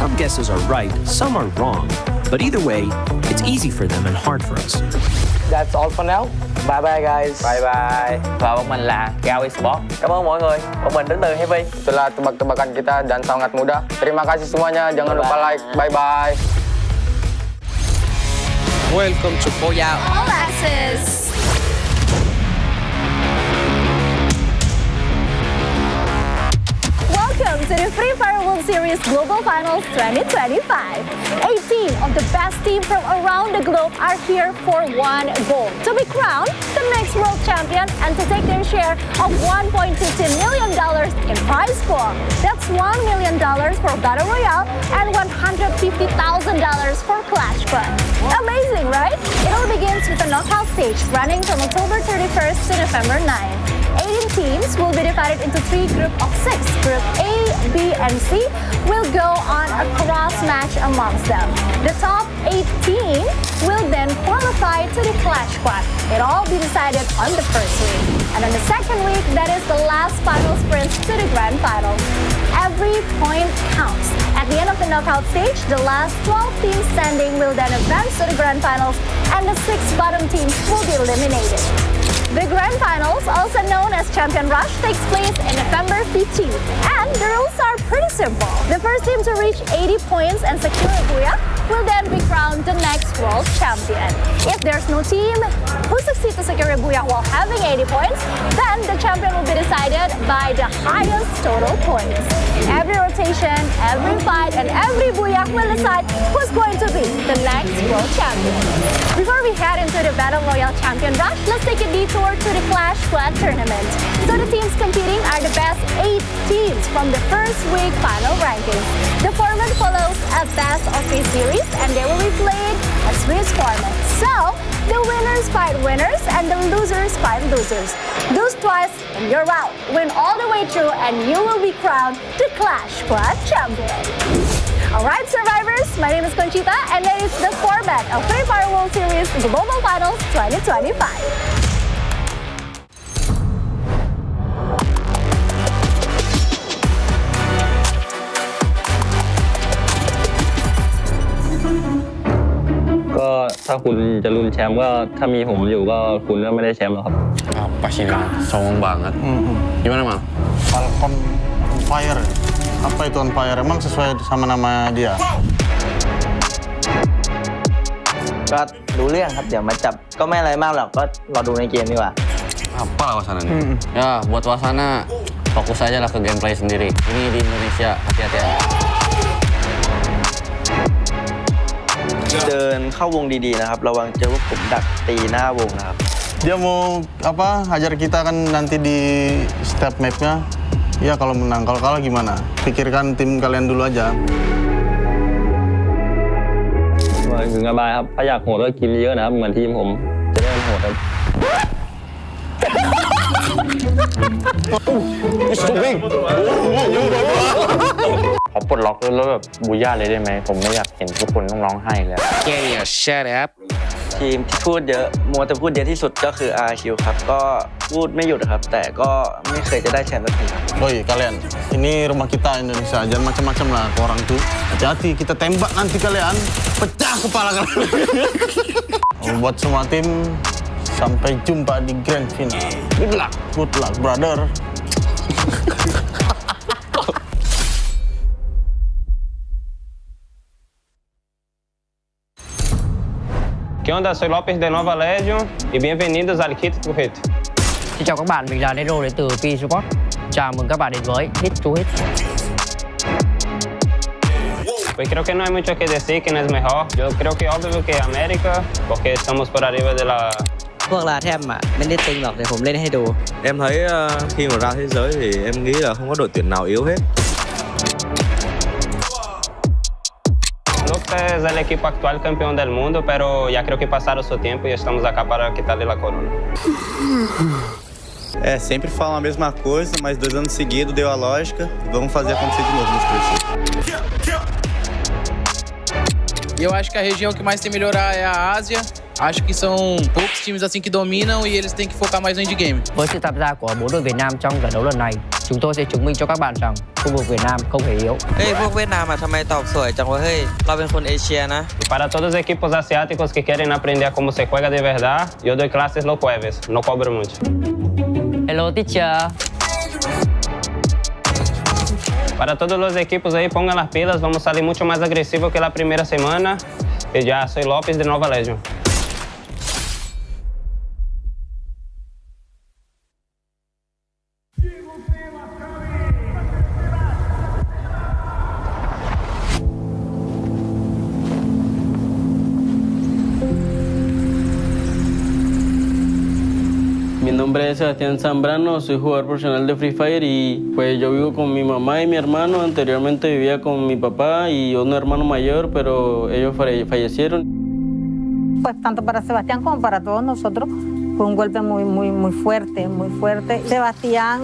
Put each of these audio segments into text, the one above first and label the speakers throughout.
Speaker 1: Some guesses are right, some are wrong. But either way, it's easy for them and hard for us.
Speaker 2: That's all for now. Bye bye guys.
Speaker 3: Bye bye. Và bọn mình là Gao Esports. Cảm ơn mọi người. Bọn mình đến từ Heavy.
Speaker 2: Itulah tebak-tebakan kita dan sangat mudah. Terima kasih semuanya. Jangan lupa like. Bye bye.
Speaker 3: Welcome to Booyahs.
Speaker 4: All access. Welcome to the Free Fire World Series Global Finals 2025. 18 of the best teams from around the globe are here for one goal: to be crowned the next world champion and to take their share of $1.15 million in prize pool. That's $1 million for Battle Royale and $150,000 for Clash Squad. Amazing, right? It all begins with the knockout stage running from October 31st to November 9th. 18 teams will be divided into 3 groups of 6. Group A, B, and C will go on a cross match amongst them. The top 8 teams will then qualify to the Clash Squad. It all be decided on the first week. And on the second week, that is the last final sprint to the grand finals. Every point counts. At the end of the knockout stage, the last 12 teams standing will then advance to the grand finals, and the 6 bottom teams will be eliminated. The Grand Finals, also known as Champion Rush, takes place in November 15th. And the rules are pretty simple. The first team to reach 80 points and secure a Booyah will then be crowned the next world champion. If there's no team who succeeds to secure a Booyah while having 80 points, then the champion will be decided by the highest total points. Every rotation, every fight, and every Booyah will decide who's going to be the next world champion. Before we head into the Battle Royale Champion Rush, let's take a detour to the Clash Squad tournament. So the teams competing are the best 8 teams from the first week final rankings. The format follows a best of 3 series, and they will be played as Swiss format. So the winners fight winners and the losers fight losers. Lose twice and you're out. Win all the way through and you will be crowned the Clash Squad champion. Alright survivors, my name is Conchita and that is the format of Free Fire World Series Global Finals 2025.
Speaker 5: ก็ถ้าคุณจะลุ้นแชมป์ก็ถ้ามีผมอยู่ก็คุณก็ไม่ได้แชมป์หรอกครับ
Speaker 6: Pasti songong banget. Gimana, Mal?
Speaker 7: Falcon on Fire. Apa itu on fire? Emang sesuai sama nama dia?
Speaker 3: ก็รู้เรื่องครับ เดี๋ยวมาจับก็ไม่อะไรมากหรอกก็รอดูในゲーム ดีกว่า
Speaker 6: Apa lah wasananya? Ya, buat wasana fokus aja lah ke gameplay sendiri. Ini di Indonesia, hati-hati ya.
Speaker 3: เดินเข้าวงดีๆนะครับระวังเจอว่าผมดักตีหน้าวงนะครับ
Speaker 7: Dia mau apa? Hajar kita kan nanti di step map-nya. Ya kalau menang, kalau kalah gimana? Pikirkan tim kalian dulu aja.
Speaker 5: ถึงสบายครับถ้าอยากโหดก็กินเยอะนะครับเหมือนทีมผมจะได้โหดครับ
Speaker 8: ขอปลดล็อกแล้วแบบบูย่าเลยได้ไหมผมไม่อยากเห็นทุกคนต้องร้องไห้แล้ว
Speaker 6: Shut up.
Speaker 3: ทีมที่พูดเยอะมัวแต่พูดเยอะที่สุดก็คือ RQ ครับก็พูดไม่หยุดครับแต่ก็ไม่เคยจะได้แชมป์สักทีครับ
Speaker 7: Oi kalian, ini rumah kita Indonesia, jangan macam-macam lah ke orang tuh. Hati-hati kita tembak nanti kalian, pecah kepala kalian. Buat semua tim, sampai jumpa di grand final. Good luck brother.
Speaker 9: Que onda, soy Lopez de Nova Legion e bem-vindos al Kit Tuhet.
Speaker 10: Xin chào các bạn, mình là Nero đến từ Esports. Chào mừng các bạn đến với Hit to Hit.
Speaker 9: Pues creo que no hay mucho que decir quién es mejor. Yo creo que obvio que América, porque estamos por arriba de la...
Speaker 3: พวกลาแทมอ่ะไม่ได้ตึงหรอกเดี๋ยวผมเล่นให้ดู
Speaker 11: Em thấy khi mà ra thế giới thì em nghĩ là không có đội tuyển nào yếu hết.
Speaker 9: Lucas es el equipo actual campeón del mundo, pero ya creo que pasaron su tiempo y estamos acá para quitarle la corona.
Speaker 11: Sempre falam a mesma coisa, mas 2 anos seguidos deu a lógica. Vamos fazer acontecer de novo nos cursos.
Speaker 12: Eu acho que a região que mais tem que melhorar é a Ásia. Acho que são poucos times assim que dominam e eles têm que focar mais no endgame.
Speaker 10: Với sự tham gia của 4 đội Việt Nam trong giải đấu lần này, Chúng tôi sẽ chứng minh cho các bạn rằng khu vực Việt Nam không hề yếu.
Speaker 3: เฮ้ยพวกเวียดนามอะทำไมตอบสวยจังวะเฮ้ยเราเป็นคนเอเชียนะ
Speaker 9: Para todos os equipos asiáticos que querem aprender como se juega de verdad, yo doy clases los jueves, no cobro mucho.
Speaker 10: Hello teacher.
Speaker 9: Para todos los equipos ahí, pongan las pilas, vamos salir mucho más agresivos que la primera semana. Y ya, soy López de Nova Legion.
Speaker 13: Mi nombre es Sebastián Zambrano, soy jugador profesional de Free Fire y pues yo vivo con mi mamá y mi hermano. Anteriormente vivía con mi papá y un hermano mayor, pero ellos fallecieron.
Speaker 14: Pues tanto para Sebastián como para todos nosotros fue un golpe muy fuerte, muy fuerte. Sebastián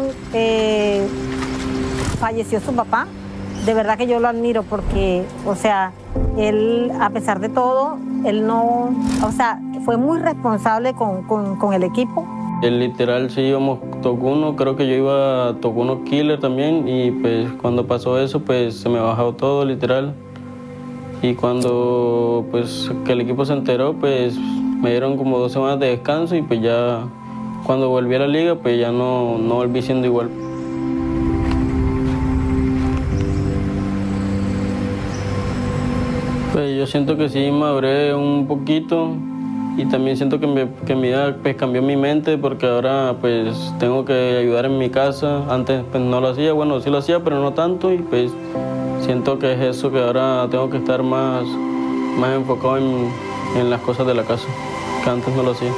Speaker 14: falleció su papá. De verdad que yo lo admiro porque, o sea, él, a pesar de todo, él no, o sea, fue muy responsable con el equipo.
Speaker 13: Literal, sí íbamos top 1, creo que yo iba a top 1 killer también y pues cuando pasó eso pues se me bajó todo literal y cuando pues que el equipo se enteró pues me dieron como 2 semanas de descanso y pues ya cuando volví a la liga pues ya no volví siendo igual. Pues yo siento que sí maduré un poquito. Y también siento que mi vida pues, cambió mi mente porque ahora pues tengo que ayudar en mi casa. Antes pues no lo hacía, bueno sí lo hacía pero no tanto y pues siento que es eso, que ahora tengo que estar más enfocado en las cosas de la casa, que antes no lo hacía.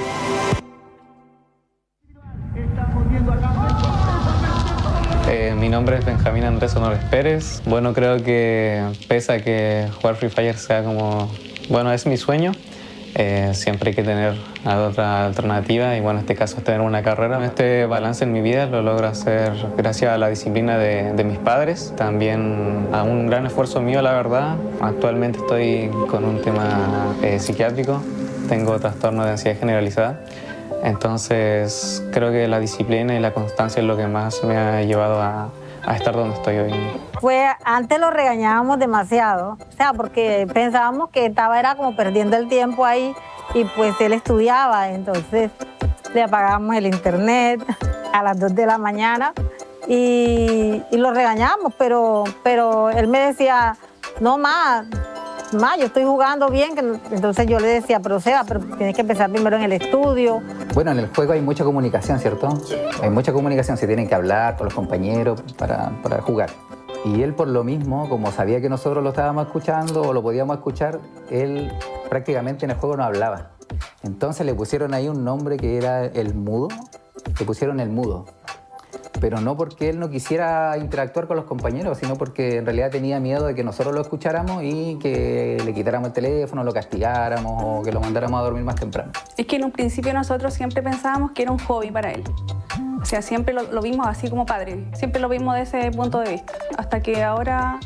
Speaker 15: Mi nombre es Benjamín Andrés Honores Pérez. Bueno, creo que pese a que jugar Free Fire sea como, bueno, es mi sueño. Siempre hay que tener otra alternativa y bueno, en este caso es tener una carrera. Este balance en mi vida lo logro hacer gracias a la disciplina de mis padres, también a un gran esfuerzo mío, la verdad. Actualmente estoy con un tema psiquiátrico, tengo trastorno de ansiedad generalizada, entonces creo que la disciplina y la constancia es lo que más me ha llevado a estar donde estoy hoy.
Speaker 14: Antes lo regañábamos demasiado, o sea, porque pensábamos que era como perdiendo el tiempo ahí y pues él estudiaba, entonces le apagábamos el internet a las 2 de la mañana y lo regañábamos, pero él me decía, no más, yo estoy jugando bien, entonces yo le decía, pero tienes que empezar primero en el estudio.
Speaker 16: Bueno, en el juego hay mucha comunicación, ¿cierto? Sí. Hay mucha comunicación, se tienen que hablar con los compañeros para jugar. Y él por lo mismo, como sabía que nosotros lo estábamos escuchando o lo podíamos escuchar, él prácticamente en el juego no hablaba. Entonces le pusieron ahí un nombre que era el mudo, le pusieron el mudo. Pero no porque él no quisiera interactuar con los compañeros, sino porque en realidad tenía miedo de que nosotros lo escucháramos y que le quitáramos el teléfono, lo castigáramos o que lo mandáramos a dormir más temprano.
Speaker 17: Es que en un principio nosotros siempre pensábamos que era un hobby para él. O sea, siempre lo vimos así como padre, siempre lo vimos desde ese punto de vista, hasta que ahora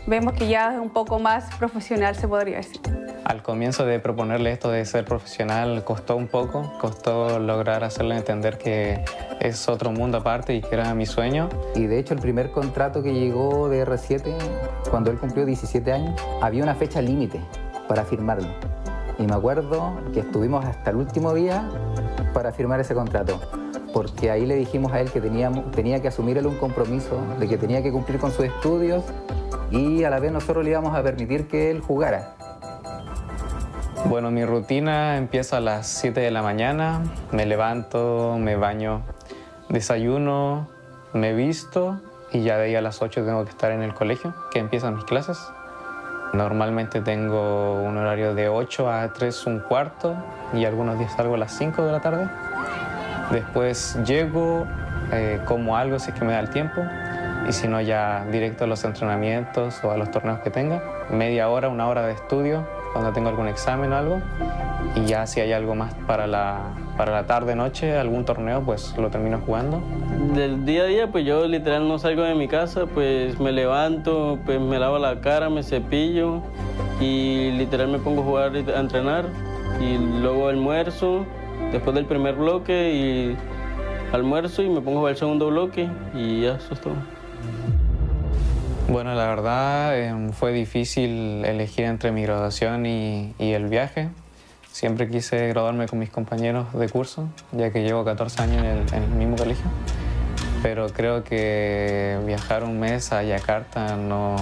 Speaker 17: vemos que ya es un poco más profesional, se podría decir.
Speaker 15: Al comienzo de proponerle esto de ser profesional costó un poco, costó lograr hacerle entender que es otro mundo aparte y que era mi sueño.
Speaker 16: Y de hecho el primer contrato que llegó de R7, cuando él cumplió 17 años, había una fecha límite para firmarlo. Y me acuerdo que estuvimos hasta el último día para firmar ese contrato, porque ahí le dijimos a él que tenía que asumir él un compromiso de que tenía que cumplir con sus estudios y a la vez nosotros le íbamos a permitir que él jugara.
Speaker 15: Bueno, mi rutina empieza a las 7 de la mañana, me levanto, me baño, desayuno, me visto y ya de ahí a las 8 tengo que estar en el colegio, que empiezan mis clases. Normalmente tengo un horario de 8 a 3:15 y algunos días salgo a las 5 de la tarde. Después llego, como algo si es que me da el tiempo y si no ya directo a los entrenamientos o a los torneos que tenga. Media hora, 1 hora de estudio cuando tengo algún examen o algo y ya si hay algo más para la tarde, noche, algún torneo, pues lo termino jugando.
Speaker 13: Del día a día pues yo literal no salgo de mi casa, pues me levanto, pues me lavo la cara, me cepillo y literal me pongo a jugar, a entrenar y luego almuerzo después del primer bloque y almuerzo y me pongo a jugar el segundo bloque y ya, eso es todo.
Speaker 15: Bueno, la verdad fue difícil elegir entre mi graduación y el viaje. Siempre quise graduarme con mis compañeros de curso, ya que llevo 14 años en el mismo colegio. Pero creo que viajar un mes a Yakarta no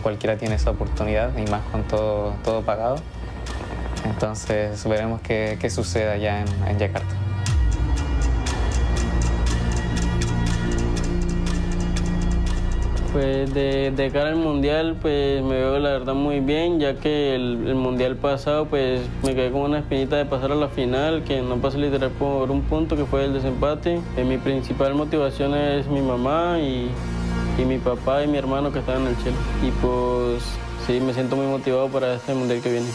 Speaker 15: cualquiera tiene esa oportunidad, y más con todo pagado. Entonces veremos qué sucede allá en Yakarta.
Speaker 13: Pues de cara al mundial, pues me veo la verdad muy bien, ya que el mundial pasado pues me quedé con una espinita de pasar a la final, que no pasé literal por un punto, que fue el desempate. Mi principal motivación es mi mamá y mi papá y mi hermano que están en el Chile. Y pues sí, me siento muy motivado para este mundial que viene.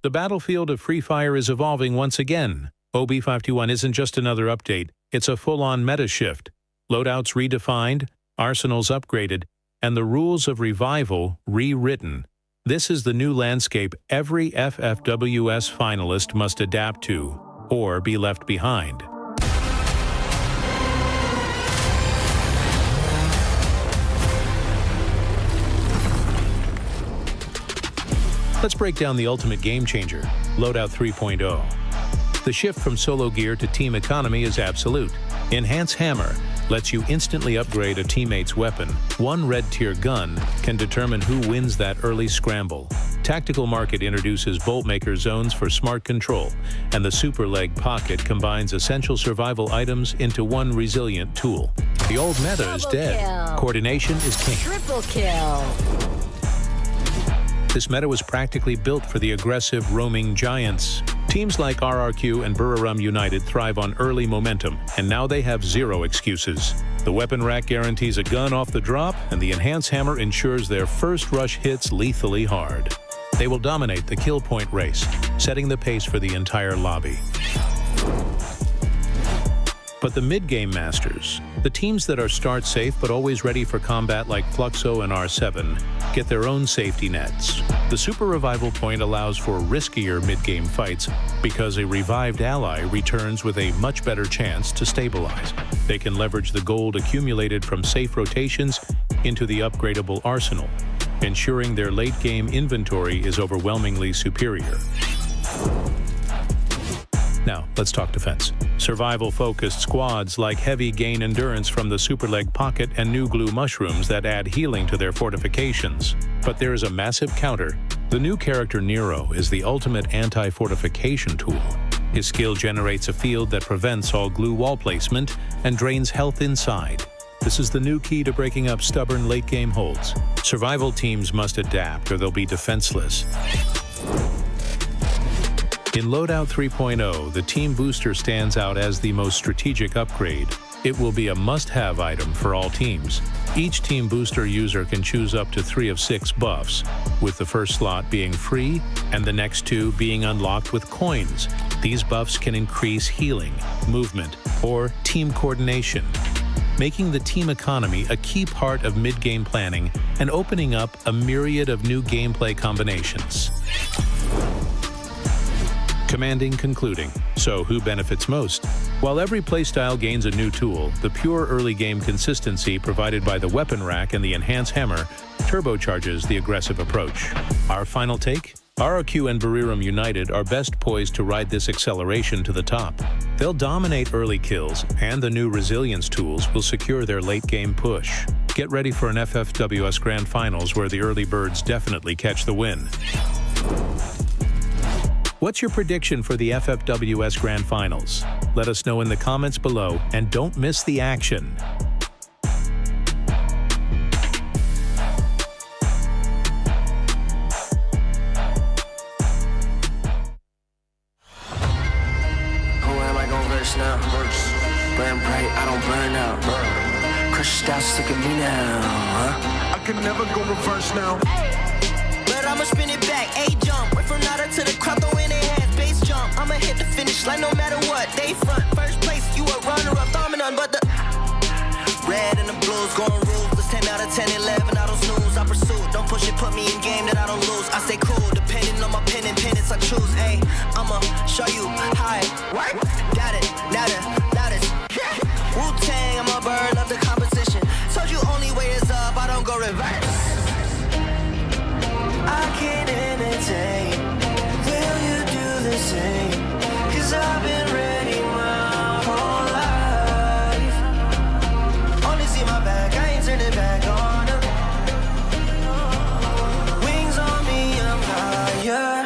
Speaker 18: The battlefield of Free Fire is evolving once again. OB521 isn't just another update, it's a full-on meta shift. Loadouts redefined, arsenals upgraded, and the rules of revival rewritten. This is the new landscape every FFWS finalist must adapt to, or be left behind. Let's break down the ultimate game changer, Loadout 3.0. The shift from solo gear to team economy is absolute. Enhance Hammer lets you instantly upgrade a teammate's weapon. One red tier gun can determine who wins that early scramble. Tactical Market introduces Bolt Maker zones for smart control, and the Super Leg Pocket combines essential survival items into one resilient tool. The old meta is dead. Coordination is king.
Speaker 19: Triple kill.
Speaker 18: This meta was practically built for the aggressive roaming giants. Teams like RRQ and Booyahs United thrive on early momentum, and now they have zero excuses. The weapon rack guarantees a gun off the drop, and the Enhance Hammer ensures their first rush hits lethally hard. They will dominate the kill point race, setting the pace for the entire lobby. But the mid-game masters, the teams that are start safe but always ready for combat like Fluxo and R7, get their own safety nets. The Super Revival Point allows for riskier mid-game fights because a revived ally returns with a much better chance to stabilize. They can leverage the gold accumulated from safe rotations into the upgradable arsenal, ensuring their late-game inventory is overwhelmingly superior. Now, let's talk defense. Survival-focused squads like Heavy gain endurance from the Super Leg Pocket and new glue mushrooms that add healing to their fortifications. But there is a massive counter. The new character Nero is the ultimate anti-fortification tool. His skill generates a field that prevents all glue wall placement and drains health inside. This is the new key to breaking up stubborn late-game holds. Survival teams must adapt or they'll be defenseless. In Loadout 3.0, the Team Booster stands out as the most strategic upgrade. It will be a must-have item for all teams. Each Team Booster user can choose up to 3 of 6 buffs, with the first slot being free and the next 2 being unlocked with coins. These buffs can increase healing, movement, or team coordination, making the team economy a key part of mid-game planning and opening up a myriad of new gameplay combinations. Commanding concluding. So who benefits most? While every playstyle gains a new tool, the pure early game consistency provided by the weapon rack and the Enhance Hammer turbocharges the aggressive approach. Our final take? RRQ and Booyahs United are best poised to ride this acceleration to the top. They'll dominate early kills, and the new resilience tools will secure their late game push. Get ready for an FFWS Grand Finals where the early birds definitely catch the win. What's your prediction for the FFWS Grand Finals? Let us know in the comments below, and don't miss the action.
Speaker 19: Now. Burn bright, I don't burn out. Crush style, sick of me now, huh? I can never go reverse now. But I'ma spin it back, A-jump. Went from nada to the crowd, throw in their hands, bass jump. I'ma hit the finish line no matter what. They front, first place, you a runner-up, dominant, but the red and the blues going ruthless. 10 out of 10, 11, I don't snooze. I pursue, don't push it, put me in game that I don't lose. I stay cool, depending on my pen and pennants I choose. Hey, I'ma show you how it work. Got it, now that is Wu-Tang, I'm a bird, love the competition. Told you only way is up, I don't go reverse. I can't entertain. Will you do the same? Cause I've been ready my whole life. Only see my back, I ain't turning back on them. Wings on me, I'm higher.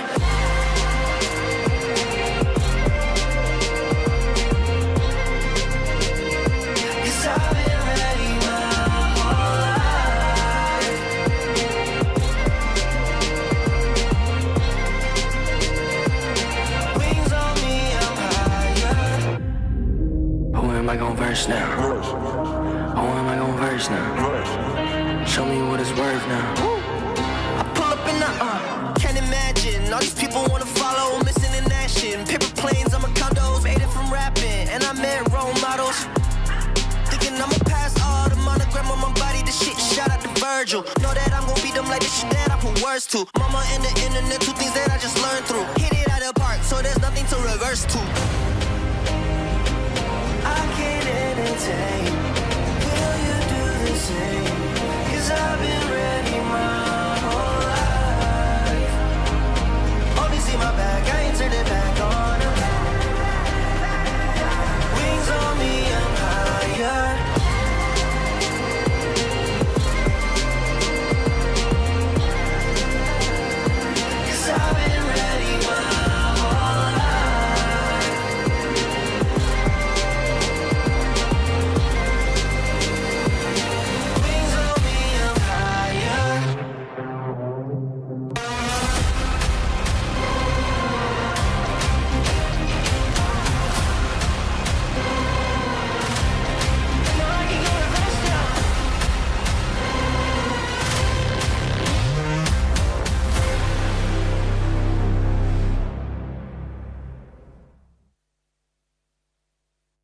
Speaker 19: Am I gon' verse now? Oh, am I gon' verse now? Show me what it's worth now. I pull up in the can't imagine. All these people wanna follow, missing in action. Paper planes, I'm a condos, faded from rapping. And I met role models. Thinking I'ma pass all the monogram on my body. This shit, shout out to Virgil. Know that I'm gon' beat them like this shit that I put words to. Mama and the internet, two things that I just learned through. Hit it out of the park, so there's nothing to reverse to. I can't entertain. Will you do the same? Cause I've been ready my whole life. Only see my back, I ain't turning back on them. Wings on me, I'm higher. Cause I've been ready my whole life.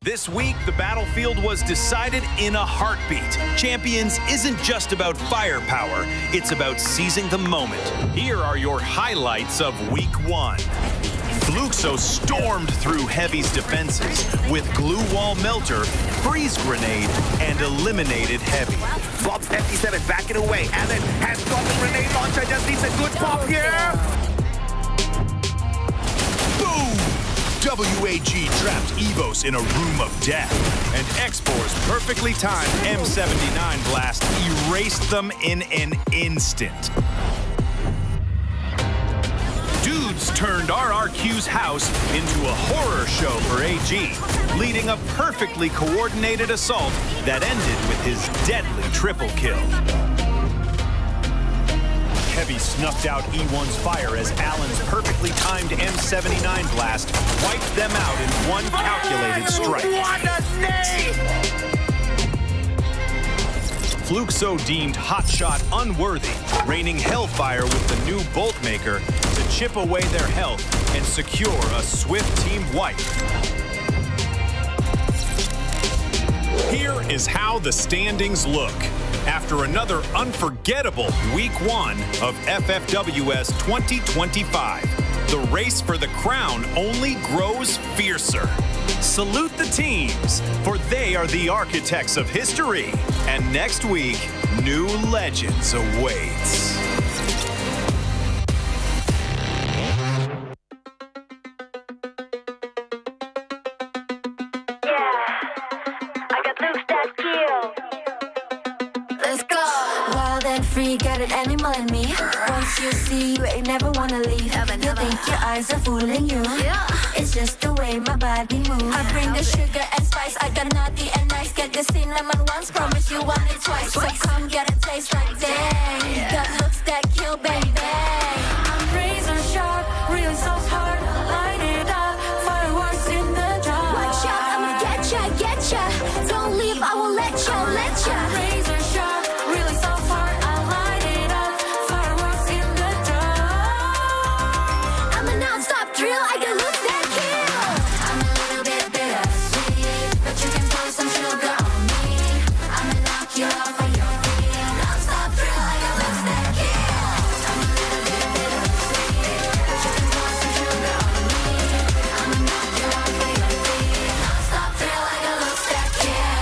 Speaker 20: This week, the battlefield was decided in a heartbeat. Champions isn't just about firepower, it's about seizing the moment. Here are your highlights of Week 1. Fluxo stormed through Heavy's defenses with Glue Wall Melter, Freeze Grenade, and eliminated Heavy.
Speaker 21: Bob's FD7 backing away, and then has got the grenade launcher, just needs a good pop here.
Speaker 20: Boom! WAG trapped Evos in a room of death, and X4's perfectly timed M79 blast erased them in an instant. Dudes turned RRQ's house into a horror show for AG, leading a perfectly coordinated assault that ended with his deadly triple kill. Heavy snuffed out E1's fire as Allen's perfectly timed M79 blast wiped them out in one calculated strike.
Speaker 21: What a name!
Speaker 20: Fluxo deemed Hotshot unworthy, raining Hellfire with the new Bolt Maker to chip away their health and secure a swift team wipe. Here is how the standings look. After another unforgettable Week 1 of FFWS 2025, the race for the crown only grows fiercer. Salute the teams, for they are the architects of history. And next week, new legends awaits.
Speaker 1: free, got an animal in me. Once you see, you ain't never wanna leave. You think your eyes are fooling you. It's just the way my body moves. I bring the sugar and spice, I got naughty and nice. Get the cinnamon once, promise you want it twice. So come get a taste like dang. Got looks that kill, bang bang. I'm razor sharp, really so hard. Light it up, fireworks in the dark. Watch out, I'ma get ya. Don't leave, I will let ya. I'm razor sharp, really so hard. I light it up, fireworks in the dark. I'm a non-stop drill, I got looks that kill. I'm a little bit bittersweet, but you can pour some sugar on me. I'ma knock you off of your feet. Non-stop drill, I got looks that kill. I'm a little bit bittersweet, but you can pour some sugar on me. I'ma knock you off of your feet. Non-stop drill, I got looks that kill.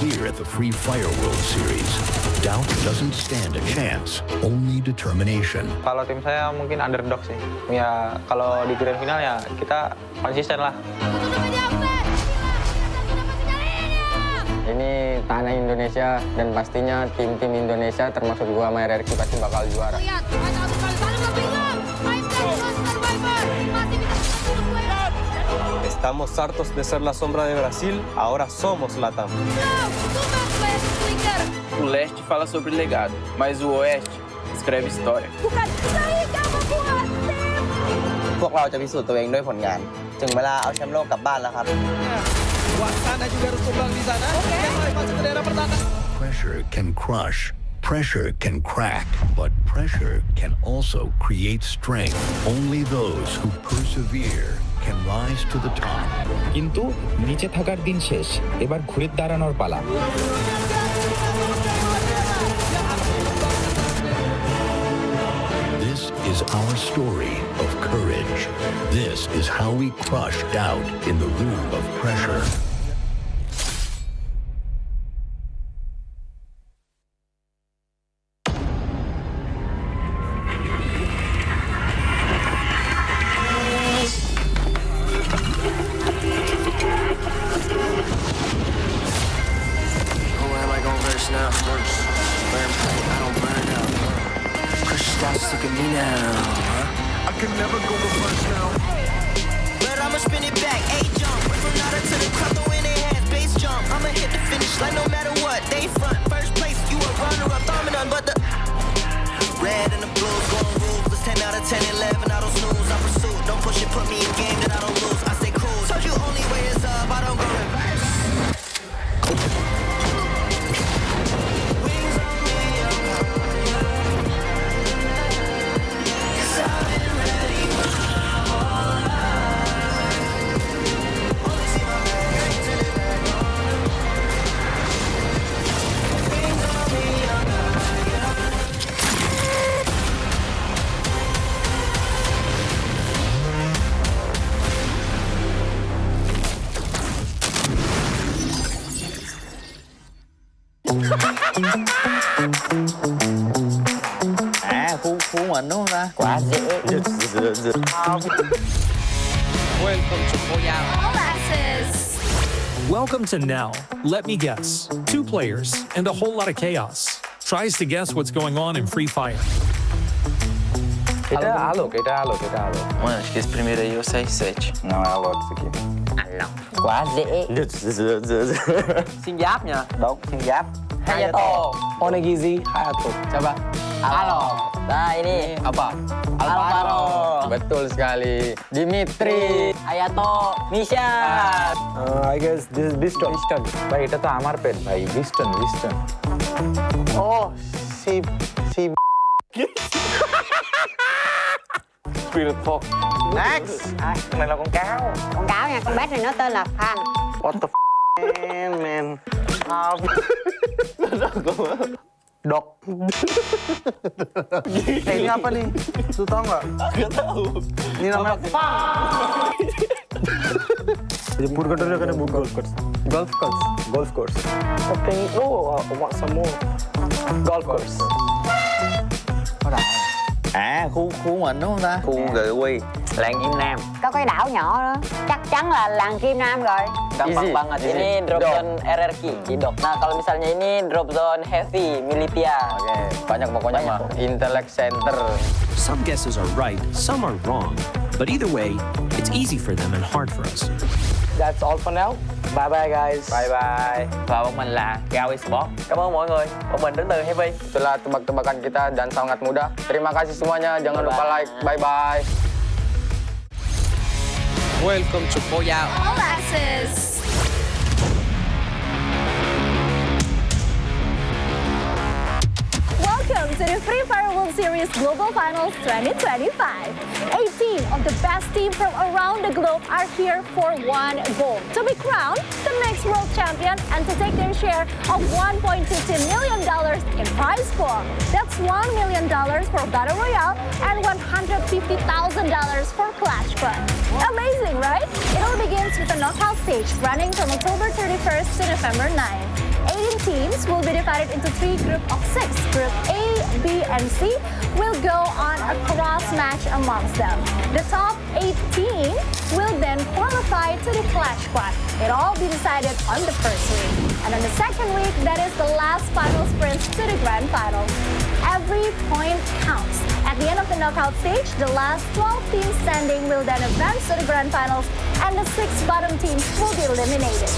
Speaker 22: Here at the Free Fire World Series, doubt doesn't stand a chance, only determination.
Speaker 3: Kalau tim saya mungkin underdog sih. Ya kalau di grand final ya kita konsisten lah.
Speaker 2: Ini tanah Indonesia dan pastinya tim-tim Indonesia termasuk gua sama RRQ pasti bakal juara.
Speaker 23: Estamos hartos de ser la sombra de Brasil, ahora somos Latam.
Speaker 12: O leste fala sobre legado, mas o oeste escreve história.
Speaker 10: พวกเราจะพิสูจน์ตัวเองด้วยผลงาน ถึงเวลาเอาแชมป์โลกกลับบ้านแล้วครับ
Speaker 12: Wasana juga harus tumbang di sana. Masuk ke daerah pertahanan.
Speaker 22: Pressure can crush, pressure can crack, but pressure can also create strength. Only those who persevere can rise to the top.
Speaker 24: কিন্তু নিচে থাকার দিন শেষ, এবার ঘুরে দাঁড়ানোর পালা।
Speaker 22: This is our story of courage. This is how we crush doubt in the room of pressure.
Speaker 4: mà đúng không ta?
Speaker 10: Quá dễ.
Speaker 12: Welcome to Booyahs.
Speaker 1: All access.
Speaker 5: Welcome to Now. Let me guess. 2 players and a whole lot of chaos. Tries to guess what's going on in Free Fire.
Speaker 3: Alô.
Speaker 4: Mano, acho que esse primeiro aí eu saí 7.
Speaker 3: Não, é a Lotus aqui.
Speaker 10: Quá dễ.
Speaker 3: Xin giáp nha. Đúng, xin giáp.
Speaker 10: Hayato.
Speaker 3: Onegizi Hayato.
Speaker 10: Coba. Halo. Nah ini.
Speaker 3: Apa?
Speaker 10: Alvaro.
Speaker 2: Betul sekali. Dimitri.
Speaker 10: Hayato. Misha.
Speaker 3: I guess this is Biston. ভাই এটা তো আমার pen ভাই Biston.
Speaker 7: Oh, si
Speaker 3: Spirit Fox.
Speaker 4: Next!
Speaker 3: Này là con cáo.
Speaker 14: Con cáo nha, con bé này nó tên là Phan.
Speaker 7: what the man. Dok. Ini apa nih? Lu tau nggak?
Speaker 4: Gak tahu.
Speaker 7: Ini namanya
Speaker 3: Jepur kadang ada golf course. Okay, I want some more. Golf course.
Speaker 4: À, khu mình đúng không ta?
Speaker 3: Khu gợi quy. Làng Kim Nam.
Speaker 14: Có cái đảo nhỏ đó, chắc chắn là làng Kim Nam rồi.
Speaker 10: Gampang banget. Ini drop zone RRQ. Didok. Nah kalau misalnya ini drop zone heavy militia.
Speaker 2: Oke, banyak pokoknya mah. Intellect Center.
Speaker 5: Some guesses are right, some are wrong. But either way, it's easy for them and hard for us.
Speaker 3: That's all for now. Bye bye guys. Bye bye. Và bọn mình là Gao Esports. Cảm ơn mọi người. Bọn mình đến từ Heavy.
Speaker 2: Itulah tebak-tebakan kita dan sangat mudah. Terima kasih semuanya. Jangan lupa like. Bye-bye.
Speaker 12: Welcome to Booyahs.
Speaker 1: All access. Welcome to the Free Fire World Series Global Finals 2025. 18 of the best teams from around the globe are here for one goal: to be crowned the next world champion and to take their share of $1.50 million in prize pool. That's $1 million for Battle Royale and $150,000 for Clash Squad. Amazing, right? It all begins with a knockout stage running from October 31st to November 9th. 18 teams will be divided into 3 groups of 6. Group A, B, and C will go on a cross match amongst them. The top 8 teams will then qualify to the Clash Squad. It all be decided on the first week. And on the second week, that is the last final sprint to the grand final. Every point counts. At the end of the knockout stage, the last 12 teams standing will then advance to the grand finals, and the 6 bottom teams will be eliminated.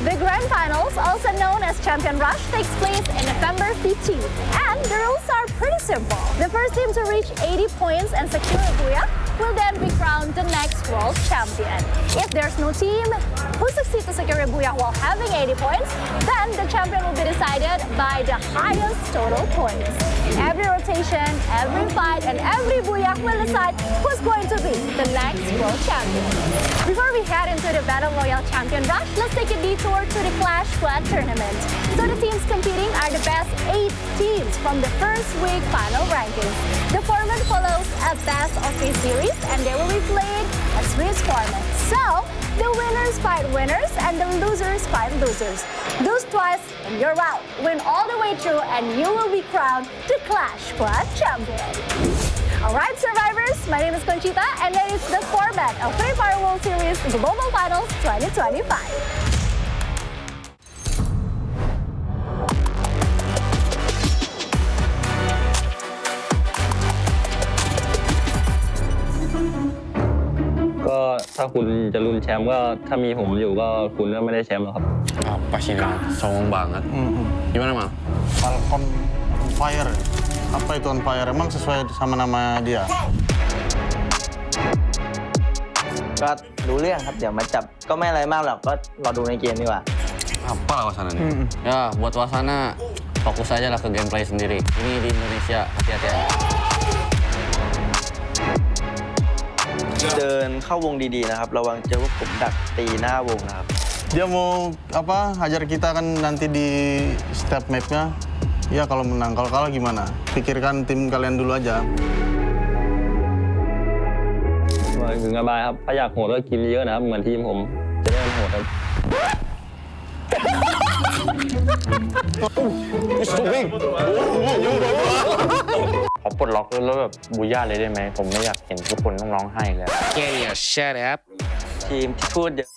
Speaker 1: The Grand Finals, also known as Champion Rush, takes place in November 15th. And the rules are pretty simple. The first team to reach 80 points and secure a Booyah will then be crowned the next world champion. If there's no team who succeeds to secure a Booyah while having 80 points, then the champion will be decided by the highest total points. Every rotation, every fight, and every Booyah will decide who's going to be the next world champion. Before we head into the Battle Royale Champion Rush, let's take a detour to the Clash Squad tournament. So the teams competing are the best 8 teams from the first week final rankings. The format follows a best of 3 series, and they will be played as Swiss format. So the winners fight winners and the losers fight losers. Lose twice and you're out. Win all the way through and you will be crowned the Clash Squad champion. Alright survivors, my name is Conchita and that is the format of Free Fire World Series Global Finals 2025.
Speaker 3: ก็ถ้าคุณจะลุ้นแชมป์ก็ถ้ามีผมอยู่ก็คุณก็ไม่ได้แชมป์หรอกครับ
Speaker 7: Pastinya songong banget. Gimana mal? Falcon on fire. Apa itu on fire? Emang sesuai sama nama dia?
Speaker 3: ก็รู้เรื่องครับเดี๋ยวมาจับก็ไม่อะไรมากหรอกก็รอดูในเกมดีกว่า
Speaker 7: Apa lah wacana nih? Ya buat wacana fokus aja lah ke gameplay sendiri. Ini di Indonesia hati-hati aja.
Speaker 3: เดินเข้าวงดีๆนะครับระวังเจอว่าผมดักตีหน้าวงนะครับ
Speaker 7: Dia mau apa? Hajar kita kan nanti di step map-nya. Ya kalau menang, kalau kalah gimana? Pikirkan tim kalian dulu aja.
Speaker 3: ถึงสบายครับถ้าอยากโหดก็กินเยอะนะครับเหมือนทีมผมจะได้โหดครับ
Speaker 7: It's too big.
Speaker 2: อปลดล็อกแล้วแบบบูย่าเลยได้ไหมผมไม่อยากเห็นทุกคนต้องร้องไห้เลย
Speaker 12: Can you shut up
Speaker 3: ทีมที่พูดเยอะ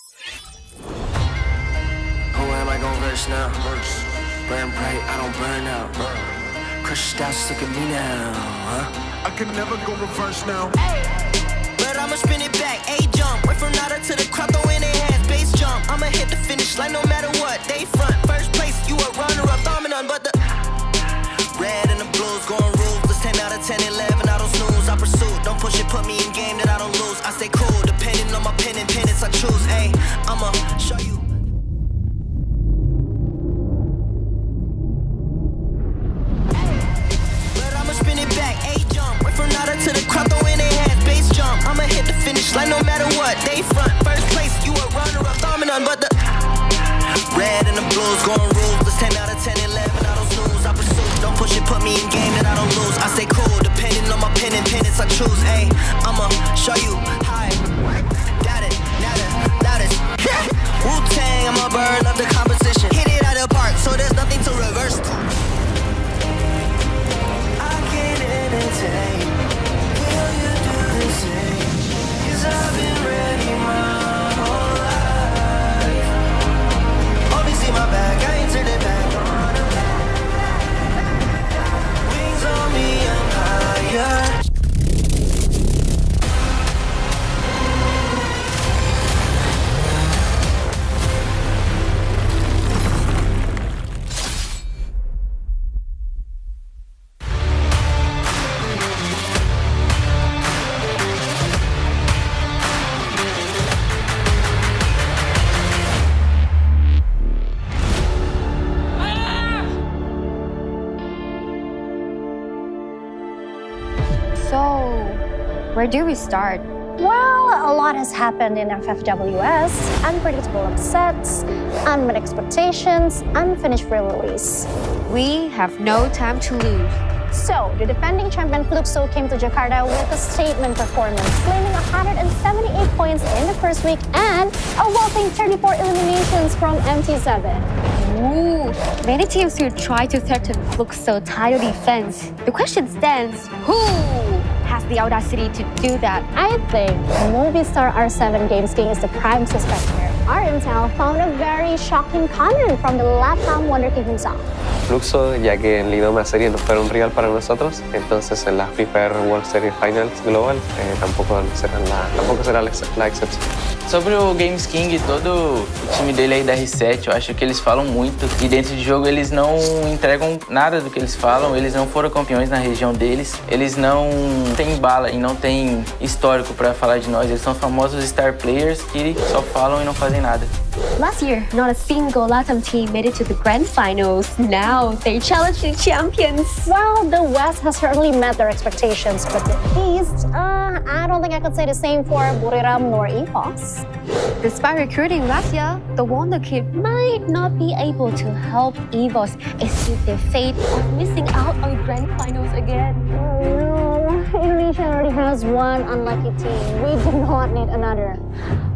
Speaker 19: Who am I gon' verse now? Burn bright, I don't burn out. Crush doubts, look at me now, huh?
Speaker 21: I can never go reverse now.
Speaker 19: But I'ma spin it back, A-jump. Went from nada to the crowd, throw in their hands, bass jump. I'ma hit the finish line no matter what. They front, first place, you a runner-up, dominant, but the red and the blues going ruthless. 10 out of 10, 11, I don't snooze. I pursue, don't push it, put me in game that I don't lose. I stay cool, depending on my pen and pennants I choose. Ayy, I'ma show you. But I'ma spin it back, A-jump. Went from nada to the crowd, throw in their hands, bass jump. I'ma hit the finish line no matter what. They front, first place, you a runner-up, dominant, but the red and the blues going ruthless. 10 out of 10, 11, I don't snooze. I pursue, don't push it, put me in game that I don't lose. I stay cool, depending on my pen and pennants I choose. Ayy, I'ma show you how. Got it, now that Wu-Tang, I'm a bird of the competition. Hit it out of the park, so there's nothing to reverse. I can't entertain. Will you do the same? 'Cause I've been ready my whole life. Always see my back, I ain't turning back. Wings on me, I'm higher.
Speaker 6: So, where do we start? Well, a lot has happened in FFWS. Unpredictable upsets, unmet expectations, unfinished re-release. We have no time to lose. So, the defending champion Fluxo came to Jakarta with a statement performance, claiming 178 points in the first week and a whopping 34 eliminations from MT7. Ooh, many teams will try to threaten Fluxo title defense. The question stands, who has the audacity to do that? I think Movistar R7 Games King is the prime suspect here. Our intel found a very shocking comment from the LATAM Wonder King himself.
Speaker 2: Fluxo, ya que en Lidoma serie no fueron real para nosotros, entonces en la Free Fire World Series Finals Global tampoco será la excepção.
Speaker 8: Sobre o Games King e todo o time dele aí da R7, eu acho que eles falam muito e dentro de jogo eles não entregam nada do que eles falam, eles não foram campeões na região deles, eles não têm bala e não têm histórico pra falar de nós, eles são famosos star players que só falam e não fazem nada.
Speaker 6: Last year, not a single LATAM team made it to the grand finals. Now, they challenge the champions. Well, the West has certainly met their expectations, but the East, I don't think I could say the same for Buriram nor EPOS. Despite recruiting last year, the Wonder Kid might not be able to help EVOS escape their fate of missing out on grand finals again. Oh no, Indonesia already has one unlucky team. We do not need another.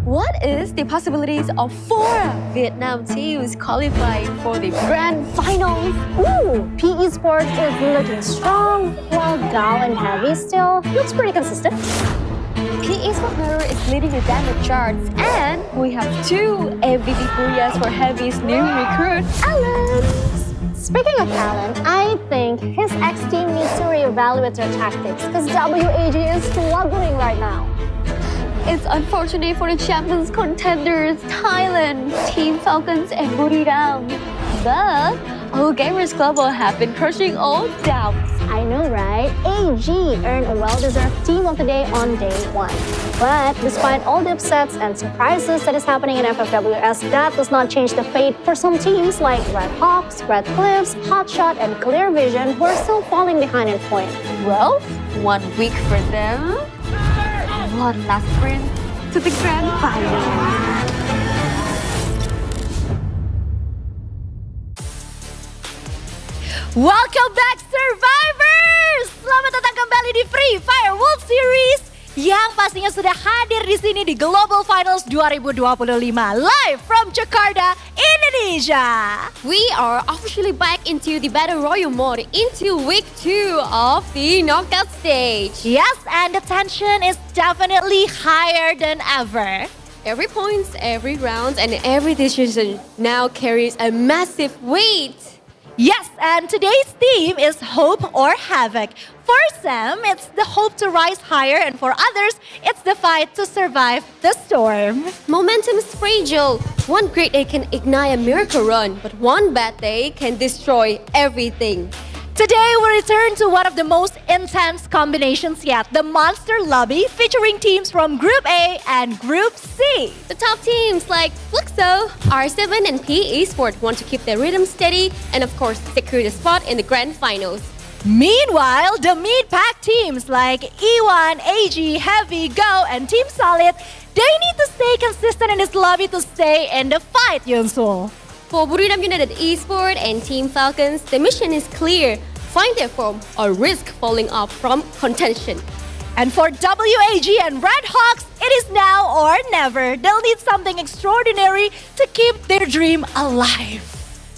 Speaker 6: What is the possibilities of 4 Vietnam teams qualifying for the grand finals? Ooh, PE Sports is looking strong, while Gal and Heavy still looks pretty consistent. PE Sports Mirror is leading the damage charts, and we have 2 MVP Booyahs for Heavy's new recruit, Alan. Speaking of Alan, I think his ex-team needs to reevaluate their tactics, because WAG is struggling right now. It's unfortunate for the champions contenders, Thailand, Team Falcons, and Buriram. But our Gamers Global have been crushing all doubts. I know, right? AG earned a well-deserved Team of the Day on day 1. But despite all the upsets and surprises that is happening in FFWS, that does not change the fate for some teams like Red Hawks, Red Cliffs, Hotshot, and Clear Vision who are still falling behind in point. Well, 1 week for them. One last sprint to the grand final.
Speaker 9: Welcome back, survivors! Selamat datang kembali di Free Fire World Series yang pastinya sudah hadir di sini di Global Finals 2025 live from Jakarta, Indonesia. Asia!
Speaker 11: We are officially back into the Battle Royale mode into week 2 of the knockout stage.
Speaker 9: Yes, and the tension is definitely higher than ever.
Speaker 11: Every point, every round, and every decision now carries a massive weight.
Speaker 9: Yes, and today's theme is Hope or Havoc. For some, it's the hope to rise higher, and for others, it's the fight to survive the storm.
Speaker 11: Momentum is fragile. One great day can ignite a miracle run, but one bad day can destroy everything.
Speaker 9: Today, we return to one of the most intense combinations yet, the Monster Lobby, featuring teams from Group A and Group C.
Speaker 11: The top teams like Fluxo, R7, and P Esports want to keep their rhythm steady and, of course, secure the spot in the grand finals.
Speaker 9: Meanwhile, the mid-pack teams like E1, AG, Heavy, Go, and Team Solid, they need to stay consistent in this lobby to stay in the fight, Yunsul.
Speaker 11: For Booyahs United Esports and Team Falcons, the mission is clear. Find their form or risk falling off from contention.
Speaker 9: And for WAG and Red Hawks, it is now or never. They'll need something extraordinary to keep their dream alive.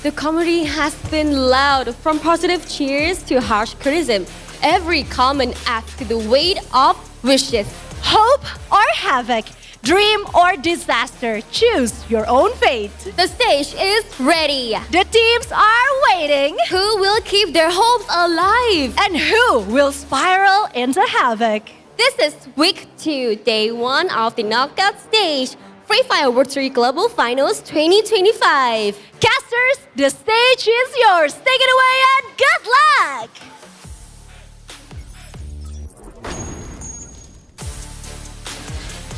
Speaker 11: The community has been loud, from positive cheers to harsh criticism. Every comment adds to the weight of wishes.
Speaker 9: Hope or havoc, dream or disaster, choose your own fate.
Speaker 11: The stage is ready.
Speaker 9: The teams are waiting.
Speaker 11: Who will keep their hopes alive?
Speaker 9: And who will spiral into havoc?
Speaker 11: This is week 2, day 1 of the knockout stage. Free Fire World Series Global Finals 2025.
Speaker 9: Casters, the stage is yours. Take it away and good luck!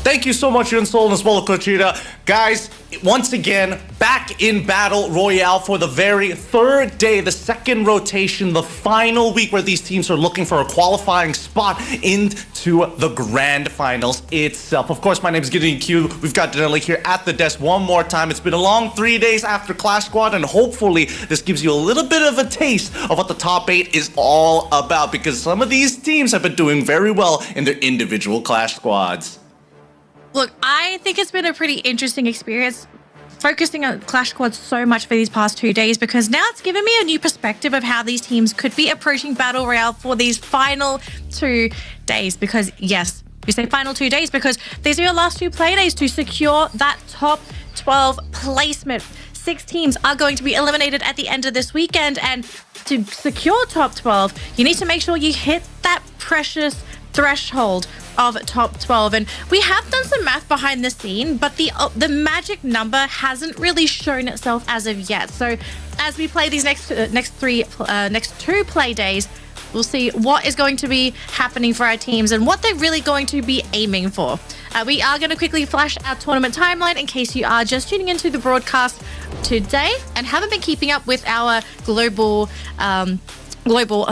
Speaker 15: Thank you so much, Yunsol, and as well, Cochita. Guys, once again, back in Battle Royale for the very third day, the second rotation, the final week where these teams are looking for a qualifying spot into the grand finals itself. Of course, my name is Gideon Q. We've got Denali here at the desk one more time. It's been a long 3 days after Clash Squad, and hopefully this gives you a little bit of a taste of what the top 8 is all about, because some of these teams have been doing very well in their individual Clash Squads.
Speaker 16: Look, I think it's been a pretty interesting experience focusing on Clash Squad so much for these past 2 days, because now it's given me a new perspective of how these teams could be approaching Battle Royale for these final 2 days. Because yes, we say final 2 days because these are your last 2 play days to secure that top 12 placement. 6 teams are going to be eliminated at the end of this weekend, and to secure top 12, you need to make sure you hit that precious threshold of top 12. And we have done some math behind the scene, but the magic number hasn't really shown itself as of yet. So as we play these next 2 play days, we'll see what is going to be happening for our teams and what they're really going to be aiming for. We are going to quickly flash our tournament timeline in case you are just tuning into the broadcast today and haven't been keeping up with our global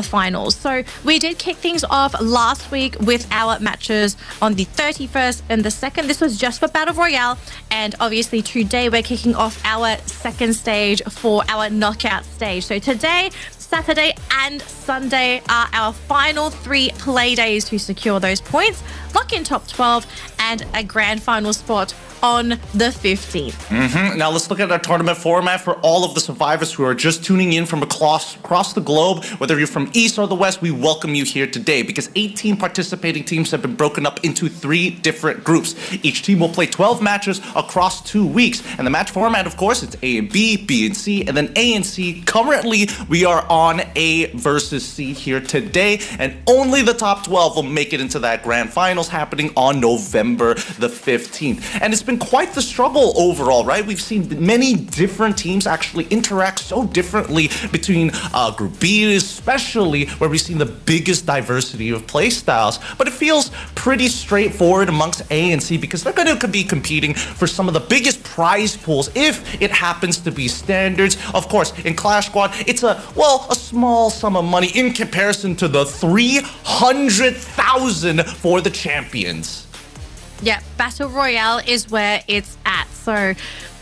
Speaker 16: finals. So we did kick things off last week with our matches on the 31st and the 2nd. This was just for Battle Royale, and obviously today we're kicking off our second stage for our knockout stage. So today, Saturday and Sunday are our final 3 play days to secure those points, lock in top 12 and a grand final spot on the 15th.
Speaker 15: Now let's look at our tournament format for all of the survivors who are just tuning in from across the globe. Whether you're from East or the West, we welcome you here today, because 18 participating teams have been broken up into 3 different groups. Each team will play 12 matches across 2 weeks. And the match format, of course, it's A and B, B and C, and then A and C. Currently, we are on A versus C here today, and only the top 12 will make it into that grand finals happening on November the 15th. And it's been quite the struggle overall, right? We've seen many different teams actually interact so differently between Group B, especially where we've seen the biggest diversity of play styles. But it feels pretty straightforward amongst A and C, because they're going to be competing for some of the biggest prize pools if it happens to be standards. Of course, in Clash Squad, it's a small sum of money in comparison to the 300,000 for the champions.
Speaker 16: Yeah, Battle Royale is where it's at. So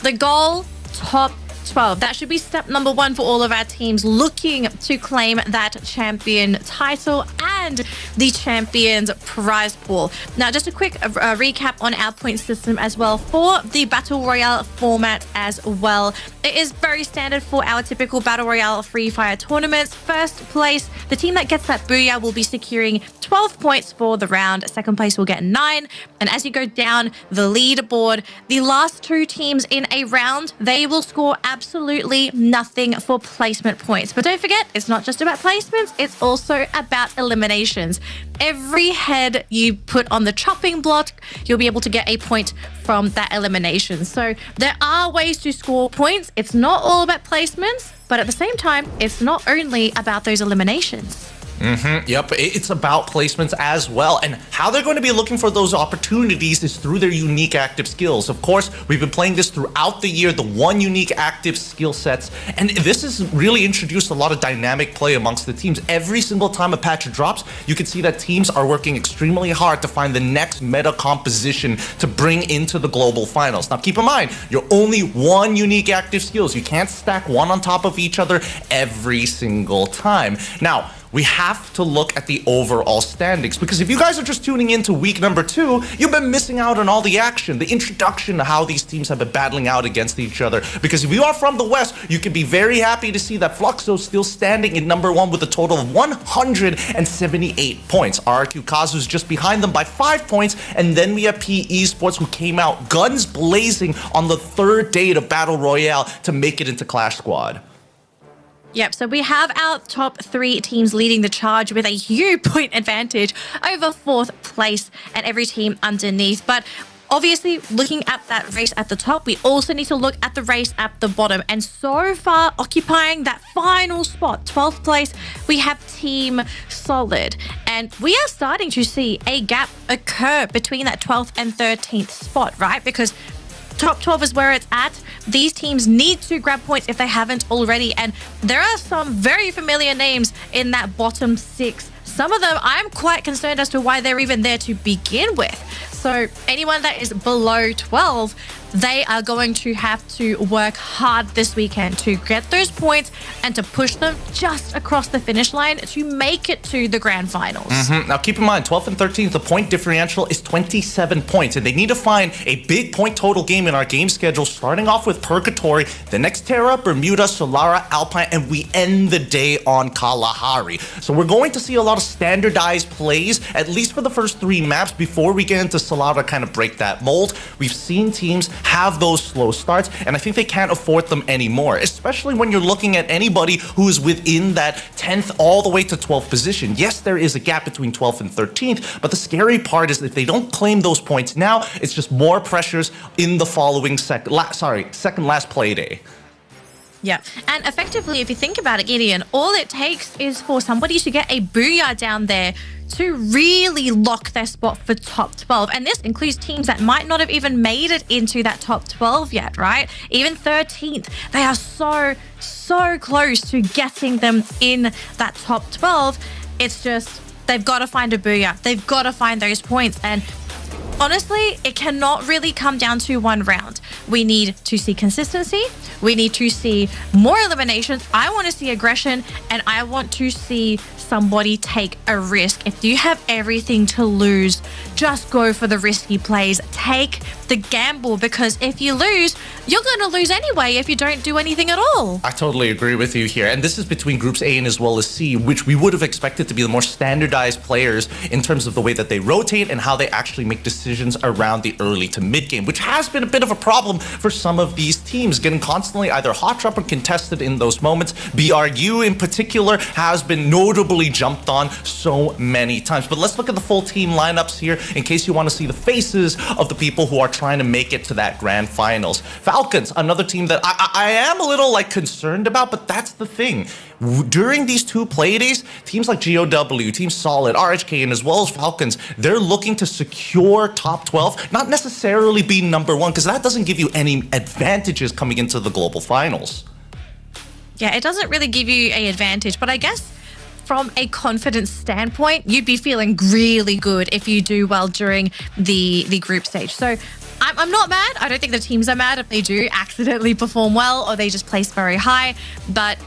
Speaker 16: the goal, top 12. That should be step number 1 for all of our teams looking to claim that champion title. and the champions prize pool. Now, just a quick recap on our point system as well for the Battle Royale format as well. It is very standard for our typical Battle Royale Free Fire tournaments. First place, the team that gets that Booyah will be securing 12 points for the round. Second place will get 9. And as you go down the leaderboard, the last 2 teams in a round, they will score absolutely nothing for placement points. But don't forget, it's not just about placements, it's also about eliminations. Every head you put on the chopping block, you'll be able to get a point from that elimination. So there are ways to score points. It's not all about placements, but at the same time, it's not only about those eliminations.
Speaker 15: Yep, it's about placements as well. And how they're going to be looking for those opportunities is through their unique active skills. Of course, we've been playing this throughout the year, the one unique active skill sets. And this has really introduced a lot of dynamic play amongst the teams. Every single time a patch drops, you can see that teams are working extremely hard to find the next meta composition to bring into the global finals. Now, keep in mind, you're only one unique active skills. You can't stack one on top of each other every single time. Now, we have to look at the overall standings, because if you guys are just tuning in to week number 2, you've been missing out on all the action, the introduction to how these teams have been battling out against each other. Because if you are from the West, you can be very happy to see that Fluxo is still standing in number 1 with a total of 178 points. RRQ Kazu's just behind them by 5 points, and then we have P Esports, who came out guns blazing on the 3rd day of Battle Royale to make it into Clash Squad.
Speaker 16: Yep, so we have our top 3 teams leading the charge with a huge point advantage over 4th place and every team underneath. But obviously, looking at that race at the top, we also need to look at the race at the bottom. And so far, occupying that final spot, 12th place, we have Team Solid. And we are starting to see a gap occur between that 12th and 13th spot, right? Because top 12 is where it's at. These teams need to grab points if they haven't already. And there are some very familiar names in that bottom 6. Some of them I'm quite concerned as to why they're even there to begin with. So anyone that is below 12, they are going to have to work hard this weekend to get those points and to push them just across the finish line to make it to the grand finals.
Speaker 15: Now keep in mind, 12th and 13th, the point differential is 27 points, and they need to find a big point total game in our game schedule, starting off with Purgatory, the next Terra, Bermuda, Solara, Alpine, and we end the day on Kalahari. So we're going to see a lot of standardized plays, at least for the first 3 maps, before we get into Solara, kind of break that mold. We've seen teams have those slow starts, and I think they can't afford them anymore, especially when you're looking at anybody who is within that 10th all the way to 12th position. Yes, there is a gap between 12th and 13th, but the scary part is if they don't claim those points now, it's just more pressures in the following second last play day.
Speaker 16: Yeah, and effectively, if you think about it, Gideon, all it takes is for somebody to get a Booyah down there to really lock their spot for top 12. And this includes teams that might not have even made it into that top 12 yet, right? Even 13th, they are so close to getting them in that top 12. It's just, they've got to find a Booyah. They've got to find those points. And honestly, it cannot really come down to one round. We need to see consistency. We need to see more eliminations. I want to see aggression, and I want to see somebody take a risk. If you have everything to lose, just go for the risky plays. Take the gamble, because if you lose, you're going to lose anyway if you don't do anything at all.
Speaker 15: I totally agree with you here. And this is between groups A and as well as C, which we would have expected to be the more standardized players in terms of the way that they rotate and how they actually make decisions around the early to mid game, which has been a bit of a problem for some of these teams, getting constantly either hot drop or contested in those moments. BRU in particular has been notably jumped on so many times. But let's look at the full team lineups here in case you want to see the faces of the people who are trying to make it to that grand finals. Falcons, another team that I am a little concerned about, but that's the thing. During these 2 play days, teams like GOW, Team Solid, RHK, and as well as Falcons, they're looking to secure top 12, not necessarily be number 1, because that doesn't give you any advantages coming into the global finals.
Speaker 16: Yeah, it doesn't really give you an advantage, but I guess from a confidence standpoint, you'd be feeling really good if you do well during the group stage. So I'm not mad. I don't think the teams are mad if they do accidentally perform well or they just place very high. But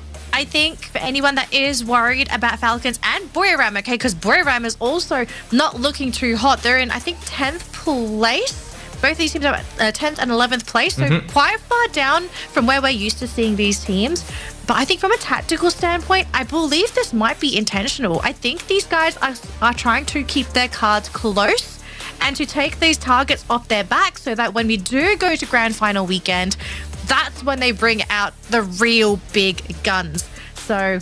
Speaker 16: I think for anyone that is worried about Falcons and Booyahs, okay, because Booyahs is also not looking too hot. They're in, I think, 10th place. Both these teams are at 10th and 11th place, so quite far down from where we're used to seeing these teams. But I think from a tactical standpoint, I believe this might be intentional. I think these guys are trying to keep their cards close and to take these targets off their back so that when we do go to grand final weekend, that's when they bring out the real big guns. So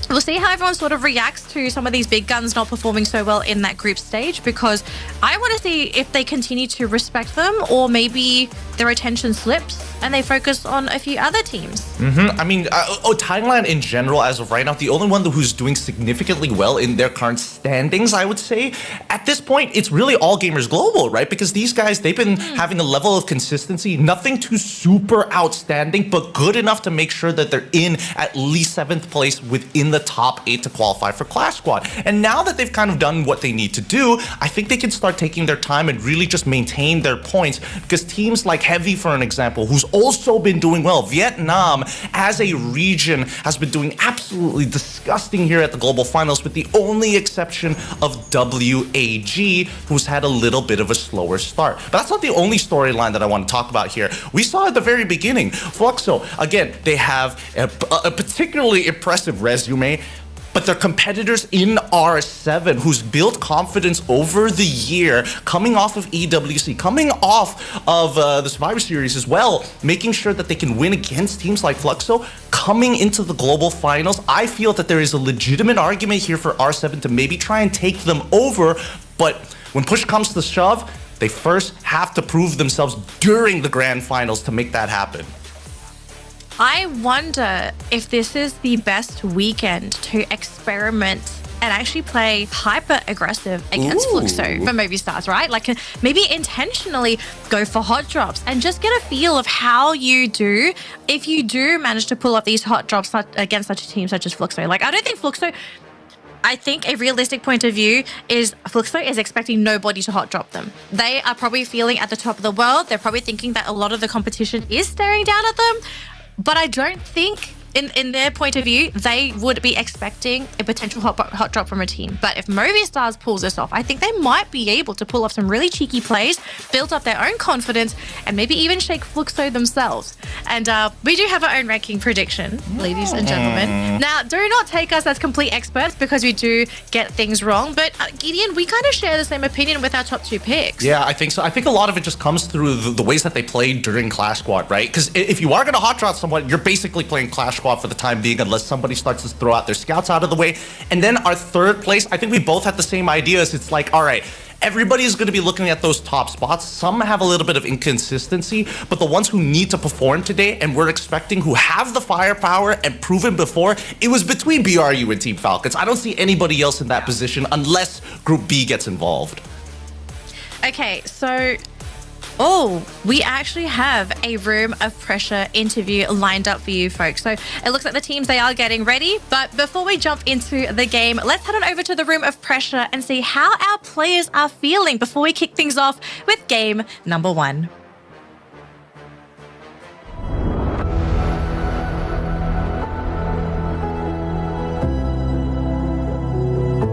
Speaker 16: we'll see how everyone sort of reacts to some of these big guns not performing so well in that group stage, because I want to see if they continue to respect them or maybe their attention slips and they focus on a few other teams.
Speaker 15: I mean, Thailand in general, as of right now, the only one who's doing significantly well in their current standings, I would say. At this point, it's really all Gamers Global, right? Because these guys, they've been having a level of consistency, nothing too super outstanding, but good enough to make sure that they're in at least 7th place within the top 8 to qualify for Clash Squad. And now that they've kind of done what they need to do, I think they can start taking their time and really just maintain their points, because teams like Heavy, for an example, who's also been doing well, Vietnam as a region has been doing absolutely disgusting here at the global finals, with the only exception of WAG, who's had a little bit of a slower start. But that's not the only storyline that I want to talk about here. We saw at the very beginning, Fluxo, again, they have a particularly impressive resume, but their competitors in R7, who's built confidence over the year, coming off of EWC, coming off of the Survivor Series as well, making sure that they can win against teams like Fluxo, coming into the global finals. I feel that there is a legitimate argument here for R7 to maybe try and take them over, but when push comes to shove, they first have to prove themselves during the grand finals to make that happen.
Speaker 16: I wonder if this is the best weekend to experiment and actually play hyper aggressive against Fluxo for Movistars, right? Like maybe intentionally go for hot drops and just get a feel of how you do if you do manage to pull off these hot drops against such a team such as Fluxo. Like, I don't think Fluxo, I think a realistic point of view is Fluxo is expecting nobody to hot drop them. They are probably feeling at the top of the world. They're probably thinking that a lot of the competition is staring down at them. But I don't think, in their point of view, they would be expecting a potential hot drop from a team. But if Movistars pulls this off, I think they might be able to pull off some really cheeky plays, build up their own confidence, and maybe even shake Fluxo themselves. And we do have our own ranking prediction, ladies and gentlemen. Now, do not take us as complete experts because we do get things wrong. But Gideon, we kind of share the same opinion with our top 2 picks.
Speaker 15: Yeah, I think so. I think a lot of it just comes through the ways that they played during Clash Squad, right? Because if you are going to hot drop someone, you're basically playing Clash Squad for the time being, unless somebody starts to throw out their scouts out of the way. And then our 3rd place, I think we both had the same ideas. It's like, all right, everybody's going to be looking at those top spots. Some have a little bit of inconsistency, but the ones who need to perform today and we're expecting, who have the firepower and proven before, it was between BRU and Team Falcons. I don't see anybody else in that position unless Group B gets involved.
Speaker 16: Okay, so we actually have a Room of Pressure interview lined up for you folks. So it looks like the teams, they are getting ready. But before we jump into the game, let's head on over to the Room of Pressure and see how our players are feeling before we kick things off with game number 1.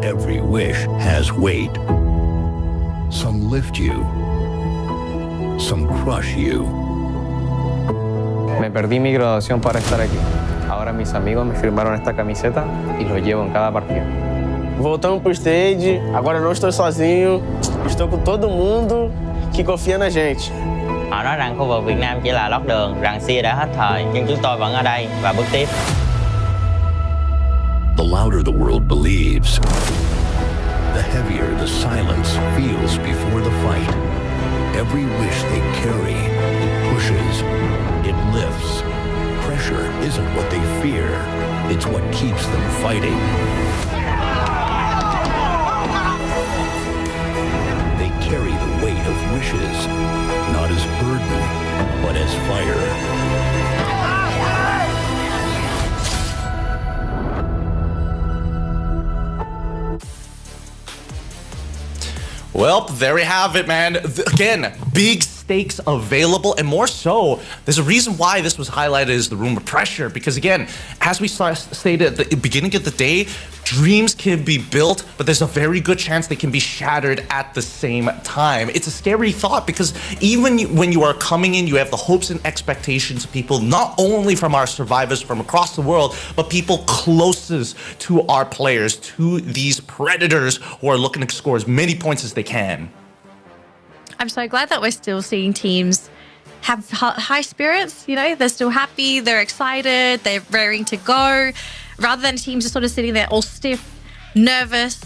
Speaker 22: Every wish has weight. Some lift you. Some crush you.
Speaker 2: Me perdí mi graduación para estar aquí. Ahora mis amigos me firmaron esta camiseta y lo llevo en cada partida.
Speaker 23: Voltamos pro stage, agora não estou sozinho, estou com todo mundo que confia na gente.
Speaker 10: Họ nói rằng khu vực Việt Nam chỉ là lót đường, rằng SEA đã hết thời, nhưng chúng tôi vẫn ở đây và bước tiếp.
Speaker 22: The louder the world believes, the heavier the silence feels before the fight. Every wish they carry, it pushes, it lifts. Pressure isn't what they fear, it's what keeps them fighting. They carry the weight of wishes, not as burden, but as fire.
Speaker 15: Well, there we have it, man. Again, big stakes available, and more so, there's a reason why this was highlighted as the room of pressure, because again, as we stated at the beginning of the day, dreams can be built, but there's a very good chance they can be shattered at the same time. It's a scary thought because even when you are coming in, you have the hopes and expectations of people, not only from our survivors from across the world, but people closest to our players, to these predators who are looking to score as many points as they can.
Speaker 16: I'm so glad that we're still seeing teams have high spirits. You know, they're still happy, they're excited, they're raring to go, rather than teams just sort of sitting there all stiff, nervous,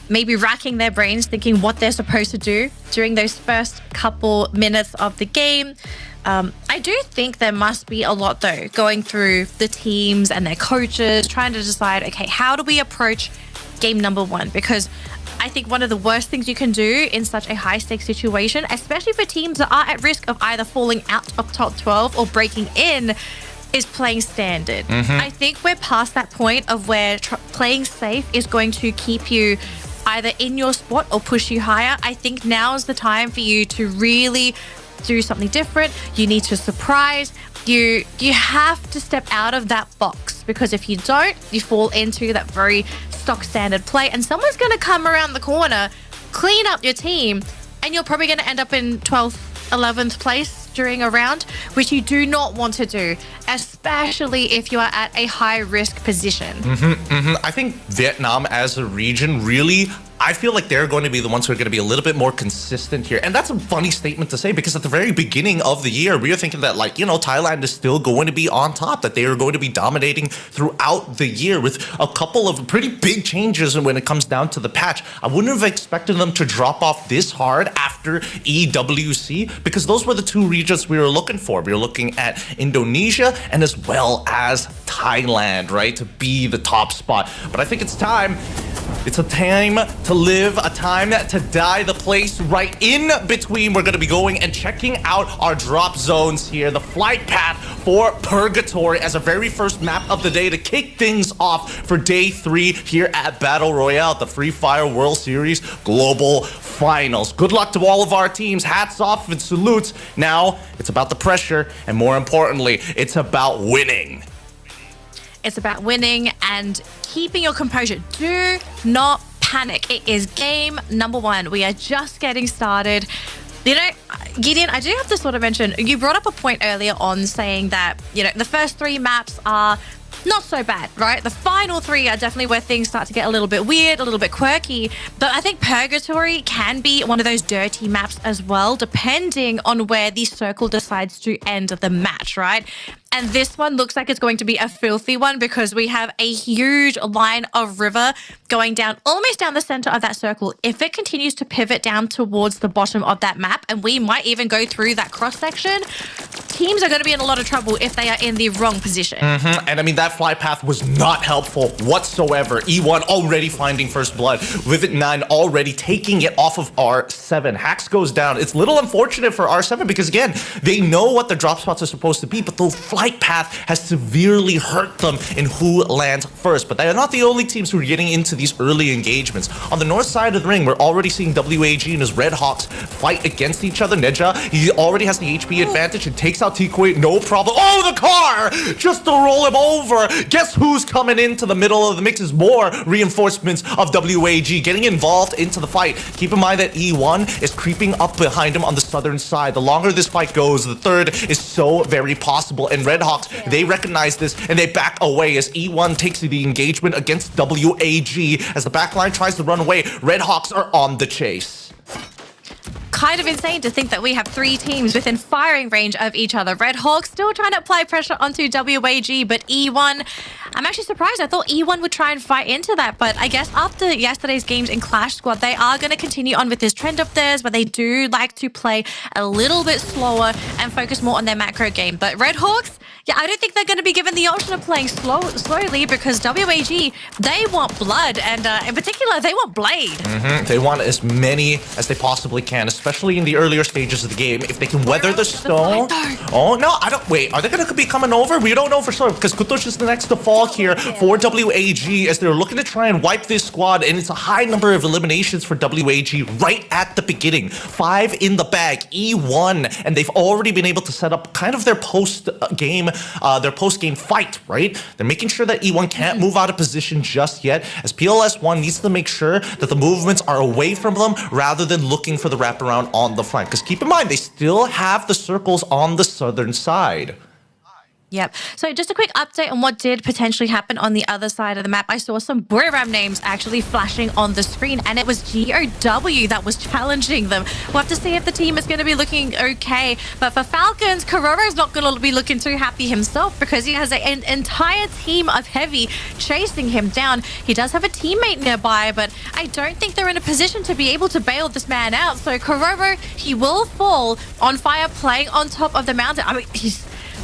Speaker 16: maybe racking their brains thinking what they're supposed to do during those first couple minutes of the game. I do think there must be a lot, though, going through the teams and their coaches, trying to decide, okay, how do we approach game number one? Because I think one of the worst things you can do in such a high-stakes situation, especially for teams that are at risk of either falling out of top 12 or breaking in, is playing standard. I think we're past that point of where playing safe is going to keep you either in your spot or push you higher. I think now is the time for you to really do something different. You need to surprise. You have to step out of that box, because if you don't, you fall into that very stock standard play, and someone's going to come around the corner, clean up your team, and you're probably going to end up in 12th, 11th place during a round, which you do not want to do, especially if you are at a high-risk position.
Speaker 15: I think Vietnam as a region really, I feel like they're going to be the ones who are going to be a little bit more consistent here. And that's a funny statement to say, because at the very beginning of the year, we were thinking that, like, you know, Thailand is still going to be on top, that they are going to be dominating throughout the year with a couple of pretty big changes when it comes down to the patch. I wouldn't have expected them to drop off this hard after EWC, because those were the two regions we were looking for. We were looking at Indonesia and as well as Thailand, right, to be the top spot. But I think it's time. It's a time to live, a time to die, the place right in between. We're going to be going and checking out our drop zones here, the flight path for Purgatory as a very first map of the day to kick things off for day 3 here at Battle Royale, the Free Fire World Series Global Finals. Good luck to all of our teams. Hats off and salutes. Now, it's about the pressure, and more importantly, it's about winning.
Speaker 16: It's about winning and keeping your composure. Do not panic. It is game number 1. We are just getting started. You know, Gideon, I do have to sort of mention, you brought up a point earlier on saying that, you know, the first 3 maps are not so bad, right? The final 3 are definitely where things start to get a little bit weird, a little bit quirky. But I think Purgatory can be one of those dirty maps as well, depending on where the circle decides to end the match, right? And this one looks like it's going to be a filthy one, because we have a huge line of river going down, almost down the center of that circle. If it continues to pivot down towards the bottom of that map, and we might even go through that cross section, teams are going to be in a lot of trouble if they are in the wrong position.
Speaker 15: And I mean, that flight path was not helpful whatsoever. E1 already finding first blood. Vivid 9 already taking it off of R7. Hax goes down. It's a little unfortunate for R7 because, again, they know what the drop spots are supposed to be, but the flight path has severely hurt them in who lands first. But they are not the only teams who are getting into these early engagements. On the north side of the ring, we're already seeing WAG and his Red Hawks fight against each other. Neja, he already has the HP advantage and takes out Tikwe, no problem. Oh, the car! Just to roll him over. Guess who's coming into the middle of the mix is more reinforcements of WAG getting involved into the fight. Keep in mind that E1 is creeping up behind him on the southern side. The longer this fight goes, the third is so very possible. And Red Hawks, they recognize this and they back away as E1 takes the engagement against WAG. As the backline tries to run away, Red Hawks are on the chase.
Speaker 16: Kind of insane to think that we have 3 teams within firing range of each other. Red Hawks still trying to apply pressure onto WAG, but E1, I'm actually surprised. I thought E1 would try and fight into that, but I guess after yesterday's games in Clash Squad, they are going to continue on with this trend of theirs where they do like to play a little bit slower and focus more on their macro game. But Red Hawks, yeah, I don't think they're going to be given the option of playing slowly, because WAG, they want blood, and in particular, they want Blade.
Speaker 15: They want as many as they possibly can, especially especially in the earlier stages of the game. If they can weather the stone. Oh, no, I don't. Wait, are they going to be coming over? We don't know for sure because Kutosh is the next to fall here for WAG as they're looking to try and wipe this squad. And it's a high number of eliminations for WAG right at the beginning. 5 in the bag, E1. And they've already been able to set up kind of their post-game fight, right? They're making sure that E1 can't move out of position just yet as PLS1 needs to make sure that the movements are away from them rather than looking for the wraparound on the flank. Because keep in mind, they still have the circles on the southern side.
Speaker 16: Yep. So just a quick update on what did potentially happen on the other side of the map. I saw some Booyah names actually flashing on the screen, and it was GOW that was challenging them. We'll have to see if the team is going to be looking okay. But for Falcons, Kororo is not going to be looking too happy himself because he has an entire team of Heavy chasing him down. He does have a teammate nearby, but I don't think they're in a position to be able to bail this man out. So Kororo, he will fall on fire playing on top of the mountain. I mean,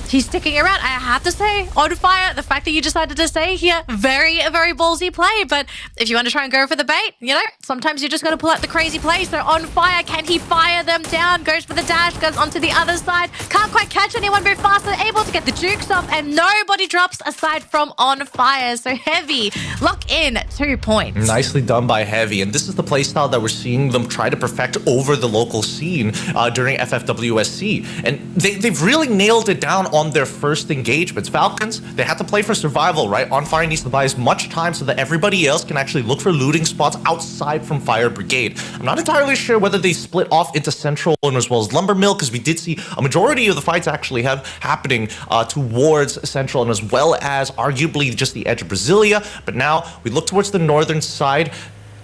Speaker 16: He's sticking around. I have to say, on fire, the fact that you decided to stay here, very ballsy play. But if you want to try and go for the bait, you know, sometimes you just got to pull out the crazy play. So on fire, can he fire them down? Goes for the dash, goes onto the other side. Can't quite catch anyone very fast. They're able to get the jukes off, and nobody drops aside from on fire. So Heavy, lock in 2 points.
Speaker 15: Nicely done by Heavy. And this is the playstyle that we're seeing them try to perfect over the local scene during FFWSC. And they've really nailed it down on their first engagements. Falcons, they had to play for survival, right? On Fire needs to buy as much time so that everybody else can actually look for looting spots outside from Fire Brigade. I'm not entirely sure whether they split off into Central and as well as Lumber Mill, because we did see a majority of the fights actually happening towards Central and as well as arguably just the edge of Brasilia. But now we look towards the northern side,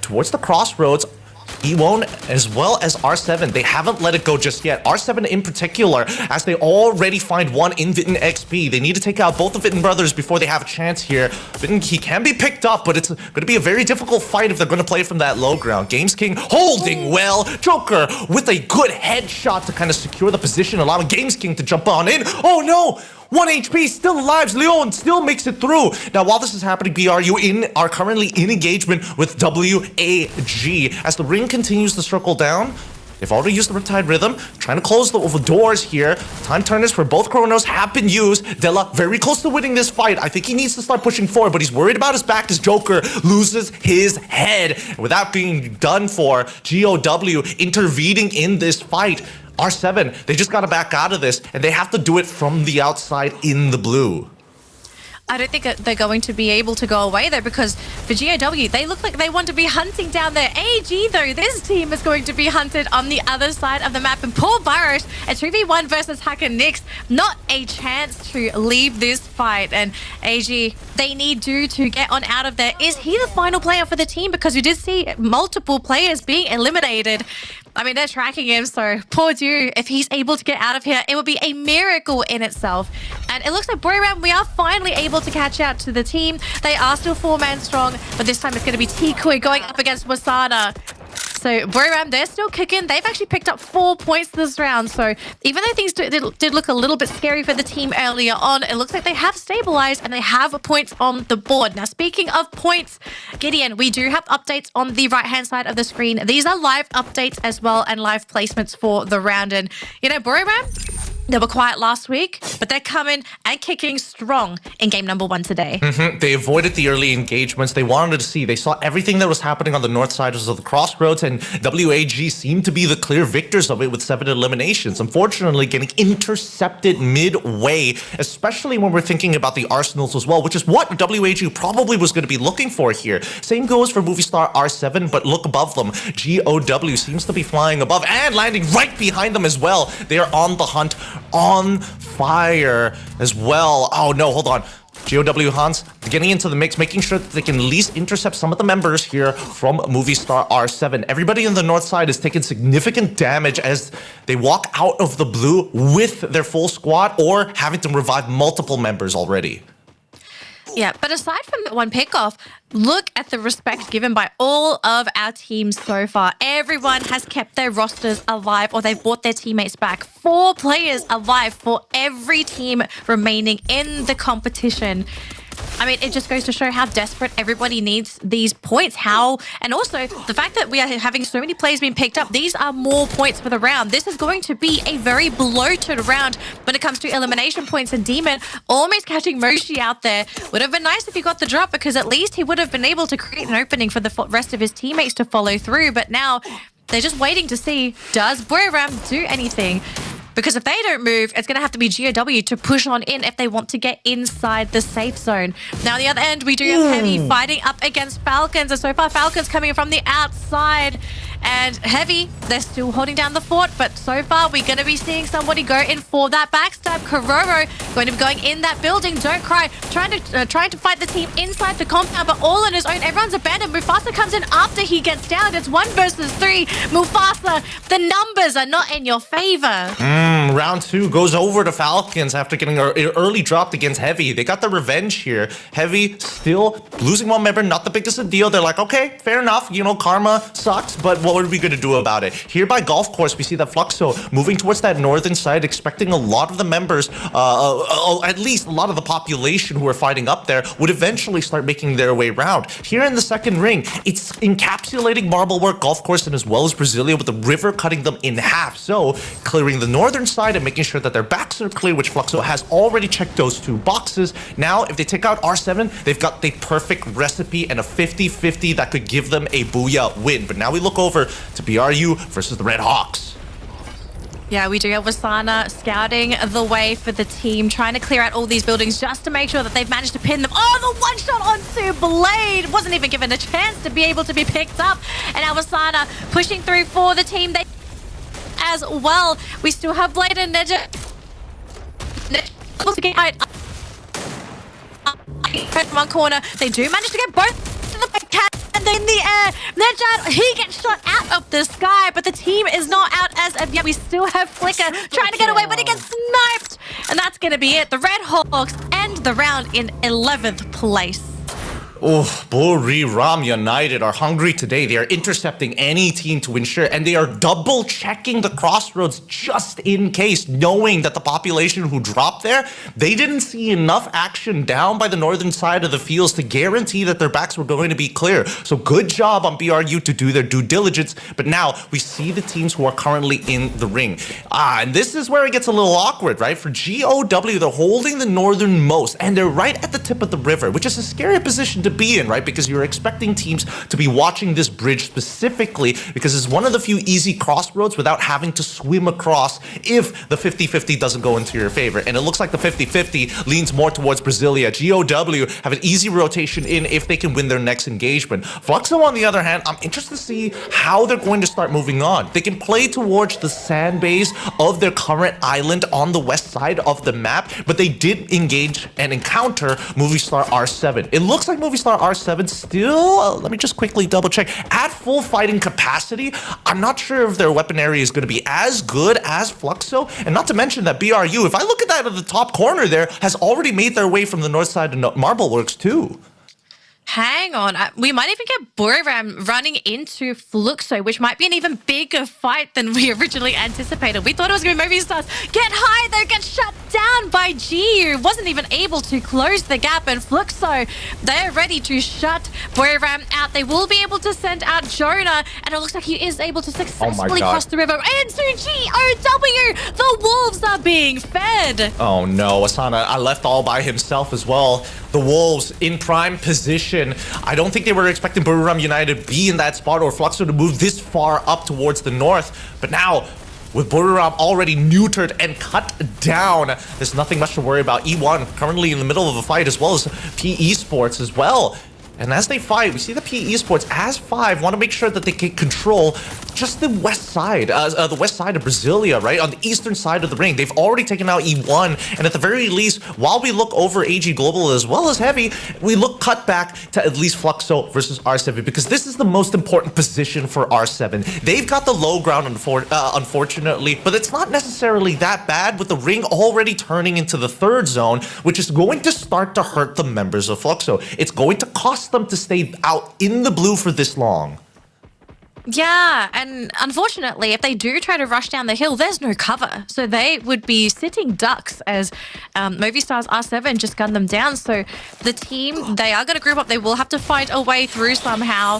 Speaker 15: towards the crossroads. E1 as well as R7, they haven't let it go just yet. R7 in particular, as they already find one in Vitten XP. They need to take out both the Vitten brothers before they have a chance here. Vitten, he can be picked up, but it's going to be a very difficult fight if they're going to play from that low ground. Games King holding well. Joker with a good headshot to kind of secure the position, allowing Games King to jump on in. Oh no! 1 HP, still alive. Leon still makes it through. Now, while this is happening, BRU are currently in engagement with WAG. As the ring continues to circle down, they've already used the Riptide Rhythm, trying to close the doors here. Time turners for both Chronos have been used. Della very close to winning this fight. I think he needs to start pushing forward, but he's worried about his back as Joker loses his head. And without being done for, GOW intervening in this fight. R7, they just got to back out of this, and they have to do it from the outside in the blue.
Speaker 16: I don't think they're going to be able to go away though, because for GOW, they look like they want to be hunting down their AG though. This team is going to be hunted on the other side of the map. And poor Barosh, a 2v1 versus Hacker Nix, not a chance to leave this fight. And AG, they need Dew to get on out of there. Is he the final player for the team? Because we did see multiple players being eliminated. I mean, they're tracking him, so poor Dew, if he's able to get out of here, it would be a miracle in itself. And it looks like Booyah, we are finally able to catch out to the team. They are still 4-man strong, but this time it's going to be Tikui going up against Wasana. So Booyah, they're still kicking. They've actually picked up 4 points this round. So even though things did look a little bit scary for the team earlier on, it looks like they have stabilized and they have points on the board. Now, speaking of points, Gideon, we do have updates on the right-hand side of the screen. These are live updates as well and live placements for the round. And, you know, Booyah, they were quiet last week, but they're coming and kicking strong in game number 1 today.
Speaker 15: They avoided the early engagements. They wanted to see. They saw everything that was happening on the north side of the crossroads, and WAG seemed to be the clear victors of it with 7 eliminations. Unfortunately, getting intercepted midway, especially when we're thinking about the arsenals as well, which is what WAG probably was going to be looking for here. Same goes for movie star R7, but look above them. GOW seems to be flying above and landing right behind them as well. They are on the hunt. On fire as well. Oh no, hold on. GOW Hans getting into the mix, making sure that they can at least intercept some of the members here from movie star R7. Everybody on the north side is taking significant damage as they walk out of the blue with their full squad or having to revive multiple members already.
Speaker 16: Yeah, but aside from that one pickoff, look at the respect given by all of our teams so far. Everyone has kept their rosters alive or they've brought their teammates back. 4 players alive for every team remaining in the competition. I mean, it just goes to show how desperate everybody needs these points. And also the fact that we are having so many players being picked up, these are more points for the round. This is going to be a very bloated round when it comes to elimination points, and Demon almost catching Moshi out there. Would have been nice if he got the drop, because at least he would have been able to create an opening for the rest of his teammates to follow through. But now they're just waiting to see, does Booyahs do anything? Because if they don't move, it's going to have to be GOW to push on in if they want to get inside the safe zone. Now, on the other end, we do have Heavy fighting up against Falcons. And so far, Falcons coming from the outside. And Heavy, they're still holding down the fort. But so far, we're going to be seeing somebody go in for that backstab. Kororo going to be going in that building. Don't cry. Trying to fight the team inside the compound, but all on his own. Everyone's abandoned. Mufasa comes in after he gets down. It's 1 versus 3. Mufasa, the numbers are not in your favor.
Speaker 15: Round 2 goes over to Falcons after getting an early drop against Heavy. They got the revenge here. Heavy still losing 1 member, not the biggest of deal. They're like, okay, fair enough. You know, karma sucks, but what are we going to do about it? Here by Golf Course, we see that Fluxo moving towards that northern side, expecting a lot of the members, at least a lot of the population who are fighting up there, would eventually start making their way around. Here in the second ring, it's encapsulating Marble Work, Golf Course, and as well as Brasilia, with the river cutting them in half. So, clearing the northern side and making sure that their backs are clear, which Fluxo has already checked those 2 boxes. Now, if they take out R7, they've got the perfect recipe and a 50-50 that could give them a Booyah win. But now we look over to BRU versus the Red Hawks.
Speaker 16: Yeah, we do have Wasana scouting the way for the team, trying to clear out all these buildings just to make sure that they've managed to pin them. Oh, the 1 shot onto Blade! Wasn't even given a chance to be able to be picked up. And now Wasana pushing through for the team. They as well. We still have Blade and Neja. To get out. One corner. They do manage to get both to the cat. And in the air, Nejad, he gets shot out of the sky, but the team is not out as of yet. We still have Flicker trying to get away, but he gets sniped. And that's going to be it. The Red Hawks end the round in 11th place.
Speaker 15: Oh, Booyahs United are hungry today. They are intercepting any team to ensure, and they are double checking the crossroads just in case, knowing that the population who dropped there, they didn't see enough action down by the northern side of the fields to guarantee that their backs were going to be clear. So good job on BRU to do their due diligence. But now we see the teams who are currently in the ring. And this is where it gets a little awkward, right? For GOW, they're holding the northernmost, and they're right at the tip of the river, which is a scary position to be in, right? Because you're expecting teams to be watching this bridge specifically because it's one of the few easy crossroads without having to swim across if the 50-50 doesn't go into your favor. And it looks like the 50-50 leans more towards Brasilia. GOW have an easy rotation in if they can win their next engagement. Fluxo, on the other hand, I'm interested to see how they're going to start moving on. They can play towards the sand base of their current island on the west side of the map, but they did engage and encounter Movistar R7. It looks like Movistar R7 still, let me just quickly double check, at full fighting capacity. I'm not sure if their weaponry is going to be as good as Fluxo, and not to mention that BRU, if I look at that at the top corner there, has already made their way from the north side of Marble Works too.
Speaker 16: Hang on, we might even get Booyahs running into Fluxo, which might be an even bigger fight than we originally anticipated. We thought it was going to be Movistar's get high, though, get shut down by GU. Wasn't even able to close the gap, and Fluxo, they're ready to shut Booyahs out. They will be able to send out Jonah, and it looks like he is able to successfully cross the river into GOW. The Wolves are being fed.
Speaker 15: Oh no, Asana left all by himself as well. The Wolves in prime position. I don't think they were expecting Booyahs United to be in that spot or Fluxo to move this far up towards the north. But now, with Booyahs already neutered and cut down, there's nothing much to worry about. E1 currently in the middle of a fight, as well as P Esports as well. And as they fight, we see the P Esports as 5 want to make sure that they can control just the west side of Brasilia, right? On the eastern side of the ring. They've already taken out E1, and at the very least, while we look over AG Global as well as Heavy, we look cut back to at least Fluxo versus R7, because this is the most important position for R7. They've got the low ground, unfortunately, but it's not necessarily that bad with the ring already turning into the third zone, which is going to start to hurt the members of Fluxo. It's going to cost them to stay out in the blue for this long.
Speaker 16: Yeah, and unfortunately, if they do try to rush down the hill, there's no cover. So they would be sitting ducks as Movistar's R7 just gunned them down. So the team, they are going to group up. They will have to find a way through somehow.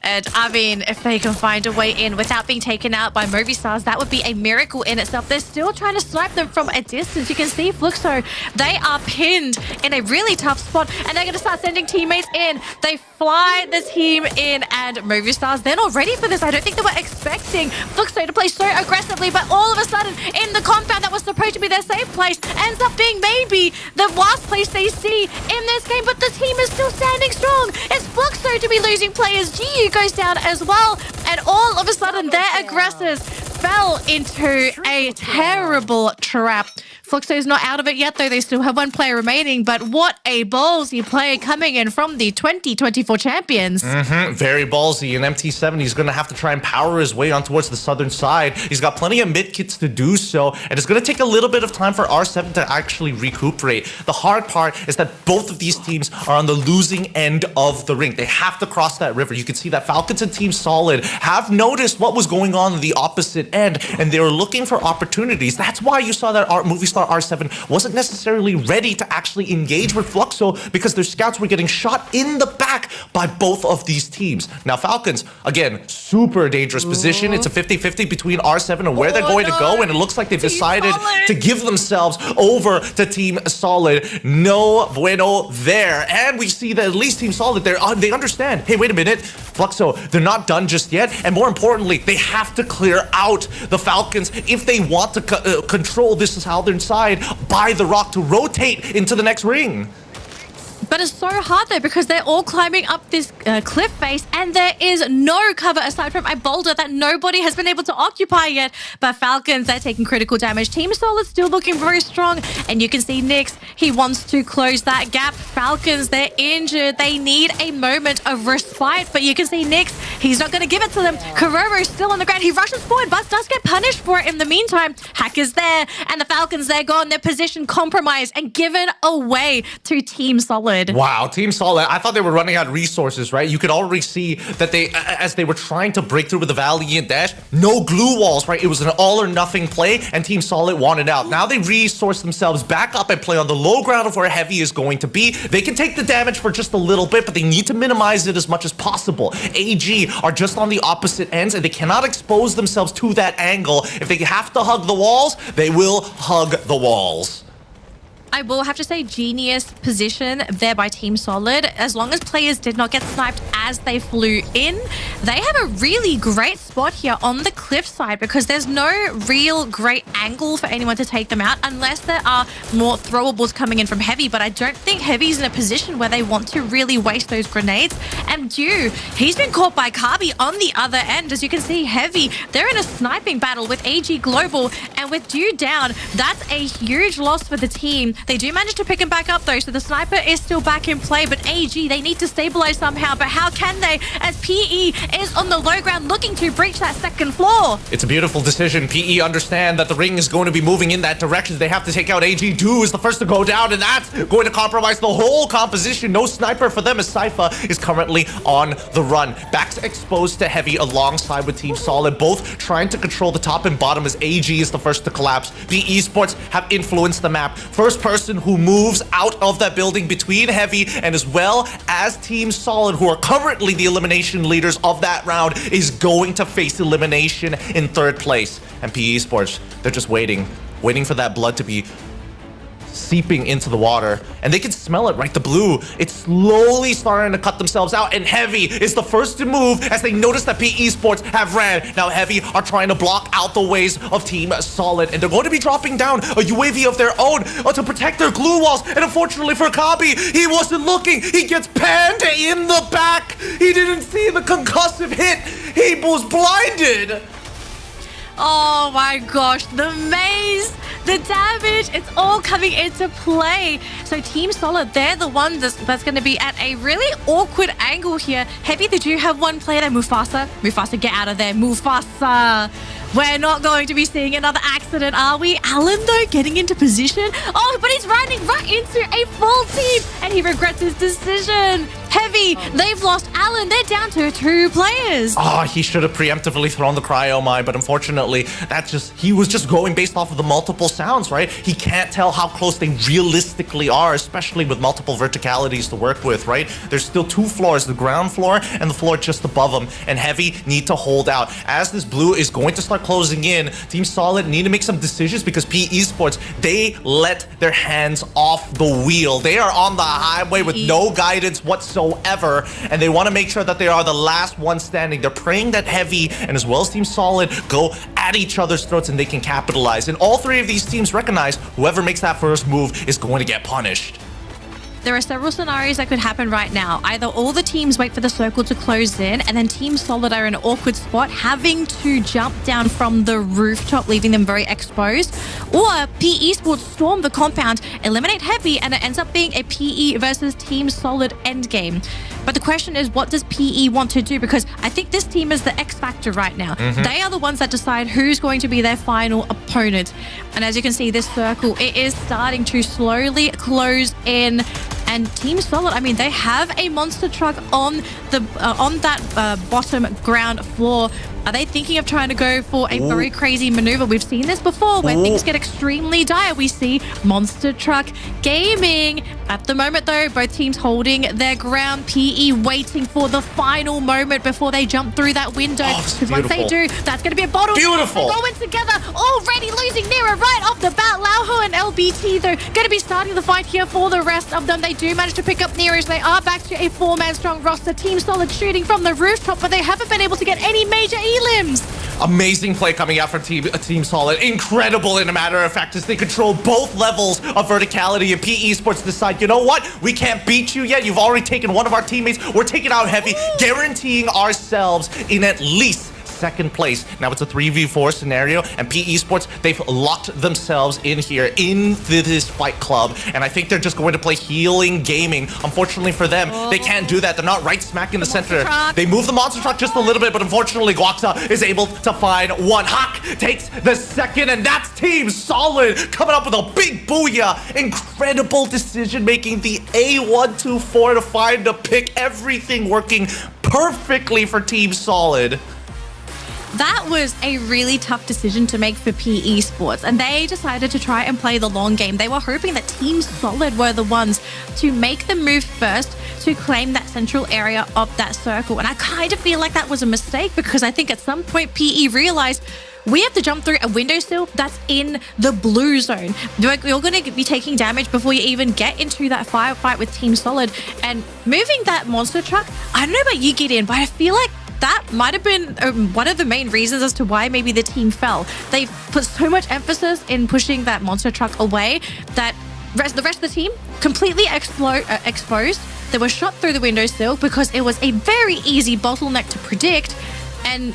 Speaker 16: And I mean, if they can find a way in without being taken out by Movistars, that would be a miracle in itself. They're still trying to snipe them from a distance. You can see Fluxo, they are pinned in a really tough spot, and they're going to start sending teammates in. They fly the team in, and Movistars, they're not ready for this. I don't think they were expecting Fluxo to play so aggressively, but all of a sudden, in the compound that was supposed to be their safe place, ends up being maybe the worst place they see in this game, but the team is still standing strong. It's Fluxo to be losing players. GU goes down as well, and all of a sudden their aggressors fell into a terrible trap. Fluxo's not out of it yet, though. They still have one player remaining, but what a ballsy play coming in from the 2024 champions.
Speaker 15: Very ballsy. And MT7, he's going to have to try and power his way on towards the southern side. He's got plenty of mid kits to do so, and it's going to take a little bit of time for R7 to actually recuperate. The hard part is that both of these teams are on the losing end of the ring. They have to cross that river. You can see that Falcons and Team Solid have noticed what was going on the opposite end, and they were looking for opportunities. That's why you saw that Movistar R7 wasn't necessarily ready to actually engage with Fluxo, because their scouts were getting shot in the back by both of these teams. Now Falcons, again, super dangerous position. It's a 50-50 between R7 and where they're going to go, and it looks like they've decided to give themselves over to Team Solid. No bueno there. And we see that at least Team Solid, they understand, hey, wait a minute, Fluxo, they're not done just yet, and more importantly, they have to clear out the Falcons if they want to control this southern side by the rock to rotate into the next ring.
Speaker 16: But it's so hard though, because they're all climbing up this cliff face, and there is no cover aside from a boulder that nobody has been able to occupy yet. But Falcons, they're taking critical damage. Team Solid still looking very strong, and you can see Nyx, he wants to close that gap. Falcons, they're injured. They need a moment of respite, but you can see Nyx, he's not going to give it to them. Kororo's still on the ground. He rushes forward, but does get punished for it in the meantime. Hacker's there, and the Falcons, they're gone. Their position compromised and given away to Team Solid.
Speaker 15: Wow, Team Solid, I thought they were running out of resources, right? You could already see that they, as they were trying to break through with the Valiant Dash, no glue walls, right? It was an all or nothing play, and Team Solid wanted out. Now they resource themselves back up and play on the low ground of where Heavy is going to be. They can take the damage for just a little bit, but they need to minimize it as much as possible. AG are just on the opposite ends, and they cannot expose themselves to that angle. If they have to hug the walls, they will hug the walls.
Speaker 16: I will have to say, genius position there by Team Solid. As long as players did not get sniped as they flew in, they have a really great spot here on the cliff side, because there's no real great angle for anyone to take them out unless there are more throwables coming in from Heavy. But I don't think Heavy's in a position where they want to really waste those grenades. And Dew, he's been caught by Kabi on the other end. As you can see, Heavy, they're in a sniping battle with AG Global, and with Dew down, that's a huge loss for the team. They do manage to pick him back up though, so the sniper is still back in play, but AG, they need to stabilize somehow. But how can they, as PE is on the low ground looking to breach that second floor?
Speaker 15: It's a beautiful decision. PE understand that the ring is going to be moving in that direction. They have to take out AG. Dew is the first to go down, and that's going to compromise the whole composition. No sniper for them, as Sypha is currently on the run. Backs exposed to Heavy alongside with Team Solid, both trying to control the top and bottom, as AG is the first to collapse. The Esports have influenced the map. First person who moves out of that building between Heavy and as well as Team Solid, who are currently the elimination leaders of that round, is going to face elimination in third place. And PE Esports, they're just waiting for that blood to be seeping into the water, and they can smell it, right? The blue, it's slowly starting to cut themselves out, and Heavy is the first to move as they notice that PE Esports have ran. Now Heavy are trying to block out the ways of Team Solid, and they're going to be dropping down a UAV of their own to protect their glue walls. And unfortunately for Kabi, he wasn't looking. He gets panned in the back. He didn't see the concussive hit. He was blinded.
Speaker 16: Oh my gosh, the maze, the damage, it's all coming into play. So Team Solid, they're the one that's going to be at a really awkward angle here. Heavy, they do have one player there, Mufasa. Mufasa, get out of there, Mufasa. We're not going to be seeing another accident, are we? Alan, though, getting into position. Oh, but he's running right into a full team. and he regrets his decision. Heavy, they've lost Alan. They're down to 2 players.
Speaker 15: Oh, he should have preemptively thrown the cryo mine, but unfortunately, he was just going based off of the multiple sounds, right? He can't tell how close they realistically are, especially with multiple verticalities to work with, right? There's still 2 floors, the ground floor and the floor just above them, and Heavy need to hold out. As this blue is going to start closing in, Team Solid need to make some decisions because PE Esports, they let their hands off the wheel. They are on the highway with no guidance whatsoever, and they want to make sure that they are the last one standing. They're praying that Heavy and as well as Team Solid go at each other's throats and they can capitalize. And all 3 of these teams recognize whoever makes that first move is going to get punished.
Speaker 16: There are several scenarios that could happen right now. Either all the teams wait for the circle to close in, and then Team Solid are in an awkward spot, having to jump down from the rooftop, leaving them very exposed. Or PE Esports storm the compound, eliminate Heavy, and it ends up being a PE versus Team Solid endgame. But the question is, what does PE want to do? Because I think this team is the X factor right now. They are the ones that decide who's going to be their final opponent. And as you can see, this circle, it is starting to slowly close in. And Team Solid, I mean, they have a monster truck on the that bottom ground floor. Are they thinking of trying to go for a very crazy maneuver? We've seen this before when things get extremely dire. We see monster truck gaming. At the moment, though, both teams holding their ground. PE waiting for the final moment before they jump through that window. Because once they do, that's going to be a bottle.
Speaker 15: Beautiful.
Speaker 16: They're going together, already losing Nira right off the bat. Lauho and LBT, though, going to be starting the fight here for the rest of them. They do manage to pick up Nira. They are back to a 4-man strong roster. Team Solid shooting from the rooftop, but they haven't been able to get any major elims.
Speaker 15: Amazing play coming out from Team Solid. Incredible, in a matter of fact, as they control both levels of verticality, and PE Esports decide, you know what? We can't beat you yet. You've already taken one of our teammates. We're taking out Heavy, guaranteeing ourselves in at least second place. Now it's a 3v4 scenario, and PE Esports, they've locked themselves in here into this fight club, and I think they're just going to play healing gaming. Unfortunately for them, they can't do that. They're not right smack in the center. They move the monster truck just a little bit, but unfortunately Guaxa is able to find one. Hawk takes the second, and that's Team Solid coming up with a big booyah. Incredible decision making. The A124 to find a pick. Everything working perfectly for Team Solid.
Speaker 16: That was a really tough decision to make for PE Esports, and they decided to try and play the long game. They were hoping that Team Solid were the ones to make the move first to claim that central area of that circle. And I kind of feel like that was a mistake, because I think at some point PE realized we have to jump through a windowsill that's in the blue zone. You're going to be taking damage before you even get into that firefight with Team Solid. And moving that monster truck, I don't know about you, Gideon, but I feel like that might have been one of the main reasons as to why maybe the team fell. They put so much emphasis in pushing that monster truck away that the rest of the team completely exposed. They were shot through the windowsill because it was a very easy bottleneck to predict, and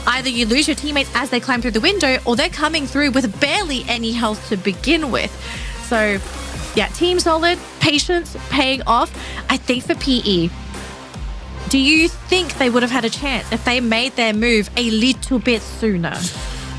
Speaker 16: either you lose your teammates as they climb through the window, or they're coming through with barely any health to begin with. So yeah, Team Solid, patience paying off. I think for PE, do you think they would have had a chance if they made their move a little bit sooner?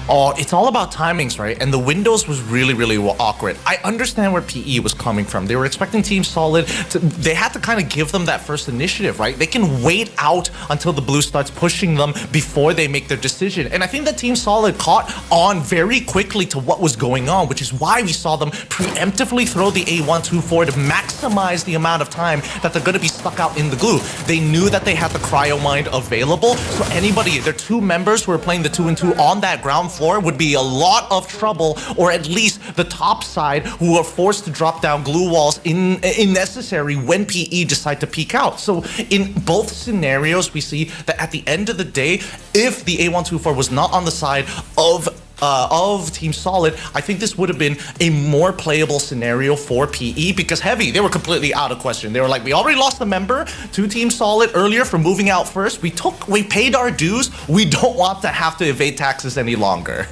Speaker 15: Oh, it's all about timings, right? And the windows was really, really awkward. I understand where PE was coming from. They were expecting Team Solid to, they had to kind of give them that first initiative, right? They can wait out until the blue starts pushing them before they make their decision. And I think that Team Solid caught on very quickly to what was going on, which is why we saw them preemptively throw the A124 to maximize the amount of time that they're going to be stuck out in the glue. They knew that they had the cryo mine available, so anybody, their 2 members who are playing the 2-2 on that ground floor would be a lot of trouble, or at least the top side who are forced to drop down glue walls in necessary when PE decide to peek out. So in both scenarios, we see that at the end of the day, if the A124 was not on the side of Team Solid, I think this would have been a more playable scenario for PE, because Heavy, they were completely out of question. They were like, we already lost a member to Team Solid earlier for moving out first. We paid our dues. We don't want to have to evade taxes any longer.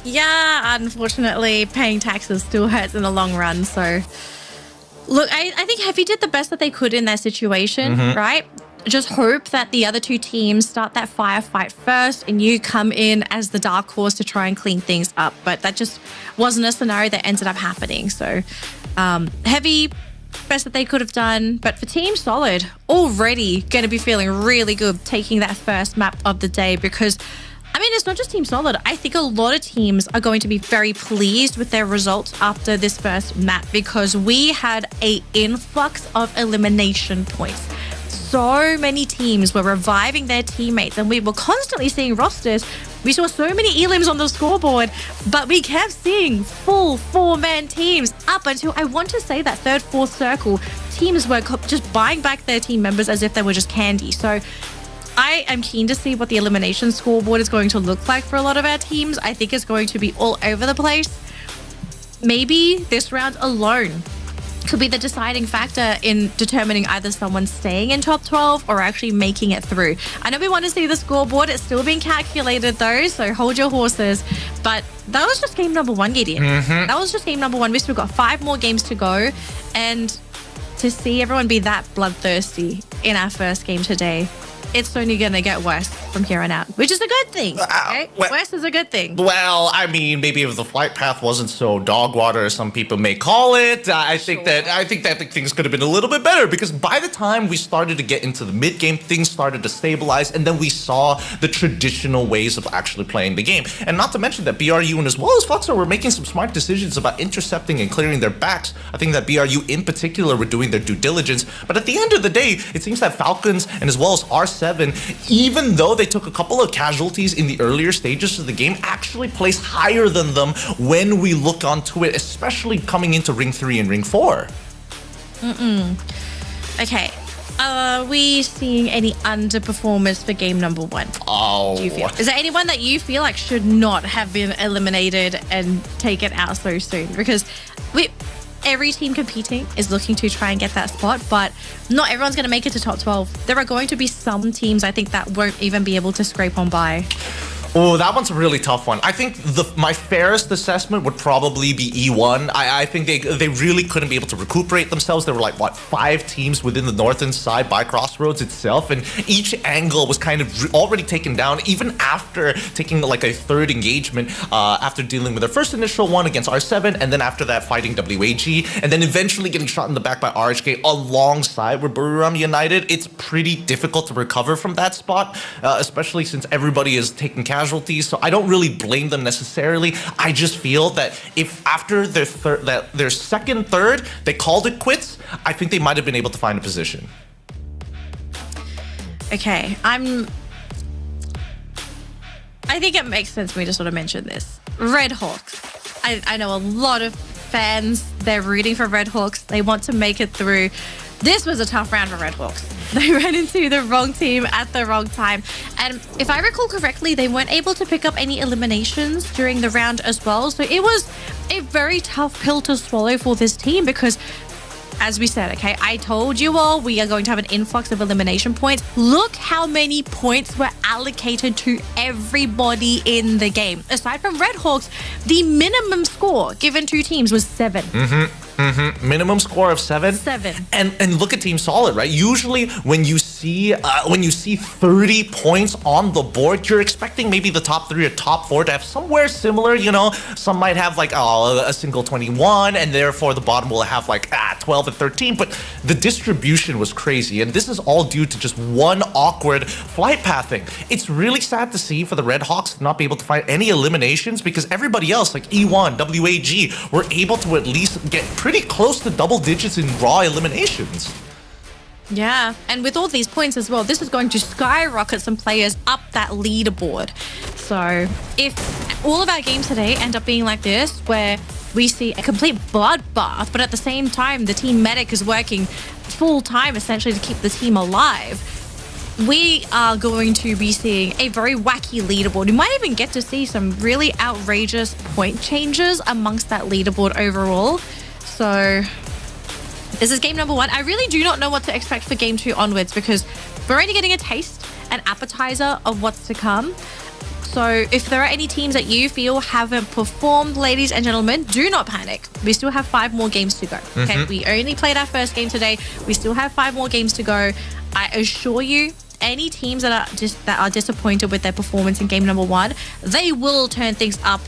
Speaker 16: Yeah, unfortunately, paying taxes still hurts in the long run. So look, I think Heavy did the best that they could in their situation, right? Just hope that the other 2 teams start that firefight first and you come in as the dark horse to try and clean things up. But that just wasn't a scenario that ended up happening. So Heavy, best that they could have done. But for Team Solid, already going to be feeling really good taking that first map of the day, because I mean, it's not just Team Solid. I think a lot of teams are going to be very pleased with their results after this first map, because we had an influx of elimination points. So many teams were reviving their teammates, and we were constantly seeing rosters. We saw so many elims on the scoreboard, but we kept seeing full 4-man teams up until, I want to say, that third, fourth circle. Teams were just buying back their team members as if they were just candy. So I am keen to see what the elimination scoreboard is going to look like for a lot of our teams. I think it's going to be all over the place. Maybe this round alone could be the deciding factor in determining either someone staying in top 12 or actually making it through. I know we want to see the scoreboard. It's still being calculated though, so hold your horses. But that was just game number 1, Gideon. That was just game number 1. We still got 5 more games to go. And to see everyone be that bloodthirsty in our first game today, it's only going to get worse from here on out, which is a good thing. Okay? Worse is a good thing.
Speaker 15: Well, I mean, maybe if the flight path wasn't so dog water, as some people may call it, I think that things could have been a little bit better, because by the time we started to get into the mid game, things started to stabilize, and then we saw the traditional ways of actually playing the game. And not to mention that BRU and as well as Fluxo were making some smart decisions about intercepting and clearing their backs. I think that BRU in particular were doing their due diligence. But at the end of the day, it seems that Falcons and as well as R7, even though they took a couple of casualties in the earlier stages of the game, actually placed higher than them when we look onto it, especially coming into Ring 3 and Ring 4.
Speaker 16: Okay. Are we seeing any underperformers for game number 1?
Speaker 15: Oh.
Speaker 16: Do you feel? Is there anyone that you feel like should not have been eliminated and taken out so soon? Because every team competing is looking to try and get that spot, but not everyone's going to make it to top 12. There are going to be some teams, I think, that won't even be able to scrape on by.
Speaker 15: Oh, that one's a really tough one. I think my fairest assessment would probably be E1. I think they really couldn't be able to recuperate themselves. There were like, what, 5 teams within the northern side by Crossroads itself, and each angle was kind of already taken down, even after taking like a third engagement, after dealing with their first initial one against R7, and then after that fighting WAG, and then eventually getting shot in the back by RHK alongside with Buriram United. It's pretty difficult to recover from that spot, especially since everybody is taking casualties, so I don't really blame them necessarily. I just feel that if after their second, third, they called it quits, I think they might have been able to find a position.
Speaker 16: Okay, I think it makes sense for me to sort of mention this. Red Hawks. I know a lot of fans, they're rooting for Red Hawks. They want to make it through. This was a tough round for Red Hawks. They ran into the wrong team at the wrong time. And if I recall correctly, they weren't able to pick up any eliminations during the round as well. So it was a very tough pill to swallow for this team, because as we said, okay, I told you all we are going to have an influx of elimination points. Look how many points were allocated to everybody in the game. Aside from Red Hawks, the minimum score given to teams was 7.
Speaker 15: Minimum score of 7. And look at Team Solid, right? Usually when you see 30 points on the board, you're expecting maybe the top 3 or top 4 to have somewhere similar. You know, some might have like a single 21, and therefore the bottom will have like 12 and 13. But the distribution was crazy, and this is all due to just one awkward flight pathing. It's really sad to see for the Red Hawks to not be able to find any eliminations, because everybody else like E1, WAG were able to at least get pretty close to double digits in raw eliminations.
Speaker 16: Yeah, and with all these points as well, this is going to skyrocket some players up that leaderboard. So if all of our games today end up being like this, where we see a complete bloodbath, but at the same time, the team medic is working full time essentially to keep the team alive, we are going to be seeing a very wacky leaderboard. We might even get to see some really outrageous point changes amongst that leaderboard overall. So this is game number 1. I really do not know what to expect for game 2 onwards, because we're only getting a taste, an appetizer of what's to come. So if there are any teams that you feel haven't performed, ladies and gentlemen, do not panic. We still have 5 more games to go. Okay, we only played our first game today. We still have 5 more games to go. I assure you, any teams that are disappointed with their performance in game number 1, they will turn things up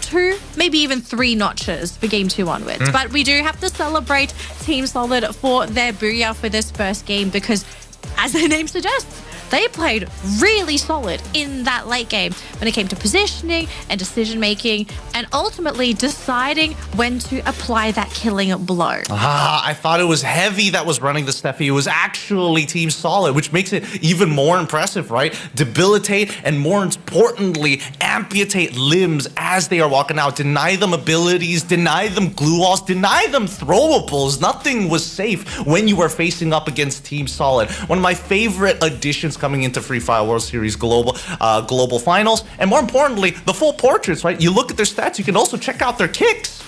Speaker 16: 2, maybe even 3 notches for game 2 onwards. But we do have to celebrate Team Solid for their Booyah for this first game because, as their name suggests, they played really solid in that late game when it came to positioning and decision making and ultimately deciding when to apply that killing blow.
Speaker 15: I thought it was Heavy that was running the Steffi. It was actually Team Solid, which makes it even more impressive, right? Debilitate and more importantly, amputate limbs as they are walking out. Deny them abilities, deny them glue walls, deny them throwables. Nothing was safe when you were facing up against Team Solid. One of my favorite additions coming into Free Fire World Series Global Finals, and more importantly, the full portraits, right? You look at their stats, you can also check out their kicks.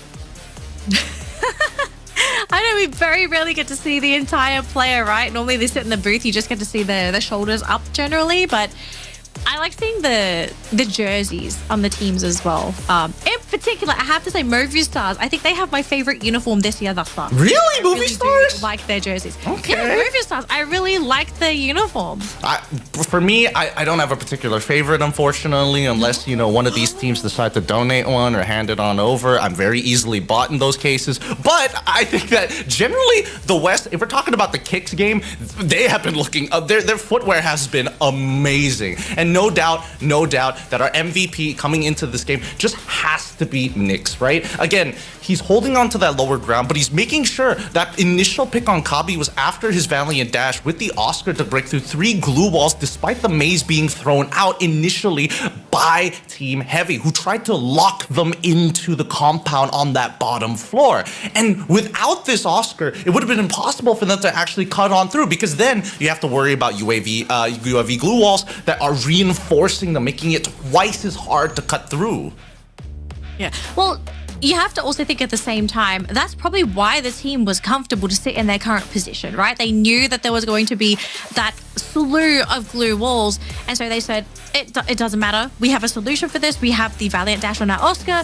Speaker 16: I know we very rarely get to see the entire player, right? Normally they sit in the booth, you just get to see the shoulders up generally, but I like seeing the jerseys on the teams as well. In particular, I have to say, Movie Stars, I think they have my favorite uniform this year thus far.
Speaker 15: Really? Movie Stars?
Speaker 16: Like their jerseys.
Speaker 15: Okay.
Speaker 16: Yeah, Movie Stars, I really like their uniform.
Speaker 15: For me, I don't have a particular favorite, unfortunately, unless, you know, one of these teams decide to donate one or hand it on over. I'm very easily bought in those cases. But I think that generally the West, if we're talking about the kicks game, they have been looking, their footwear has been amazing. And no doubt that our MVP coming into this game just has to be Nyx, right? Again, he's holding on to that lower ground, but he's making sure that initial pick on Kabi was after his Valiant dash with the Oscar to break through 3 glue walls despite the maze being thrown out initially by Team Heavy, who tried to lock them into the compound on that bottom floor. And without this Oscar, it would have been impossible for them to actually cut on through, because then you have to worry about UAV glue walls that are reinforcing them, making it twice as hard to cut through.
Speaker 16: Yeah. Well, you have to also think at the same time, that's probably why the team was comfortable to sit in their current position, right? They knew that there was going to be that slew of glue walls. And so they said, it doesn't matter. We have a solution for this. We have the Valiant Dash on our Oscar.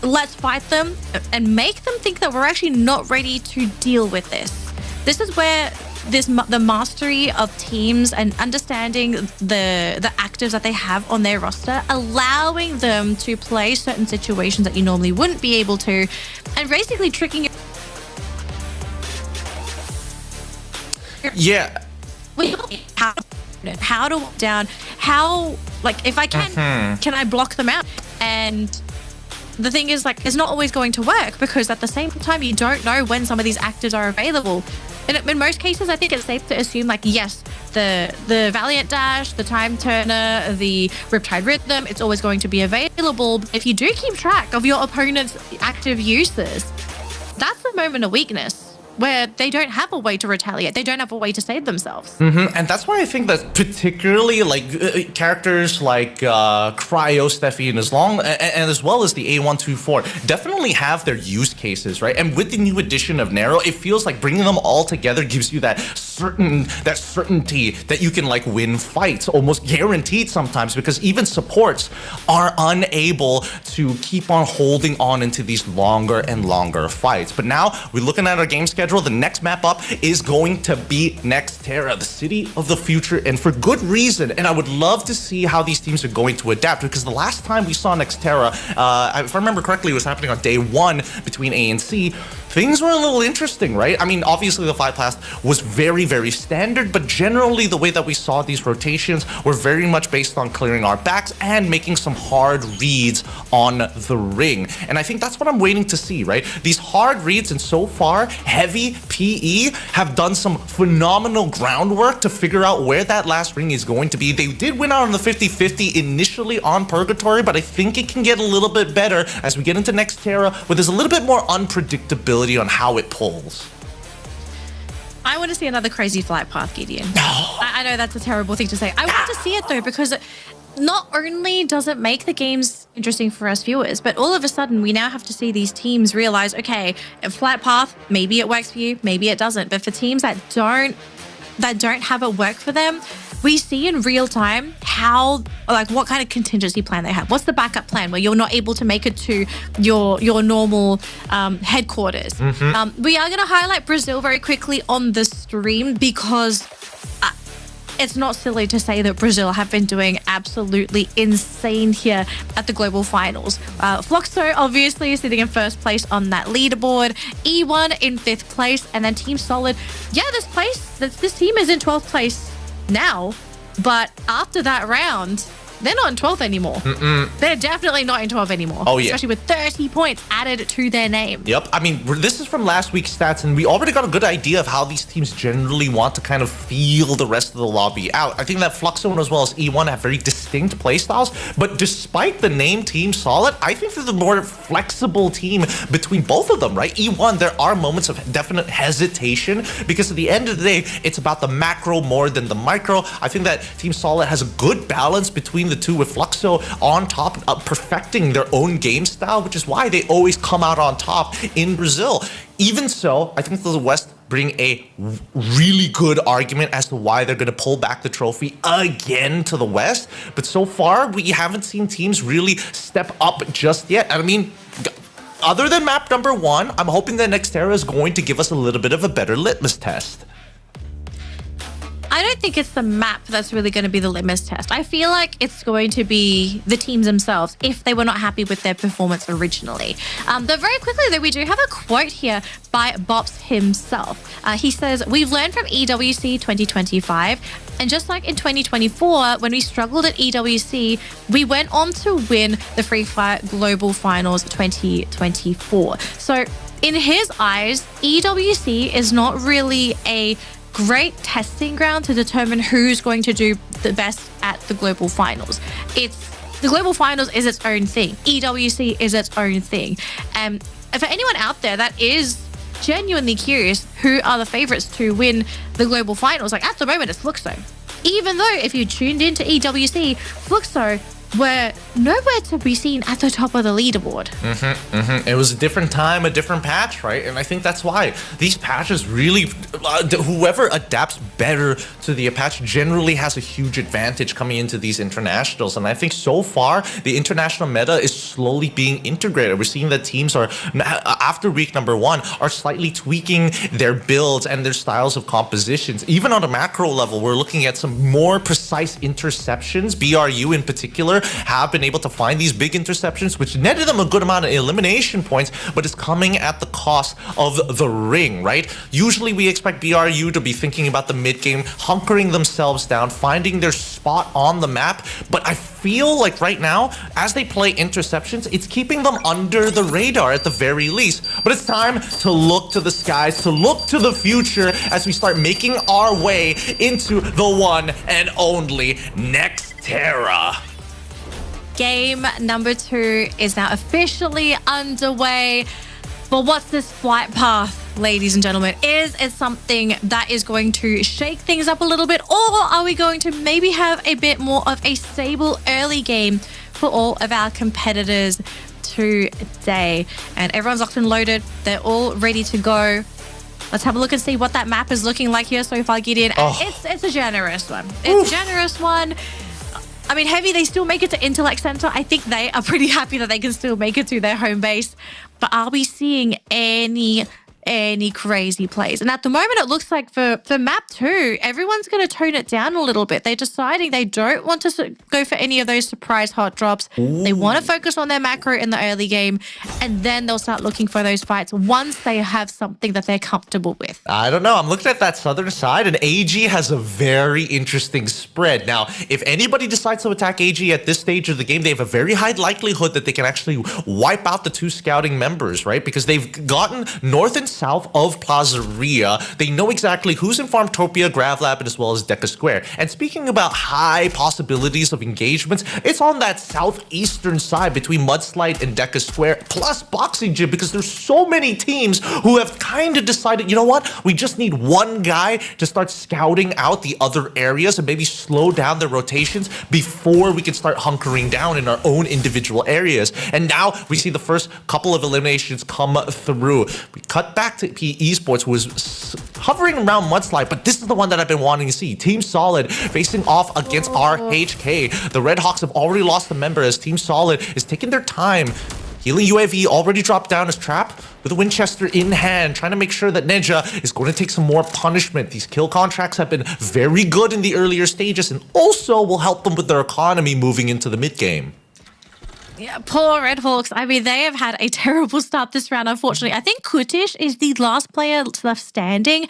Speaker 16: Let's fight them and make them think that we're actually not ready to deal with this. This is where the mastery of teams and understanding the actives that they have on their roster, allowing them to play certain situations that you normally wouldn't be able to, and basically tricking.
Speaker 15: Yeah.
Speaker 16: How to walk down, how, like, if I can I block them out? And the thing is, like, it's not always going to work, because at the same time, you don't know when some of these actives are available. And in most cases, I think it's safe to assume, like, yes, the Valiant Dash, the Time Turner, the Riptide Rhythm, it's always going to be available. If you do keep track of your opponent's active uses, that's the moment of weakness, where they don't have a way to retaliate. They don't have a way to save themselves.
Speaker 15: And that's why I think that particularly like characters like Cryo, Steffi, and as well as the A124 definitely have their use cases, right? And with the new addition of Nero, it feels like bringing them all together gives you that certainty that you can like win fights, almost guaranteed sometimes, because even supports are unable to keep on holding on into these longer and longer fights. But now we're looking at our game schedule. The next map up is going to be Nextera, the city of the future, and for good reason. And I would love to see how these teams are going to adapt, because the last time we saw Nextera, if I remember correctly, it was happening on day 1 between A and C. Things were a little interesting, right? I mean, obviously the fight path was very, very standard, but generally the way that we saw these rotations were very much based on clearing our backs and making some hard reads on the ring. And I think that's what I'm waiting to see, right? These hard reads, and so far, Heavy, PE have done some phenomenal groundwork to figure out where that last ring is going to be. They did win out on the 50-50 initially on Purgatory, but I think it can get a little bit better as we get into Nextera, where there's a little bit more unpredictability on how it pulls.
Speaker 16: I want to see another crazy flight path, Gideon. I know that's a terrible thing to say. I want to see it though, because not only does it make the games interesting for us viewers, but all of a sudden we now have to see these teams realize, okay, a flight path, maybe it works for you, maybe it doesn't. But for teams that don't have it work for them, we see in real time how, like, what kind of contingency plan they have. What's the backup plan where you're not able to make it to your normal headquarters? We are going to highlight Brazil very quickly on the stream, because it's not silly to say that Brazil have been doing absolutely insane here at the global finals. Fluxo obviously is sitting in first place on that leaderboard, E1 in 5th place, and then Team Solid. Yeah, this team is in 12th place now, but after that round, they're not in 12th anymore. They're definitely not in 12th anymore.
Speaker 15: Oh, yeah.
Speaker 16: Especially with 30 points added to their name.
Speaker 15: Yep. I mean, this is from last week's stats, and we already got a good idea of how these teams generally want to kind of feel the rest of the lobby out. I think that Fluxo as well as E1 have very distinct playstyles, but despite the name Team Solid, I think they're the more flexible team between both of them, right? E1, there are moments of definite hesitation because at the end of the day, it's about the macro more than the micro. I think that Team Solid has a good balance between the two, with Fluxo on top, perfecting their own game style, which is why they always come out on top in Brazil. Even so, I think the West bring a really good argument as to why they're going to pull back the trophy again to the West. But so far, we haven't seen teams really step up just yet. I mean, other than map number 1, I'm hoping that Nextera is going to give us a little bit of a better litmus test.
Speaker 16: I don't think it's the map that's really going to be the litmus test. I feel like it's going to be the teams themselves if they were not happy with their performance originally. But very quickly, though, we do have a quote here by Bops himself. He says, "We've learned from EWC 2025, and just like in 2024, when we struggled at EWC, we went on to win the Free Fire Global Finals 2024. So in his eyes, EWC is not really a great testing ground to determine who's going to do the best at the global finals. The global finals is its own thing. EWC is its own thing. And for anyone out there that is genuinely curious who are the favorites to win the global finals, like at the moment it's Fluxo. Even though if you tuned into EWC, Fluxo were nowhere to be seen at the top of the leaderboard.
Speaker 15: It was a different time, a different patch, right? And I think that's why these patches really, whoever adapts better to the patch generally has a huge advantage coming into these internationals. And I think so far, the international meta is slowly being integrated. We're seeing that teams are, after week number 1, are slightly tweaking their builds and their styles of compositions. Even on a macro level, we're looking at some more precise interceptions. BRU in particular have been able to find these big interceptions, which netted them a good amount of elimination points, but it's coming at the cost of the ring, right? Usually we expect BRU to be thinking about the mid game, hunkering themselves down, finding their spot on the map, but I feel like right now, as they play interceptions, it's keeping them under the radar at the very least. But it's time to look to the skies, to look to the future as we start making our way into the one and only Nextera.
Speaker 16: Game number 2 is now officially underway. But what's this flight path, ladies and gentlemen? Is it something that is going to shake things up a little bit? Or are we going to maybe have a bit more of a stable early game for all of our competitors today? And everyone's locked and loaded. They're all ready to go. Let's have a look and see what that map is looking like here so far, Gideon. And it's a generous one. It's a generous one. I mean, Heavy, they still make it to Intellect Center. I think they are pretty happy that they can still make it to their home base. But are we seeing any crazy plays? And at the moment, it looks like for map 2, everyone's going to tone it down a little bit. They're deciding they don't want to go for any of those surprise hot drops. Ooh. They want to focus on their macro in the early game, and then they'll start looking for those fights once they have something that they're comfortable with.
Speaker 15: I don't know. I'm looking at that southern side, and AG has a very interesting spread. Now, if anybody decides to attack AG at this stage of the game, they have a very high likelihood that they can actually wipe out the 2 scouting members, right? Because they've gotten north and south of Plazaria. They know exactly who's in Farmtopia, Gravlab, and as well as Deca Square. And speaking about high possibilities of engagements, it's on that southeastern side between Mudslide and Deca Square, plus Boxing Gym, because there's so many teams who have kind of decided, you know what, we just need one guy to start scouting out the other areas and maybe slow down their rotations before we can start hunkering down in our own individual areas. And now we see the first couple of eliminations come through. We cut back to Esports, who was hovering around Mudslide, but this is the one that I've been wanting to see. Team Solid facing off against RHK. The Red Hawks have already lost a member as Team Solid is taking their time. Healing UAV already dropped down as trap. with a Winchester in hand, trying to make sure that Ninja is going to take some more punishment. These kill contracts have been very good in the earlier stages and also will help them with their economy moving into the mid game.
Speaker 16: Yeah, poor Red Hawks. I mean, they have had a terrible start this round, unfortunately. I think Kutish is the last player left standing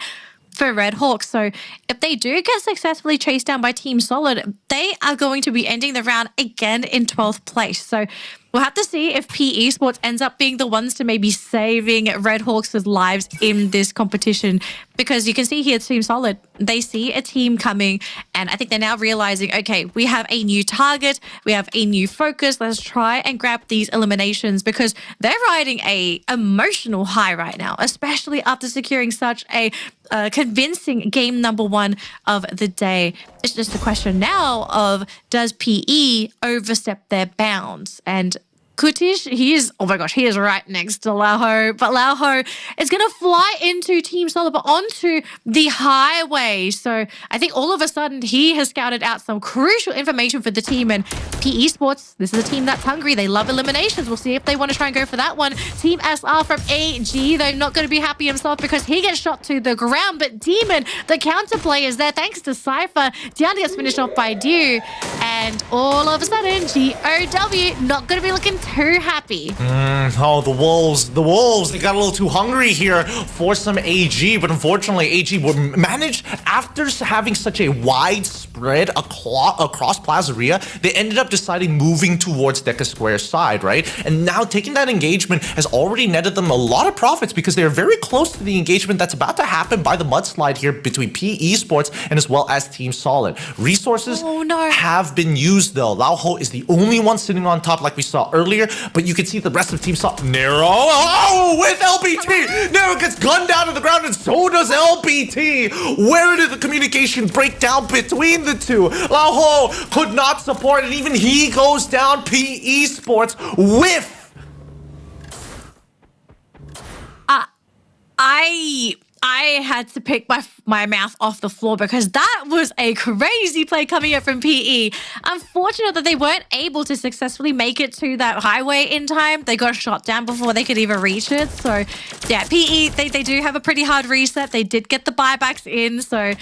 Speaker 16: for Red Hawks. So if they do get successfully chased down by Team Solid, they are going to be ending the round again in 12th place. So we'll have to see if PE Esports ends up being the ones to maybe saving Red Hawks' lives in this competition. Because you can see here, Team Solid, they see a team coming, and I think they're now realizing, okay, we have a new target, we have a new focus, let's try and grab these eliminations, because they're riding a emotional high right now, especially after securing such a convincing game number 1 of the day. It's just a question now of, does PE overstep their bounds? And Kutish, he is right next to Lauho. But Lauho is going to fly into Team Solid, but onto the highway. So I think all of a sudden he has scouted out some crucial information for the team. And PE Esports, this is a team that's hungry. They love eliminations. We'll see if they want to try and go for that one. Team SR from AG, they're not going to be happy himself because he gets shot to the ground. But Demon, the counterplay, is there thanks to Cypher. Diana gets finished off by Dew. And all of a sudden, GOW not going to be looking too happy.
Speaker 15: Oh, the Wolves, they got a little too hungry here for some AG, but unfortunately AG would manage, after having such a wide spread across Plazaria, they ended up deciding moving towards Deca Square's side, right? And now taking that engagement has already netted them a lot of profits because they're very close to the engagement that's about to happen by the mudslide here between PE Esports and as well as Team Solid. Resources have been used though. Lauho is the only one sitting on top like we saw earlier, but you can see the rest of Team Solid. Nero, with LBT! Nero gets gunned down to the ground and so does LBT! Where did the communication break down between the two? Lauho could not support and even he goes down. PE Esports with...
Speaker 16: I had to pick my mouth off the floor because that was a crazy play coming up from PE. Unfortunate that they weren't able to successfully make it to that highway in time. They got shot down before they could even reach it. So yeah, PE, they do have a pretty hard reset. They did get the buybacks in. So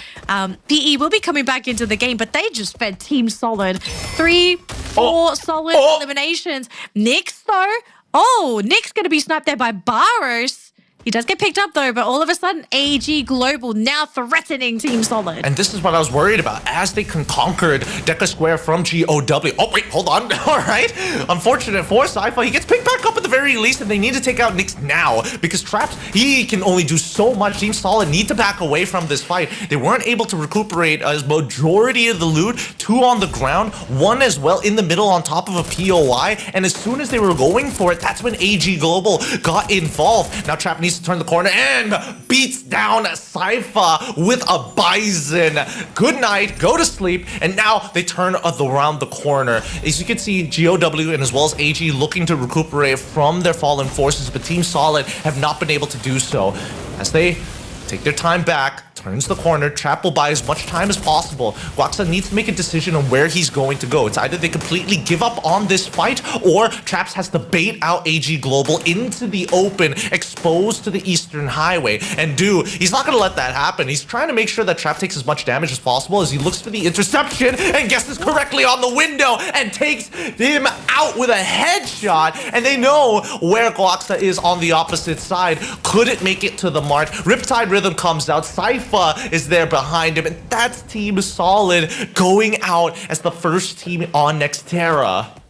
Speaker 16: PE will be coming back into the game, but they just fed Team Solid 3-4 solid eliminations. Nyx though, Nyx going to be sniped there by Baros. He does get picked up though, but all of a sudden, AG Global now threatening Team Solid.
Speaker 15: And this is what I was worried about. As they conquered Deca Square from GOW. Oh, wait, hold on. All right. Unfortunate for Cypher. He gets picked back up at the very least, and they need to take out Nyx now because Traps, he can only do so much. Team Solid need to back away from this fight. They weren't able to recuperate a majority of the loot. 2 on the ground, 1 as well in the middle on top of a POI. And as soon as they were going for it, that's when AG Global got involved. Now Trap needs to turn the corner and beats down Cypher with a Bison. Good night, go to sleep, and now they turn around the corner. As you can see, GOW and as well as AG looking to recuperate from their fallen forces, but Team Solid have not been able to do so. As they take their time back, turns the corner, Trap will buy as much time as possible. Guaxa needs to make a decision on where he's going to go. It's either they completely give up on this fight, or Traps has to bait out AG Global into the open, exposed to the Eastern Highway. And he's not going to let that happen. He's trying to make sure that Trap takes as much damage as possible as he looks for the interception and guesses correctly on the window and takes him out with a headshot. And they know where Guaxa is on the opposite side. Couldn't make it to the mark. Riptide Rhythm comes out. Cypher is there behind him, and that's Team Solid going out as the first team on Nextera.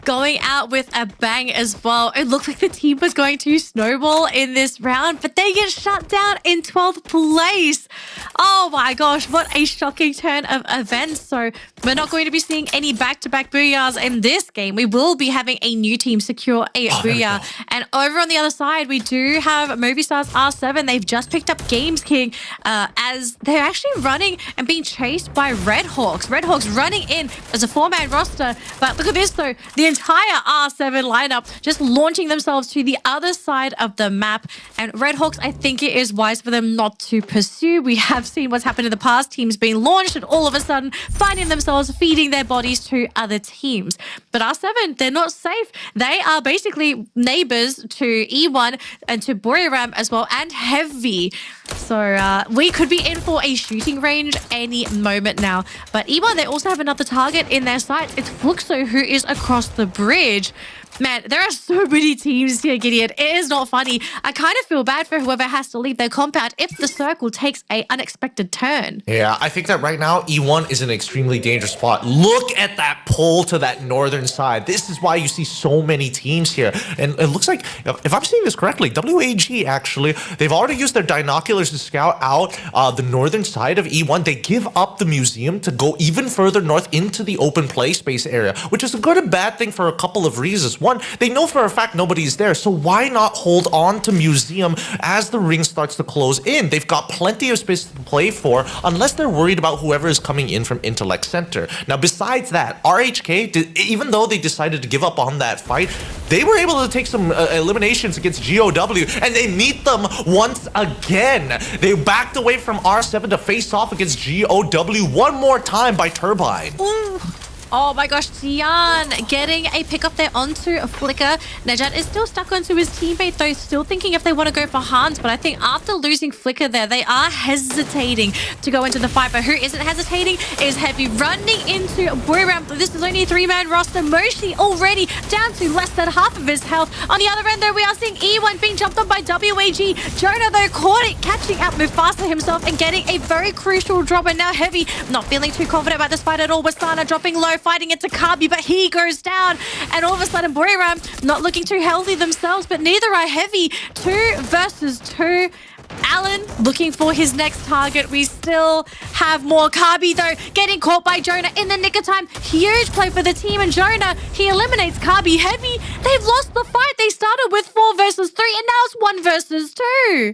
Speaker 16: Going out with a bang as well. It looked like the team was going to snowball in this round, but they get shut down in 12th place. Oh my gosh, what a shocking turn of events. So we're not going to be seeing any back-to-back Booyahs in this game. We will be having a new team secure a Booyah. And over on the other side, we do have Movistar's R7. They've just picked up Games King as they're actually running and being chased by Red Hawks. Red Hawks running in as a 4-man roster. But look at this though, the entire R7 lineup just launching themselves to the other side of the map. And Red Hawks, I think it is wise for them not to pursue. We have seen what what's happened in the past. Teams being launched and all of a sudden finding themselves feeding their bodies to other teams. But R7, they're not safe. They are basically neighbors to E1 and to Booyahs as well, and Heavy. So we could be in for a shooting range any moment now. But E1, they also have another target in their sights. It's Fluxo, who is across the bridge. Man, there are so many teams here, Gideon. It is not funny. I kind of feel bad for whoever has to leave their compound if the circle takes an unexpected turn.
Speaker 15: Yeah, I think that right now, E1 is an extremely dangerous spot. Look at that pull to that northern side. This is why you see so many teams here. And it looks like, if I'm seeing this correctly, WAG actually, they've already used their binoculars to scout out the northern side of E1. They give up the museum to go even further north into the open play space area, which is a good and bad thing for a couple of reasons. One, they know for a fact nobody's there, so why not hold on to museum as the ring starts to close in? They've got plenty of space to play for, unless they're worried about whoever is coming in from Intellect Center. Now, besides that, RHK, even though they decided to give up on that fight, they were able to take some eliminations against GOW, and they meet them once again. They backed away from R7 to face off against GOW one more time by Turbine.
Speaker 16: Ooh. Oh my gosh, Tian getting a pick up there onto a Flicker. Nejat is still stuck onto his teammate though, still thinking if they want to go for Hans, but I think after losing Flicker there, they are hesitating to go into the fight. But who isn't hesitating is Heavy running into Booyahs. This is only a 3-man roster. Moshi already down to less than half of his health. On the other end though, we are seeing E1 being jumped on by WAG. Jonah though caught it, catching out Mufasa himself and getting a very crucial drop. And now Heavy not feeling too confident about this fight at all. Wasana dropping low, fighting it to Kabi, but he goes down. And all of a sudden, Booyahs not looking too healthy themselves, but neither are Heavy. 2 versus 2. Alan looking for his next target. We still have more. Kabi, though, getting caught by Jonah in the nick of time. Huge play for the team, and Jonah, he eliminates Kabi. Heavy, they've lost the fight. They started with 4 versus 3, and now it's 1 versus 2.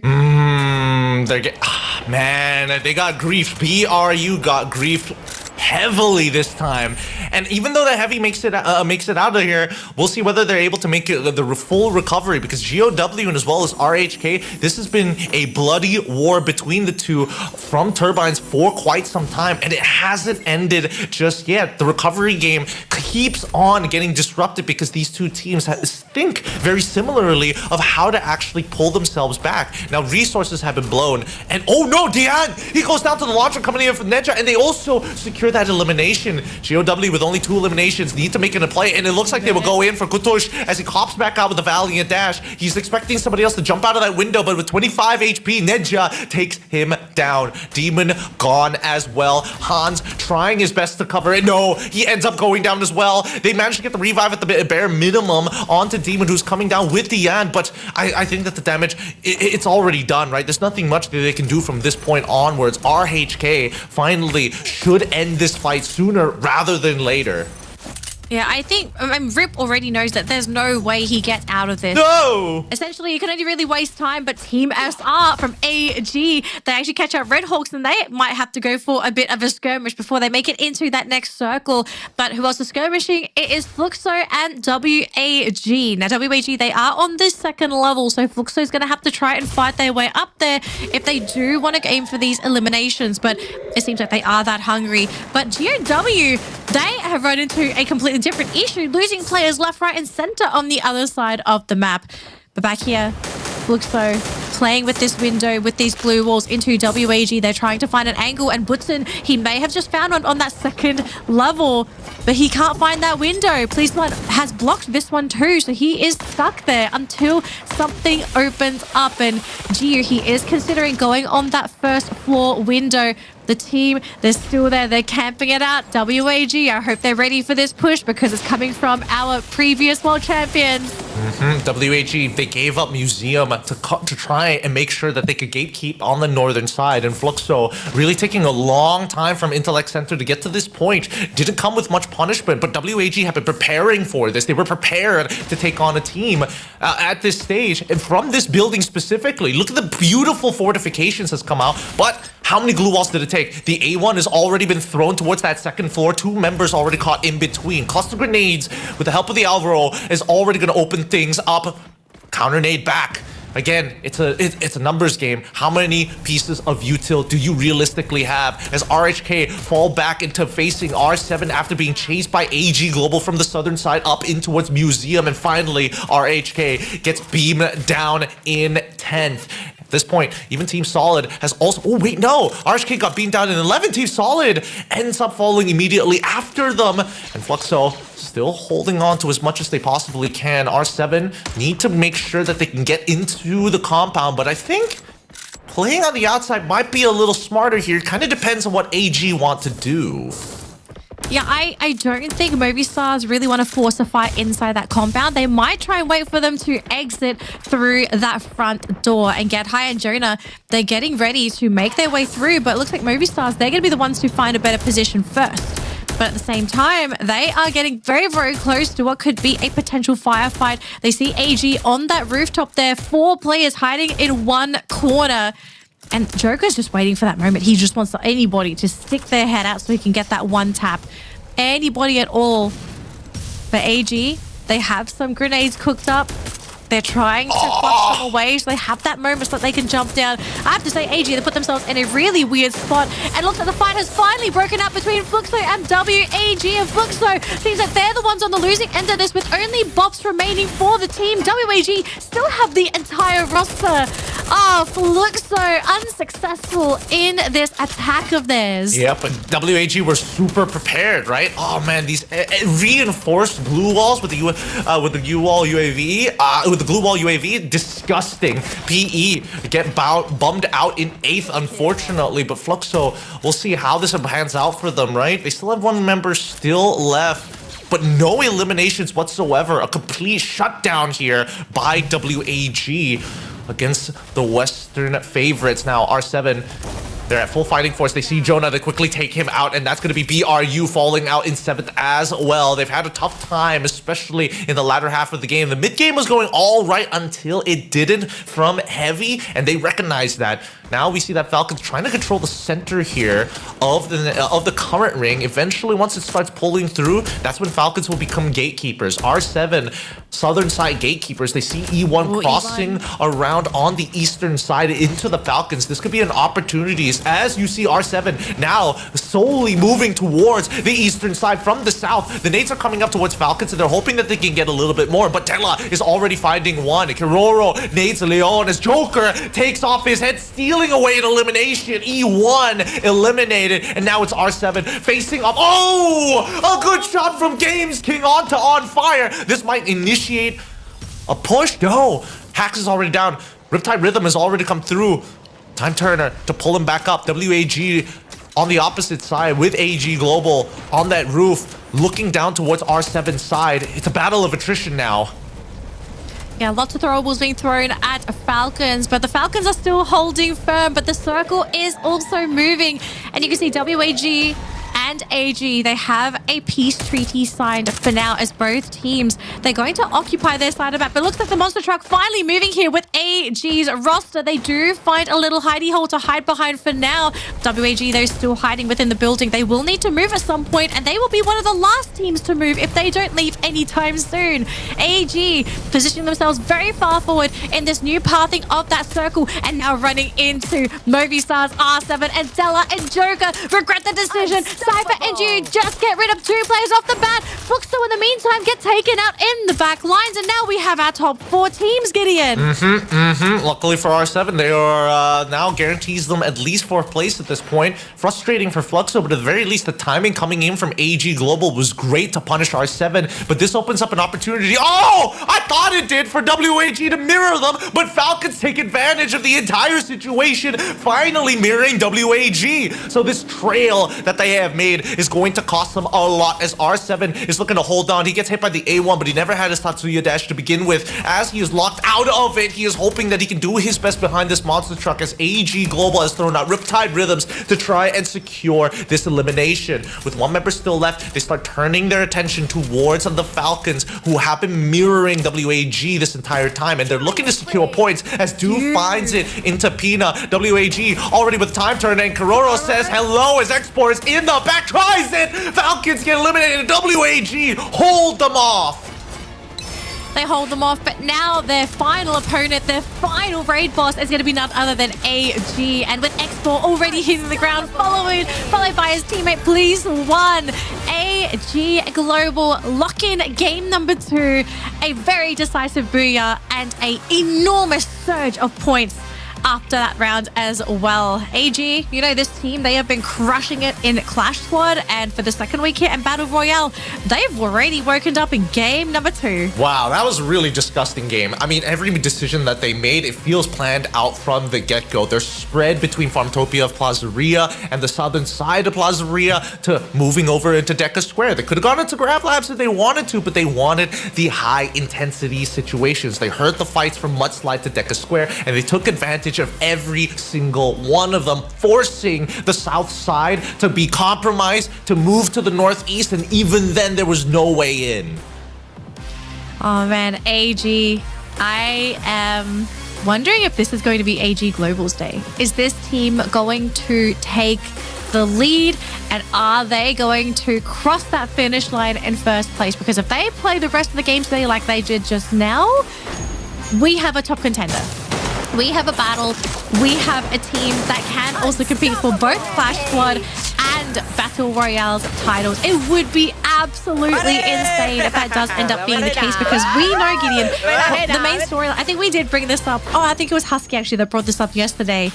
Speaker 15: Man, they got griefed. BRU got griefed heavily this time, and even though the Heavy makes it out of here, we'll see whether they're able to make it the full recovery, because GOW and as well as RHK, this has been a bloody war between the two from Turbines for quite some time, and it hasn't ended just yet. The recovery game keeps on getting disrupted because these two teams think very similarly of how to actually pull themselves back. Now resources have been blown, and oh no, Dian, he goes down to the launcher coming in from Neja, and they also secure that elimination. GOW with only 2 eliminations need to make it a play, and it looks like they will go in for Kutush as he hops back out with the valiant dash. He's expecting somebody else to jump out of that window, but with 25 HP, Neja takes him down. Demon gone as well. Hans trying his best to cover it. No, he ends up going down as well. They managed to get the revive at the bare minimum onto Demon, who's coming down with Dian, but I think that the damage, it's already done, right? There's nothing much that they can do from this point onwards. RHK finally should end this fight sooner rather than later.
Speaker 16: Yeah, I think Rip already knows that there's no way he gets out of this.
Speaker 15: No!
Speaker 16: Essentially, you can only really waste time, but Team SR from AG, they actually catch up Red Hawks, and they might have to go for a bit of a skirmish before they make it into that next circle. But who else is skirmishing? It is Fluxo and WAG. Now, WAG, they are on this 2nd level, so Fluxo is going to have to try and fight their way up there if they do want to aim for these eliminations. But it seems like they are that hungry. But GOW, they have run into a completely different issue, losing players left, right, and center on the other side of the map. But back here, Fluxo playing with this window, with these blue walls into WAG. They're trying to find an angle, and Butson, he may have just found one on that 2nd level, but he can't find that window. Policeman has blocked this one too, so he is stuck there until something opens up. And Gio, he is considering going on that 1st floor window. The team, they're still there. They're camping it out. WAG, I hope they're ready for this push because it's coming from our previous world champions.
Speaker 15: WAG, they gave up Museum to try and make sure that they could gatekeep on the northern side. And Fluxo really taking a long time from Intellect Center to get to this point. Didn't come with much punishment, but WAG have been preparing for this. They were prepared to take on a team at this stage. And from this building specifically, look at the beautiful fortifications that's come out. But how many glue walls did it take? The A1 has already been thrown towards that 2nd floor. 2 members already caught in between. Cluster grenades with the help of the Alvaro is already going to open things up. Counter nade back. Again, it's a numbers game. How many pieces of util do you realistically have as RHK fall back into facing R7 after being chased by AG Global from the southern side up in towards Museum, and finally RHK gets beamed down in 10th. At this point, even Team Solid has also... Oh, wait, no! RHK got beamed down in 11. Team Solid ends up falling immediately after them. And Fluxo still holding on to as much as they possibly can. R7 need to make sure that they can get into the compound, but I think playing on the outside might be a little smarter here. Kind of depends on what AG want to do.
Speaker 16: Yeah, I don't think Movistar really want to force a fight inside that compound. They might try and wait for them to exit through that front door and get high. And Jonah, they're getting ready to make their way through, but it looks like Movistar, they're going to be the ones to find a better position first. But at the same time, they are getting very, very close to what could be a potential firefight. They see AG on that rooftop there. 4 players hiding in one corner. And Joker's just waiting for that moment. He just wants anybody to stick their head out so he can get that one tap. Anybody at all. But AG, they have some grenades cooked up. They're trying to flush them away so they have that moment so that they can jump down. I have to say, AG, they put themselves in a really weird spot. And it looks like the fight has finally broken up between Fluxo and WAG. And Fluxo seems like they're the ones on the losing end of this with only bops remaining for the team. WAG still have the entire roster. Oh, Fluxo unsuccessful in this attack of theirs.
Speaker 15: Yeah, but WAG were super prepared, right? Oh man, these reinforced blue walls with the U-wall UAV, with the glue wall UAV, disgusting. PE get bummed out in 8th, unfortunately, but Fluxo, we'll see how this pans out for them, right? They still have 1 member still left, but no eliminations whatsoever. A complete shutdown here by WAG against the Western favorites. Now R7, they're at full fighting force. They see Jonah, they quickly take him out, and that's going to be BRU falling out in 7th as well. They've had a tough time, especially in the latter half of the game. The mid game was going all right until it didn't from Heavy, and they recognize that. Now we see that Falcons trying to control the center here of the current ring. Eventually, once it starts pulling through, that's when Falcons will become gatekeepers. R7, southern side gatekeepers. They see E1 crossing around on the eastern side into the Falcons. This could be an opportunity as you see R7 now solely moving towards the eastern side from the south. The nades are coming up towards Falcons, and they're hoping that they can get a little bit more, but Della is already finding one. Kiroro nades Leon as Joker takes off his head, stealing away an elimination. E1 eliminated, and now it's R7 facing off. Oh, a good shot from Games King onto On Fire. This might initiate a push. No, Hax is already down. Riptide Rhythm has already come through. Time Turner to pull him back up. WAG on the opposite side with AG Global on that roof, looking down towards R7's side. It's a battle of attrition now.
Speaker 16: Yeah, lots of throwables being thrown at Falcons, but the Falcons are still holding firm, but the circle is also moving. And you can see WAG and AG, they have a peace treaty signed for now as both teams. They're going to occupy their side of the map. But it looks like the monster truck finally moving here with AG's roster. They do find a little hidey hole to hide behind for now. WAG, they're still hiding within the building. They will need to move at some point, and they will be one of the last teams to move if they don't leave anytime soon. AG positioning themselves very far forward in this new pathing of that circle, and now running into Movistar's R7 and Della and Joker. Regret the decision. Cypher and you just get rid of 2 players off the bat. Fluxo in the meantime get taken out in the back lines, and now we have our top 4 teams, Gideon.
Speaker 15: Luckily for R7, they are now guarantees them at least 4th place at this point. Frustrating for Fluxo, but at the very least, the timing coming in from AG Global was great to punish R7, but this opens up an opportunity. Oh, I thought it did for WAG to mirror them, but Falcons take advantage of the entire situation, finally mirroring WAG. So this trail that they have made is going to cost them a lot as R7 is looking to hold on. He gets hit by the A1, but he never had his Tatsuya dash to begin with. As he is locked out of it, he is hoping that he can do his best behind this monster truck as AG Global has thrown out Riptide Rhythms to try and secure this elimination. With 1 member still left, they start turning their attention towards the Falcons, who have been mirroring WAG this entire time, and they're looking to secure points as Doof finds it into Pina. WAG already with time turn, and Kiroro says hello as Exports in the back tries it. Falcons get eliminated. WAG hold them off.
Speaker 16: They hold them off, but now their final opponent, their final raid boss is going to be none other than AG. And with X4 already hitting the ground, followed by his teammate Please One, AG Global lock in game number 2. A very decisive Booyah and an enormous surge of points after that round as well. AG, you know, this team, they have been crushing it in Clash Squad, and for the second week here in Battle Royale, they've already woken up in game number 2.
Speaker 15: Wow, that was a really disgusting game. I mean, every decision that they made, it feels planned out from the get-go. Their spread between Farmtopia of Plazaria and the southern side of Plazaria to moving over into Deca Square. They could have gone into Grab Labs if they wanted to, but they wanted the high-intensity situations. They heard the fights from Mudslide to Deca Square, and they took advantage of every single one of them, forcing the south side to be compromised, to move to the northeast, and even then there was no way in.
Speaker 16: Oh man, AG, I am wondering if this is going to be AG Global's day. Is this team going to take the lead, and are they going to cross that finish line in first place? Because if they play the rest of the game today like they did just now, we have a top contender. We have a battle. We have a team that can also compete for both Clash Squad and Battle Royale's titles. It would be absolutely insane if that does end up being the case, because we know, Gideon, the main story, I think we did bring this up. Oh, I think it was Husky actually that brought this up yesterday.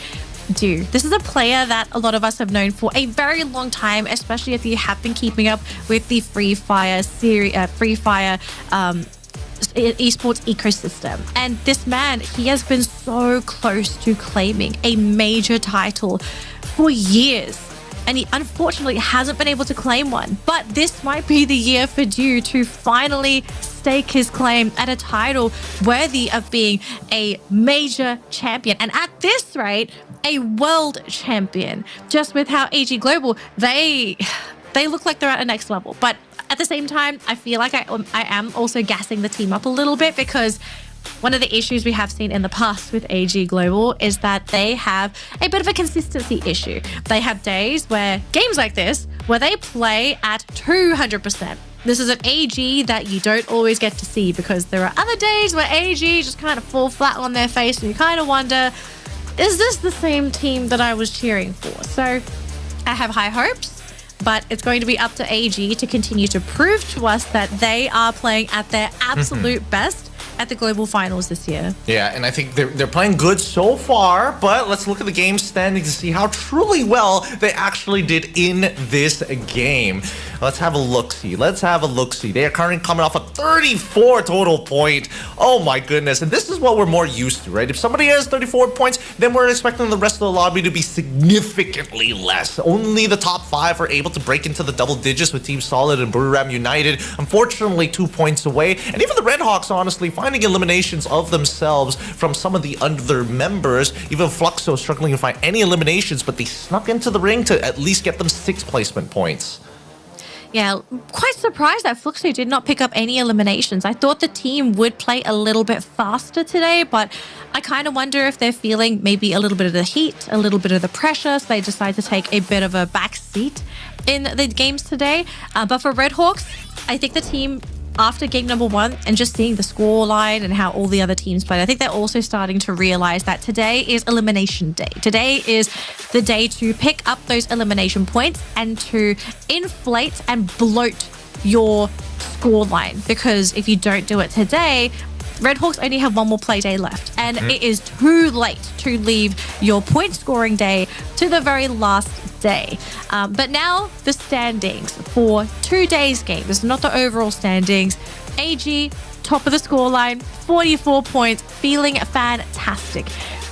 Speaker 16: Dude, this is a player that a lot of us have known for a very long time, especially if you have been keeping up with the Free Fire series, esports ecosystem. And this man, he has been so close to claiming a major title for years, and he unfortunately hasn't been able to claim one. But this might be the year for Dew to finally stake his claim at a title worthy of being a major champion, and at this rate, a world champion. Just with how AG Global, they look like they're at a next level. But at the same time, I feel like I am also gassing the team up a little bit, because one of the issues we have seen in the past with AG Global is that they have a bit of a consistency issue. They have days where games like this, where they play at 200%. This is an AG that you don't always get to see, because there are other days where AG just kind of fall flat on their face, and you kind of wonder, is this the same team that I was cheering for? So I have high hopes, but it's going to be up to AG to continue to prove to us that they are playing at their absolute best at the global finals this year.
Speaker 15: Yeah, and I think they're playing good so far, but let's look at the game standings to see how truly well they actually did in this game. Let's have a look-see. They are currently coming off a 34 total point. Oh my goodness. And this is what we're more used to, right? If somebody has 34 points, then we're expecting the rest of the lobby to be significantly less. Only the top 5 are able to break into the double digits, with Team Solid and Buram United, unfortunately 2 points away. And even the Red Hawks, honestly, finding eliminations of themselves from some of the other members. Even Fluxo struggling to find any eliminations, but they snuck into the ring to at least get them 6 placement points.
Speaker 16: Yeah, quite surprised that Fluxo did not pick up any eliminations. I thought the team would play a little bit faster today, but I kind of wonder if they're feeling maybe a little bit of the heat, a little bit of the pressure, so they decide to take a bit of a back seat in the games today. But for Red Hawks, I think the team, after game number 1 and just seeing the score line and how all the other teams played, I think they're also starting to realize that today is elimination day. Today is the day to pick up those elimination points and to inflate and bloat your score line. Because if you don't do it today, Red Hawks only have one more play day left, and it is too late to leave your point scoring day to the very last day. But now the standings for today's game. This is not the overall standings. AG, top of the scoreline, 44 points, feeling fantastic.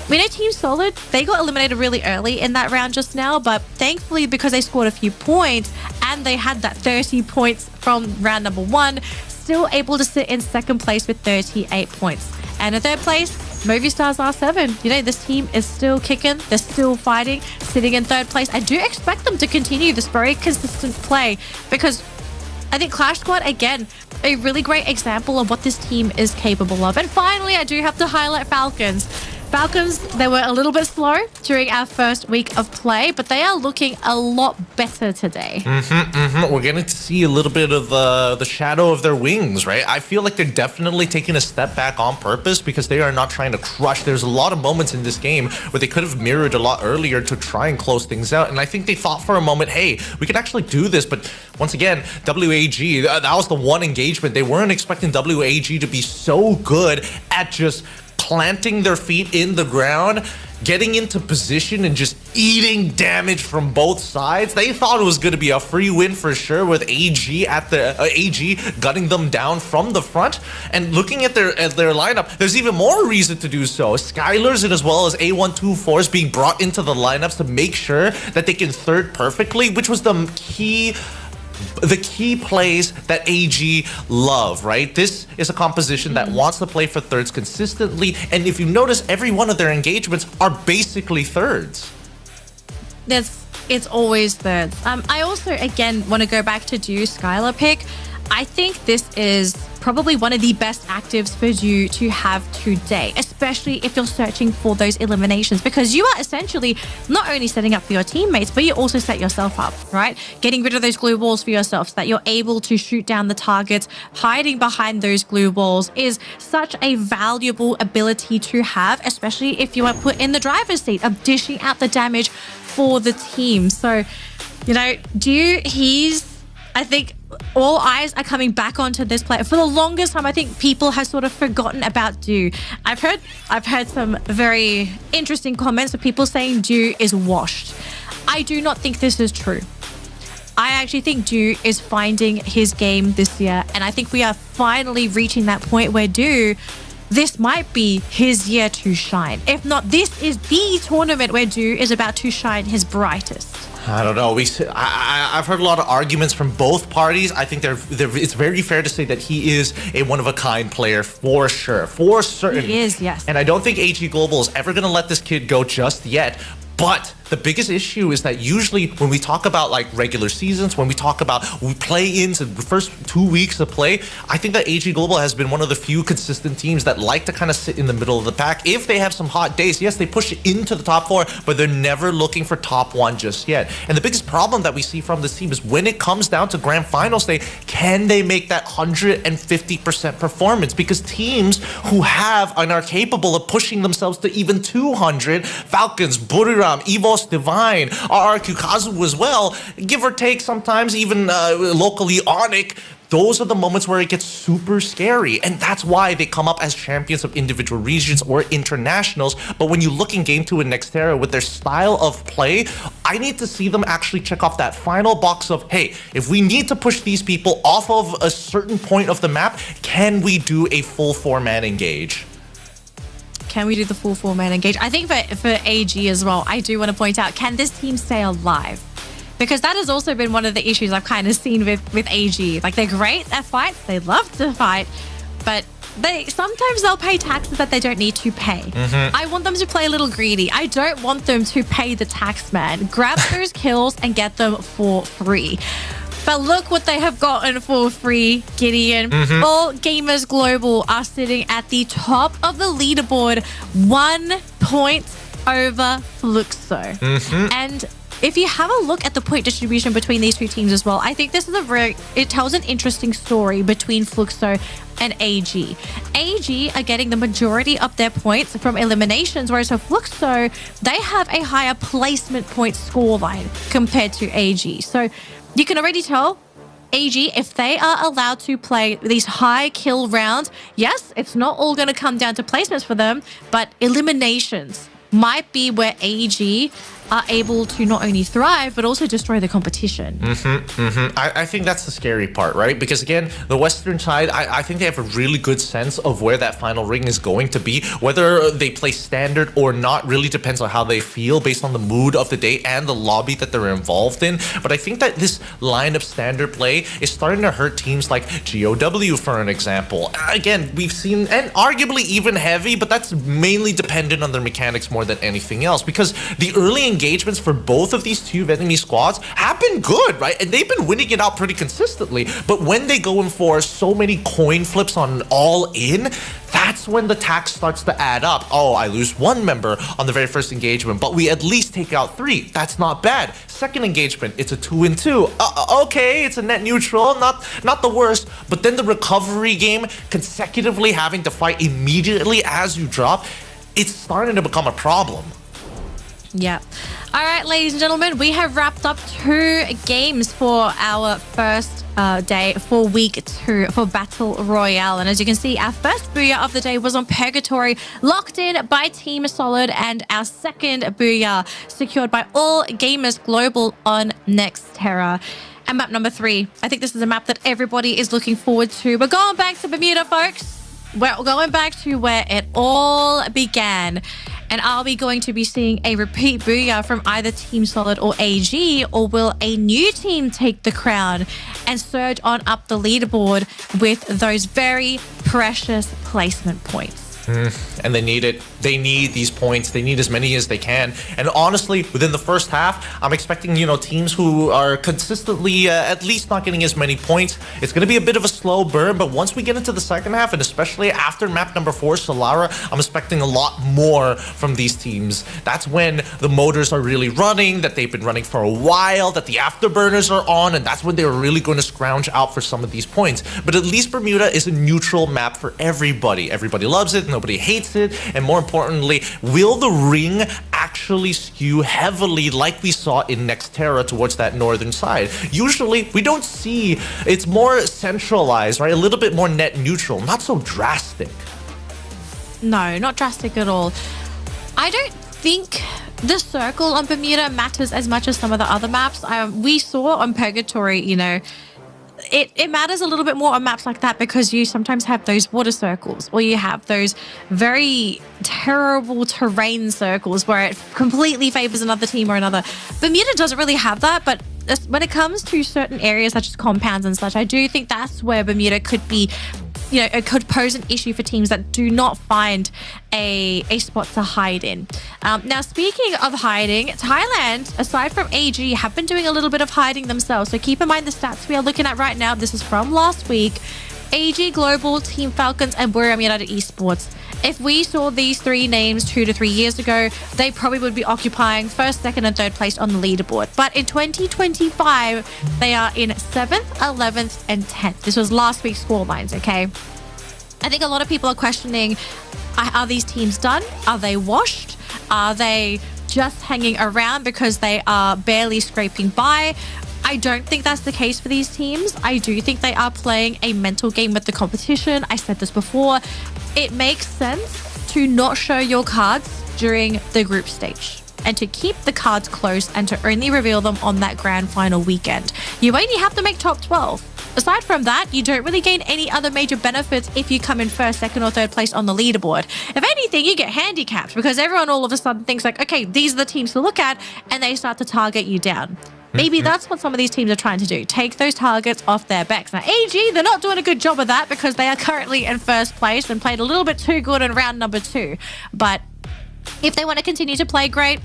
Speaker 16: We know Team Solid, they got eliminated really early in that round just now, but thankfully, because they scored a few points and they had that 30 points from round number 1, still able to sit in second place with 38 points. And in third place, Movistar's R7. You know, this team is still kicking. They're still fighting, sitting in third place. I do expect them to continue this very consistent play, because I think Clash Squad, again, a really great example of what this team is capable of. And finally, I do have to highlight Falcons. Falcons, they were a little bit slow during our first week of play, but they are looking a lot better today.
Speaker 15: We're getting to see a little bit of the shadow of their wings, right? I feel like they're definitely taking a step back on purpose because they are not trying to crush. There's a lot of moments in this game where they could have mirrored a lot earlier to try and close things out. And I think they thought for a moment, hey, we could actually do this. But once again, WAG, that was the one engagement. They weren't expecting WAG to be so good at just planting their feet in the ground, getting into position and just eating damage from both sides. They thought it was going to be a free win for sure with AG at the AG gunning them down from the front. And looking at their lineup, there's even more reason to do so. Skylers and as well as A124s being brought into the lineups to make sure that they can third perfectly, which was the key plays that AG love, right? This is a composition that wants to play for thirds consistently, and if you notice, every one of their engagements are basically thirds.
Speaker 16: It's always thirds. I also, again, want to go back to Due's Skylar pick. I think this is probably one of the best actives for you to have today, especially if you're searching for those eliminations, because you are essentially not only setting up for your teammates, but you also set yourself up, right? Getting rid of those glue walls for yourself so that you're able to shoot down the targets. Hiding behind those glue walls is such a valuable ability to have, especially if you are put in the driver's seat of dishing out the damage for the team. So, you know, I think all eyes are coming back onto this player. For the longest time, I think people have sort of forgotten about Due. I've heard some very interesting comments of people saying Due is washed. I do not think this is true. I actually think Due is finding his game this year, and I think we are finally reaching that point where Due, this might be his year to shine. If not, this is the tournament where Due is about to shine his brightest.
Speaker 15: I don't know. I've heard a lot of arguments from both parties. I think it's very fair to say that he is a one-of-a-kind player for sure. For certain.
Speaker 16: He is, yes.
Speaker 15: And I don't think AG Global is ever going to let this kid go just yet. But the biggest issue is that usually when we talk about like regular seasons, when we talk about play-ins and the first 2 weeks of play, I think that AG Global has been one of the few consistent teams that like to kind of sit in the middle of the pack. If they have some hot days, yes, they push it into the top 4, but they're never looking for top 1 just yet. And the biggest problem that we see from this team is when it comes down to grand finals day, can they make that 150% performance? Because teams who have and are capable of pushing themselves to even 200, Falcons, Buriram, EVOS Divine, RRQ Kazu as well, give or take sometimes even locally Onyx, those are the moments where it gets super scary. And that's why they come up as champions of individual regions or internationals. But when you look in Game 2 in Nextera with their style of play, I need to see them actually check off that final box of, hey, if we need to push these people off of a certain point of the map, can we do a full 4-man engage?
Speaker 16: Can we do the full 4-man engage? I think for AG as well, I do want to point out, can this team stay alive? Because that has also been one of the issues I've kind of seen with AG. Like, they're great at fights, they love to fight, but sometimes they'll pay taxes that they don't need to pay. I want them to play a little greedy. I don't want them to pay the tax man. Grab those kills and get them for free. But look what they have gotten for free, Gideon. All Gamers Global are sitting at the top of the leaderboard, 1 point over Fluxo. And if you have a look at the point distribution between these two teams as well, I think this is it tells an interesting story between Fluxo and AG. AG are getting the majority of their points from eliminations, whereas for Fluxo, they have a higher placement point scoreline compared to AG. So you can already tell AG, if they are allowed to play these high kill rounds, yes, it's not all going to come down to placements for them, but eliminations might be where AG are able to not only thrive, but also destroy the competition.
Speaker 15: I think that's the scary part, right? Because again, the Western side, I think they have a really good sense of where that final ring is going to be. Whether they play standard or not really depends on how they feel based on the mood of the day and the lobby that they're involved in. But I think that this line of standard play is starting to hurt teams like GOW, for an example. Again, we've seen, and arguably even Heavy, but that's mainly dependent on their mechanics more than anything else. Because the early engagements for both of these two Vietnamese squads have been good, right? And they've been winning it out pretty consistently. But when they go in for so many coin flips on all in, that's when the tax starts to add up. Oh, I lose 1 member on the very first engagement, but we at least take out 3. That's not bad. Second engagement, it's a 2 and 2. Okay, it's a net neutral, not the worst. But then the recovery game, consecutively having to fight immediately as you drop, it's starting to become a problem.
Speaker 16: Yeah. All right, ladies and gentlemen, we have wrapped up 2 games for our first day for week 2 for Battle Royale. And as you can see, our first Booyah of the day was on Purgatory, locked in by Team Solid, and our second Booyah secured by All Gamers Global on Nexterra. And map number 3, I think this is a map that everybody is looking forward to. We're going back to Bermuda, folks. We're going back to where it all began. And are we going to be seeing a repeat Booyah from either Team Solid or AG, or will a new team take the crown and surge on up the leaderboard with those very precious placement points?
Speaker 15: And they need it. They need these points. They need as many as they can. And honestly, within the first half, I'm expecting, teams who are consistently at least not getting as many points. It's going to be a bit of a slow burn, but once we get into the second half, and especially after map number 4, Solara, I'm expecting a lot more from these teams. That's when the motors are really running, that they've been running for a while, that the afterburners are on, and that's when they're really going to scrounge out for some of these points. But at least Bermuda is a neutral map for everybody. Everybody loves it. Nobody hates it. And more importantly, will the ring actually skew heavily like we saw in Nexterra towards that northern side? Usually, we don't see, it's more centralized, right? A little bit more net neutral, not so drastic.
Speaker 16: No, not drastic at all. I don't think the circle on Bermuda matters as much as some of the other maps. We saw on Purgatory, it matters a little bit more on maps like that because you sometimes have those water circles, or you have those very terrible terrain circles where it completely favors another team or another. Bermuda doesn't really have that, but when it comes to certain areas such as compounds and such, I do think that's where Bermuda could be, it could pose an issue for teams that do not find a spot to hide in. Now, speaking of hiding, Thailand, aside from AG, have been doing a little bit of hiding themselves. So keep in mind the stats we are looking at right now. This is from last week. AG Global, Team Falcons, and Booyahs United Esports. If we saw these 3 names 2 to 3 years ago, they probably would be occupying 1st, 2nd, and 3rd place on the leaderboard. But in 2025, they are in 7th, 11th, and 10th. This was last week's scorelines, okay? I think a lot of people are questioning, are these teams done? Are they washed? Are they just hanging around because they are barely scraping by? I don't think that's the case for these teams. I do think they are playing a mental game with the competition. I said this before. It makes sense to not show your cards during the group stage and to keep the cards close and to only reveal them on that grand final weekend. You only have to make top 12. Aside from that, you don't really gain any other major benefits if you come in 1st, 2nd, or 3rd place on the leaderboard. If anything, you get handicapped because everyone all of a sudden thinks like, okay, these are the teams to look at, and they start to target you down. Maybe that's what some of these teams are trying to do. Take those targets off their backs. Now, AG, they're not doing a good job of that because they are currently in 1st place and played a little bit too good in round number 2. But if they want to continue to play great,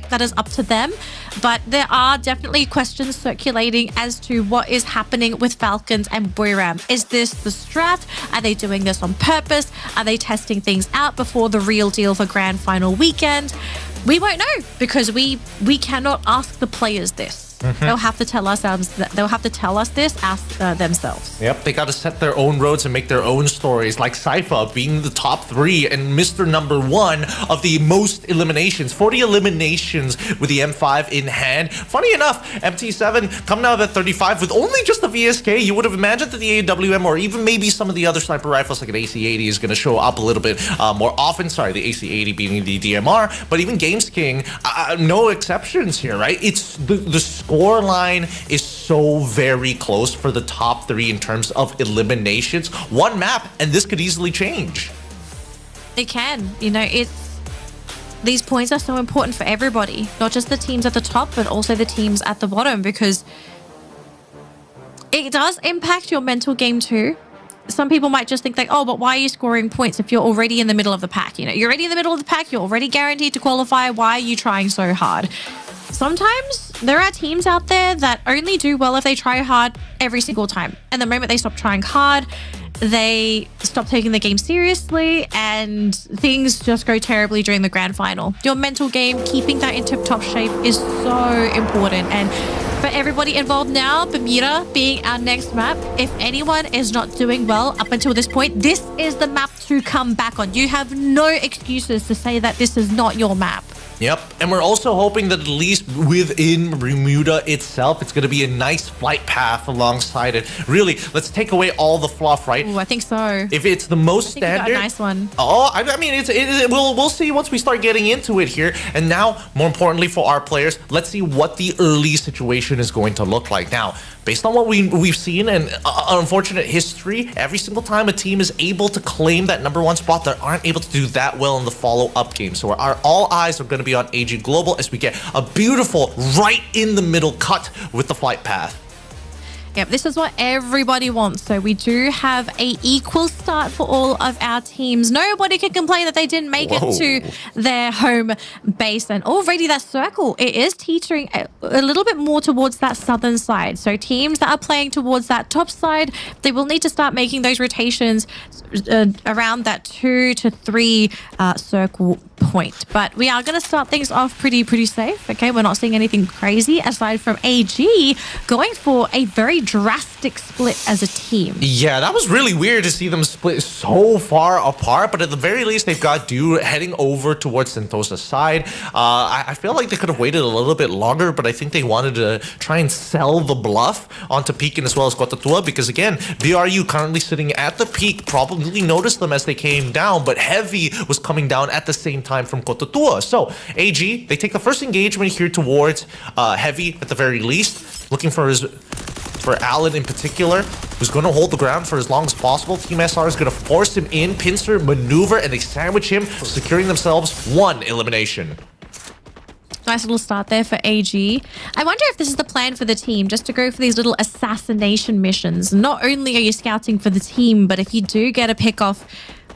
Speaker 16: that is up to them. But there are definitely questions circulating as to what is happening with Falcons and Booyahs. Is this the strat? Are they doing this on purpose? Are they testing things out before the real deal for grand final weekend? We won't know because we cannot ask the players this. They'll have to tell us. They'll have to tell us this themselves.
Speaker 15: Yep, they got to set their own roads and make their own stories. Like Sypha being the top 3 and Mr. Number 1 of the most eliminations, 40 eliminations with the M5 in hand. Funny enough, MT7 coming out at 35 with only just the VSK. You would have imagined that the AWM or even maybe some of the other sniper rifles like an AC80 is going to show up a little bit more often. Sorry, the AC80 being the DMR, but even Games King, no exceptions here, right? It's the score line is so very close for the top 3 in terms of eliminations. One map, and this could easily change.
Speaker 16: It can. These points are so important for everybody, not just the teams at the top, but also the teams at the bottom, because it does impact your mental game too. Some people might just think like, oh, but why are you scoring points if you're already in the middle of the pack? You're already in the middle of the pack. You're already guaranteed to qualify. Why are you trying so hard? Sometimes there are teams out there that only do well if they try hard every single time. And the moment they stop trying hard, they stop taking the game seriously and things just go terribly during the grand final. Your mental game, keeping that in tip-top shape is so important. And for everybody involved now, Bermuda being our next map, if anyone is not doing well up until this point, this is the map to come back on. You have no excuses to say that this is not your map.
Speaker 15: Yep, and we're also hoping that at least within Bermuda itself, it's going to be a nice flight path alongside it. Really, let's take away all the fluff, right?
Speaker 16: Ooh, I think so.
Speaker 15: If it's the most standard,
Speaker 16: we got a nice one.
Speaker 15: Oh, I mean, we'll see once we start getting into it here. And now, more importantly for our players, let's see what the early situation is going to look like. Now, based on what we've seen and unfortunate history, every single time a team is able to claim that #1 spot, they aren't able to do that well in the follow-up game. So all eyes are going to be on AG Global as we get a beautiful right in the middle cut with the flight path.
Speaker 16: Yep, this is what everybody wants. So we do have a equal start for all of our teams. Nobody can complain that they didn't make it to their home base. And already that circle, it is teetering a little bit more towards that southern side. So teams that are playing towards that top side, they will need to start making those rotations around that 2 to 3 circle point. But we are going to start things off pretty safe. Okay, we're not seeing anything crazy aside from AG going for a very drastic split as a team.
Speaker 15: Yeah, that was really weird to see them split so far apart, but at the very least they've got Dew heading over towards Sentosa's side. I feel like they could have waited a little bit longer, but I think they wanted to try and sell the bluff onto Pekin as well as Kotatua, because again, BRU currently sitting at the peak, probably noticed them as they came down, but Heavy was coming down at the same time from Kotatua. So AG, they take the first engagement here towards Heavy at the very least, looking for Alan in particular, who's going to hold the ground for as long as possible. Team SR is going to force him in, pincer maneuver, and they sandwich him, securing themselves 1 elimination.
Speaker 16: Nice little start there for AG. I wonder if this is the plan for the team, just to go for these little assassination missions. Not only are you scouting for the team, but if you do get a pick off,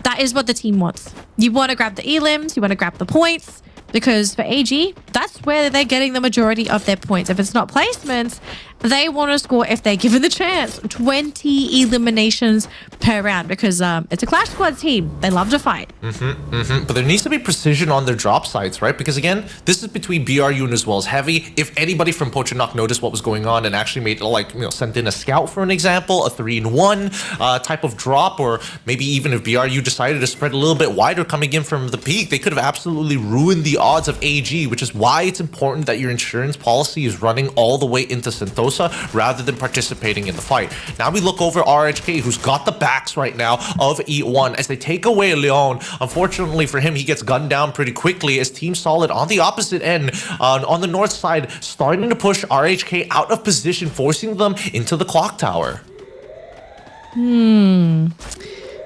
Speaker 16: that is what the team wants. You want to grab the elims, you want to grab the points, because for AG, that's where they're getting the majority of their points. If it's not placements, they want to score, if they're given the chance, 20 eliminations per round, because it's a Clash Squad team. They love to fight.
Speaker 15: But there needs to be precision on their drop sites, right? Because again, this is between BRU and as well as Heavy. If anybody from Pochinok noticed what was going on and actually made, like, sent in a scout for an example, a 3-in-1 type of drop, or maybe even if BRU decided to spread a little bit wider coming in from the peak, they could have absolutely ruined the odds of AG, which is why it's important that your insurance policy is running all the way into Sentosa rather than participating in the fight. Now we look over RHK, who's got the backs right now of E1 as they take away Leon. Unfortunately for him, he gets gunned down pretty quickly as Team Solid on the opposite end, on the north side, starting to push RHK out of position, forcing them into the clock tower.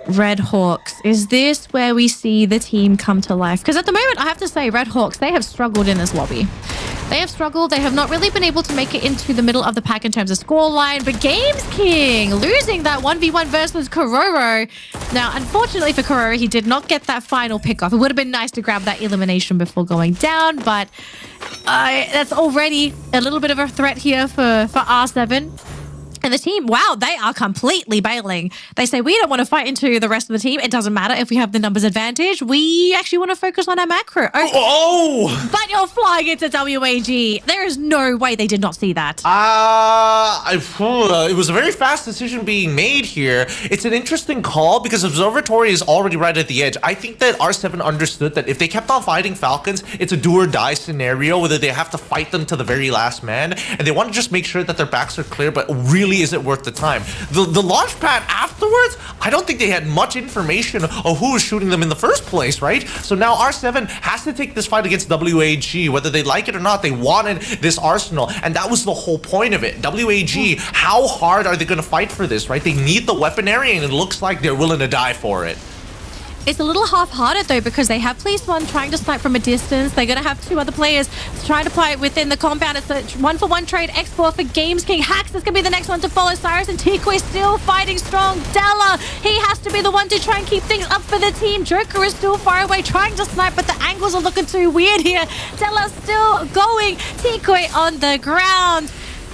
Speaker 16: Red Hawks, is this where we see the team come to life? Because at the moment, I have to say, Red Hawks, they have struggled in this lobby. They have struggled. They have not really been able to make it into the middle of the pack in terms of scoreline. But Games King losing that 1v1 versus Kororo. Now, unfortunately for Kororo, he did not get that final pick off. It would have been nice to grab that elimination before going down, but that's already a little bit of a threat here for R7. And the team, wow, they are completely bailing. They say, we don't want to fight into the rest of the team. It doesn't matter if we have the numbers advantage. We actually want to focus on our macro.
Speaker 15: Oh!
Speaker 16: But you're flying into WAG. There is no way they did not see that.
Speaker 15: It was a very fast decision being made here. It's an interesting call because Observatory is already right at the edge. I think that R7 understood that if they kept on fighting Falcons, it's a do or die scenario, whether they have to fight them to the very last man. And they want to just make sure that their backs are clear, but really is it worth the time? The launch pad afterwards, I don't think they had much information of who was shooting them in the first place, right? So now R7 has to take this fight against WAG, whether they like it or not. They wanted this arsenal, and that was the whole point of it. WAG, how hard are they going to fight for this, right? They need the weaponry, and it looks like they're willing to die for it.
Speaker 16: It's a little half-hearted though, because they have Police One trying to snipe from a distance. They're going to have 2 other players trying to play within the compound. It's a 1-for-1 trade export for Games King. Hax is going to be the next one to follow. Cyrus and Tikwe still fighting strong. Della, he has to be the one to try and keep things up for the team. Joker is still far away trying to snipe, but the angles are looking too weird here. Della still going. Tikwe on the ground.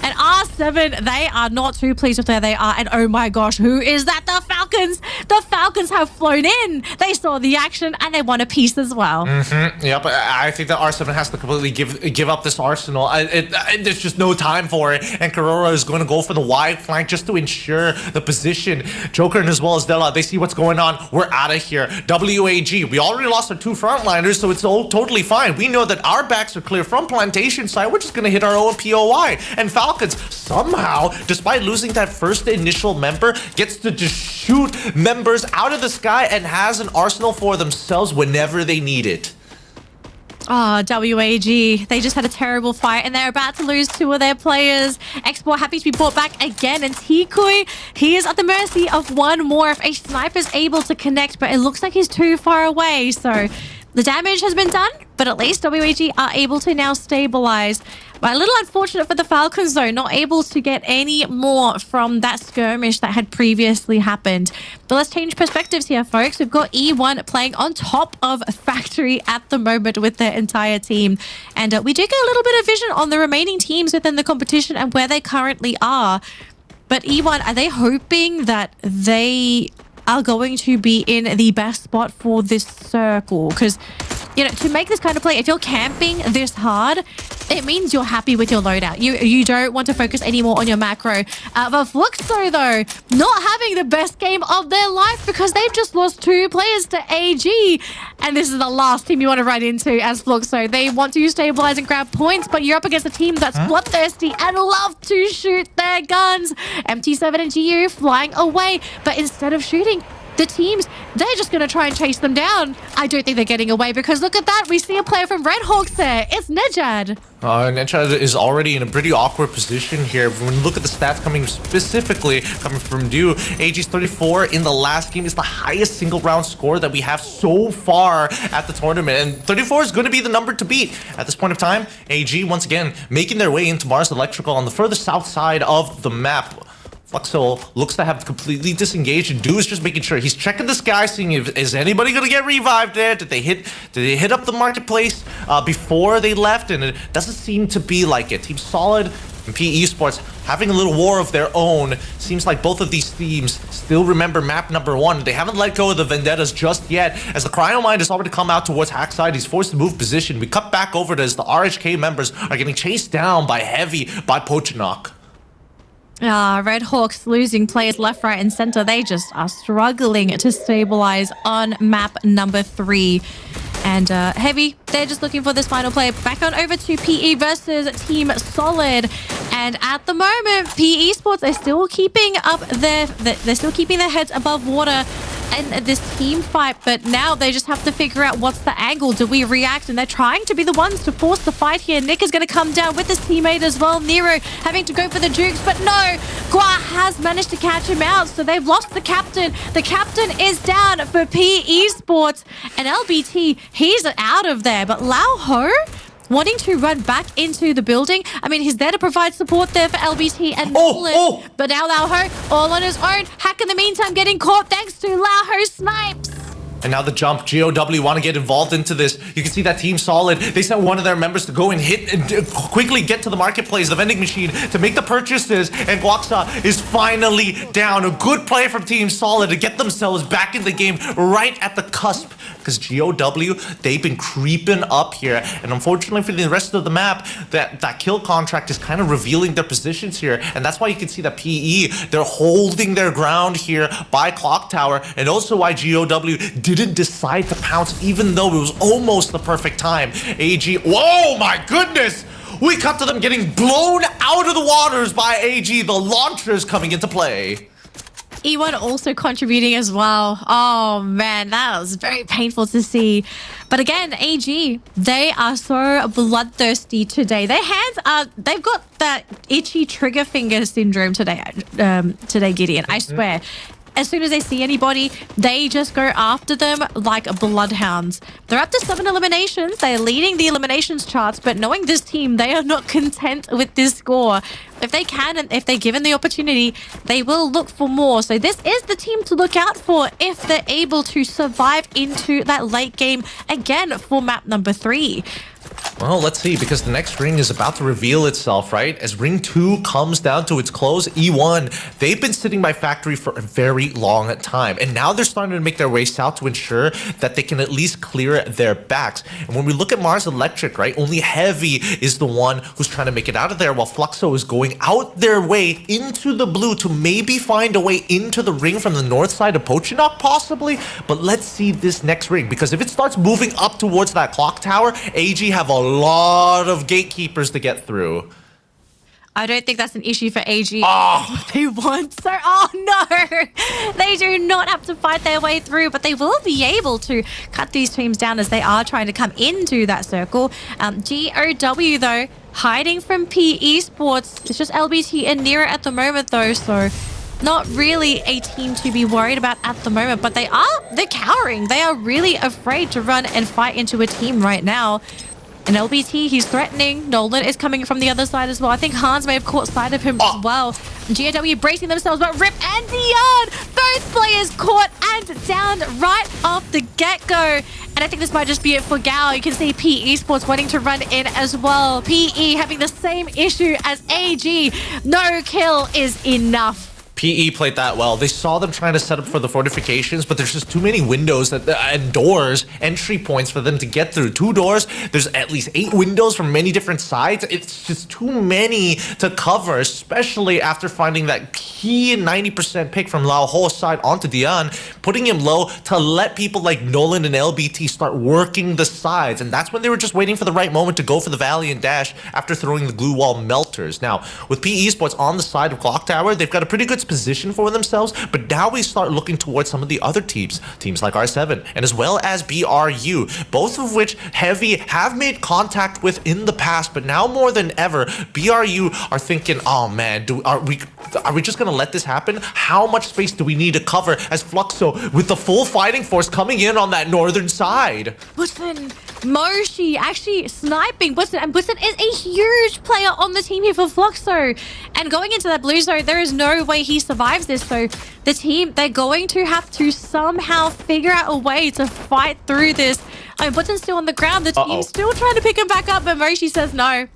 Speaker 16: And R7, they are not too pleased with where they are. And oh my gosh, who is that? The Falcon Falcons. The Falcons have flown in. They saw the action and they want a piece as well.
Speaker 15: Yep, I think that R7 has to completely give up this arsenal. There's just no time for it. And Karora is going to go for the wide flank just to ensure the position. Joker and as well as Della, they see what's going on. We're out of here. WAG, we already lost our 2 frontliners, so it's all totally fine. We know that our backs are clear from Plantation side. We're just going to hit our own POI. And Falcons, somehow, despite losing that first initial member, gets to just shoot members out of the sky and has an arsenal for themselves whenever they need it.
Speaker 16: Oh, WAG. They just had a terrible fight and they're about to lose 2 of their players. Export happy to be brought back again. And Tikui, he is at the mercy of one more if a sniper's able to connect, but it looks like he's too far away. So the damage has been done, but at least WAG are able to now stabilize. But a little unfortunate for the Falcons, though, not able to get any more from that skirmish that had previously happened. But let's change perspectives here, folks. We've got E1 playing on top of Factory at the moment with their entire team. And we do get a little bit of vision on the remaining teams within the competition and where they currently are. But E1, are they hoping that they are going to be in the best spot for this circle? Because, you know, to make this kind of play, if you're camping this hard, it means you're happy with your loadout. You don't want to focus anymore on your macro. But Fluxo, though, not having the best game of their life because they've just lost 2 players to AG. And this is the last team you want to run into as Fluxo. They want to stabilize and grab points, but you're up against a team that's bloodthirsty and love to shoot their guns. MT7 and GU flying away, but instead of shooting, the teams, they're just going to try and chase them down. I don't think they're getting away because look at that. We see a player from Red Hawks there. It's Nejad.
Speaker 15: Nejad is already in a pretty awkward position here. When you look at the stats coming from Dew, AG's 34 in the last game is the highest single round score that we have so far at the tournament. And 34 is going to be the number to beat. At this point of time, AG once again making their way into Mars Electrical on the further south side of the map. Fluxo looks to have completely disengaged, and Dew is just making sure he's checking the sky, seeing if is anybody gonna get revived there. Did they hit up the marketplace before they left? And it doesn't seem to be like it. Team Solid and PE Esports having a little war of their own. Seems like both of these teams still remember map number 1. They haven't let go of the vendettas just yet. As the Cryo Mine has already come out towards Hackside, he's forced to move position. We cut back over to as the RHK members are getting chased down by Heavy by Pochinok.
Speaker 16: Red Hawks losing players left, right, and center. They just are struggling to stabilize on map number 3. And Heavy, they're just looking for this final play. Back on over to PE versus Team Solid. And at the moment, PE Esports are still keeping up they're still keeping their heads above water in this team fight, but now they just have to figure out what's the angle. Do we react? And they're trying to be the ones to force the fight here. Nick is going to come down with his teammate as well. Nero having to go for the jukes, but no, Gua has managed to catch him out, so they've lost the captain. The captain is down for PE Esports, and LBT, he's out of there, but Lao Ho wanting to run back into the building. I mean, he's there to provide support there for LBT and Nolan. But now Lao Ho all on his own. Hack in the meantime getting caught thanks to Lao Ho snipes.
Speaker 15: And now the jump. GOW want to get involved into this. You can see that Team Solid, they sent one of their members to go and hit and quickly get to the marketplace, the vending machine, to make the purchases. And Guaxa is finally down. A good play from Team Solid to get themselves back in the game right at the cusp. Because GOW, they've been creeping up here. And unfortunately for the rest of the map, that kill contract is kind of revealing their positions here. And that's why you can see that PE, they're holding their ground here by Clock Tower. And also why GOW didn't decide to pounce even though it was almost the perfect time. AG, whoa, my goodness! We cut to them getting blown out of the waters by AG. The launchers coming into play.
Speaker 16: E1 also contributing as well. Oh man, that was very painful to see. But again, AG, they are so bloodthirsty today. Their hands are, they've got that itchy trigger finger syndrome today, Gideon, I swear. As soon as they see anybody, they just go after them like bloodhounds. They're up to 7 eliminations. They're leading the eliminations charts, but knowing this team, they are not content with this score. If they can, and if they're given the opportunity, they will look for more. So this is the team to look out for if they're able to survive into that late game again for map number 3.
Speaker 15: Well, let's see, because the next ring is about to reveal itself, right? As ring 2 comes down to its close, E1, they've been sitting by factory for a very long time. And now they're starting to make their way south to ensure that they can at least clear their backs. And when we look at Mars Electric, right, only Heavy is the one who's trying to make it out of there, while Fluxo is going out their way into the blue to maybe find a way into the ring from the north side of Pochinok, possibly. But let's see this next ring, because if it starts moving up towards that clock tower, AG have a lot of gatekeepers to get through.
Speaker 16: I don't think that's an issue for AG.
Speaker 15: Oh.
Speaker 16: They want so. Oh no! They do not have to fight their way through, but they will be able to cut these teams down as they are trying to come into that circle. GOW though, hiding from P Esports. It's just LBT and Nira at the moment though, so not really a team to be worried about at the moment. But they're cowering. They are really afraid to run and fight into a team right now. And LBT, he's threatening. Nolan is coming from the other side as well. I think Hans may have caught sight of him as well. GOW bracing themselves, but Rip and Dion, both players caught and down right off the get-go. And I think this might just be it for Gao. You can see P Esports wanting to run in as well. PE having the same issue as AG. No kill is enough.
Speaker 15: PE played that well. They saw them trying to set up for the fortifications, but there's just too many windows and doors, entry points for them to get through. 2 doors, there's at least 8 windows from many different sides. It's just too many to cover, especially after finding that key 90% pick from Lao Ho's side onto Dian, putting him low to let people like Nolan and LBT start working the sides. And that's when they were just waiting for the right moment to go for the Valiant dash after throwing the glue wall melters. Now, with PE Esports on the side of Clock Tower, they've got a pretty good position for themselves, but now we start looking towards some of the other teams like R7 and as well as BRU, both of which Heavy have made contact with in the past, but now more than ever BRU are thinking, oh man, are we just gonna let this happen? How much space do we need to cover as Fluxo with the full fighting force coming in on that northern side?
Speaker 16: Listen, Moshi actually sniping Bussen, and Bussen is a huge player on the team here for Fluxo. And going into that blue zone, there is no way he survives this. So the team, they're going to have to somehow figure out a way to fight through this. I mean, Bussen's still on the ground. The team's still trying to pick him back up, but Moshi says no.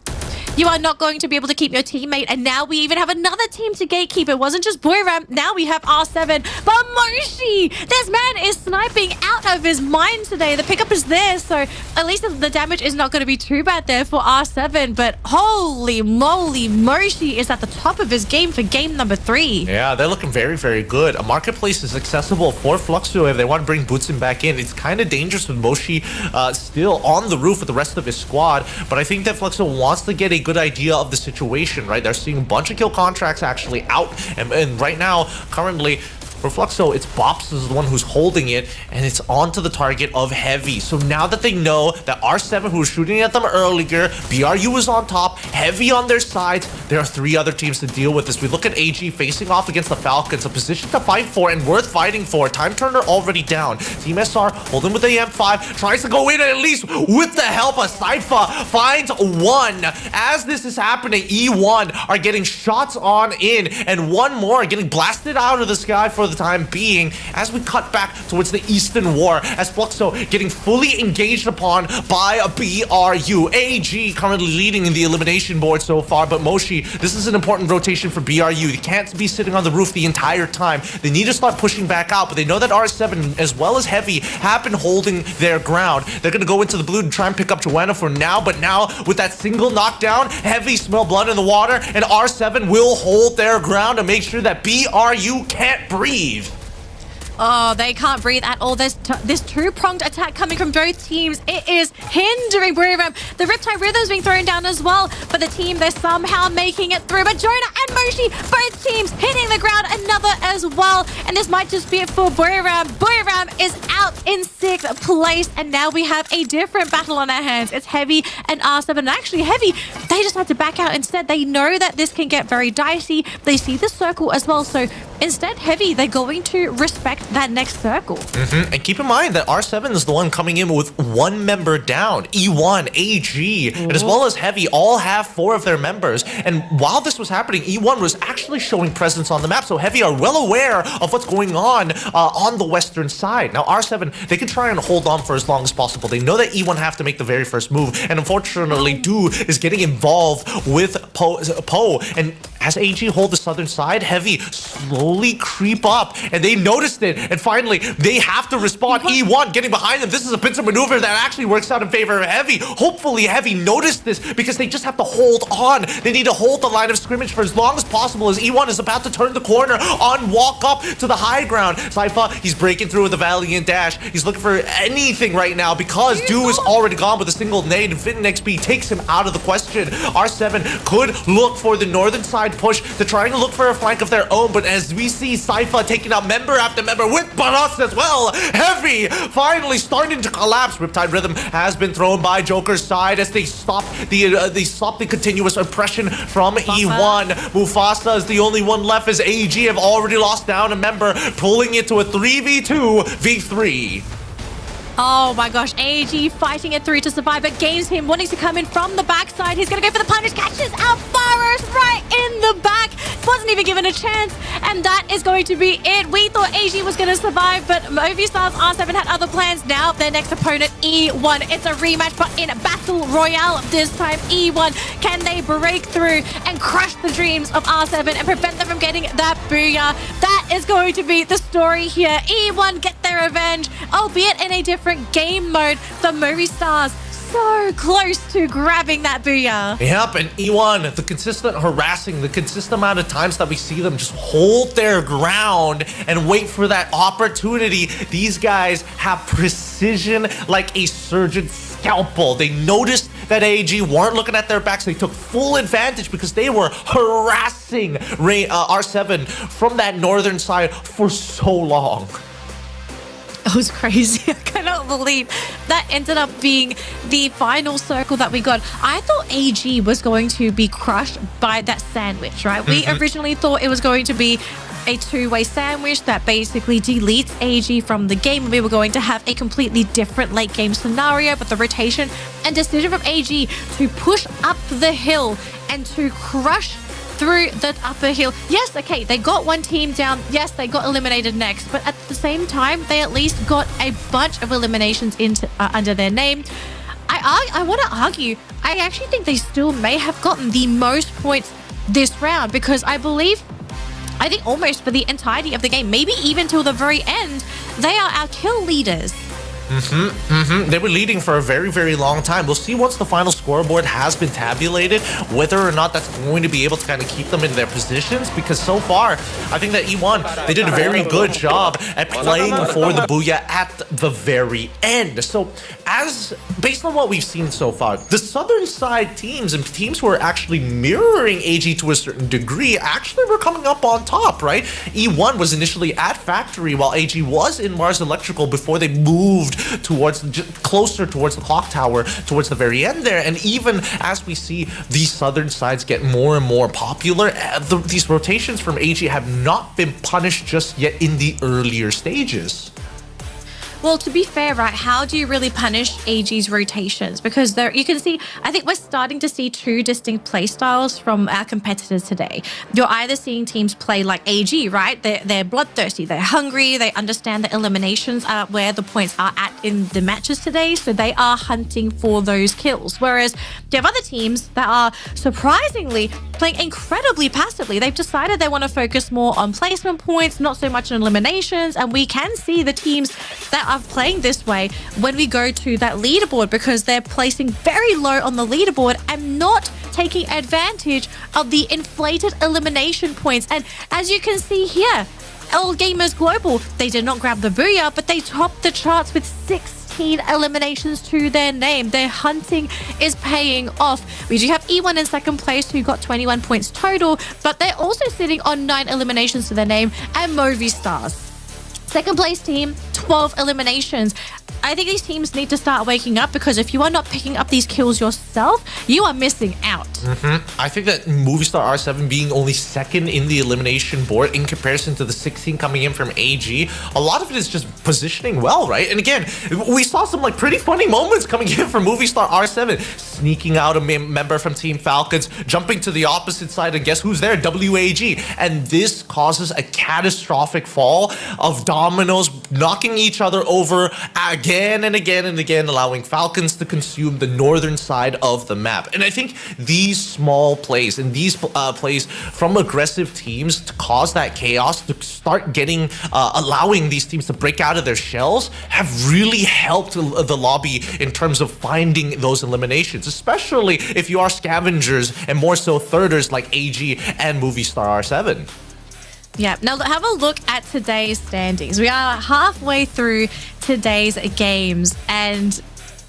Speaker 16: You are not going to be able to keep your teammate. And now we even have another team to gatekeep. It wasn't just Booyahs. Now we have R7. But Moshi, this man is sniping out of his mind today. The pickup is there. So at least the damage is not going to be too bad there for R7. But holy moly, Moshi is at the top of his game for game number 3.
Speaker 15: Yeah, they're looking very, very good. A marketplace is accessible for Fluxo if they want to bring Bootsin back in. It's kind of dangerous with Moshi still on the roof with the rest of his squad. But I think that Fluxo wants to get a good idea of the situation, right? They're seeing a bunch of kill contracts actually out, and right now, currently, for Fluxo, it's Bops is the one who's holding it, and it's onto the target of Heavy. So now that they know that R7, who was shooting at them earlier, BRU is on top, Heavy on their sides, there are 3 other teams to deal with this. We look at AG facing off against the Falcons, a position to fight for and worth fighting for. Time Turner already down. Team SR holding with the M5, tries to go in and at least with the help of Cypher finds 1. As this is happening, E1 are getting shots on in, and 1 more getting blasted out of the sky for the time being as we cut back towards the Eastern War as Fluxo getting fully engaged upon by a BRU. AG currently leading in the elimination board so far, but Moshi, this is an important rotation for BRU. They can't be sitting on the roof the entire time. They need to start pushing back out, but they know that R7 as well as Heavy have been holding their ground. They're going to go into the blue and try and pick up Joanna for now, but now with that single knockdown, Heavy smell blood in the water, and R7 will hold their ground to make sure that BRU can't breathe.
Speaker 16: Oh, they can't breathe at all. There's this 2-pronged attack coming from both teams. It is hindering Booyahs. The Riptide Rhythm's being thrown down as well. But the team, they're somehow making it through. But Jonah and Moshi, both teams hitting the ground, another as well. And this might just be it for Booyahs. Booyahs is out in 6th place. And now we have a different battle on our hands. It's Heavy and R7. And actually, Heavy, they just had to back out instead. They know that this can get very dicey. They see the circle as well. So Instead, Heavy, they're going to respect that next circle.
Speaker 15: And keep in mind that R7 is the one coming in with 1 member down. E1, AG, and as well as Heavy all have 4 of their members. And while this was happening, E1 was actually showing presence on the map. So Heavy are well aware of what's going on the western side. Now R7, they can try and hold on for as long as possible. They know that E1 have to make the very first move. And unfortunately, Do is getting involved with Poe. And as AG hold the southern side, Heavy slowly creep up, and they noticed it, and finally they have to respond. E1 getting behind them. This is a pincer maneuver that actually works out in favor of Heavy. Hopefully Heavy noticed this, because they just have to hold on. They need to hold the line of scrimmage for as long as possible, as E1 is about to turn the corner on walk up to the high ground. Sypha, he's breaking through with a valiant dash. He's looking for anything right now, because Do is already gone with a single nade, and Finn XP takes him out of the question. R7 could look for the northern side push to try and look for a flank of their own, but as we see Sypha taking out member after member with Baras as well, Heavy finally starting to collapse. Riptide Rhythm has been thrown by Joker's side as they stop the continuous oppression from E1. Mufasa is the only one left, as AG have already lost down a member, pulling it to a 3v2 v3.
Speaker 16: Oh my gosh, AG fighting it through to survive, but gains him, wanting to come in from the backside. He's going to go for the punish, catches out Faros right in the back. Wasn't even given a chance, and that is going to be it. We thought AG was going to survive, but Movistar's R7 had other plans. Now their next opponent, E1. It's a rematch, but in a battle royale this time. E1, can they break through and crush the dreams of R7 and prevent them from getting that Booyah? That is going to be the story here. E1 get their revenge, albeit in a different game mode. The Movistars so close to grabbing that Booyah.
Speaker 15: Yep, and E1, the consistent harassing, the consistent amount of times that we see them just hold their ground and wait for that opportunity. These guys have precision like a surgeon's scalpel. They noticed that AG weren't looking at their backs. They took full advantage because they were harassing R7 from that northern side for so long.
Speaker 16: It was crazy. I cannot believe that ended up being the final circle that we got. I thought AG was going to be crushed by that sandwich, right? We originally thought it was going to be a two-way sandwich that basically deletes AG from the game. We were going to have a completely different late game scenario, but the rotation and decision from AG to push up the hill and to crush through the upper hill. Yes, okay, they got one team down. Yes, they got eliminated next, but at the same time, they at least got a bunch of eliminations into under their name. I want to argue, I actually think they still may have gotten the most points this round, because I think almost for the entirety of the game, maybe even till the very end, they are our kill leaders.
Speaker 15: They were leading for a very, very long time. We'll see once the final scoreboard has been tabulated whether or not that's going to be able to kind of keep them in their positions, because so far, I think that E1, they did a very good job at playing for the Booyah at the very end. So, based on what we've seen so far, the southern side teams and teams who are actually mirroring AG to a certain degree actually were coming up on top, right? E1 was initially at Factory while AG was in Mars Electrical before they moved towards closer towards the clock tower towards the very end there. And even as we see these southern sides get more and more popular, these rotations from AG have not been punished just yet in the earlier stages.
Speaker 16: Well, to be fair, right, how do you really punish AG's rotations? Because there, you can see, I think we're starting to see two distinct play styles from our competitors today. You're either seeing teams play like AG, right? They're bloodthirsty, they're hungry, they understand that eliminations are where the points are at in the matches today, so they are hunting for those kills. Whereas you have other teams that are surprisingly playing incredibly passively. They've decided they want to focus more on placement points, not so much on eliminations, and we can see the teams that are playing this way when we go to that leaderboard, because they're placing very low on the leaderboard and not taking advantage of the inflated elimination points. And as you can see here, All Gamers Global, they did not grab the Booyah, but they topped the charts with 16 eliminations to their name. Their hunting is paying off. We do have E1 in second place, who got 21 points total, but they're also sitting on 9 eliminations to their name, and Movistars, second place team, 12 eliminations. I think these teams need to start waking up, because if you are not picking up these kills yourself, you are missing out.
Speaker 15: I think that Movistar R7 being only second in the elimination board in comparison to the 16 coming in from AG, a lot of it is just positioning well, right? And again, we saw some like pretty funny moments coming in from Movistar R7, sneaking out a member from Team Falcons, jumping to the opposite side, and guess who's there? WAG. And this causes a catastrophic fall of dominoes, knocking each other over again and again and again, allowing Falcons to consume the northern side of the map. And I think these small plays and these plays from aggressive teams to cause that chaos, to start getting, allowing these teams to break out of their shells, have really helped the lobby in terms of finding those eliminations, especially if you are scavengers and more so thirders like AG and Movistar R7.
Speaker 16: Yeah, now have a look at today's standings. We are halfway through today's games, and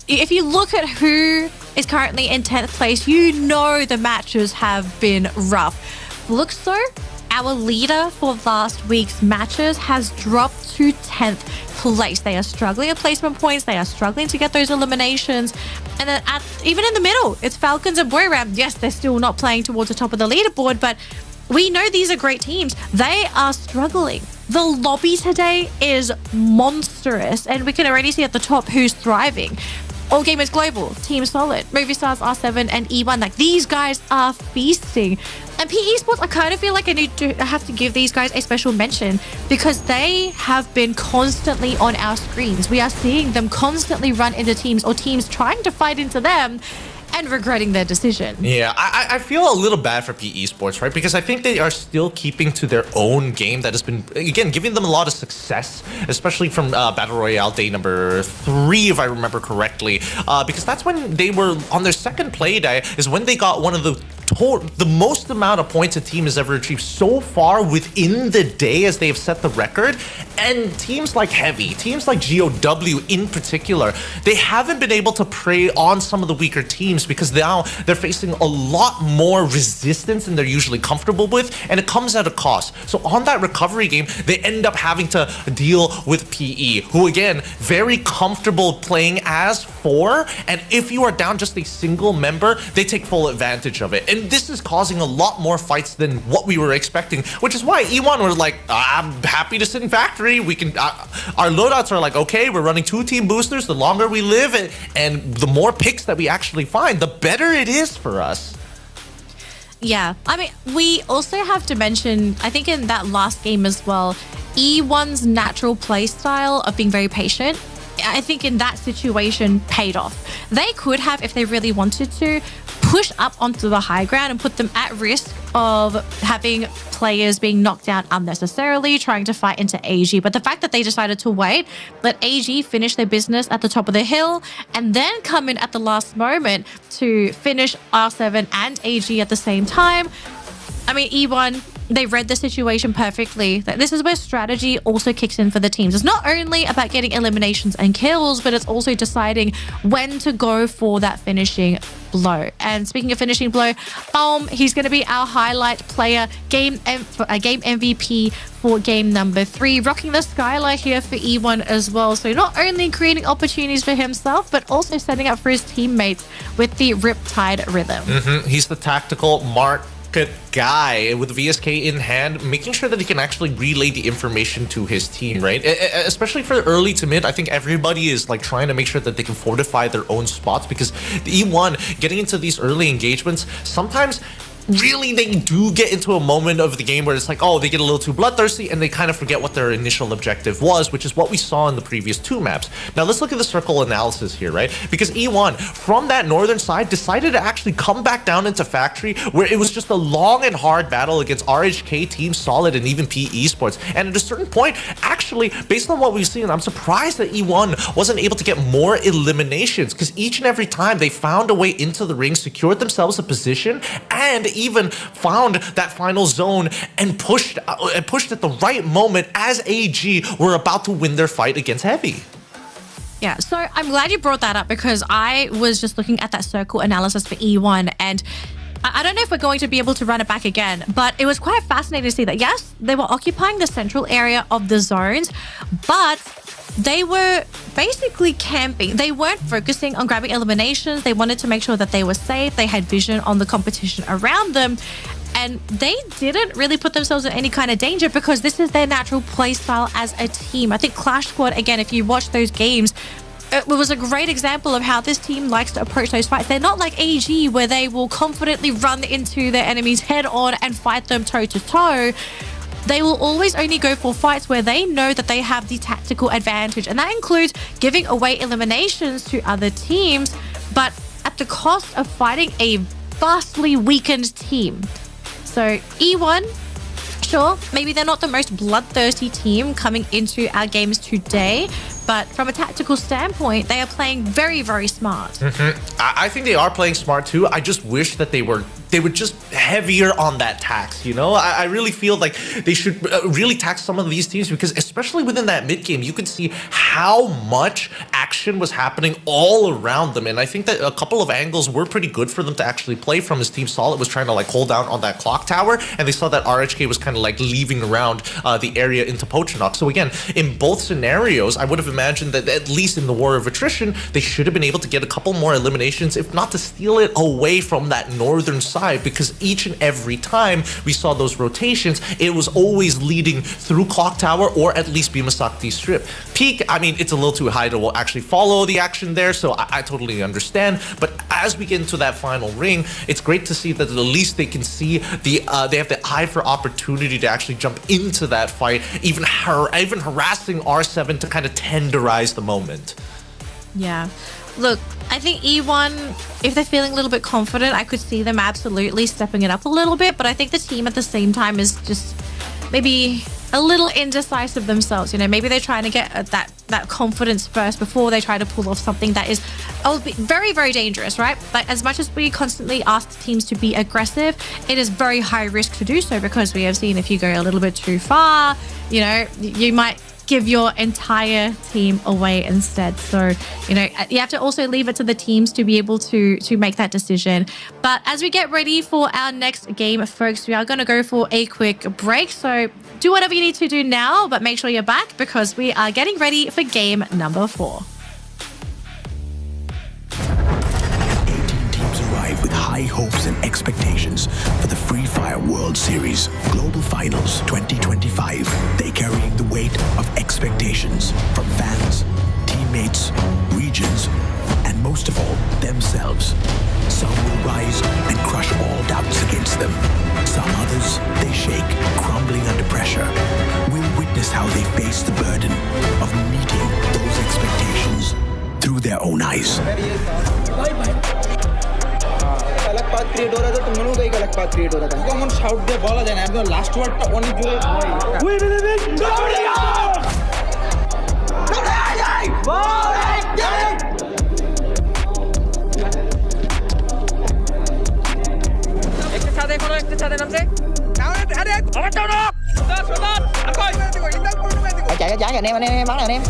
Speaker 16: if you look at who is currently in 10th place, you know the matches have been rough. Fluxo, our leader for last week's matches, has dropped to 10th place. They are struggling at placement points. They are struggling to get those eliminations. And then even in the middle, it's Falcons and Booyahs. Yes, they're still not playing towards the top of the leaderboard, but we know these are great teams. They are struggling. The lobby today is monstrous, and we can already see at the top who's thriving. All Gamers Global, Team Solid, Movistar R7, and E1. Like, these guys are feasting. And PE Esports, I kind of feel like I have to give these guys a special mention, because they have been constantly on our screens. We are seeing them constantly run into teams, or teams trying to fight into them and regretting their decision.
Speaker 15: Yeah, I feel a little bad for PE Sports, right? Because I think they are still keeping to their own game that has been, again, giving them a lot of success, especially from Battle Royale day number 3, if I remember correctly. Because that's when they were on their second play day, is when they got one of the most amount of points a team has ever achieved so far within the day, as they have set the record. And teams like Heavy, teams like GOW in particular, they haven't been able to prey on some of the weaker teams, because now they're facing a lot more resistance than they're usually comfortable with, and it comes at a cost. So on that recovery game, they end up having to deal with PE, who again, very comfortable playing as 4, and if you are down just a single member, they take full advantage of it. And this is causing a lot more fights than what we were expecting, which is why E1 was like, I'm happy to sit in factory. We can, our loadouts are like, okay, we're running 2 team boosters. The longer we live, and the more picks that we actually find, the better it is for us.
Speaker 16: Yeah, I mean, we also have to mention, I think in that last game as well, E1's natural play style of being very patient, I think in that situation paid off. They could have, if they really wanted to, push up onto the high ground and put them at risk of having players being knocked down unnecessarily, trying to fight into AG. But the fact that they decided to wait, let AG finish their business at the top of the hill, and then come in at the last moment to finish R7 and AG at the same time. I mean, E1, they read the situation perfectly. This is where strategy also kicks in for the teams. It's not only about getting eliminations and kills, but it's also deciding when to go for that finishing blow. And speaking of finishing blow, he's going to be our highlight player, game MVP for game number 3, rocking the skylight here for E1 as well. So not only creating opportunities for himself, but also setting up for his teammates with the Riptide rhythm.
Speaker 15: He's the tactical market guy with VSK in hand, making sure that he can actually relay the information to his team, right? Especially for early to mid, I think everybody is like trying to make sure that they can fortify their own spots, because the E1 getting into these early engagements, sometimes really they do get into a moment of the game where it's like, oh, they get a little too bloodthirsty and they kind of forget what their initial objective was, which is what we saw in the previous 2 maps. Now let's look at the circle analysis here, right? Because E1 from that northern side decided to actually come back down into factory, where it was just a long and hard battle against RHK, Team Solid, and even PE Esports. And at a certain point, actually, based on what we've seen, I'm surprised that E1 wasn't able to get more eliminations, because each and every time they found a way into the ring, secured themselves a position, and even found that final zone and pushed at the right moment as AG were about to win their fight against Heavy.
Speaker 16: Yeah, so I'm glad you brought that up, because I was just looking at that circle analysis for E1, and I don't know if we're going to be able to run it back again, but it was quite fascinating to see that, yes, they were occupying the central area of the zones, but they were basically camping. They weren't focusing on grabbing eliminations. They wanted to make sure that they were safe. They had vision on the competition around them. And they didn't really put themselves in any kind of danger because this is their natural play style as a team. I think Clash Squad, again, if you watch those games, it was a great example of how this team likes to approach those fights. They're not like AG where they will confidently run into their enemies head on and fight them toe to toe. They will always only go for fights where they know that they have the tactical advantage. And that includes giving away eliminations to other teams, but at the cost of fighting a vastly weakened team. So E1, sure, maybe they're not the most bloodthirsty team coming into our games today, but from a tactical standpoint, they are playing very, very smart.
Speaker 15: I think they are playing smart too. I just wish that they were just heavier on that tax, you know? I really feel like they should really tax some of these teams because especially within that mid game, you could see how much action was happening all around them. And I think that a couple of angles were pretty good for them to actually play from as Team Solid was trying to like hold down on that clock tower. And they saw that RHK was kind of like leaving around the area into Pochinok. So again, in both scenarios, I would have imagined that at least in the War of Attrition, they should have been able to get a couple more eliminations, if not to steal it away from that northern side, because each and every time we saw those rotations, it was always leading through Clock Tower or at least Bimasakti Strip. Peak, I mean, it's a little too high to actually follow the action there, so I totally understand. But as we get into that final ring, it's great to see that at least they can see they have the eye for opportunity to actually jump into that fight, even harassing R7 to kind of tenderize the moment.
Speaker 16: Yeah. Look, I think E1, if they're feeling a little bit confident, I could see them absolutely stepping it up a little bit. But I think the team at the same time is just maybe a little indecisive themselves. You know, maybe they're trying to get that confidence first before they try to pull off something that is very, very dangerous, right? Like, as much as we constantly ask teams to be aggressive, it is very high risk to do so because we have seen if you go a little bit too far, you know, you might give your entire team away instead. So, you know, you have to also leave it to the teams to be able to make that decision. But as we get ready for our next game, folks, we are going to go for a quick break. So do whatever you need to do now, but make sure you're back because we are getting ready for game number 4.
Speaker 13: 18 teams arrive with high hopes and expectations for the Free Fire World Series Global Finals 2025. They carrying the weight of expectations from fans, teammates, regions, and most of all, themselves. Some will rise and crush all doubts against them. Some others, they shake, crumbling under pressure. We'll witness how they face the burden of meeting those expectations through their own eyes.
Speaker 17: अलग बात create हो रहा था तो मनु का एक अलग बात क्रिएट हो रहा था हम शाउट दे बोला जाना है लास्ट वर्ड टा ओनी जुरे वी विल विन एक साथ देखो एक साथ namse अरे अरे सुदार अकोई chạy chạy anh em bắn anh em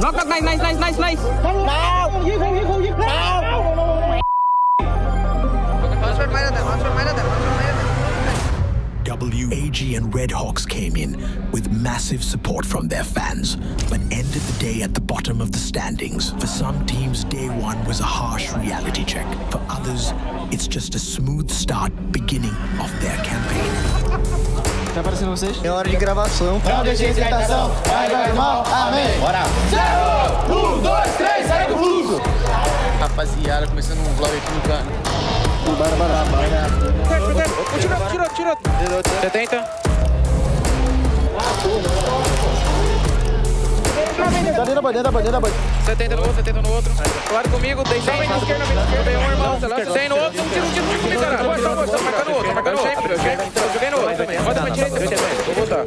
Speaker 17: Knock, nice.
Speaker 13: WAG and Red Hawks came in with massive support from their fans, but ended the day at the bottom of the standings. For some teams, day one was a harsh reality check. For others, it's just a smooth start beginning of their campaign.
Speaker 17: Tá aparecendo vocês? É hora de gravação. Não deixe hesitação. Vai, mal. Amém. Bora. 0, 1, 2, 3, sai do fluxo. Rapaziada, começando um vlog aqui no canto. Bora. Tira. 70. Tá dentro da bandeira. 70 no outro. Claro comigo, tem 100 na esquerda, irmão. 100 no outro, tiro, caralho. Tô marcando outro. Joguei no outro também. Roda pra direita, vou voltar.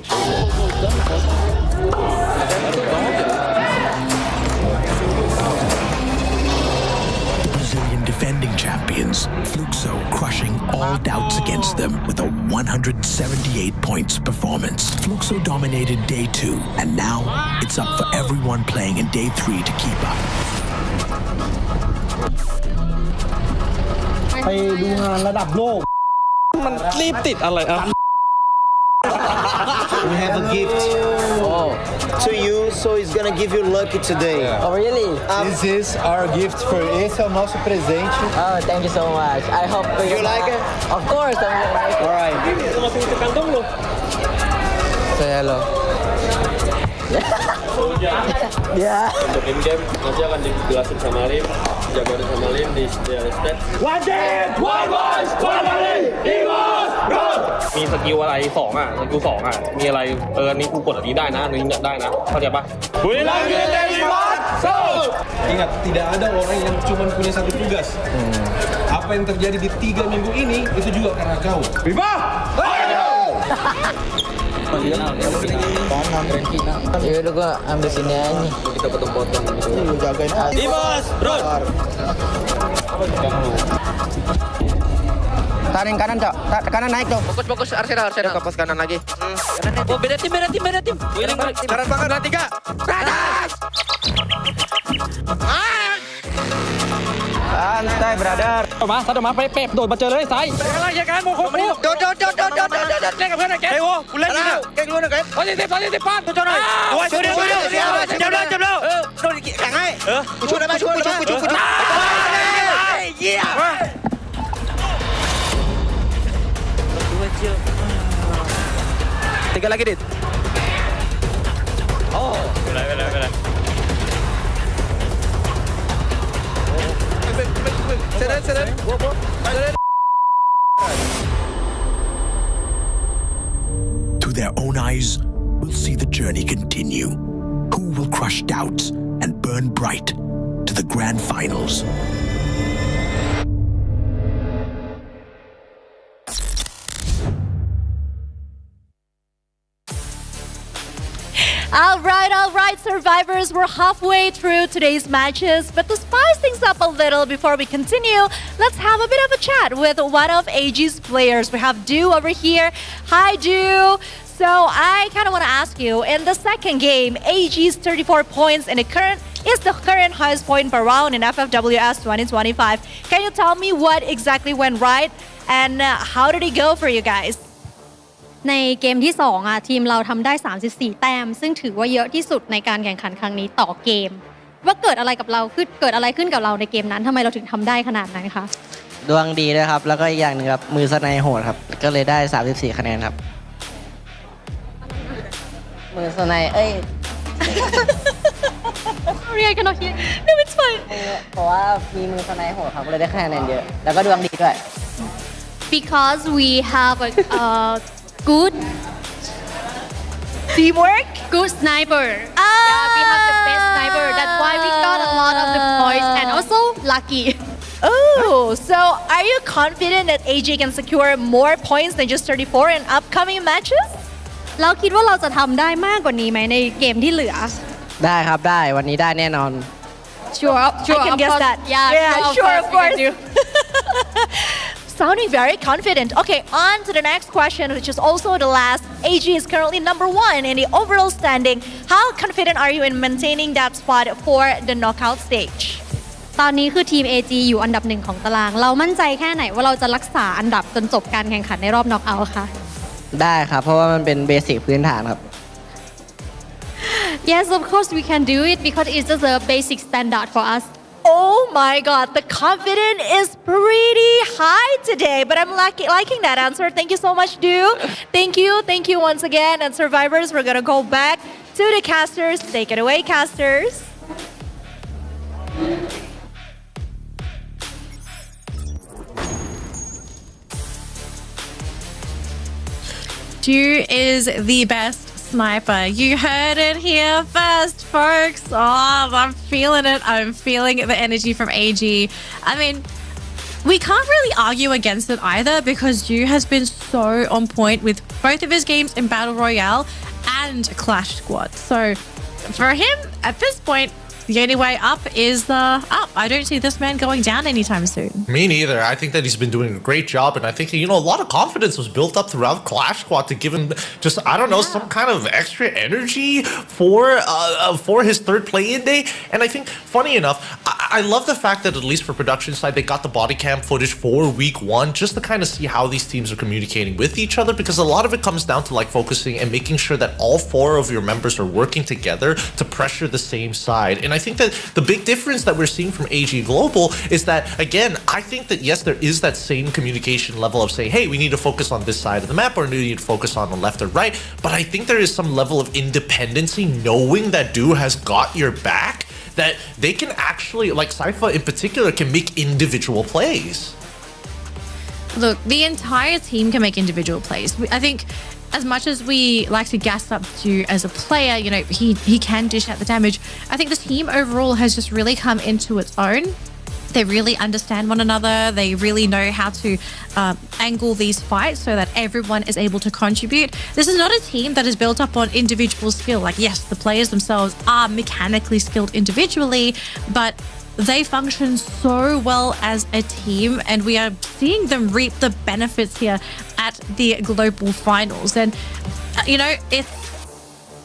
Speaker 13: Brazilian defending champions, Fluxo crushing all doubts against them with a 178 points performance. Fluxo dominated day 2, and now it's up for everyone playing in day 3 to keep up.
Speaker 17: ไปดูงานระดับโลกมันรีบติดอะไรอ่ะ We have a gift to you, so it's gonna give you lucky today.
Speaker 10: Oh, really?
Speaker 17: This is our gift for you. Esse é o nosso presente.
Speaker 10: Oh, thank you so much. I hope
Speaker 17: You like it?
Speaker 10: Of course, I'm gonna like it.
Speaker 17: Alright.
Speaker 10: Say hello. Ya.
Speaker 3: Untuk in game nanti akan dijelasin sama Lim, jabarin sama Lim di step.
Speaker 21: One team, one voice, one body, Eagles, go!
Speaker 3: มีสกิลอะไร2อ่ะสกิล2อ่ะมีอะไรอันนี้กูกดอันนี้ได้นะอันนี้ได้นะเข้าใจปะ
Speaker 21: We like it, everyone, so!
Speaker 17: Ingat, tidak ada orang yang cuma punya satu tugas. Apa yang terjadi di 3 minggu ini itu juga karena kau.
Speaker 21: Viva!
Speaker 10: Ya udah gua ambil sini aja.
Speaker 3: Kita potong-potong gitu.
Speaker 17: Jagain aja.
Speaker 3: Dimas, bro.
Speaker 10: Tarik kanan, Cok. Kanan naik, Cok.
Speaker 3: Fokus Arsenal.
Speaker 10: Ke pos kanan lagi.
Speaker 3: Oh, beda tim. Willing kanan banget. 3.
Speaker 10: Santai, brother.
Speaker 3: มาซัดออกมาเป๊ะโดดมาเจอเลยซ้ายอะไรอย่างนั้นโมโหโดดเล่นกับเพื่อนหน่อยแกโอ้กูเล่นอยู่แกรู้นะแกตอนนี้ป้านกูช่วยหน่อยช่วยเร็วโดนแข่งให้กูช่วยได้ไหมช่วยเยี่ยTinggal lagi, Dit. Oh, benar. Sedang.
Speaker 13: To their own eyes, we'll see the journey continue. Who will crush doubts and burn bright to the grand finals?
Speaker 9: All right, survivors, we're halfway through today's matches, but to spice things up a little before we continue, let's have a bit of a chat with one of AG's players. We have Du over here. Hi, Du. So I kind of want to ask you, in the second game, AG's 34 points is the current highest point per round in FFWS 2025. Can you tell me what exactly went right and how did it go for you guys?
Speaker 6: ในเกมที่2ทีมเราทำได้34แต้มซึ่งถือว่าเยอะที่สุดในการแข่งขันครั้งนี้ต่อเกมว่าเกิดอะไรขึ้นกับเราในเกมนั้นทำไมเราถึงทำได้ขนาดนั้นคะ
Speaker 10: ดวงดีด้วยครับแล้วก็อีกอย่างนึงครับมือสไนโหดครับก็เลยได้34คะแนนครับมือสไน
Speaker 6: Sorry, I cannot hear. No, it's fine.
Speaker 10: เพราะว่ามีมือสไนโหดครับเลยได้คะแนนเยอะแล้วก็ดวงดีด้วย
Speaker 6: Because we have a good
Speaker 9: teamwork,
Speaker 6: good sniper. Yeah, we have the best sniper. That's why we got a lot of the points and also lucky.
Speaker 9: Oh, so are you confident that AG can secure more points than just 34 in upcoming matches?
Speaker 6: เราคิดว่าเราจะทำได้มากกว่านี้ไหมในเกมที่เหลือ
Speaker 10: ได้ครับได้วันนี้ได้แน่นอน
Speaker 6: Sure,
Speaker 9: I can guess that. Yeah, sure, of course. Sounding very confident. Okay, on to the next question, which is also the last. AG is currently number 1 in the overall standing. How confident are you in maintaining that spot for the knockout stage?
Speaker 6: ตอนนี้คือทีม AG อยู่อันดับ1ของตารางเรามั่นใจแค่ไหนว่าเราจะรักษาอันดับจนจบการแข่งขันในรอบน็อกเอาท์ค่ะ
Speaker 10: ได้ครับเพราะว่ามันเป็นเบสิกพื้นฐานครับ
Speaker 6: Yes, of course we can do it because it's just a basic standard for us.
Speaker 9: Oh my God, the confidence is pretty high today, but I'm liking that answer. Thank you so much, Du. Thank you once again. And survivors, we're gonna go back to the casters. Take it away, casters. Du is the best sniper. You heard it here first, folks. Oh, I'm feeling it. I'm feeling the energy from AG. I mean, we can't really argue against it either because Du has been so on point with both of his games in Battle Royale and Clash Squad. So for him, at this point,
Speaker 16: the only way up is up. I don't see this man going down anytime soon.
Speaker 15: Me neither. I think that he's been doing a great job, and I think, a lot of confidence was built up throughout Clash Squad to give him just, I don't know, some kind of extra energy for his third play-in day. And I think, funny enough, I love the fact that at least for production side, they got the body cam footage for week 1 just to kind of see how these teams are communicating with each other, because a lot of it comes down to like focusing and making sure that all 4 of your members are working together to pressure the same side. And I think that the big difference that we're seeing from AG Global is that, again, I think that yes, there is that same communication level of saying, hey, we need to focus on this side of the map, or we need to focus on the left or right. But I think there is some level of independency, knowing that Do has got your back, that they can actually, like Sypha in particular, can make individual plays.
Speaker 16: Look, the entire team can make individual plays. I think as much as we like to gas up Do as a player, he can dish out the damage. I think the team overall has just really come into its own. They really understand one another. They really know how to angle these fights so that everyone is able to contribute. This is not a team that is built up on individual skill. Like, yes, the players themselves are mechanically skilled individually, but they function so well as a team, and we are seeing them reap the benefits here at the global finals. And, it's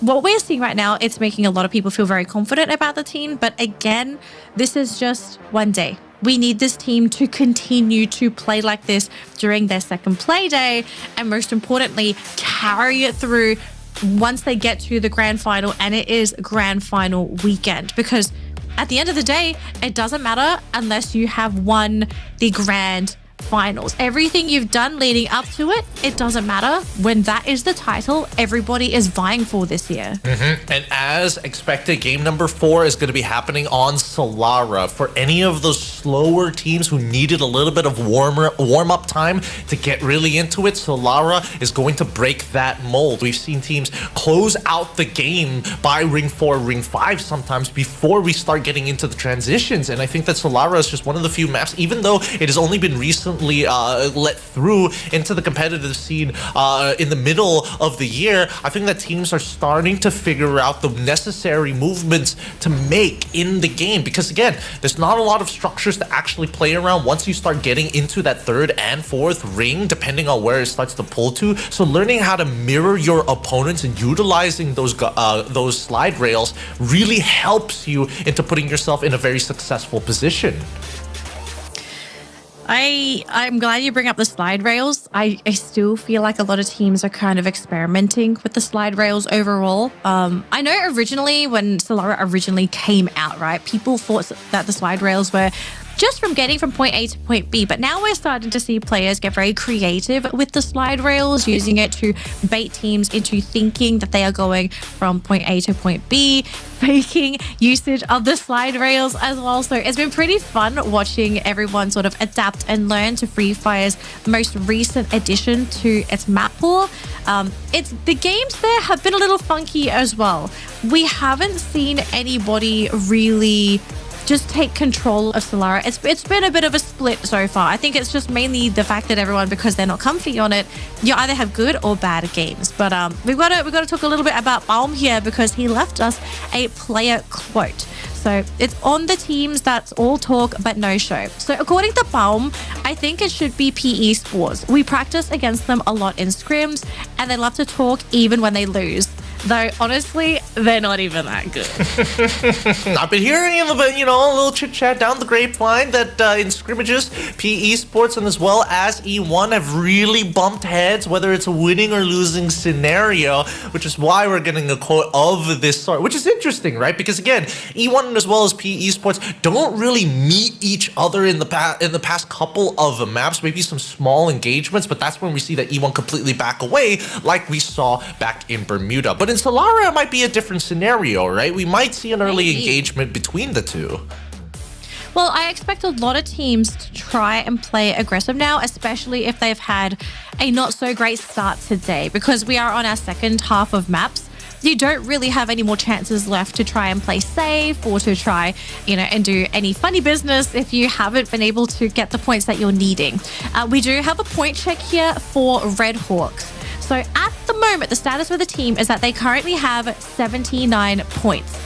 Speaker 16: what we're seeing right now, it's making a lot of people feel very confident about the team. But again, this is just one day. We need this team to continue to play like this during their second play day, and most importantly, carry it through once they get to the grand final, and it is grand final weekend. Because at the end of the day, it doesn't matter unless you have won the grand finals. Everything you've done leading up to it, it doesn't matter. When that is the title everybody is vying for this year.
Speaker 15: And as expected, game number 4 is going to be happening on Solara. For any of those slower teams who needed a little bit of warm-up time to get really into it, Solara is going to break that mold. We've seen teams close out the game by ring 4, ring 5 sometimes before we start getting into the transitions. And I think that Solara is just one of the few maps, even though it has only been recently let through into the competitive scene in the middle of the year. I think that teams are starting to figure out the necessary movements to make in the game, because again, there's not a lot of structures to actually play around once you start getting into that 3rd and 4th ring, depending on where it starts to pull to. So learning how to mirror your opponents and utilizing those slide rails really helps you into putting yourself in a very successful position.
Speaker 16: I'm glad you bring up the slide rails. I still feel like a lot of teams are kind of experimenting with the slide rails overall. I know originally when Solara originally came out, right, people thought that the slide rails were just from getting from point A to point B. But now we're starting to see players get very creative with the slide rails, using it to bait teams into thinking that they are going from point A to point B, faking usage of the slide rails as well. So it's been pretty fun watching everyone sort of adapt and learn to Free Fire's most recent addition to its map pool. The games there have been a little funky as well. We haven't seen anybody really just take control of Solara. It's been a bit of a split so far. I think it's just mainly the fact that everyone, because they're not comfy on it, you either have good or bad games. But we've got to talk a little bit about Baum here, because he left us a player quote. So it's on the teams that's all talk but no show. So according to Baum, I think it should be PE Sports. We practice against them a lot in scrims, and they love to talk even when they lose. Though, honestly, they're not even that good.
Speaker 15: I've been hearing a little chit-chat down the grapevine that in scrimmages, PE Sports and as well as E1 have really bumped heads, whether it's a winning or losing scenario, which is why we're getting a quote of this sort, which is interesting, right? Because again, E1 as well as PE Sports don't really meet each other in the past couple of maps, maybe some small engagements, but that's when we see that E1 completely back away, like we saw back in Bermuda. But in Solara, it might be a different scenario, right? We might see an early engagement between the two.
Speaker 16: Well, I expect a lot of teams to try and play aggressive now, especially if they've had a not so great start today, because we are on our second half of maps. You don't really have any more chances left to try and play safe or to try, and do any funny business if you haven't been able to get the points that you're needing. We do have a point check here for Red Hawks. So at the moment, the status for the team is that they currently have 79 points.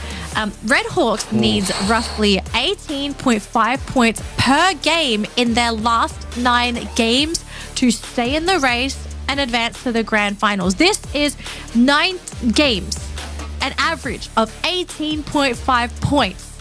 Speaker 16: Red Hawks needs roughly 18.5 points per game in their last 9 games to stay in the race and advance to the grand finals. This is 9 games, an average of 18.5 points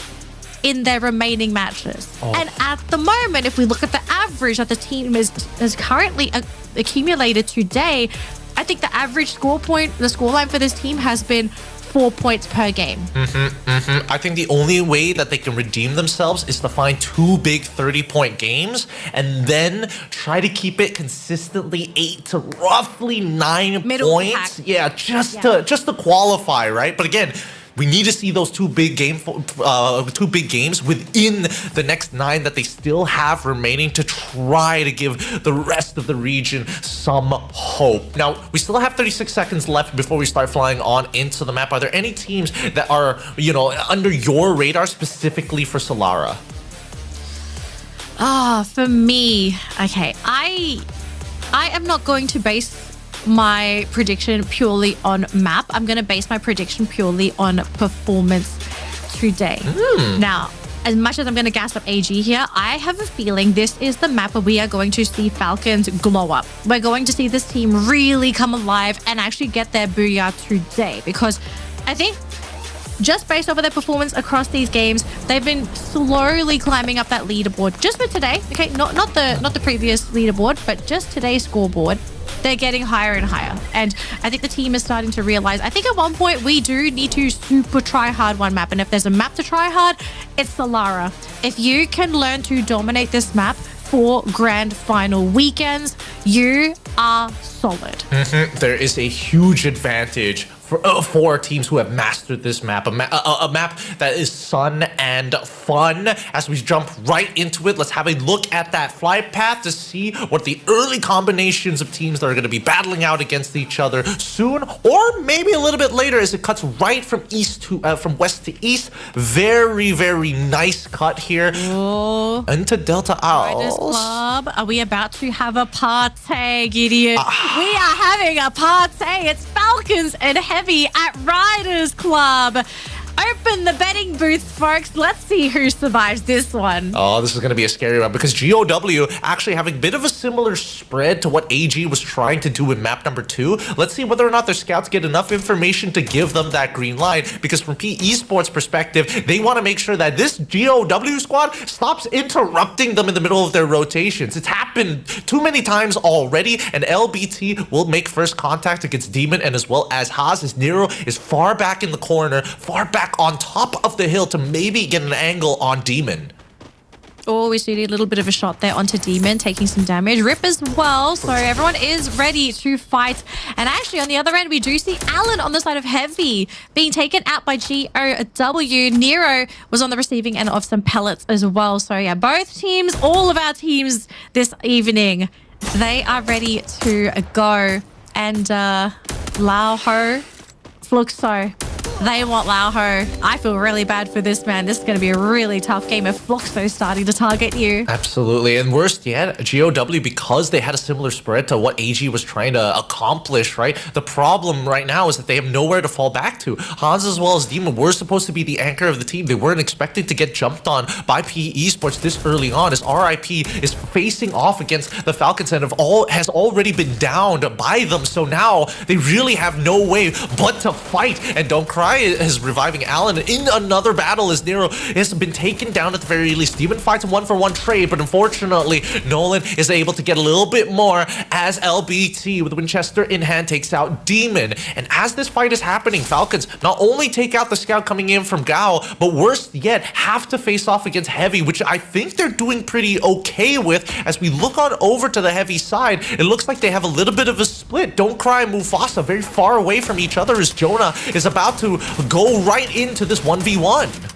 Speaker 16: in their remaining matches. And at the moment, if we look at the average that the team is currently accumulated today, I think the average scoreline for this team has been 4 points per game.
Speaker 4: I think the only way that they can redeem themselves is to find 2 big 30-point games and then try to keep it consistently 8 to roughly 9 points. Yeah, just to qualify, right? But again, we need to see those 2 big games within the next 9 that they still have remaining to try to give the rest of the region some hope. Now, we still have 36 seconds left before we start flying on into the map. Are there any teams that are, under your radar specifically for Solara?
Speaker 16: For me, okay, I am not going to base my prediction purely on map. I'm going to base my prediction purely on performance today. Now, as much as I'm going to gas up AG here, I have a feeling this is the map where we are going to see Falcons glow up. We're going to see this team really come alive and actually get their Booyah today, because I think just based off of their performance across these games, they've been slowly climbing up that leaderboard. Just for today, okay, not the previous leaderboard, but just today's scoreboard. They're getting higher and higher. And I think the team is starting to realize, I think at one point we do need to super try hard one map. And if there's a map to try hard, it's Solara. If you can learn to dominate this map for grand final weekends, you are solid.
Speaker 4: There is a huge advantage for teams who have mastered this map, a map that is sun and fun. As we jump right into it, let's have a look at that flight path to see what the early combinations of teams that are going to be battling out against each other soon, or maybe a little bit later, as it cuts right from from west to east. Very, very nice cut here into Delta Owls.
Speaker 16: Club, are we about to have a party, Gideon? We are having a party. It's Falcons and Heavy at Riders Club. Open the betting booth, folks. Let's see who survives this one.
Speaker 4: Oh, this is going to be a scary one, because GOW actually having a bit of a similar spread to what AG was trying to do in map number 2. Let's see whether or not their scouts get enough information to give them that green light, because from P Esports perspective, they want to make sure that this GOW squad stops interrupting them in the middle of their rotations. It's happened too many times already, and LBT will make first contact against Demon, and as well as Haas, as Nero is far back in the corner, far back on top of the hill to maybe get an angle on Demon.
Speaker 16: Oh, we see a little bit of a shot there onto Demon, taking some damage. Rip as well, so everyone is ready to fight. And actually, on the other end, we do see Alan on the side of Heavy being taken out by GOW. Nero was on the receiving end of some pellets as well. So yeah, both teams, all of our teams this evening, they are ready to go. And Lao Ho, Fluxo, they want Lao Ho. I feel really bad for this man. This is going to be a really tough game if Fluxo starting to target you.
Speaker 4: Absolutely. And worst yet, GOW, because they had a similar spread to what AG was trying to accomplish, right? The problem right now is that they have nowhere to fall back to. Hans as well as Demon were supposed to be the anchor of the team. They weren't expecting to get jumped on by PE Esports this early on, as RIP is facing off against the Falcons and has already been downed by them. So now they really have no way but to fight. And Don't Cry is reviving Alan in another battle, as Nero has been taken down at the very least. Demon fights a 1-for-1 trade, but unfortunately, Nolan is able to get a little bit more as LBT with Winchester in hand takes out Demon. And as this fight is happening, Falcons not only take out the scout coming in from Gao, but worst yet, have to face off against Heavy, which I think they're doing pretty okay with. As we look on over to the Heavy side, it looks like they have a little bit of a split. Don't Cry and Mufasa very far away from each other, as Jonah is about to go right into this 1v1.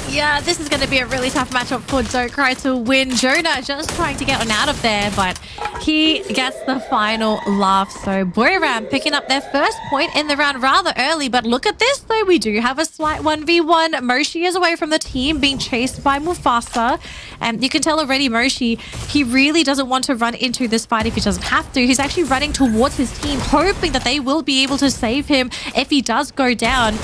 Speaker 16: Yeah, this is going to be a really tough matchup for Don't Cry to win. Jonah just trying to get on out of there, but he gets the final laugh. So Booyahs picking up their first point in the round rather early, but look at this though. We do have a slight 1v1. Moshi is away from the team, being chased by Mufasa. And you can tell already Moshi, he really doesn't want to run into this fight if he doesn't have to. He's actually running towards his team, hoping that they will be able to save him if he does go down.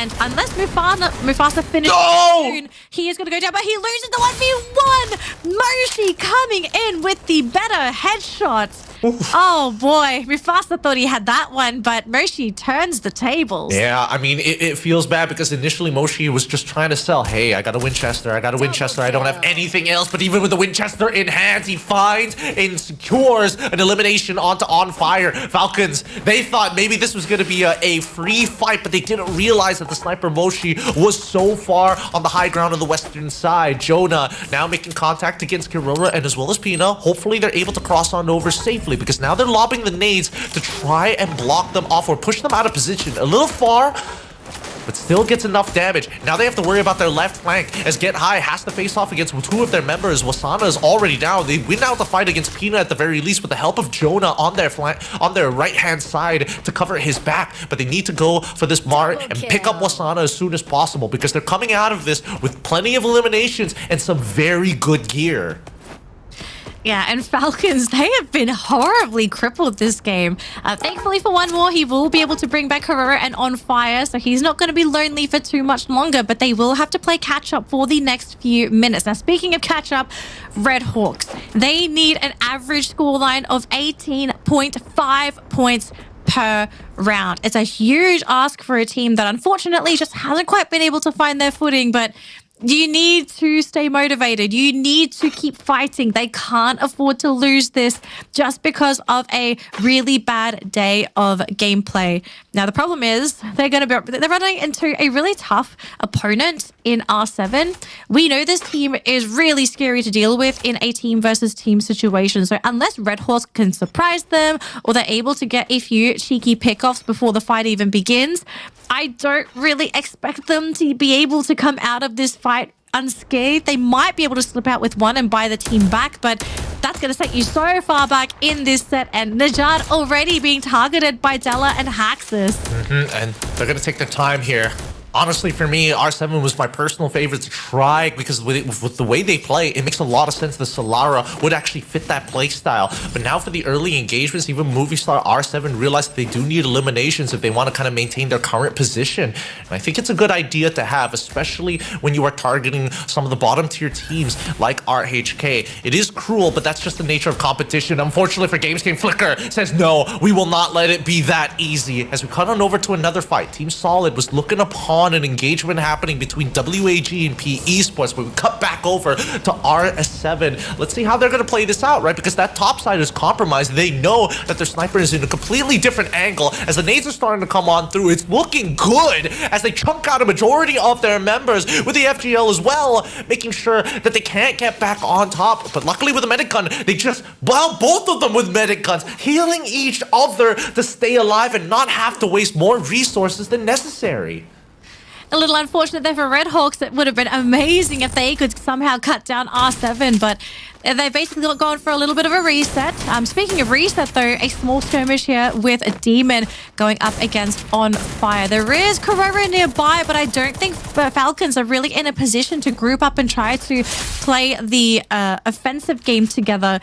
Speaker 16: And unless Mufasa finishes soon, he is going to go down, but he loses the 1v1. Moshi coming in with the better headshot. Oh boy, Mufasa thought he had that one, but Moshi turns the tables.
Speaker 4: Yeah, I mean, it feels bad because initially Moshi was just trying to sell, hey, I got a Winchester, I don't have anything else, but even with the Winchester in hand, he finds and secures an elimination onto On Fire. Falcons, they thought maybe this was going to be a free fight, but they didn't realize that the sniper Moshi was so far on the high ground on the western side. Jonah now making contact against Kirora and as well as Pina. Hopefully they're able to cross on over safely, because now they're lobbing the nades to try and block them off or push them out of position a little far, but still gets enough damage. Now they have to worry about their left flank as Get High has to face off against two of their members. Wasana is already down. They win out the fight against Pina at the very least with the help of Jonah on their flank, on their right-hand side to cover his back. But they need to go for this Mart and pick up Wasana as soon as possible because they're coming out of this with plenty of eliminations and some very good gear.
Speaker 16: Yeah, and Falcons, they have been horribly crippled this game. Thankfully for one more, he will be able to bring back Herrera and On Fire, so he's not going to be lonely for too much longer, but they will have to play catch-up for the next few minutes. Now, speaking of catch-up, Red Hawks, they need an average scoreline of 18.5 points per round. It's a huge ask for a team that unfortunately just hasn't quite been able to find their footing, but you need to stay motivated. You need to keep fighting. They can't afford to lose this just because of a really bad day of gameplay. Now, the problem is they're running into a really tough opponent in R7. We know this team is really scary to deal with in a team versus team situation. So unless Red Horse can surprise them or they're able to get a few cheeky pickoffs before the fight even begins, I don't really expect them to be able to come out of this fight unscathed. They might be able to slip out with one and buy the team back, but that's going to set you so far back in this set. And Najad already being targeted by Della and Haxus.
Speaker 4: And they're going to take their time here. Honestly, for me, R7 was my personal favorite to try because with the way they play, it makes a lot of sense that Solara would actually fit that play style. But now for the early engagements, even movie star R7 realized that they do need eliminations if they want to kind of maintain their current position. And I think it's a good idea to have, especially when you are targeting some of the bottom tier teams like RHK. It is cruel, but that's just the nature of competition. Unfortunately for Games Game, Flicker says, no, we will not let it be that easy. As we cut on over to another fight, Team Solid was looking upon an engagement happening between WAG and P Esports, but we cut back over to R7. Let's see how they're going to play this out, right? Because that top side is compromised. They know that their sniper is in a completely different angle. As the nades are starting to come on through, it's looking good as they chunk out a majority of their members with the FGL as well, making sure that they can't get back on top. But luckily with the medic gun, they just, well, both of them with medic guns, healing each other to stay alive and not have to waste more resources than necessary.
Speaker 16: A little unfortunate there for Red Hawks. It would have been amazing if they could somehow cut down R7, but they've basically gone for a little bit of a reset. Speaking of reset, though, a small skirmish here with a Demon going up against On Fire. There is Carrera nearby, but I don't think Falcons are really in a position to group up and try to play the offensive game together.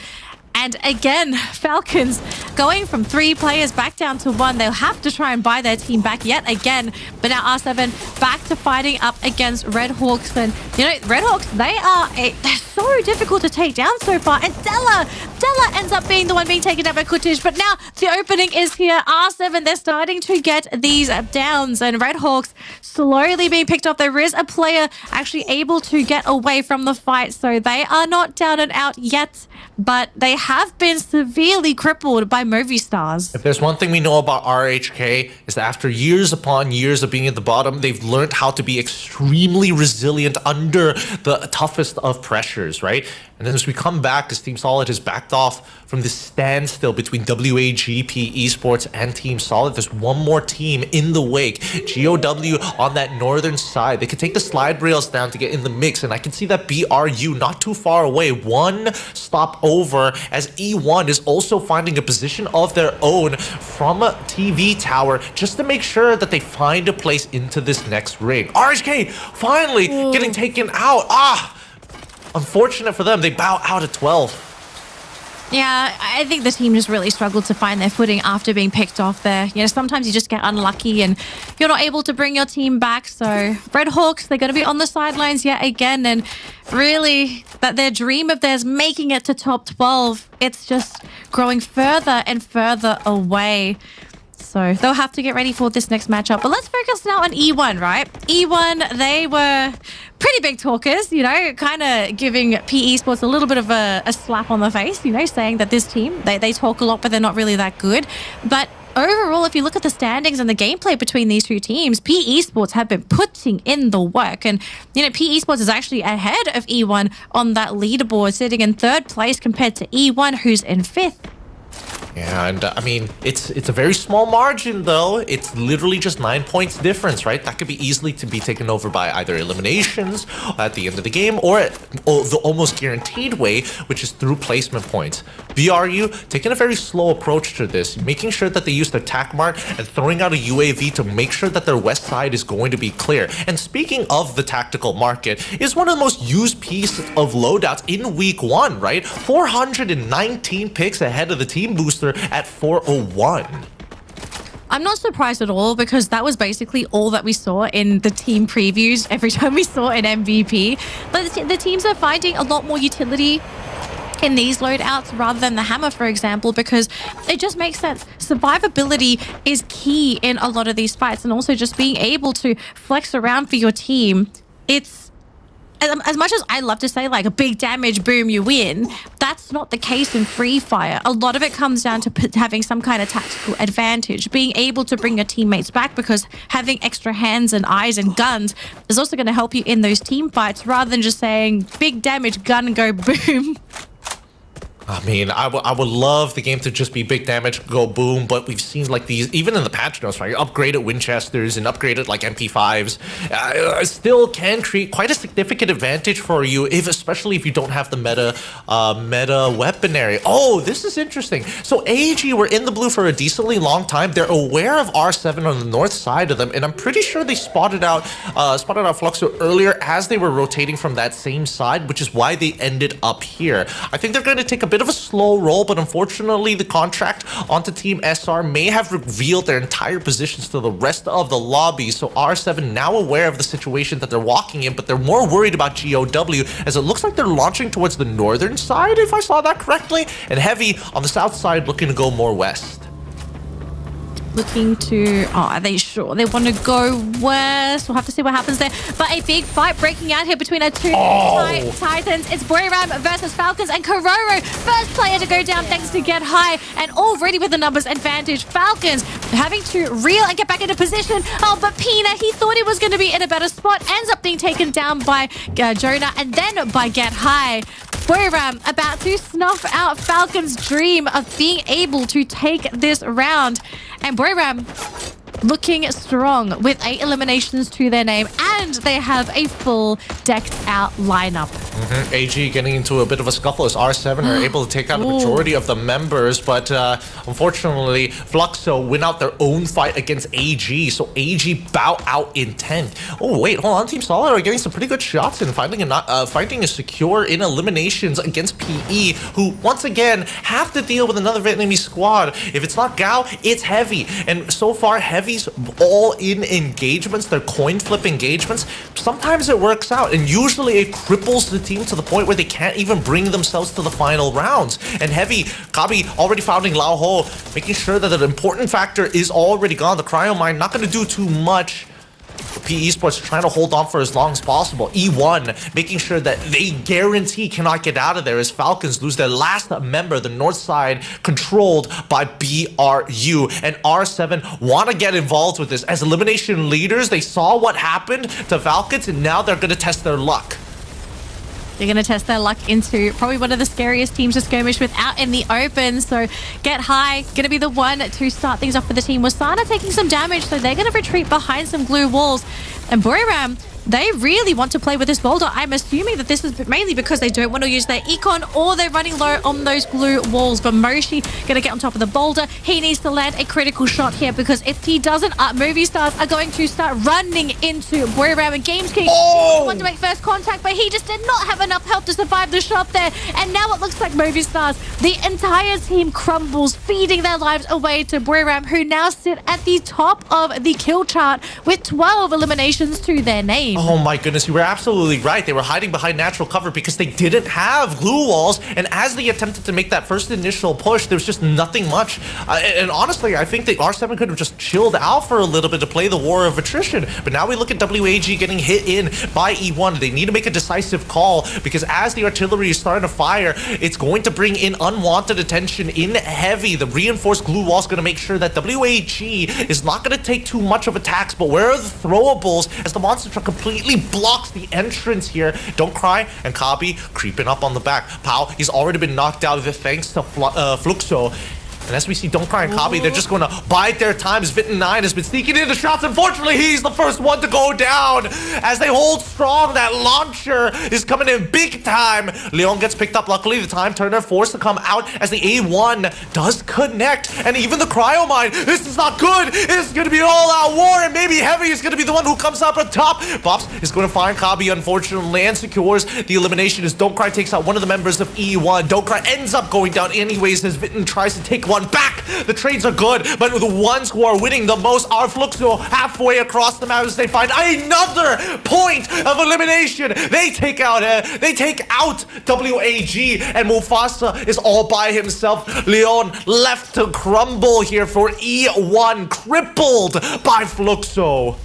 Speaker 16: And again, Falcons going from 3 players back down to 1. They'll have to try and buy their team back yet again. But now R7 back to fighting up against Red Hawks. And, you know, Red Hawks, they're so difficult to take down so far. And Della ends up being the one being taken down by Kutush. But now the opening is here. R7, they're starting to get these downs. And Red Hawks slowly being picked off. There is a player actually able to get away from the fight. So they are not down and out yet. But they have been severely crippled by movie stars.
Speaker 4: If there's one thing we know about RHK is that after years upon years of being at the bottom, they've learned how to be extremely resilient under the toughest of pressures, right? And then as we come back, as Team Solid has backed off from this standstill between WAG, P Esports, and Team Solid, there's one more team in the wake. GOW on that northern side. They can take the slide rails down to get in the mix, and I can see that BRU not too far away. One stop over as E1 is also finding a position of their own from a TV tower just to make sure that they find a place into this next ring. RHK finally getting taken out. Unfortunate for them, they bow out at 12.
Speaker 16: Yeah, I think the team just really struggled to find their footing after being picked off there. You know, sometimes you just get unlucky and you're not able to bring your team back. So Red Hawks, they're going to be on the sidelines yet again. And really, that their dream of theirs making it to top 12, it's just growing further and further away. So they'll have to get ready for this next matchup. But let's focus now on E1, right? E1, they were pretty big talkers, you know, kind of giving PE Esports a little bit of a slap on the face, you know, saying that this team, they talk a lot, but they're not really that good. But overall, if you look at the standings and the gameplay between these two teams, PE Esports have been putting in the work. And, you know, PE Esports is actually ahead of E1 on that leaderboard, sitting in 3rd place compared to E1, who's in 5th.
Speaker 4: Yeah, and I mean, it's a very small margin, though. It's literally just 9 points difference, right? That could be easily to be taken over by either eliminations at the end of the game or the almost guaranteed way, which is through placement points. BRU taking a very slow approach to this, making sure that they use their tac mart and throwing out a UAV to make sure that their west side is going to be clear. And speaking of the tactical market, is one of the most used pieces of loadouts in week 1, right? 419 picks ahead of the team booster at 401.
Speaker 16: I'm not surprised at all because that was basically all that we saw in the team previews every time we saw an MVP. But the teams are finding a lot more utility in these loadouts rather than the hammer, for example, because it just makes sense. Survivability is key in a lot of these fights, and also just being able to flex around for your team. It's as much as I love to say like a big damage, boom, you win, that's not the case in Free Fire. A lot of it comes down to having some kind of tactical advantage, being able to bring your teammates back, because having extra hands and eyes and guns is also going to help you in those team fights rather than just saying big damage, gun, go boom.
Speaker 4: I mean, I would love the game to just be big damage, go boom, but we've seen like these, even in the patch notes, right? Upgraded Winchesters and upgraded like MP5s still can create quite a significant advantage for you, especially if you don't have the meta weaponry. Oh, this is interesting. So AEG were in the blue for a decently long time. They're aware of R7 on the north side of them, and I'm pretty sure they spotted out Fluxo earlier as they were rotating from that same side, which is why they ended up here. I think they're going to take a bit of a slow roll, but unfortunately the contract onto Team SR may have revealed their entire positions to the rest of the lobby. So R7 now aware of the situation that they're walking in, but they're more worried about GOW, as it looks like they're launching towards the northern side, if I saw that correctly, and Heavy on the south side looking to go more west.
Speaker 16: Looking to, are they sure they want to go west? We'll have to see what happens there. But a big fight breaking out here between our two titans. It's Booyahs versus Falcons, and Kororo, first player to go down thanks to Get High, and already with the numbers advantage. Falcons having to reel and get back into position. Oh, but Pina, he thought he was going to be in a better spot, ends up being taken down by Jonah and then by Get High. Booyahs about to snuff out Falcon's dream of being able to take this round. And Booyahs looking strong with 8 eliminations to their name, and they have a full decked out lineup.
Speaker 4: AG getting into a bit of a scuffle as R7 are able to take out the majority of the members, but unfortunately Fluxo win out their own fight against AG, so AG bow out in 10th. Oh wait, hold on, Team Solid are getting some pretty good shots and finding a secure in eliminations against PE, who once again have to deal with another Vietnamese squad. If it's not Gao, it's Heavy, and so far Heavy's all-in engagements, their coin flip engagements, sometimes it works out, and usually it cripples the team to the point where they can't even bring themselves to the final rounds. And Heavy, Gabi already founding Lao Ho, making sure that the important factor is already gone. The cryo mine not going to do too much. PE Esports trying to hold on for as long as possible. E1 making sure that they guarantee cannot get out of there as Falcons lose their last member, the north side, controlled by BRU. And R7 want to get involved with this. As elimination leaders, they saw what happened to Falcons, and now they're going to test their luck.
Speaker 16: They're going to test their luck into probably one of the scariest teams to skirmish with out in the open. So Get High going to be the one to start things off for the team. Wasana taking some damage, so they're going to retreat behind some glue walls. And Booyahs they really want to play with this boulder. I'm assuming that this is mainly because they don't want to use their econ or they're running low on those glue walls. But Moshi gonna get on top of the boulder. He needs to land a critical shot here because if he doesn't, Movie Stars are going to start running into Booyah and Games King.
Speaker 4: Oh!
Speaker 16: He wanted to make first contact, but he just did not have enough health to survive the shot there. And now it looks like Movie Stars, the entire team crumbles, feeding their lives away to Booyah, who now sit at the top of the kill chart with 12 eliminations to their name.
Speaker 4: Oh my goodness, you were absolutely right. They were hiding behind natural cover because they didn't have glue walls. And as they attempted to make that first initial push, there was just nothing much. And honestly, I think that R7 could have just chilled out for a little bit to play the war of attrition. But now we look at WAG getting hit in by E1. They need to make a decisive call because as the artillery is starting to fire, it's going to bring in unwanted attention in heavy. The reinforced glue wall is going to make sure that WAG is not going to take too much of attacks. But where are the throwables as the monster truck completely blocks the entrance here? Don't Cry and Kabi creeping up on the back. Pau, he's already been knocked out thanks to Fluxo. And as we see Don't Cry and Kabi, they're just going to bide their time as Vitten9 has been sneaking in the shots. Unfortunately, he's the first one to go down as they hold strong. That launcher is coming in big time. Leon gets picked up. Luckily, the time turner forced to come out as the A1 does connect. And even the Cryo Mine, this is not good. It's going to be an all-out war, and maybe Heavy is going to be the one who comes up on top. Bops is going to find Kabi, unfortunately, and secures the elimination as Don't Cry takes out one of the members of E1. Don't Cry ends up going down anyways as Vitten tries to take one back. The trades are good, but the ones who are winning the most are Fluxo halfway across the map as they find another point of elimination. They take out WAG, and Mufasa is all by himself. Leon left to crumble here for E1, crippled by Fluxo.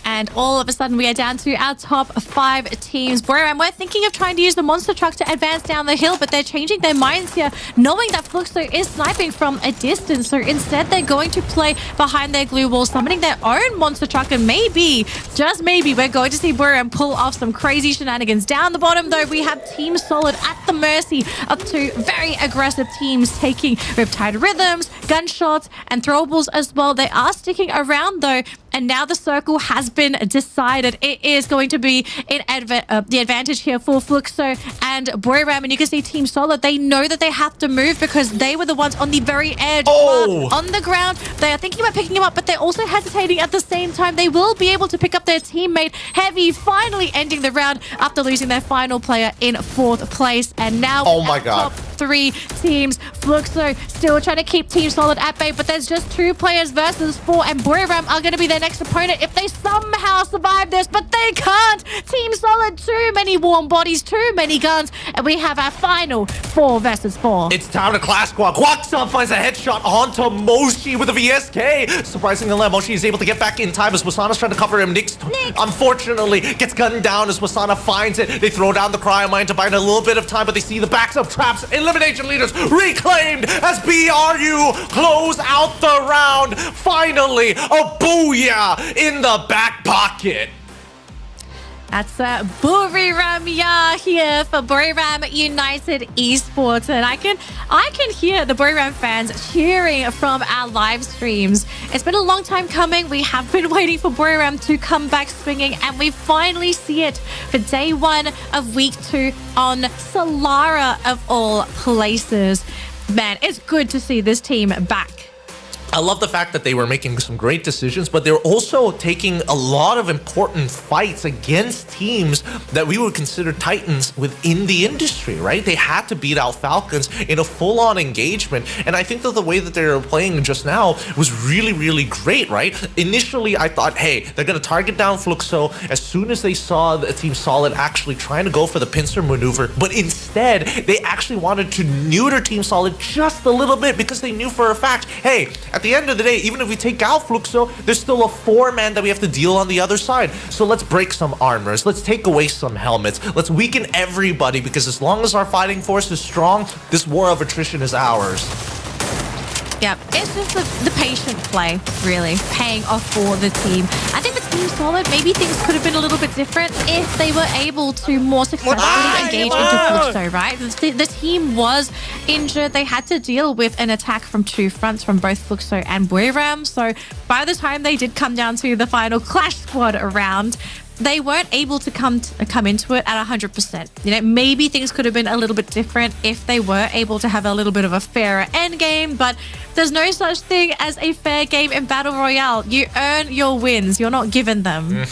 Speaker 16: And all of a sudden, we are down to our top 5 teams. Booyah, we're thinking of trying to use the monster truck to advance down the hill, but they're changing their minds here, knowing that Fluxo is sniping from a distance. So instead, they're going to play behind their glue wall, summoning their own monster truck. And maybe, just maybe, we're going to see Booyah pull off some crazy shenanigans. Down the bottom, though, we have Team Solid at the mercy of 2 very aggressive teams taking Riptide Rhythms, Gunshots, and Throwables as well. They are sticking around, though. And now the circle has been decided. It is going to be the advantage here for Fluxo and Booyah. And you can see Team Solid, they know that they have to move because they were the ones on the very edge. On the ground, they are thinking about picking him up, but they're also hesitating at the same time. They will be able to pick up their teammate. Heavy finally ending the round after losing their final player in 4th place. And now top 3 teams. Fluxo still trying to keep Team Solid at bay, but there's just 2 players versus 4, and Booyah are going to be their next opponent if they somehow survive this, but they can't. Team Solid, too many warm bodies, too many guns, and we have our final 4 versus 4.
Speaker 4: It's time to clash squad. Quackson finds a headshot onto Moshi with a VSK. Surprisingly, Moshi is able to get back in time as Wasana's trying to cover him. Nick unfortunately gets gunned down as Wasana finds it. They throw down the Cryo Mine to buy a little bit of time, but they see the backs of traps. Elimination leaders reclaimed as BRU close out the round. Finally, a Booyah in the back pocket.
Speaker 16: That's Booyah here for Booyah United Esports, and I can hear the Booyah fans cheering from our live streams. It's been a long time coming. We have been waiting for Booyah to come back swinging, and we finally see it for day 1 of week 2 on Solara of all places. Man, it's good to see this team back.
Speaker 4: I love the fact that they were making some great decisions, but they're also taking a lot of important fights against teams that we would consider titans within the industry, right? They had to beat out Falcons in a full-on engagement, and I think that the way that they're playing just now was really, really great, right? Initially, I thought, hey, they're going to target down Fluxo as soon as they saw the Team Solid actually trying to go for the pincer maneuver, but instead, they actually wanted to neuter Team Solid just a little bit because they knew for a fact, hey, at the end of the day, even if we take out Fluxo, there's still a 4-man that we have to deal on the other side. So let's break some armors. Let's take away some helmets. Let's weaken everybody because as long as our fighting force is strong, this war of attrition is ours.
Speaker 16: Yeah, it's just the patient play, really, paying off for the team. I think the Team Solid, maybe things could have been a little bit different if they were able to more successfully engage into Fluxo, right? The team was injured. They had to deal with an attack from 2 fronts from both Fluxo and Booyah. So by the time they did come down to the final Clash Squad round, they weren't able to come into it at 100%. You know, maybe things could have been a little bit different if they were able to have a little bit of a fairer end game, but there's no such thing as a fair game in Battle Royale. You earn your wins. You're not given them.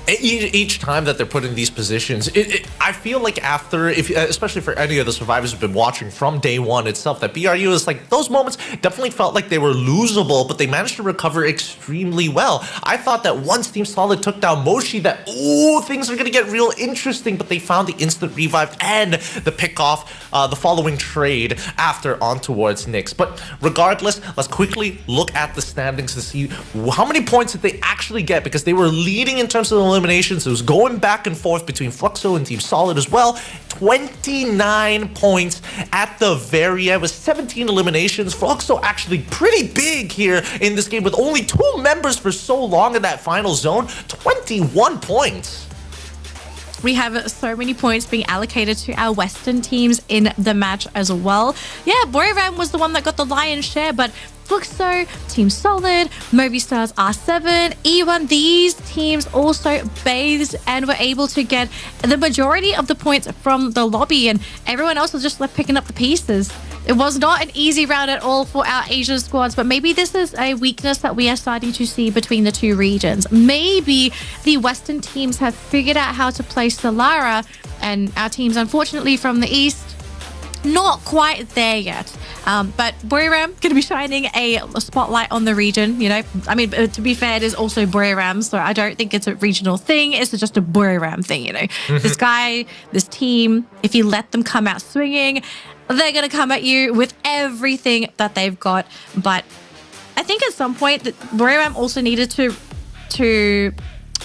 Speaker 4: Each time that they're put in these positions, I feel like after, especially for any of the survivors who've been watching from day one itself, that BRU is like, those moments definitely felt like they were losable, but they managed to recover extremely well. I thought that once Team Solid took down Moshi, that, ooh, things are going to get real interesting, but they found the instant revive and the pick off the following trade after on towards Nyx. But regardless, let's quickly look at the standings to see how many points did they actually get, because they were leading in terms of eliminations. It was going back and forth between Fluxo and Team Solid as well. 29 points at the very end with 17 eliminations. Fluxo actually pretty big here in this game with only 2 members for so long in that final zone. 21 points.
Speaker 16: We have so many points being allocated to our Western teams in the match as well. Yeah, Booyahs was the one that got the lion's share, but Fluxo, Team Solid, Movistars R7, E1, these teams also bathed and were able to get the majority of the points from the lobby, and everyone else was just left picking up the pieces. It was not an easy round at all for our Asian squads, but maybe this is a weakness that we are starting to see between the two regions. Maybe the Western teams have figured out how to play Solara, and our teams, unfortunately, from the East, not quite there yet. But Booyahs going to be shining a spotlight on the region, you know. I mean, to be fair, it is also Booyahs, so I don't think it's a regional thing. It's just a Booyahs thing, you know. This guy, this team, if you let them come out swinging, they're going to come at you with everything that they've got. But I think at some point that Booyahs also needed to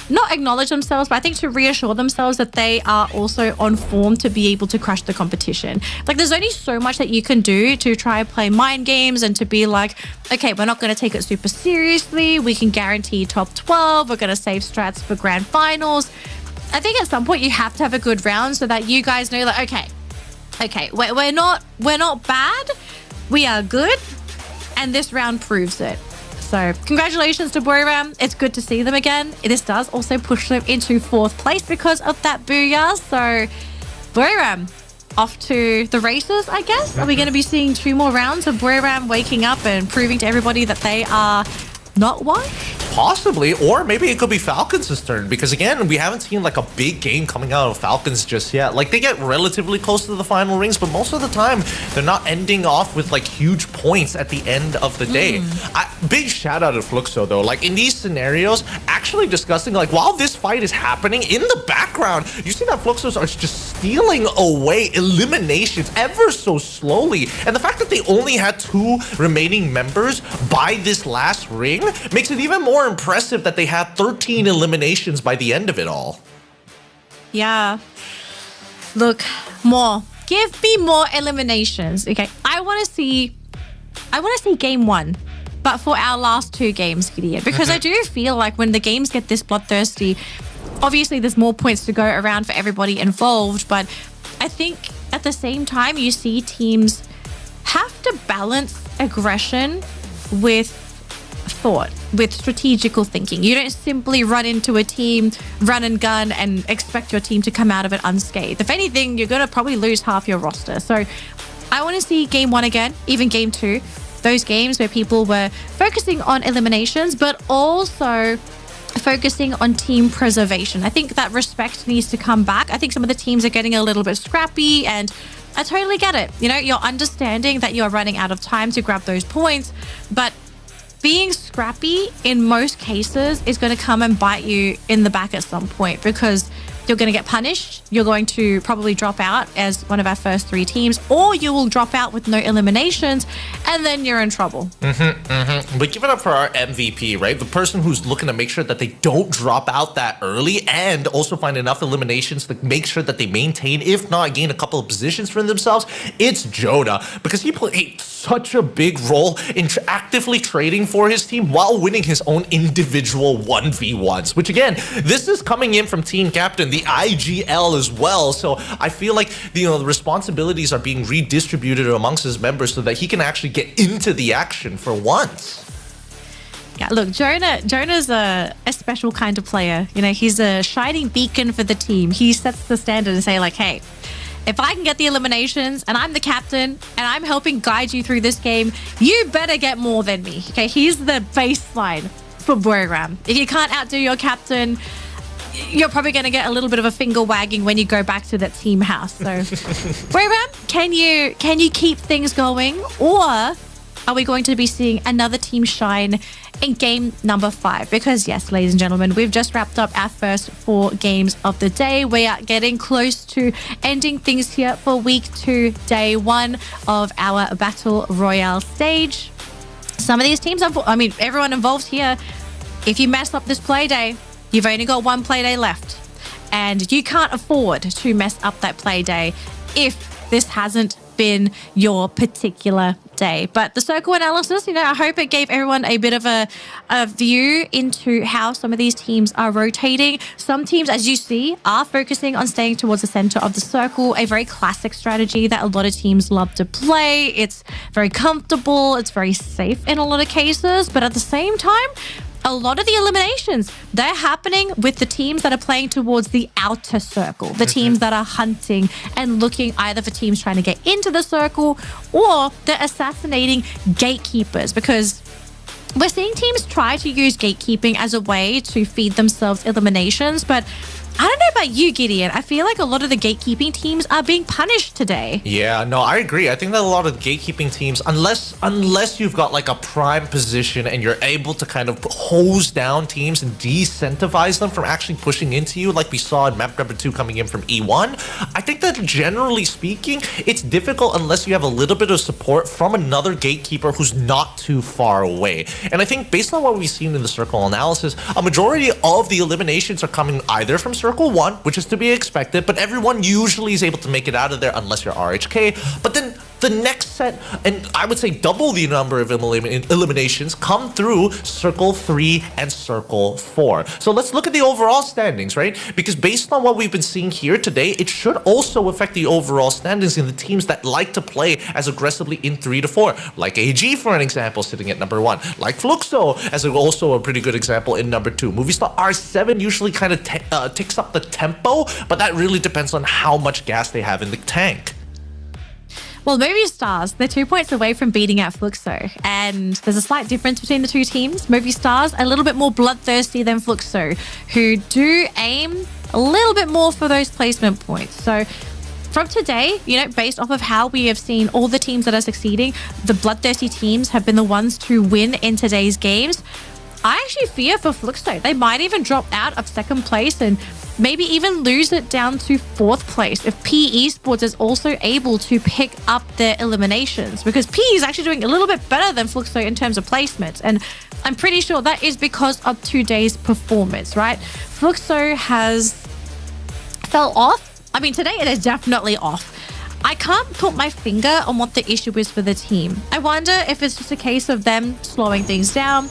Speaker 16: not acknowledge themselves, but I think to reassure themselves that they are also on form to be able to crush the competition. Like, there's only so much that you can do to try and play mind games and to be like, okay, we're not going to take it super seriously. We can guarantee top 12. We're going to save strats for grand finals. I think at some point you have to have a good round so that you guys know, like, okay, we're not bad. We are good, and this round proves it. So congratulations to Booyahs. It's good to see them again. This does also push them into 4th place because of that Booyah. So Booyahs off to the races, I guess. Are we going to be seeing 2 more rounds of Booyahs waking up and proving to everybody that they are not washed?
Speaker 4: Possibly, or maybe it could be Falcons' turn, because again, we haven't seen like a big game coming out of Falcons just yet. Like, they get relatively close to the final rings, but most of the time they're not ending off with like huge points at the end of the day. Big shout out to Fluxo though, like in these scenarios, actually discussing, like, while this fight is happening in the background, you see that Fluxos are just stealing away eliminations ever so slowly, and the fact that they only had 2 remaining members by this last ring makes it even more impressive that they had 13 eliminations by the end of it all.
Speaker 16: Yeah. Look, more. Give me more eliminations. Okay, I want to see game 1, but for our last 2 games, Gideon, because I do feel like when the games get this bloodthirsty, obviously there's more points to go around for everybody involved, but I think at the same time you see teams have to balance aggression with thought, with strategical thinking. You don't simply run into a team, run and gun, and expect your team to come out of it unscathed. If anything, you're going to probably lose half your roster. So I want to see game 1 again, even game 2. Those games where people were focusing on eliminations, but also focusing on team preservation. I think that respect needs to come back. I think some of the teams are getting a little bit scrappy, and I totally get it. You know, you're understanding that you're running out of time to grab those points, but being scrappy in most cases is going to come and bite you in the back at some point, because you're going to get punished. You're going to probably drop out as one of our first 3 teams, or you will drop out with no eliminations, and then you're in trouble.
Speaker 4: But give it up for our MVP, right? The person who's looking to make sure that they don't drop out that early, and also find enough eliminations to make sure that they maintain, if not gain a couple of positions for themselves. It's Joda, because he played such a big role in actively trading for his team while winning his own individual 1v1s, which again, this is coming in from team captain, the IGL as well. So I feel like, you know, the responsibilities are being redistributed amongst his members so that he can actually get into the action for once.
Speaker 16: Yeah, look, Jonah's a special kind of player. You know, he's a shining beacon for the team. He sets the standard and say like, hey, if I can get the eliminations and I'm the captain and I'm helping guide you through this game, you better get more than me. Okay, he's the baseline for Booyahs. If you can't outdo your captain, you're probably going to get a little bit of a finger wagging when you go back to that team house. So, Booyahs, can you keep things going, or are we going to be seeing another team shine in game number 5? Because yes, ladies and gentlemen, we've just wrapped up our first 4 games of the day. We are getting close to ending things here for week 2, day 1 of our Battle Royale stage. Some of these teams, everyone involved here, if you mess up this play day, you've only got 1 play day left. And you can't afford to mess up that play day if this hasn't been your particular day. But the circle analysis, I hope it gave everyone a bit of a view into how some of these teams are rotating. Some teams, as you see, are focusing on staying towards the center of the circle, a very classic strategy that a lot of teams love to play. It's very comfortable, it's very safe in a lot of cases, but at the same time, a lot of the eliminations, they're happening with the teams that are playing towards the outer circle, the teams that are hunting and looking either for teams trying to get into the circle, or they're assassinating gatekeepers, because we're seeing teams try to use gatekeeping as a way to feed themselves eliminations. But I don't know about you, Gideon. I feel like a lot of the gatekeeping teams are being punished today.
Speaker 4: Yeah, no, I agree. I think that a lot of gatekeeping teams, unless you've got like a prime position and you're able to kind of hose down teams and decentivize them from actually pushing into you, like we saw in map number 2 coming in from E1, I think that generally speaking, it's difficult unless you have a little bit of support from another gatekeeper who's not too far away. And I think based on what we've seen in the circle analysis, a majority of the eliminations are coming either from Circle 1, which is to be expected, but everyone usually is able to make it out of there unless you're RHK. But then the next set, and I would say double the number of eliminations, come through Circle 3 and Circle 4. So let's look at the overall standings, right? Because based on what we've been seeing here today, it should also affect the overall standings in the teams that like to play as aggressively in 3 to 4, like AG, for an example, sitting at number 1, like Fluxo, as also a pretty good example in number 2. Movistar R7 usually kind of ticks up the tempo, but that really depends on how much gas they have in the tank.
Speaker 16: Well, Movistars, they're 2 points away from beating out Fluxo, and there's a slight difference between the two teams. Movistars a little bit more bloodthirsty than Fluxo, who do aim a little bit more for those placement points. So from today, based off of how we have seen all the teams that are succeeding, the bloodthirsty teams have been the ones to win in today's games. I actually fear for Fluxo. They might even drop out of 2nd place and maybe even lose it down to 4th place if P Esports is also able to pick up their eliminations, because P is actually doing a little bit better than Fluxo in terms of placements, and I'm pretty sure that is because of today's performance, right? Fluxo has fell off. I mean, today it is definitely off. I can't put my finger on what the issue is for the team. I wonder if it's just a case of them slowing things down.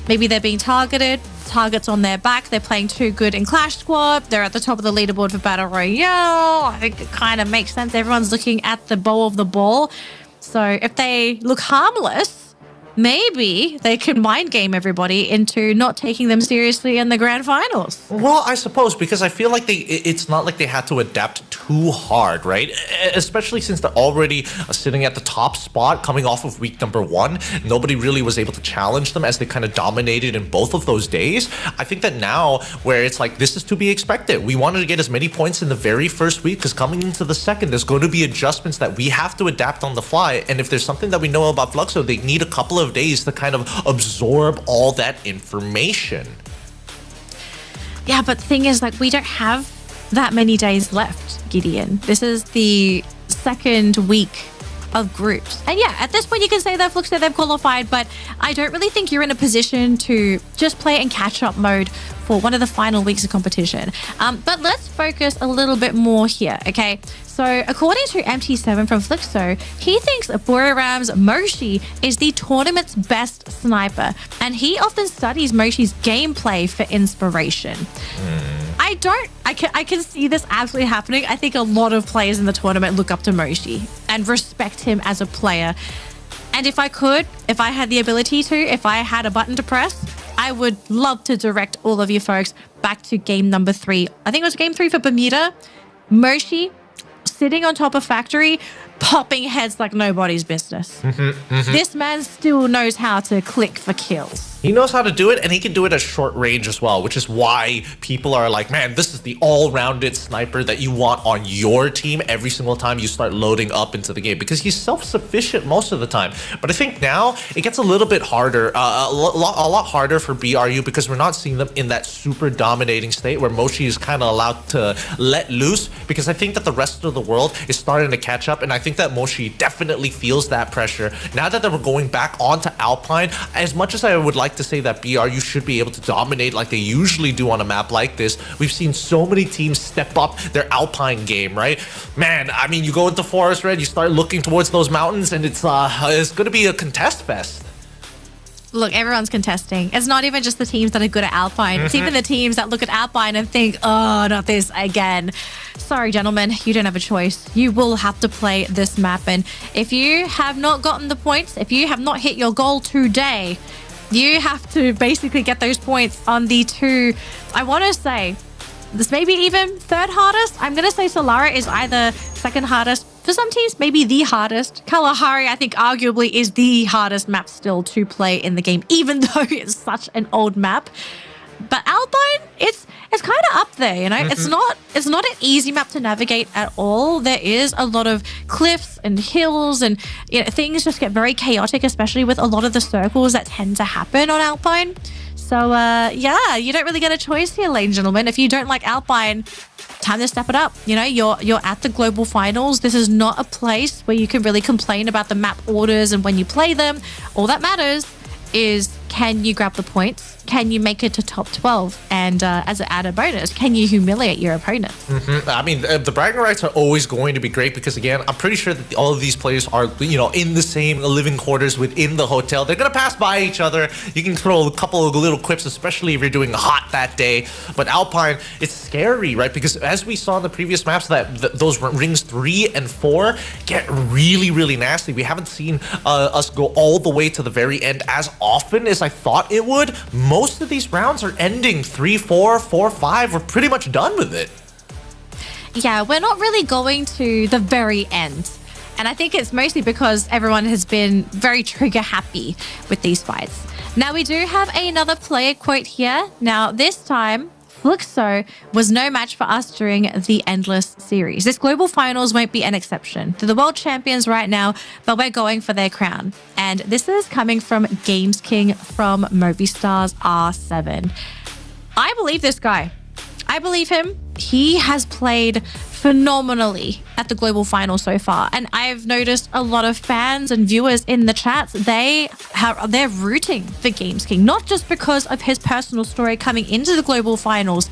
Speaker 16: Maybe they're being targeted, targets on their back, they're playing too good in Clash Squad, they're at the top of the leaderboard for Battle Royale. I think it kind of makes sense. Everyone's looking at the bow of the ball. So if they look harmless, maybe they can mind game everybody into not taking them seriously in the grand finals.
Speaker 4: Well, I suppose, because I feel like it's not like they had to adapt too hard, right? Especially since they're already sitting at the top spot coming off of week number 1. Nobody really was able to challenge them as they kind of dominated in both of those days. I think that now, where it's like, this is to be expected. We wanted to get as many points in the very first week, because coming into the second, there's going to be adjustments that we have to adapt on the fly. And if there's something that we know about Fluxo, they need a couple of days to kind of absorb all that information.
Speaker 16: Yeah, but the thing is, like, we don't have that many days left, Gideon. This is the 2nd week of groups. And yeah, at this point you can say that Fluxo, they've qualified, but I don't really think you're in a position to just play in catch-up mode for one of the final weeks of competition. But let's focus a little bit more here, okay? So according to MT7 from Fluxo, he thinks Booyahs Moshi is the tournament's best sniper, and he often studies Moshi's gameplay for inspiration. I can see this absolutely happening. I think a lot of players in the tournament look up to Moshi and respect him as a player. And if I had the ability to, if I had a button to press, I would love to direct all of you folks back to game number 3. I think it was game 3 for Bermuda. Moshi sitting on top of Factory, popping heads like nobody's business. This man still knows how to click for kills.
Speaker 4: He knows how to do it, and he can do it at short range as well, which is why people are like, man, this is the all-rounded sniper that you want on your team every single time you start loading up into the game, because he's self-sufficient most of the time. But I think now it gets a little bit harder, a lot harder for BRU, because we're not seeing them in that super dominating state where Moshi is kind of allowed to let loose, because I think that the rest of the world is starting to catch up, and I think that Moshi definitely feels that pressure. Now that we're going back onto Alpine, as much as I would like to say that BRU should be able to dominate like they usually do on a map like this, we've seen so many teams step up their Alpine game, right? Man, I mean, you go into Forest Red, you start looking towards those mountains, and it's going to be a contest fest.
Speaker 16: Look, everyone's contesting. It's not even just the teams that are good at Alpine. It's even the teams that look at Alpine and think, oh, not this again. Sorry, gentlemen, you don't have a choice. You will have to play this map. And if you have not gotten the points, if you have not hit your goal today, you have to basically get those points on the 2, I want to say, this may be even 3rd hardest. I'm going to say Solara is either 2nd hardest. For some teams, maybe the hardest. Kalahari, I think, arguably is the hardest map still to play in the game, even though it's such an old map. But Alpine, it's kind of up there, you know? It's not an easy map to navigate at all. There is a lot of cliffs and hills, and things just get very chaotic, especially with a lot of the circles that tend to happen on Alpine. So, yeah, you don't really get a choice here, ladies and gentlemen. If you don't like Alpine, time to step it up. You know, you're at the global finals. This is not a place where you can really complain about the map orders and when you play them. All that matters is, can you grab the points? Can you make it to top 12? And as an added bonus, can you humiliate your opponent?
Speaker 4: I mean, the bragging rights are always going to be great, because again, I'm pretty sure that all of these players are, in the same living quarters within the hotel. They're going to pass by each other. You can throw a couple of little quips, especially if you're doing hot that day. But Alpine, it's scary, right? Because as we saw in the previous maps, that those rings 3 and 4 get really, really nasty. We haven't seen us go all the way to the very end as often as I thought it would. Most of these rounds are ending 3-4, 4-5. We're pretty much done with it.
Speaker 16: Yeah, we're not really going to the very end. And I think it's mostly because everyone has been very trigger happy with these fights. Now, we do have another player quote here. Now, this time, Fluxo was no match for us during the Endless series. This global finals won't be an exception. They're the world champions right now, but we're going for their crown. And this is coming from Games King from Movistar's R7. I believe this guy. I believe him. He has played phenomenally at the global final so far, and I've noticed a lot of fans and viewers in the chats, they're rooting for Games King, not just because of his personal story coming into the global finals,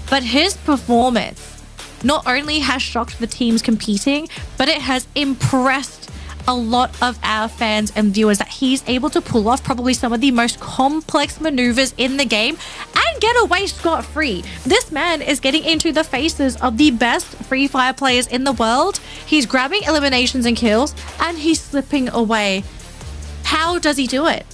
Speaker 16: but his performance not only has shocked the teams competing, but it has impressed a lot of our fans and viewers that he's able to pull off probably some of the most complex maneuvers in the game and get away scot-free. This man is getting into the faces of the best Free Fire players in the world. He's grabbing eliminations and kills, and he's slipping away. How does he do it?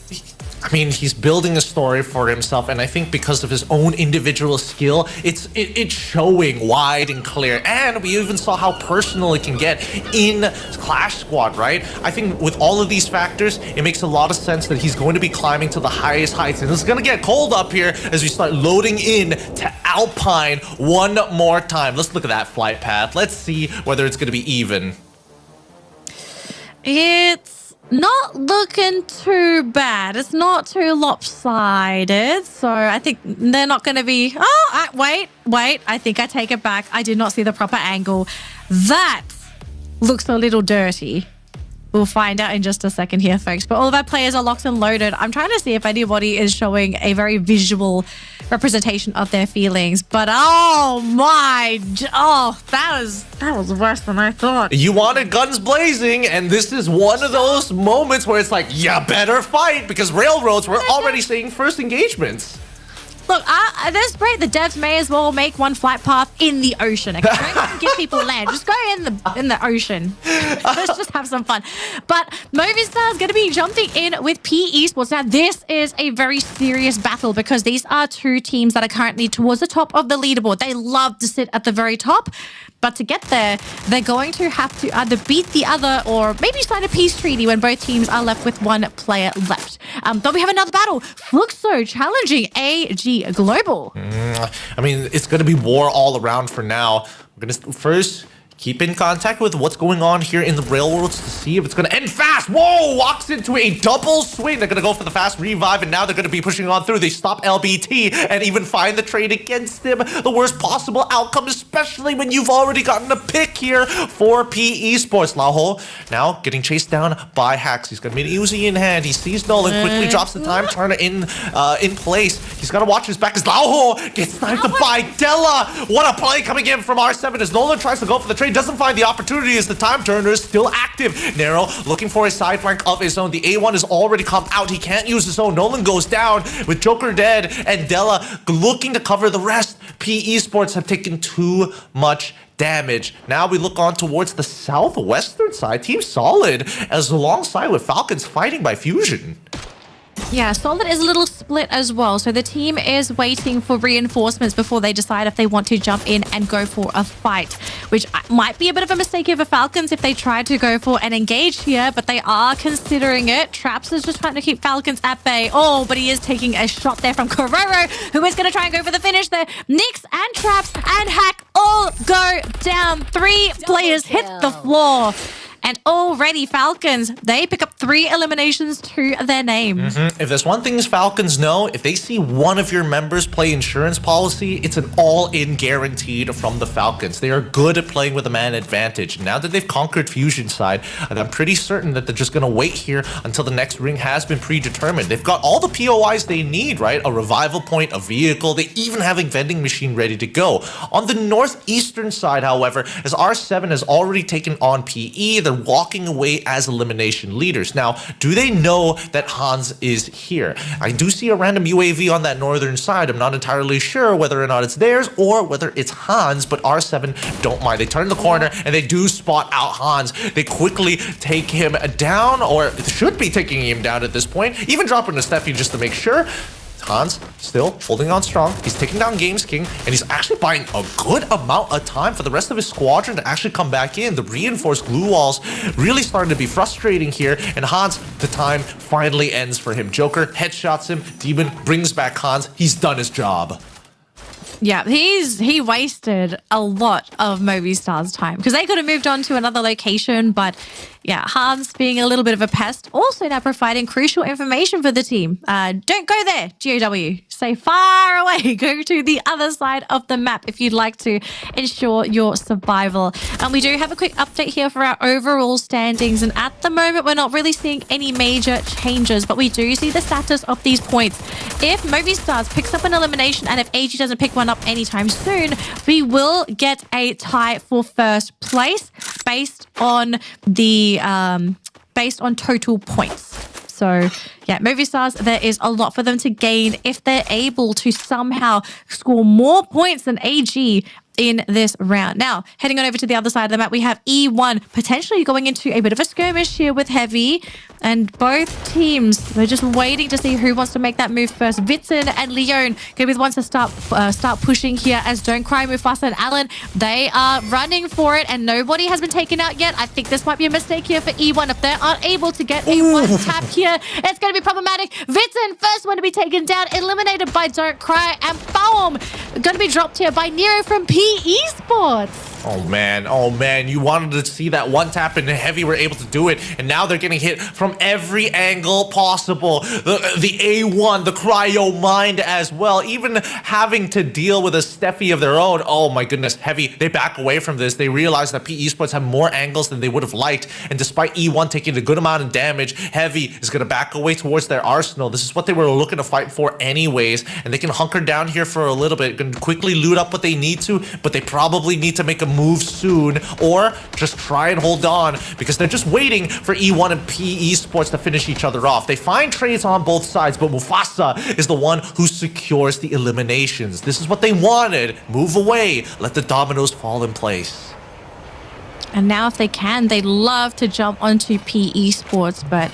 Speaker 4: I mean, he's building a story for himself, and I think because of his own individual skill, it's showing wide and clear. And we even saw how personal it can get in Clash Squad, right? I think with all of these factors, it makes a lot of sense that he's going to be climbing to the highest heights. And it's going to get cold up here as we start loading in to Alpine one more time. Let's look at that flight path. Let's see whether it's going to be even.
Speaker 16: It's not looking too bad. It's not too lopsided. So I think they're not going to be... Oh, wait. I think I take it back. I did not see the proper angle. That looks a little dirty. We'll find out in just a second here, folks. But all of our players are locked and loaded. I'm trying to see if anybody is showing a very visual representation of their feelings. But that was worse than I thought.
Speaker 4: You wanted guns blazing, and this is one of those moments where it's like, you better fight, because Railroads were already saying first engagements.
Speaker 16: Look, at this rate, the devs may as well make one flight path in the ocean. Okay? Don't give people land. Just go in the ocean. Let's just have some fun. But Movistar is going to be jumping in with P Esports. Now, this is a very serious battle because these are two teams that are currently towards the top of the leaderboard. They love to sit at the very top. But to get there, they're going to have to either beat the other or maybe sign a peace treaty when both teams are left with one player left. But we have another battle. Fluxo challenging AG Global.
Speaker 4: I mean, it's going to be war all around for now. We're going to first keep in contact with what's going on here in the railroads to see if it's going to end fast. Whoa, walks into a double swing. They're going to go for the fast revive, and now they're going to be pushing on through. They stop LBT and even find the trade against him. The worst possible outcome, especially when you've already gotten a pick here for P Esports. Laho now getting chased down by Hax. He's going to be an Uzi in hand. He sees Nolan, quickly drops the time turner in place. He's got to watch his back as Laho gets sniped by Della. What a play coming in from R7 as Nolan tries to go for the trade. Doesn't find the opportunity as the time turner is still active. Nero looking for a side flank of his own. The A1 has already come out. He can't use his own. Nolan goes down with Joker dead and Della looking to cover the rest. P Esports have taken too much damage. Now we look on towards the southwestern side. Team Solid as alongside with Falcons fighting by Fusion.
Speaker 16: Yeah, Solid is a little split as well. So the team is waiting for reinforcements before they decide if they want to jump in and go for a fight, which might be a bit of a mistake here for Falcons if they try to go for an engage here, but they are considering it. Traps is just trying to keep Falcons at bay. Oh, but he is taking a shot there from Kororo, who is going to try and go for the finish there. Nyx and Traps and Hack all go down. 3 players hit the floor. And already Falcons, they pick up 3 eliminations to their name.
Speaker 4: If there's one thing Falcons know, if they see one of your members play insurance policy, it's an all-in guaranteed from the Falcons. They are good at playing with a man advantage. Now that they've conquered Fusion side, and I'm pretty certain that they're just going to wait here until the next ring has been predetermined. They've got all the POIs they need, right? A revival point, a vehicle, they even have a vending machine ready to go. On the northeastern side, however, as R7 has already taken on PE, they're walking away as elimination leaders. Now, do they know that Hans is here? I do see a random UAV on that northern side. I'm not entirely sure whether or not it's theirs or whether it's Hans, but R7 don't mind. They turn the corner and they do spot out Hans. They quickly take him down, or should be taking him down at this point, even dropping to Steffi just to make sure. Hans still holding on strong. He's taking down Games King, and he's actually buying a good amount of time for the rest of his squadron to actually come back in. The reinforced glue walls really starting to be frustrating here, and Hans, the time finally ends for him. Joker headshots him. Demon brings back Hans. He's done his job.
Speaker 16: Yeah, he wasted a lot of Movistar's time because they could have moved on to another location, but yeah, Hans being a little bit of a pest, also now providing crucial information for the team. Don't go there, GOW. Stay far away. Go to the other side of the map if you'd like to ensure your survival. And we do have a quick update here for our overall standings. And at the moment, we're not really seeing any major changes, but we do see the status of these points. If Movistars picks up an elimination and if AG doesn't pick one up anytime soon, we will get a tie for first place based on the based on total points. So yeah, Movistars, there is a lot for them to gain if they're able to somehow score more points than AG in this round. Now, heading on over to the other side of the map, we have E1 potentially going into a bit of a skirmish here with Heavy, and both teams, they're just waiting to see who wants to make that move first. Vitzen and Leon going to be the ones to start pushing here, as Don't Cry, Mufasa and Alan, they are running for it, and nobody has been taken out yet. I think this might be a mistake here for E1. If they aren't able to get a one tap here, it's going to be problematic. Vitzen, first one to be taken down, eliminated by Don't Cry, and Baum going to be dropped here by Nero from P Esports.
Speaker 4: Oh man, you wanted to see that one tap, and Heavy were able to do it, and now they're getting hit from every angle possible. The A1, the Cryo Mind as well, even having to deal with a Steffi of their own. Oh my goodness, Heavy, they back away from this. They realize that P Esports have more angles than they would have liked, and despite E1 taking a good amount of damage, Heavy is going to back away towards their arsenal. This is what they were looking to fight for anyways, and they can hunker down here for a little bit, going to quickly loot up what they need to, but they probably need to make a move soon or just try and hold on because they're just waiting for E1 and PE Sports to finish each other off. They find trades on both sides, but Mufasa is the one who secures the eliminations. This is what they wanted. Move away. Let the dominoes fall in place.
Speaker 16: And now if they can, they'd love to jump onto PE Sports, but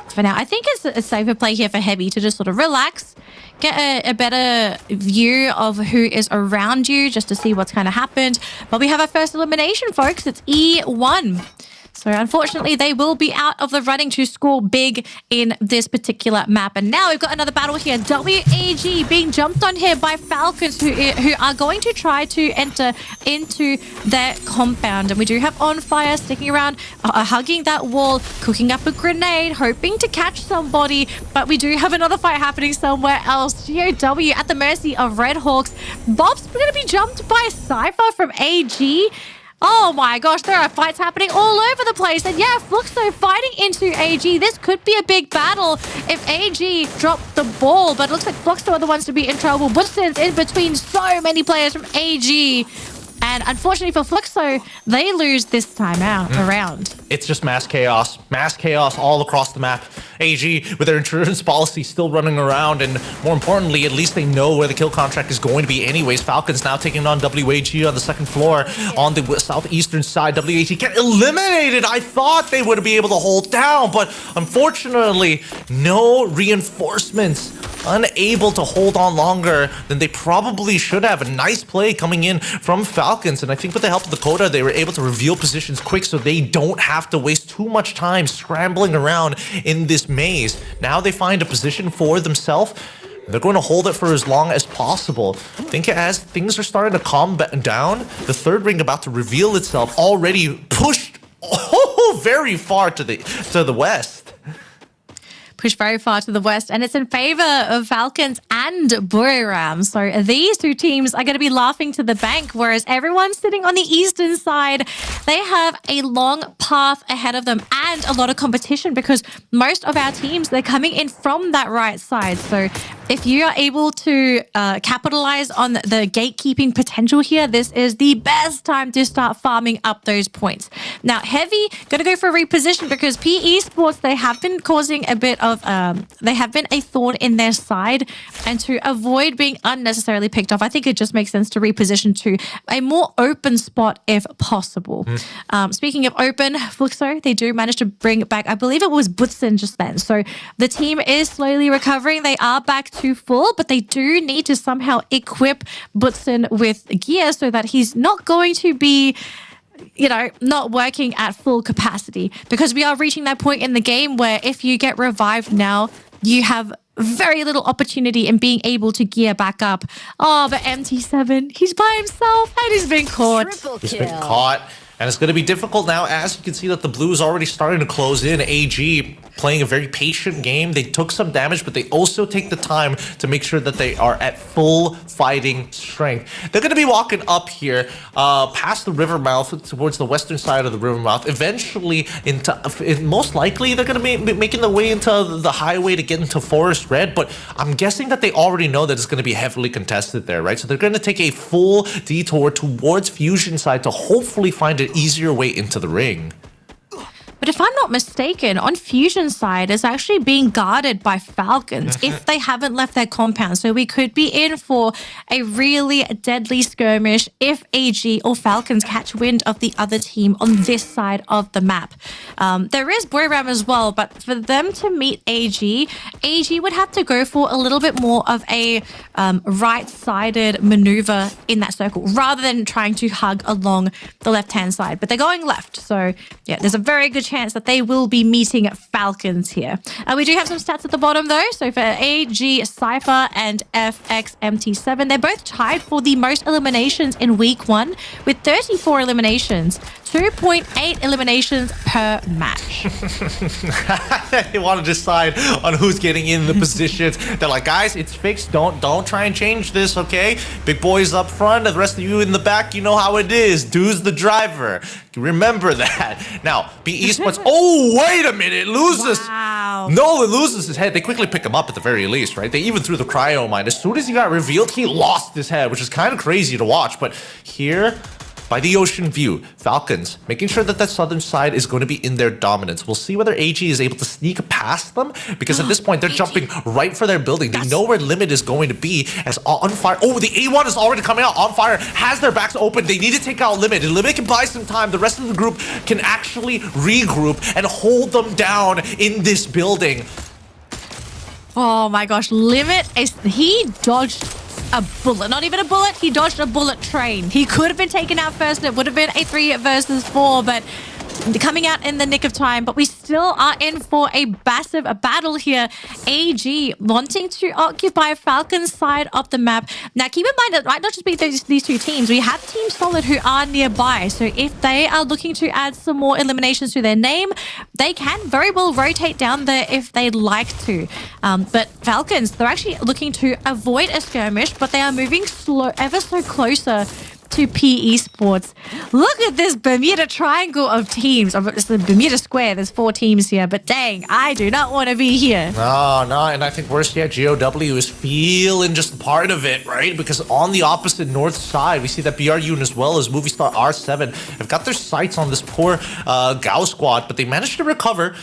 Speaker 16: for now, I think it's a safer play here for Heavy to just sort of relax, get a better view of who is around you just to see what's kind of happened. But we have our first elimination, folks. It's E1. So unfortunately, they will be out of the running to score big in this particular map. And now we've got another battle here. WAG being jumped on here by Falcons who are going to try to enter into their compound. And we do have On Fire sticking around, hugging that wall, cooking up a grenade, hoping to catch somebody. But we do have another fight happening somewhere else. GOW at the mercy of Red Hawks. Bob's going to be jumped by Cypher from AG. Oh my gosh, there are fights happening all over the place. And yeah, Fluxo fighting into AG. This could be a big battle if AG drop the ball. But it looks like Fluxo are the ones to be in trouble. Butson's in between so many players from AG. And unfortunately for Fluxo, they lose this time around.
Speaker 4: It's just mass chaos all across the map. AG with their insurance policy still running around, and more importantly, at least they know where the kill contract is going to be anyways. Falcons now taking on WAG on the second floor on the southeastern side. WAG get eliminated. I thought they would be able to hold down, but unfortunately, no reinforcements. Unable to hold on longer than they probably should have. A nice play coming in from Falcons, and I think with the help of the Coda, they were able to reveal positions quick so they don't have to waste too much time scrambling around in this maze. Now they find a position for themselves. They're going to hold it for as long as possible. I think as things are starting to calm down, the third ring about to reveal itself, already pushed very far to the west.
Speaker 16: Pushed very far to the west, and it's in favor of Falcons and Booyahs. So these two teams are going to be laughing to the bank, whereas everyone sitting on the eastern side, they have a long path ahead of them and a lot of competition because most of our teams, they're coming in from that right side. So if you are able to capitalize on the gatekeeping potential here, this is the best time to start farming up those points. Now, Heavy going to go for a reposition because PE Sports, they have been causing a bit of they have been a thorn in their side, and to avoid being unnecessarily picked off, I think it just makes sense to reposition to a more open spot if possible. Speaking of open, Fluxo, they do manage to bring back, I believe it was Butson just then. So the team is slowly recovering. They are back to full, but they do need to somehow equip Butson with gear so that he's not going to be, you know, not working at full capacity, because we are reaching that point in the game where if you get revived now, you have very little opportunity in being able to gear back up. Oh, but MT7, he's by himself and he's been caught.
Speaker 4: He's been caught. And it's going to be difficult now, as you can see that the Blues already starting to close in. AG playing a very patient game. They took some damage, but they also take the time to make sure that they are at full fighting strength. They're going to be walking up here, past the river mouth, towards the western side of the river mouth. Eventually, most likely, they're going to be making their way into the highway to get into Forest Red. But I'm guessing that they already know that it's going to be heavily contested there, right? So they're going to take a full detour towards Fusion side to hopefully find an easier way into the ring.
Speaker 16: But if I'm not mistaken, on Fusion side, it's actually being guarded by Falcons if they haven't left their compound. So we could be in for a really deadly skirmish if AG or Falcons catch wind of the other team on this side of the map. There is Booyahs as well, but for them to meet AG would have to go for a little bit more of a right-sided maneuver in that circle rather than trying to hug along the left-hand side. But they're going left. So yeah, there's a very good chance that they will be meeting Falcons here. We do have some stats at the bottom though. So for AG, Cypher and FXMT7, they're both tied for the most eliminations in week 1 with 34 eliminations. 2.8 eliminations per match.
Speaker 4: They want to decide on who's getting in the positions. They're like, guys, it's fixed. Don't try and change this, okay? Big boys up front, and the rest of you in the back, you know how it is. Dude's the driver. Remember that. Now, PE Sports. Oh, wait a minute. Loses.
Speaker 16: Wow.
Speaker 4: No, it loses his head. They quickly pick him up at the very least, right? They even threw the cryo mine. As soon as he got revealed, he lost his head, which is kind of crazy to watch. But here, by the ocean view. Falcons making sure that southern side is going to be in their dominance. We'll see whether AG is able to sneak past them, because at this point they're jumping right for their building. They know where Limit is going to be, as On Fire... Oh, the A1 is already coming out. On Fire has their backs open. They need to take out Limit, and Limit can buy some time. The rest of the group can actually regroup and hold them down in this building.
Speaker 16: Oh my gosh, Limit he dodged a bullet. Not even a bullet, he dodged a bullet train. He could have been taken out first, and it would have been a 3 versus 4, but coming out in the nick of time. But we still are in for a massive battle here. AG wanting to occupy Falcon's side of the map. Now keep in mind that might not just be these two teams. We have Team Solid who are nearby. So if they are looking to add some more eliminations to their name, they can very well rotate down there if they'd like to. But Falcons, they're actually looking to avoid a skirmish, but they are moving ever so closer to P Esports. Look at this Bermuda triangle of teams. It's the Bermuda square. There's 4 teams here, but dang, I do not want to be here.
Speaker 4: No, and I think worse yet, GOW is feeling just part of it, right? Because on the opposite north side, we see that BRU as well as Movie Star R7 have got their sights on this poor Gao squad, but they managed to recover.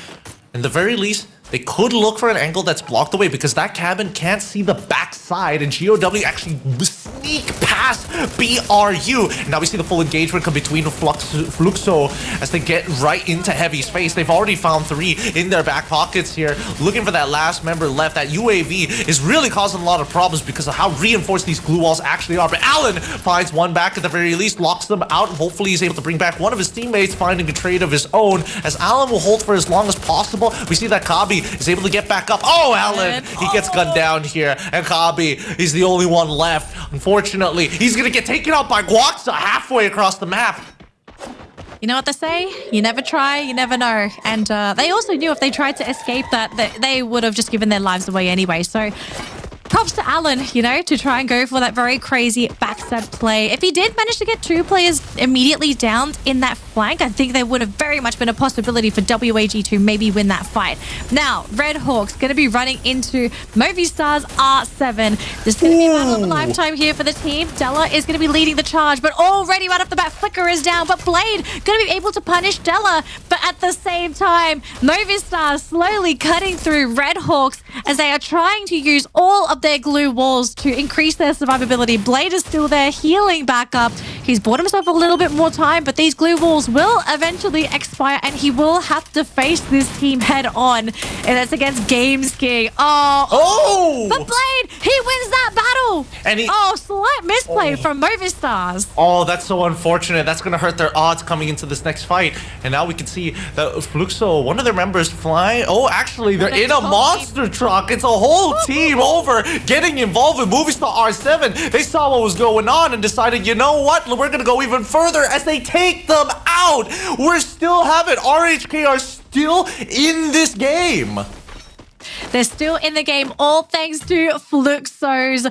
Speaker 4: In the very least, they could look for an angle that's blocked away, because that cabin can't see the backside, and GOW actually sneak past BRU. Now we see the full engagement come between Fluxo as they get right into Heavy's face. They've already found 3 in their back pockets here, looking for that last member left. That UAV is really causing a lot of problems because of how reinforced these glue walls actually are. But Allen finds one back at the very least, locks them out, and hopefully he's able to bring back one of his teammates, finding a trade of his own, as Allen will hold for as long as possible. We see that Kabi is able to get back up. Oh, Allen! He gets gunned down here, and Kabi is the only one left. Unfortunately, he's gonna get taken out by Guaxa halfway across the map.
Speaker 16: You know what they say? You never try, you never know. And they also knew if they tried to escape that they would have just given their lives away anyway. So props to Allen, you know, to try and go for that very crazy backstab play. If he did manage to get 2 players immediately down in that flank, I think there would have very much been a possibility for WAG to maybe win that fight. Now, Red Hawks going to be running into Movistar's R7. This is going to be a battle of a lifetime here for the team. Della is going to be leading the charge, but already right off the bat, Flicker is down, but Blade going to be able to punish Della. But at the same time, Movistar slowly cutting through Red Hawks as they are trying to use all of their glue walls to increase their survivability. Blade is still there, healing back up. He's bought himself a little bit more time, but these glue walls will eventually expire, and he will have to face this team head on. And that's against Games King. Oh! But Blade, he wins that battle!
Speaker 4: And
Speaker 16: slight misplay from Movistars.
Speaker 4: Oh, that's so unfortunate. That's going to hurt their odds coming into this next fight. And now we can see that Fluxo, one of their members flying. Oh, actually, they're in a monster truck. It's a whole team over getting involved with Movistar R7. They saw what was going on and decided, you know what? We're going to go even further as they take them out. We're still having RHK are still in this game.
Speaker 16: They're still in the game, all thanks to Fluxo's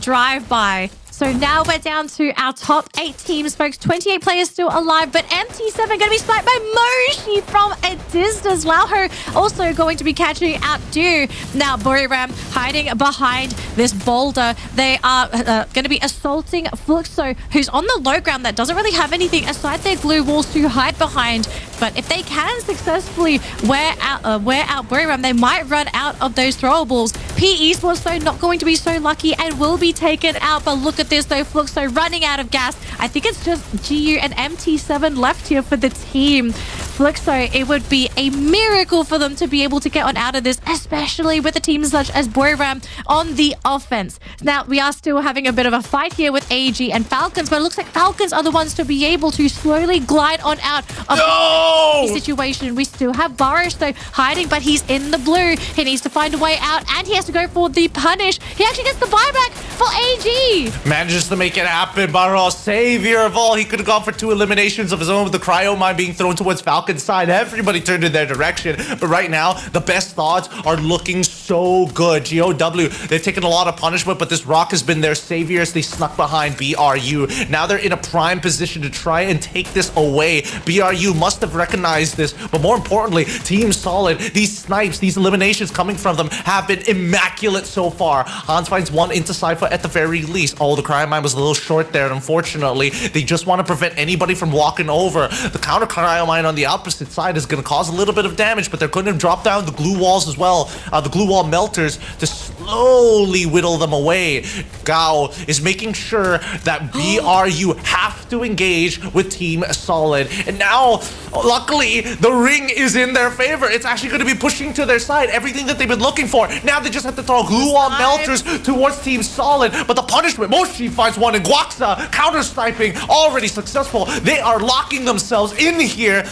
Speaker 16: drive-by. So now we're down to our top 8 teams, folks. 28 players still alive, but MT7 going to be spiked by Moshi from a distance. Lauho also going to be catching out Dew. Now Booyahs hiding behind this boulder. They are going to be assaulting Fluxo, who's on the low ground that doesn't really have anything aside their glue walls to hide behind. But if they can successfully wear out Booyahs, they might run out of those throwables. P Esports, though, not going to be so lucky and will be taken out. But look at this, though. Fluxo running out of gas. I think it's just GU and MT7 left here for the team. Fluxo, it would be a miracle for them to be able to get on out of this, especially with a team such as Booyahs on the offense. Now, we are still having a bit of a fight here with AG and Falcons, but it looks like Falcons are the ones to be able to slowly glide on out of the situation. We still have Barish, though, hiding, but he's in the blue. He needs to find a way out, and he has to go for the punish. He actually gets the buyback for AG.
Speaker 4: Manages to make it happen. Barros, savior of all. He could have gone for 2 eliminations of his own with the cryo mine being thrown towards Falcons side. Everybody turned in their direction, but right now the best thoughts are looking so good. GOW, they've taken a lot of punishment, but this rock has been their savior as they snuck behind BRU. Now they're in a prime position to try and take this away. BRU must have recognized this, but more importantly, Team Solid, these snipes, these eliminations coming from them have been immaculate so far. Hans finds one into Cypher at the very least. Oh, the cryo mine was a little short there, unfortunately. They just want to prevent anybody from walking over. The counter cryo mine on the opposite side is going to cause a little bit of damage, but they're going to drop down the glue walls as well, the glue wall melters, to slowly whittle them away. Gao is making sure that BRU have to engage with Team Solid. And now, luckily, the ring is in their favor. It's actually going to be pushing to their side everything that they've been looking for. Now they just have to throw glue wall melters towards Team Solid. But the punishment, Moshi finds one, and Guaxa counter-sniping, already successful. They are locking themselves in here.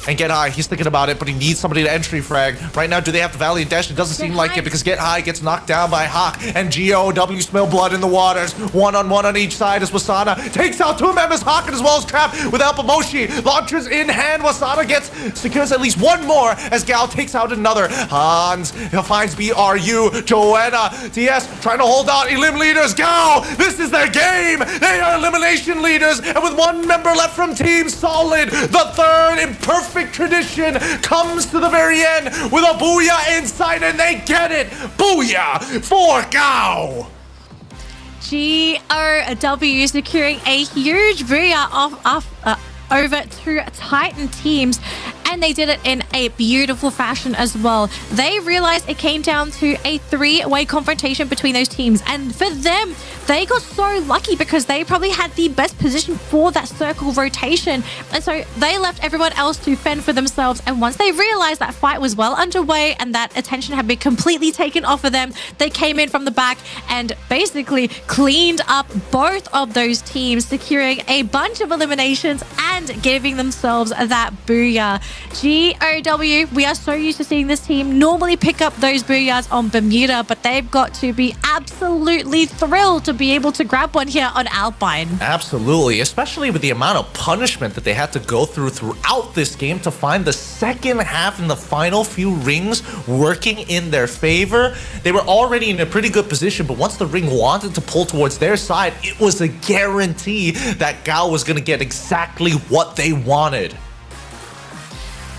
Speaker 4: And Get High, he's thinking about it, but he needs somebody to entry frag. Right now, do they have the Valiant Dash? It doesn't seem like it, because Get High gets knocked down by Hawk, and GOW smell blood in the waters. One-on-one on each side as Wasana takes out two members, Hawk as well as Trap with help of Moshi. Launchers in hand, Wasana secures at least one more as Gal takes out another. Hans finds BRU, Joanna, TS trying to hold out Elim leaders. Gal, this is their game. They are elimination leaders, and with one member left from Team Solid, the third imperfect tradition comes to the very end with a Booyah inside, and they get it. Booyah for Gao.
Speaker 16: GOW securing a huge Booyah over two Titan teams, and they did it in a beautiful fashion as well. They realized it came down to a three-way confrontation between those teams, and for them, they got so lucky because they probably had the best position for that circle rotation, and so they left everyone else to fend for themselves. And once they realized that fight was well underway and that attention had been completely taken off of them, they came in from the back and basically cleaned up both of those teams, securing a bunch of eliminations and giving themselves that Booyah. GOW, we are so used to seeing this team normally pick up those Booyahs on Bermuda, but they've got to be absolutely thrilled to be able to grab one here on Alpine.
Speaker 4: Absolutely, especially with the amount of punishment that they had to go throughout this game to find the second half and the final few rings working in their favor. They were already in a pretty good position, but once the ring wanted to pull towards their side, it was a guarantee that Gao was going to get exactly what they wanted.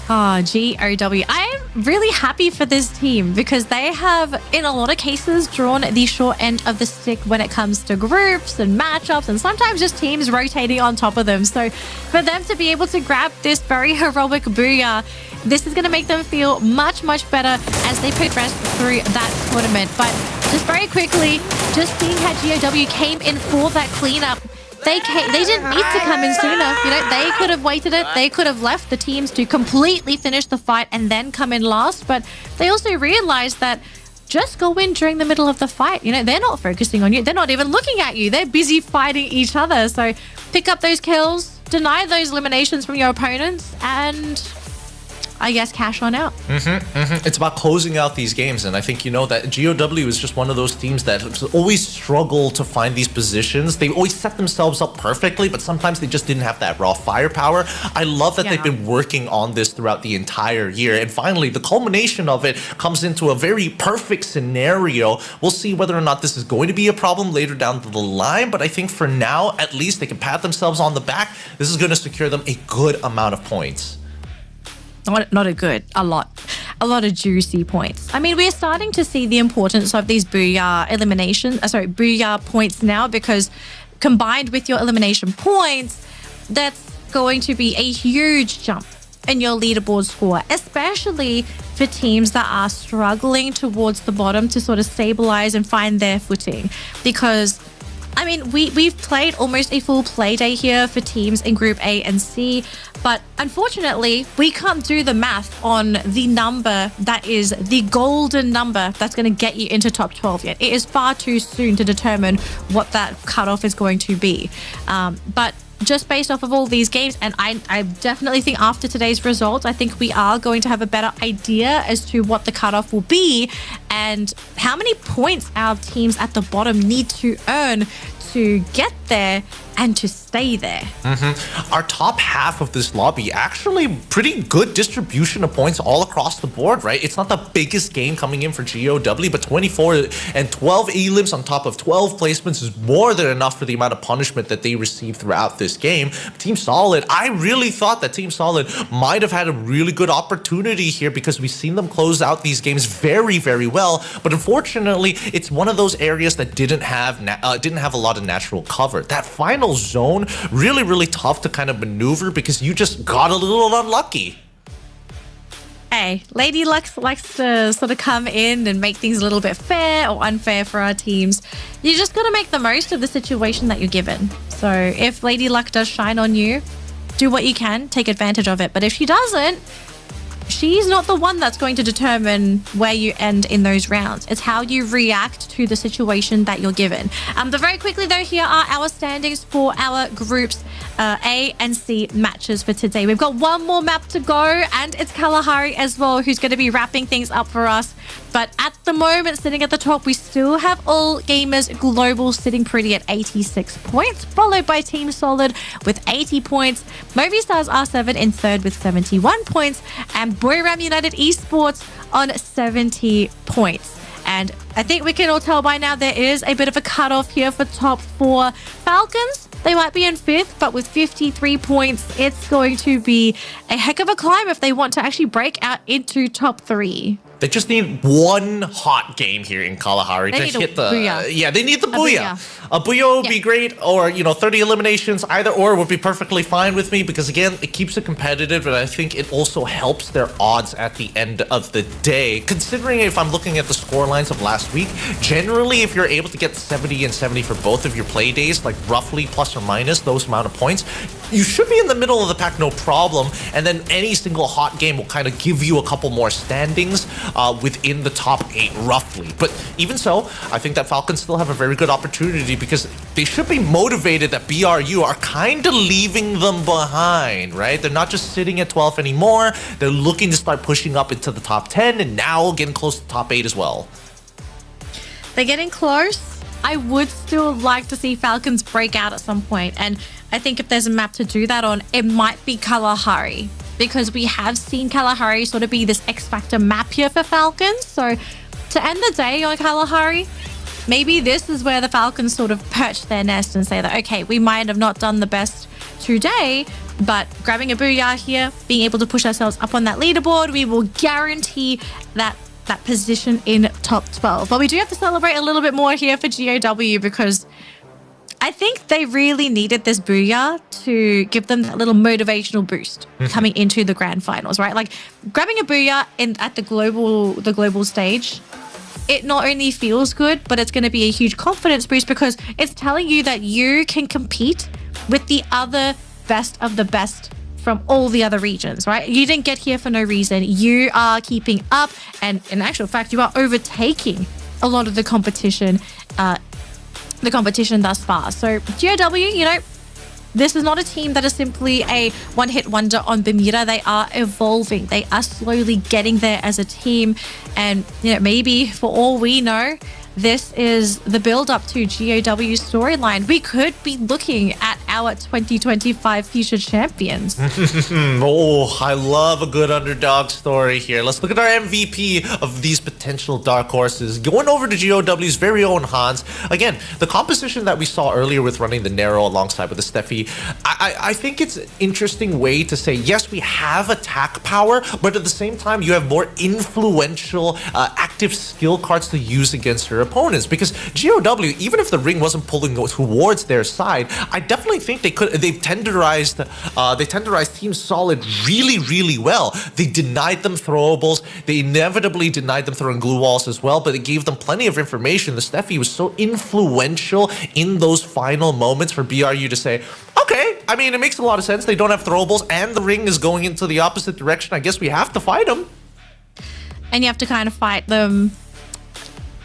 Speaker 16: GOW. I'm really happy for this team because they have, in a lot of cases, drawn the short end of the stick when it comes to groups and matchups, and sometimes just teams rotating on top of them. So for them to be able to grab this very heroic Booyah, this is going to make them feel much, much better as they progress through that tournament. But just very quickly, just seeing how GOW came in for that cleanup, they didn't need to come in sooner. You know, they could have waited it. They could have left the teams to completely finish the fight and then come in last. But they also realized that just go in during the middle of the fight. You know, they're not focusing on you. They're not even looking at you. They're busy fighting each other. So pick up those kills, deny those eliminations from your opponents, and I guess cash on out.
Speaker 4: It's about closing out these games, and I think you know that GOW is just one of those teams that always struggle to find these positions. They always set themselves up perfectly, but sometimes they just didn't have that raw firepower. I love that they've been working on this throughout the entire year, and finally the culmination of it comes into a very perfect scenario. We'll see whether or not this is going to be a problem later down the line, but I think for now, at least they can pat themselves on the back. This is going to secure them a good amount of points.
Speaker 16: Not a good, a lot of juicy points. I mean, we're starting to see the importance of these Booyah Booyah points now, because combined with your elimination points, that's going to be a huge jump in your leaderboard score, especially for teams that are struggling towards the bottom to sort of stabilize and find their footing. Because I mean, we've played almost a full play day here for teams in Group A and C, but unfortunately, we can't do the math on the number that is the golden number that's going to get you into top 12 yet. It is far too soon to determine what that cutoff is going to be. But just based off of all these games, and I definitely think after today's results, I think we are going to have a better idea as to what the cutoff will be and how many points our teams at the bottom need to earn to get there and to stay there.
Speaker 4: Our top half of this lobby, actually pretty good distribution of points all across the board, right? It's not the biggest game coming in for GOW, but 24 and 12 elims on top of 12 placements is more than enough for the amount of punishment that they received throughout this game. Team Solid, I really thought that Team Solid might have had a really good opportunity here because we've seen them close out these games very, very well, but unfortunately, it's one of those areas that didn't have a lot of natural cover. That final zone, really, really tough to kind of maneuver because you just got a little unlucky.
Speaker 16: Hey, Lady Luck likes to sort of come in and make things a little bit fair or unfair for our teams. You just got to make the most of the situation that you're given. So if Lady Luck does shine on you, do what you can, take advantage of it. But if she doesn't, she's not the one that's going to determine where you end in those rounds. It's how you react to the situation that you're given. But very quickly though, here are our standings for our groups A and C matches for today. We've got one more map to go, and it's Kalahari as well, who's going to be wrapping things up for us. But at the moment, sitting at the top, we still have All Gamers Global sitting pretty at 86 points, followed by Team Solid with 80 points, Movistar's R7 in third with 71 points, and Booyahs United Esports on 70 points. And I think we can all tell by now there is a bit of a cutoff here for top four. Falcons, they might be in fifth, but with 53 points, it's going to be a heck of a climb if they want to actually break out into top three.
Speaker 4: They just need one hot game here in Kalahari to hit the
Speaker 16: Booyah.
Speaker 4: Yeah, they need the Booyah. A Booyah would be great, or 30 eliminations, either or would be perfectly fine with me because again, it keeps it competitive, and I think it also helps their odds at the end of the day. Considering if I'm looking at the score lines of last week, generally if you're able to get 70 and 70 for both of your play days, like roughly plus or minus those amount of points, you should be in the middle of the pack no problem, and then any single hot game will kind of give you a couple more standings within the top 8 roughly. But even so, I think that Falcons still have a very good opportunity because they should be motivated that BRU are kind of leaving them behind, right? They're not just sitting at 12 anymore. They're looking to start pushing up into the top 10 and now getting close to top 8 as well.
Speaker 16: They're getting close. I would still like to see Falcons break out at some point, and I think if there's a map to do that on, it might be Kalahari, because we have seen Kalahari sort of be this X-Factor map here for Falcons. So to end the day on Kalahari, maybe this is where the Falcons sort of perch their nest and say that, okay, we might have not done the best today, but grabbing a Booyah here, being able to push ourselves up on that leaderboard, we will guarantee that position in top 12. But we do have to celebrate a little bit more here for GOW because I think they really needed this Booyah to give them that little motivational boost coming into the grand finals, right? Like grabbing a Booyah at the global stage, it not only feels good, but it's going to be a huge confidence boost because it's telling you that you can compete with the other best of the best from all the other regions, right? You didn't get here for no reason. You are keeping up, and in actual fact, you are overtaking a lot of the competition thus far. So GOW, this is not a team that is simply a one-hit wonder on Bermuda. They are evolving. They are slowly getting there as a team. And maybe for all we know, this is the build-up to GOW's storyline. We could be looking at our 2025 future champions.
Speaker 4: Oh, I love a good underdog story here. Let's look at our MVP of these potential dark horses. Going over to GOW's very own Hans. Again, the composition that we saw earlier with running the Narrow alongside with the Steffi, I think it's an interesting way to say, yes, we have attack power, but at the same time, you have more influential, active skill cards to use against your opponents. Because GOW, even if the ring wasn't pulling towards their side, I definitely think they've tenderized Team Solid really, really well. They denied them throwables. They inevitably denied them throwing glue walls as well, but it gave them plenty of information. The Steffi was so influential in those final moments for BRU to say, okay, I mean, it makes a lot of sense. They don't have throwables and the ring is going into the opposite direction. I guess we have to fight them.
Speaker 16: And you have to kind of fight them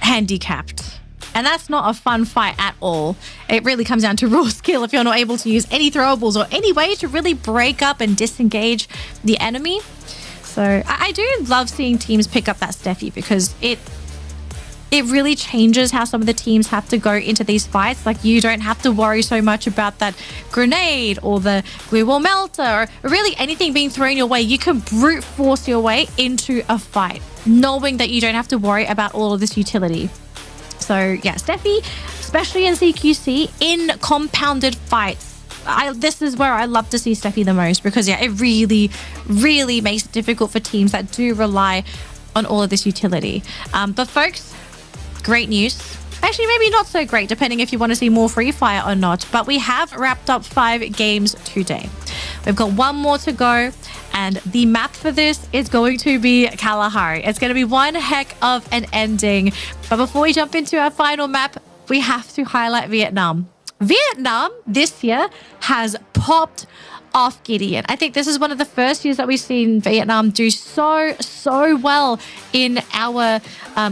Speaker 16: handicapped. And that's not a fun fight at all. It really comes down to raw skill if you're not able to use any throwables or any way to really break up and disengage the enemy. So I do love seeing teams pick up that Steffi because it it really changes how some of the teams have to go into these fights. Like, you don't have to worry so much about that grenade or the glue wall melter or really anything being thrown your way. You can brute force your way into a fight, knowing that you don't have to worry about all of this utility. So yeah, Steffi, especially in CQC, in compounded fights, this is where I love to see Steffi the most, because yeah, it really, really makes it difficult for teams that do rely on all of this utility. But folks, great news. Actually, maybe not so great, depending if you want to see more Free Fire or not. But we have wrapped up 5 games today. We've got 1 more to go. And the map for this is going to be Kalahari. It's going to be one heck of an ending. But before we jump into our final map, we have to highlight Vietnam. Vietnam this year has popped off, Gideon. I think this is one of the first years that we've seen Vietnam do so well in our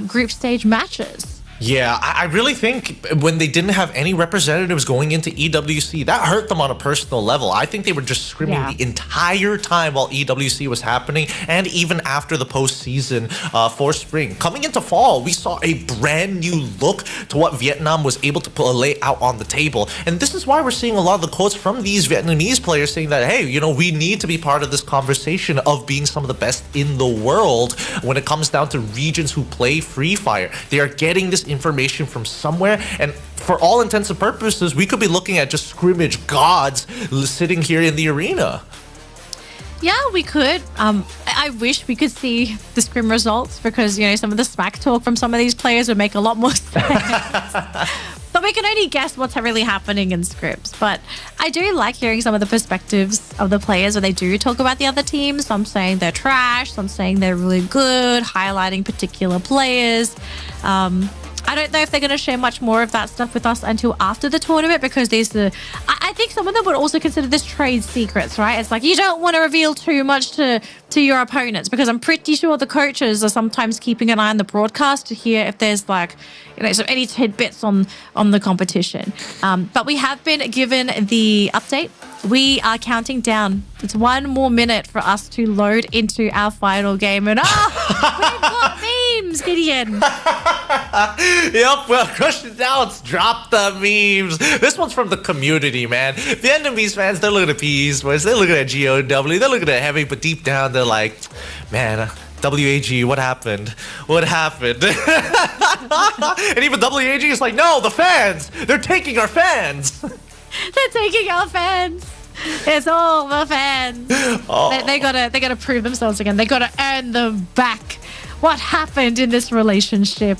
Speaker 16: group stage matches.
Speaker 4: Yeah, I really think when they didn't have any representatives going into EWC, that hurt them on a personal level. I think they were just screaming the entire time while EWC was happening, and even after the postseason for spring. Coming into fall, we saw a brand new look to what Vietnam was able to lay out on the table. And this is why we're seeing a lot of the quotes from these Vietnamese players saying that, hey, you know, we need to be part of this conversation of being some of the best in the world when it comes down to regions who play Free Fire. They are getting this information from somewhere, and for all intents and purposes, we could be looking at just scrimmage gods sitting here in the arena.
Speaker 16: Yeah, we could. I wish we could see the scrim results, because, you know, some of the smack talk from some of these players would make a lot more sense. But we can only guess what's really happening in scripts. But I do like hearing some of the perspectives of the players when they do talk about the other teams. Some saying they're trash, some saying they're really good, highlighting particular players. I don't know if they're going to share much more of that stuff with us until after the tournament, because I think some of them would also consider this trade secrets, right? It's like, you don't want to reveal too much to your opponents, because I'm pretty sure the coaches are sometimes keeping an eye on the broadcast to hear if there's, like, you know, any tidbits on the competition. But we have been given the update. We are counting down. It's 1 more minute for us to load into our final game. And we've got memes, Gideon.
Speaker 4: Yep, well, Crush It Doubts, drop the memes. This one's from the community, man. Vietnamese fans, they're looking at Esports, they're looking at GOW, they're looking at Heavy, but deep down, they're like, man, WAG, what happened? What happened? And even WAG is like, no, the fans, they're taking our fans.
Speaker 16: They're taking our fans. It's all the fans. Oh. They gotta prove themselves again. They gotta earn them back. What happened in this relationship?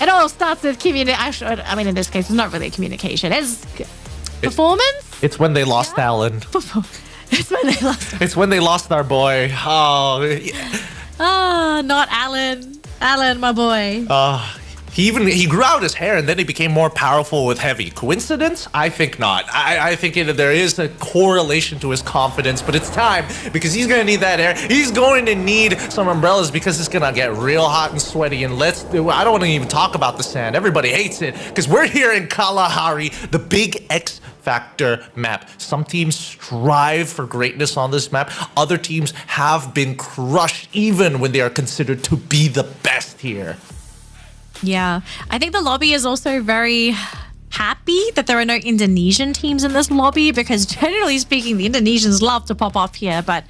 Speaker 16: It all starts with communication. I mean, in this case, it's not really communication. It's performance.
Speaker 4: It's when they lost Alan.
Speaker 16: It's when they lost.
Speaker 4: It's when they lost our boy. Oh, yeah.
Speaker 16: Oh, not Alan. Alan, my boy.
Speaker 4: He grew out his hair, and then he became more powerful with Heavy. Coincidence? I think not. I think there is a correlation to his confidence, but it's time, because he's going to need that hair. He's going to need some umbrellas, because it's going to get real hot and sweaty. And I don't want to even talk about the sand. Everybody hates it, because we're here in Kalahari, the big X Factor map. Some teams strive for greatness on this map. Other teams have been crushed, even when they are considered to be the best here.
Speaker 16: Yeah, I think the lobby is also very happy that there are no Indonesian teams in this lobby, because generally speaking, the Indonesians love to pop off here. But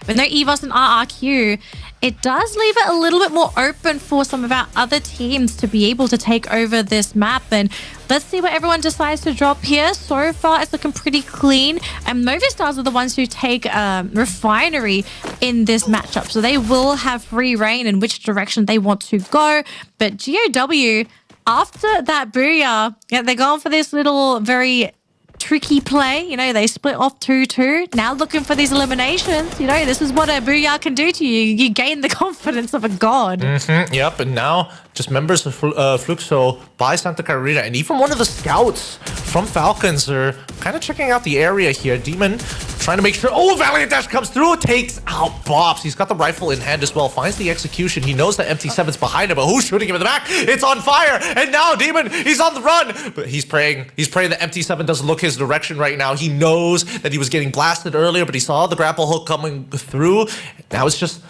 Speaker 16: with no EVOS and RRQ, it does leave it a little bit more open for some of our other teams to be able to take over this map. And let's see what everyone decides to drop here. So far, it's looking pretty clean. And Movistars are the ones who take Refinery in this matchup. So they will have free reign in which direction they want to go. But GOW, after that Booyah, yeah, they're going for this little very tricky play. You know, they split off 2-2. Now looking for these eliminations. You know, this is what a Booyah can do to you. You gain the confidence of a god.
Speaker 4: Yep, and now just members of Fluxo by Santa Clarita, and even one of the scouts from Falcons are kind of checking out the area here. Demon trying to make sure. Oh, Valiant Dash comes through, takes out Bops. He's got the rifle in hand as well, finds the execution. He knows that MT7's behind him, but who's shooting him in the back? It's on fire, and now Demon, he's on the run. But he's praying that MT7 doesn't look his direction right now. He knows that he was getting blasted earlier, but he saw the grapple hook coming through. Now it's just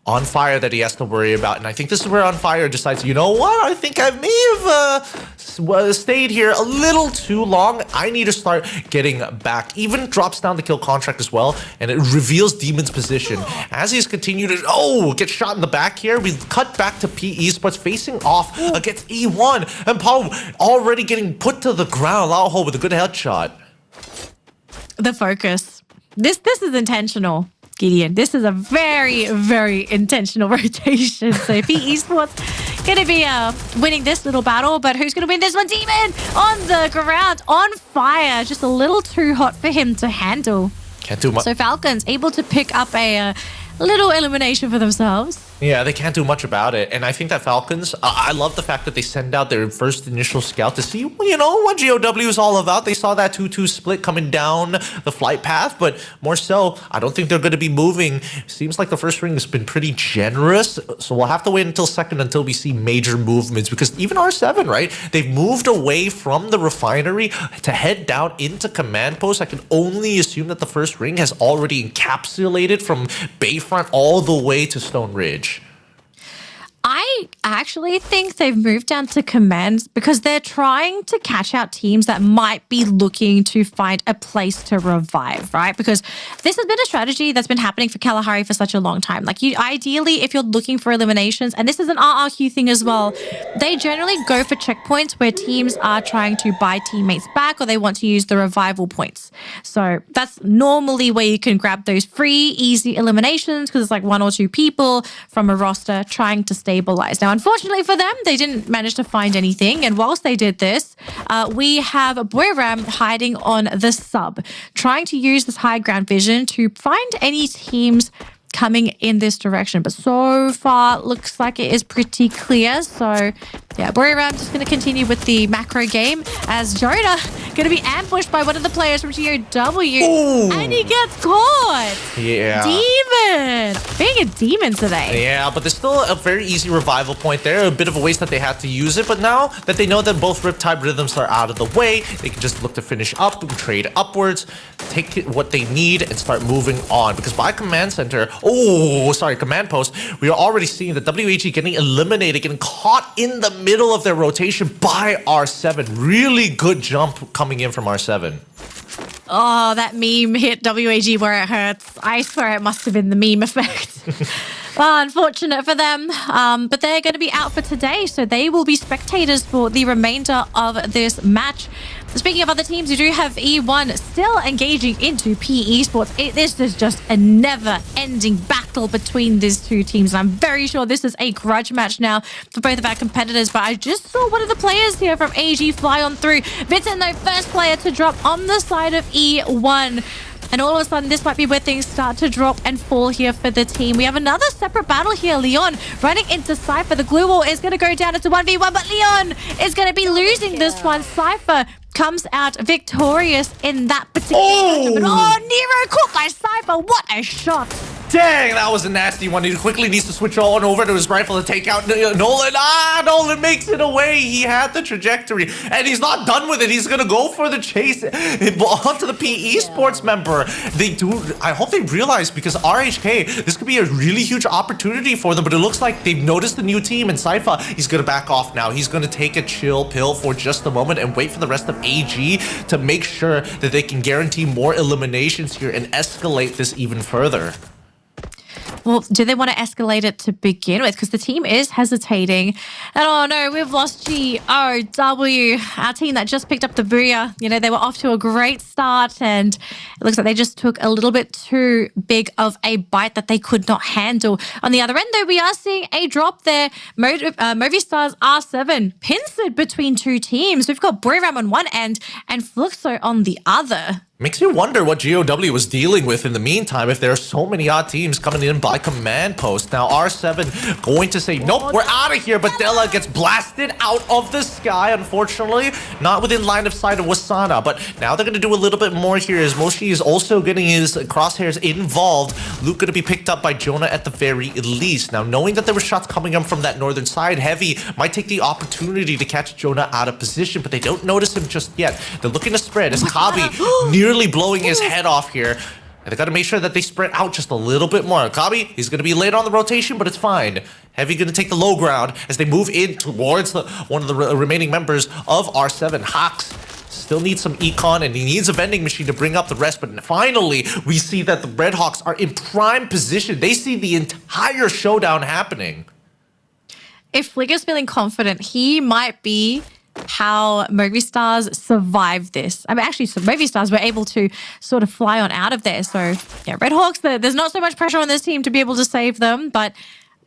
Speaker 4: On Fire that he has to worry about. And I think this is where On Fire decides, you know what? I think I may have stayed here a little too long. I need to start getting back. Even drops down the kill contract as well. And it reveals Demon's position. As he's continued to, get shot in the back here. We cut back to P Esports facing off against E1. And Paul already getting put to the ground. Laoho with a good headshot.
Speaker 16: The focus. This is intentional. Gideon. This is a very, very intentional rotation. So P Esports going to be winning this little battle, but who's going to win this one? Demon on the ground, on fire. Just a little too hot for him to handle.
Speaker 4: Can't do much.
Speaker 16: So Falcons able to pick up a little elimination for themselves.
Speaker 4: Yeah, they can't do much about it. And I think that Falcons, I love the fact that they send out their first initial scout to see, what GOW is all about. They saw that 2-2 split coming down the flight path, but more so, I don't think they're going to be moving. Seems like the first ring has been pretty generous, so we'll have to wait until second until we see major movements, because even R7, right? They've moved away from the refinery to head down into command post. I can only assume that the first ring has already encapsulated from Bayfront all the way to Stone Ridge.
Speaker 16: I actually think they've moved down to commands because they're trying to catch out teams that might be looking to find a place to revive, right? Because this has been a strategy that's been happening for Kalahari for such a long time. Like, ideally, if you're looking for eliminations, and this is an RRQ thing as well, they generally go for checkpoints where teams are trying to buy teammates back or they want to use the revival points. So that's normally where you can grab those free, easy eliminations because it's like 1 or 2 people from a roster trying to stabilize. Now, unfortunately for them, they didn't manage to find anything. And whilst they did this, we have Booyahs hiding on the sub, trying to use this high ground vision to find any teams coming in this direction. But so far, looks like it is pretty clear. So, yeah, Booyahs just going to continue with the macro game as Jonah going to be ambushed by one of the players from GOW. Ooh. And he gets caught.
Speaker 4: Yeah.
Speaker 16: Demon. Being a demon today.
Speaker 4: Yeah, but there's still a very easy revival point there. A bit of a waste that they had to use it. But now that they know that both Riptide rhythms are out of the way, they can just look to finish up, trade upwards, take what they need, and start moving on. Because by command center, command post, we are already seeing the WAG getting eliminated, getting caught in the middle of their rotation by R7. Really good jump coming in from R7.
Speaker 16: Oh, that meme hit WAG where it hurts. I swear it must have been the meme effect. Well, unfortunate for them, but they're going to be out for today, so they will be spectators for the remainder of this match. Speaking of other teams, you do have E1 still engaging into P Esports. This is just a never-ending battle between these two teams. And I'm very sure this is a grudge match now for both of our competitors. But I just saw one of the players here from AG fly on through. Vincent, though, first player to drop on the side of E1. And all of a sudden, this might be where things start to drop and fall here for the team. We have another separate battle here. Leon running into Cypher. The glue wall is going to go down into 1v1, but Leon is going to be losing this one. Cypher comes out victorious in that particular matchup. Oh, Nero caught by Cypher. What a shot.
Speaker 4: Dang, that was a nasty one. He quickly needs to switch on over to his rifle to take out Nolan. Nolan makes it away. He had the trajectory, and he's not done with it. He's going to go for the chase onto the P Esports member. They do. I hope they realize, because RHK, this could be a really huge opportunity for them, but it looks like they've noticed the new team, and Cypher, he's going to back off now. He's going to take a chill pill for just a moment and wait for the rest of AG to make sure that they can guarantee more eliminations here and escalate this even further.
Speaker 16: Well, do they want to escalate it to begin with? Because the team is hesitating. And oh no, we've lost GOW, our team that just picked up the Booyah. You know, they were off to a great start, and it looks like they just took a little bit too big of a bite that they could not handle. On the other end, though, we are seeing a drop there. Movistar's R7 pincered between two teams. We've got Booyah on one end and Fluxo on the other.
Speaker 4: Makes you wonder what GOW was dealing with in the meantime if there are so many odd teams coming in by command post. Now R7 going to say, nope, we're out of here, but Della gets blasted out of the sky, unfortunately. Not within line of sight of Wasana, but now they're going to do a little bit more here as Moshi is also getting his crosshairs involved. Luke going to be picked up by Jonah at the very least. Now, knowing that there were shots coming up from that northern side, Heavy might take the opportunity to catch Jonah out of position, but they don't notice him just yet. They're looking to spread as Kabi nearly blowing his head off here. And they got to make sure that they spread out just a little bit more. Kabi, he's going to be late on the rotation, but it's fine. Heavy going to take the low ground as they move in towards one of the remaining members of R7. Hawks still needs some econ, and he needs a vending machine to bring up the rest. But finally, we see that the Red Hawks are in prime position. They see the entire showdown happening.
Speaker 16: If Flicker's feeling confident, he might be how Movie Stars survived this. I mean, actually, so Movie Stars were able to sort of fly on out of there. So, yeah, Red Hawks, there's not so much pressure on this team to be able to save them, but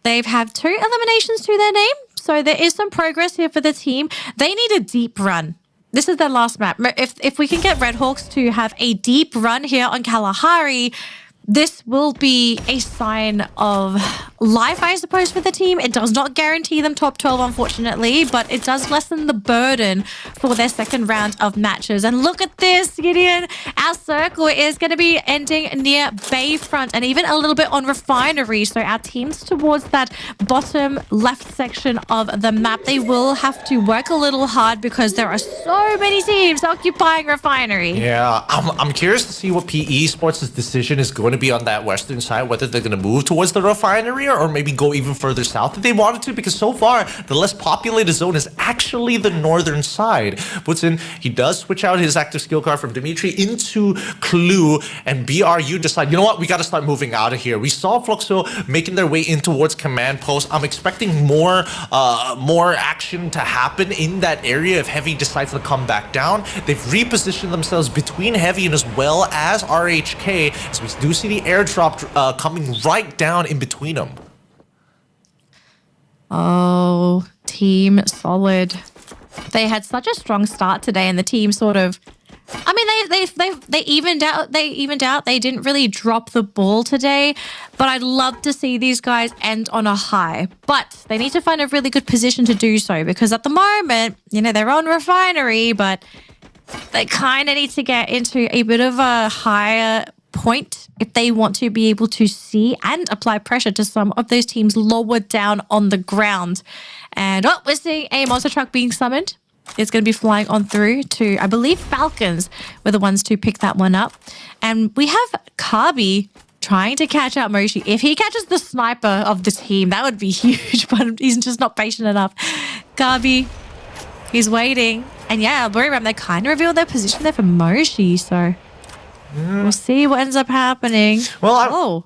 Speaker 16: they've had 2 eliminations to their name. So there is some progress here for the team. They need a deep run. This is their last map. If we can get Red Hawks to have a deep run here on Kalahari, this will be a sign of life, I suppose, for the team. It does not guarantee them top 12, unfortunately, but it does lessen the burden for their second round of matches. And look at this, Gideon. Our circle is going to be ending near Bayfront and even a little bit on Refinery. So our teams towards that bottom left section of the map, they will have to work a little hard because there are so many teams occupying Refinery.
Speaker 4: Yeah, I'm curious to see what PE Sports' decision is going to be on that western side, whether they're going to move towards the Refinery or maybe go even further south if they wanted to, because so far the less populated zone is actually the northern side. Puts in, he does switch out his active skill card from Dimitri into Clue, and BRU decide, you know what, we got to start moving out of here. We saw Fluxo making their way in towards command post. I'm expecting more action to happen in that area if Heavy decides to come back down. They've repositioned themselves between Heavy and as well as RHK, as we do see the airdrop coming right down in between them.
Speaker 16: Oh, Team Solid. They had such a strong start today, and the team sort of, I mean, they evened out. They didn't really drop the ball today, but I'd love to see these guys end on a high. But they need to find a really good position to do so, because at the moment, you know, they're on Refinery, but they kind of need to get into a bit of a higher point if they want to be able to see and apply pressure to some of those teams lower down on the ground. And we're seeing a monster truck being summoned. It's going to be flying on through to, I believe, Falcons were the ones to pick that one up. And we have Kabi trying to catch out Moshi. If he catches the sniper of the team, that would be huge, but he's just not patient enough. Kabi, he's waiting. And yeah, Booyahs, they kind of revealed their position there for Moshi, so we'll see what ends up happening.
Speaker 4: Well,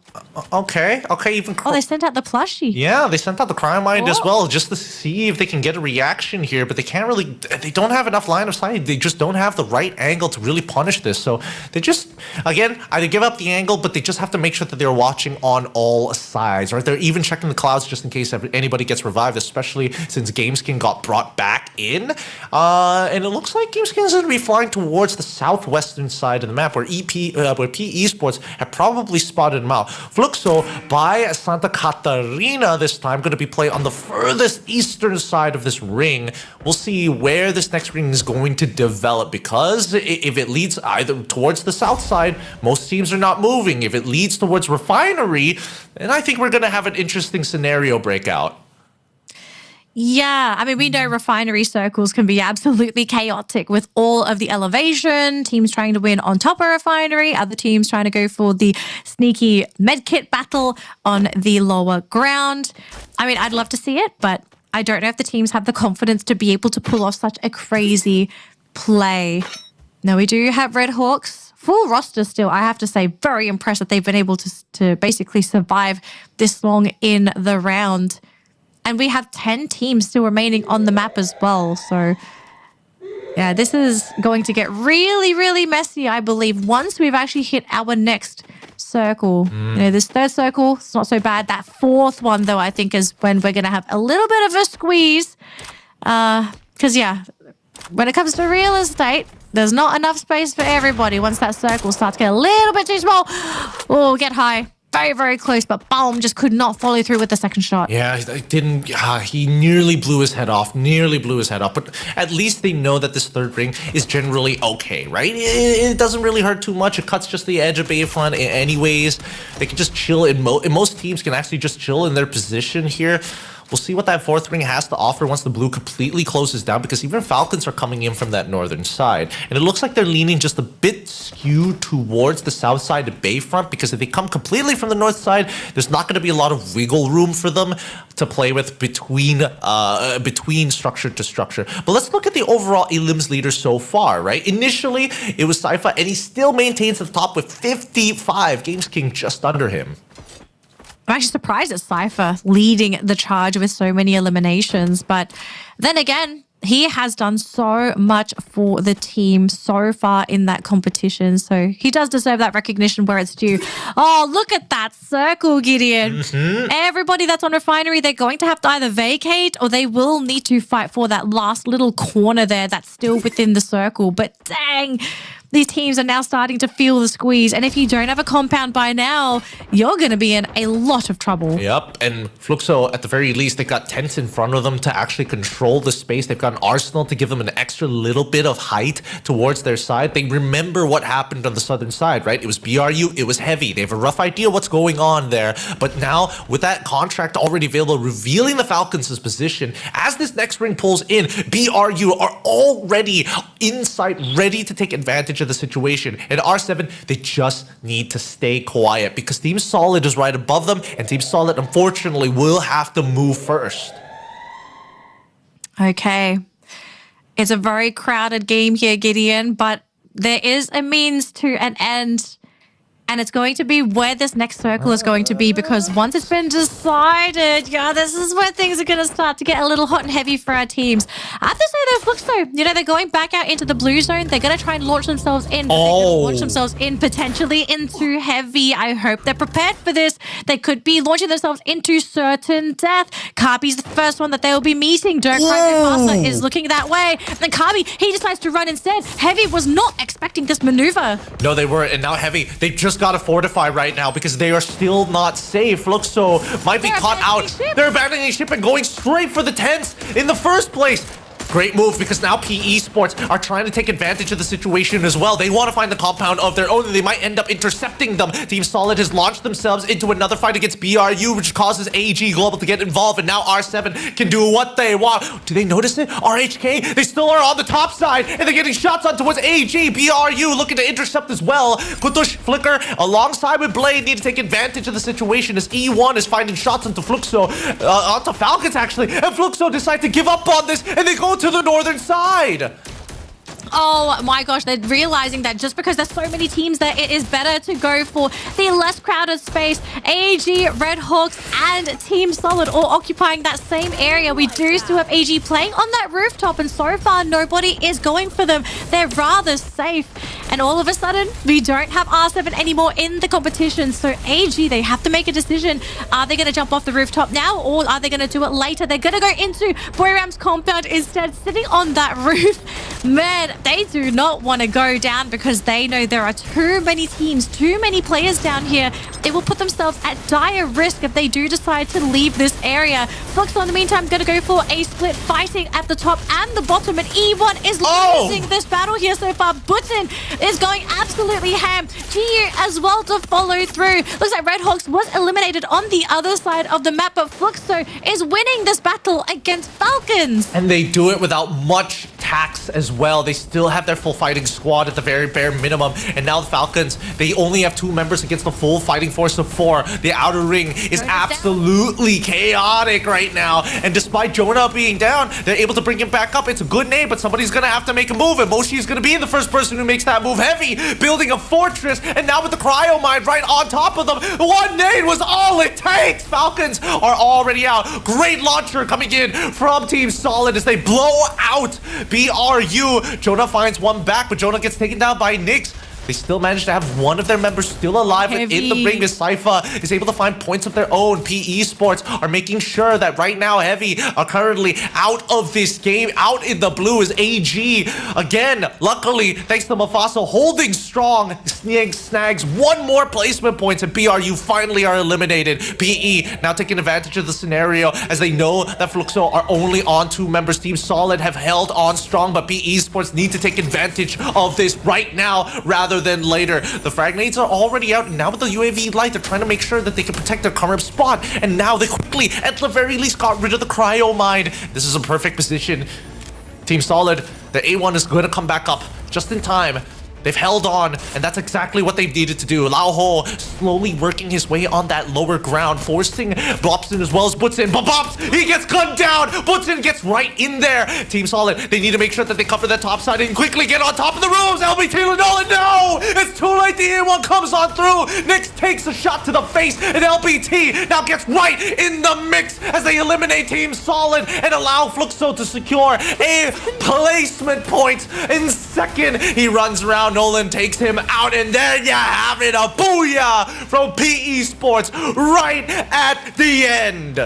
Speaker 4: okay, even.
Speaker 16: They sent out the plushie.
Speaker 4: Yeah, they sent out the Crime Mind as well, just to see if they can get a reaction here, but they can't really, they don't have enough line of sight. They just don't have the right angle to really punish this. So they just, again, either give up the angle, but they just have to make sure that they're watching on all sides, right? They're even checking the clouds just in case anybody gets revived, especially since GameSkin got brought back in. And it looks like GameSkin is going to be flying towards the southwestern side of the map, where where PE Sports have probably spotted him out. Fluxo by Santa Catarina this time, going to be playing on the furthest eastern side of this ring. We'll see where this next ring is going to develop, because if it leads either towards the south side, most teams are not moving. If it leads towards Refinery, then I think we're going to have an interesting scenario breakout.
Speaker 16: Yeah, I mean, we know Refinery circles can be absolutely chaotic with all of the elevation, teams trying to win on top of Refinery, other teams trying to go for the sneaky medkit battle on the lower ground. I mean, I'd love to see it, but I don't know if the teams have the confidence to be able to pull off such a crazy play. Now, we do have Red Hawks. Full roster still, I have to say, very impressed that they've been able to basically survive this long in the round. And we have 10 teams still remaining on the map as well. So, yeah, this is going to get really, really messy, I believe, once we've actually hit our next circle. You know, this third circle, it's not so bad. That fourth one, though, I think is when we're going to have a little bit of a squeeze. Because, yeah, when it comes to real estate, there's not enough space for everybody. Once that circle starts to get a little bit too small, oh, get high. Very, very close, but boom, just could not follow through with the second shot.
Speaker 4: Yeah, he nearly blew his head off, but at least they know that this third ring is generally okay, right? It doesn't really hurt too much. It cuts just the edge of Bayfront anyways. They can just chill, most teams can actually just chill in their position here. We'll see what that fourth ring has to offer once the blue completely closes down, because even Falcons are coming in from that northern side. And it looks like they're leaning just a bit skewed towards the south side of Bayfront, because if they come completely from the north side, there's not going to be a lot of wiggle room for them to play with between structure to structure. But let's look at the overall Elim's leader so far, right? Initially, it was Sypha, and he still maintains the top with 55. Games King just under him.
Speaker 16: I'm actually surprised at Sypha leading the charge with so many eliminations. But then again, he has done so much for the team so far in that competition. So he does deserve that recognition where it's due. Oh, look at that circle, Gideon. Everybody that's on Refinery, they're going to have to either vacate or they will need to fight for that last little corner there that's still within the circle. But dang, these teams are now starting to feel the squeeze. And if you don't have a compound by now, you're going to be in a lot of trouble.
Speaker 4: Yep, and Fluxo, at the very least, they've got tents in front of them to actually control the space. They've got an arsenal to give them an extra little bit of height towards their side. They remember what happened on the southern side, right? It was BRU, it was heavy. They have a rough idea what's going on there. But now, with that contract already available, revealing the Falcons' position, as this next ring pulls in, BRU are already inside, ready to take advantage of the situation. And R7, they just need to stay quiet because Team Solid is right above them, and Team Solid, unfortunately, will have to move first.
Speaker 16: Okay. It's a very crowded game here, Gideon, but there is a means to an end. And it's going to be where this next circle is going to be, because once it's been decided, yeah, this is where things are going to start to get a little hot and heavy for our teams. I have to say, though, Fluxo, you know, they're going back out into the blue zone. They're going to try and launch themselves in. But they're going to launch themselves in potentially into heavy. I hope they're prepared for this. They could be launching themselves into certain death. Kabi's the first one that they will be meeting. Dirk Master is looking that way. And Kabi, he decides to run instead. Heavy was not expecting this maneuver.
Speaker 4: No, they weren't. And now Heavy, they just got to fortify right now because they are still not safe. Fluxo might be caught out. They're abandoning ship and going straight for the tents in the first place. Great move, because now PE Sports are trying to take advantage of the situation as well. They want to find the compound of their own, and they might end up intercepting them. Team Solid has launched themselves into another fight against BRU, which causes AG Global to get involved, and now R7 can do what they want. Do they notice it? RHK, they still are on the top side, and they're getting shots on towards AG. BRU looking to intercept as well. Kutush, Flicker, alongside with Blade, need to take advantage of the situation as E1 is finding shots onto Fluxo, onto Falcons actually, and Fluxo decide to give up on this, and they go to the northern side.
Speaker 16: Oh my gosh, they're realizing that just because there's so many teams there, it is better to go for the less crowded space. AG, Red Hawks, and Team Solid all occupying that same area. We do still have AG playing on that rooftop, and so far nobody is going for them. They're rather safe. And all of a sudden, we don't have R7 anymore in the competition. So AG, they have to make a decision. Are they going to jump off the rooftop now, or are they going to do it later? They're going to go into Booyahs compound instead, sitting on that roof. Man, they do not want to go down because they know there are too many teams, too many players down here. They will put themselves at dire risk if they do decide to leave this area. Fluxo, in the meantime, going to go for a split, fighting at the top and the bottom. And E1 is losing this battle here so far. Button is going absolutely ham. GU as well to follow through. Looks like Red Hawks was eliminated on the other side of the map, but Fluxo is winning this battle against Falcons.
Speaker 4: And they do it without much tax as well. They still have their full fighting squad at the very bare minimum. And now the Falcons, they only have 2 members against the full fighting force of 4. The outer ring is absolutely chaotic right now. And despite Jonah being down, they're able to bring him back up. It's a good name, but somebody's going to have to make a move. And Moshi is going to be the first person who makes that move. Heavy, building a fortress. And now with the cryo mine right on top of them, 1 nade was all it takes. Falcons are already out. Great launcher coming in from Team Solid as they blow out BRU. Jonah finds one back, but Jonah gets taken down by Nyx. They still manage to have one of their members still alive in the ring as Sypha is able to find points of their own. PE Sports are making sure that right now Heavy are currently out of this game. Out in the blue is AG. Again, luckily, thanks to Mufasa holding strong, snags 1 more placement points, and BRU finally are eliminated. PE now taking advantage of the scenario as they know that Fluxo are only on 2 members. Team Solid have held on strong, but PE Sports need to take advantage of this right now rather rather than later. The frag nades are already out, and now with the UAV light, they're trying to make sure that they can protect their current spot. And now they quickly, at the very least, got rid of the cryo mine. This is a perfect position. Team Solid, the A1 is going to come back up just in time. They've held on, and that's exactly what they've needed to do. Lao Ho slowly working his way on that lower ground, forcing Bobson as well as Butson. But Bobs, he gets gunned down. Butson gets right in there. Team Solid, they need to make sure that they cover the top side and quickly get on top of the roofs. LB Taylor Nolan, no! It's too late. The A1 comes on through. Nyx takes a shot to the face, and LBT now gets right in the mix as they eliminate Team Solid and allow Fluxo to secure a placement point in second. He runs around. Nolan takes him out, and there you have it, a booyah from PE Sports right at the end.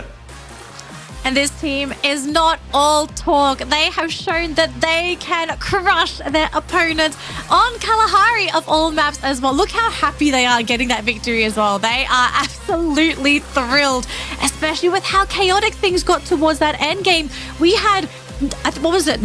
Speaker 16: And this team is not all talk. They have shown that they can crush their opponents on Kalahari of all maps as well. Look how happy they are getting that victory as well. They are absolutely thrilled, especially with how chaotic things got towards that end game. We had, what was it,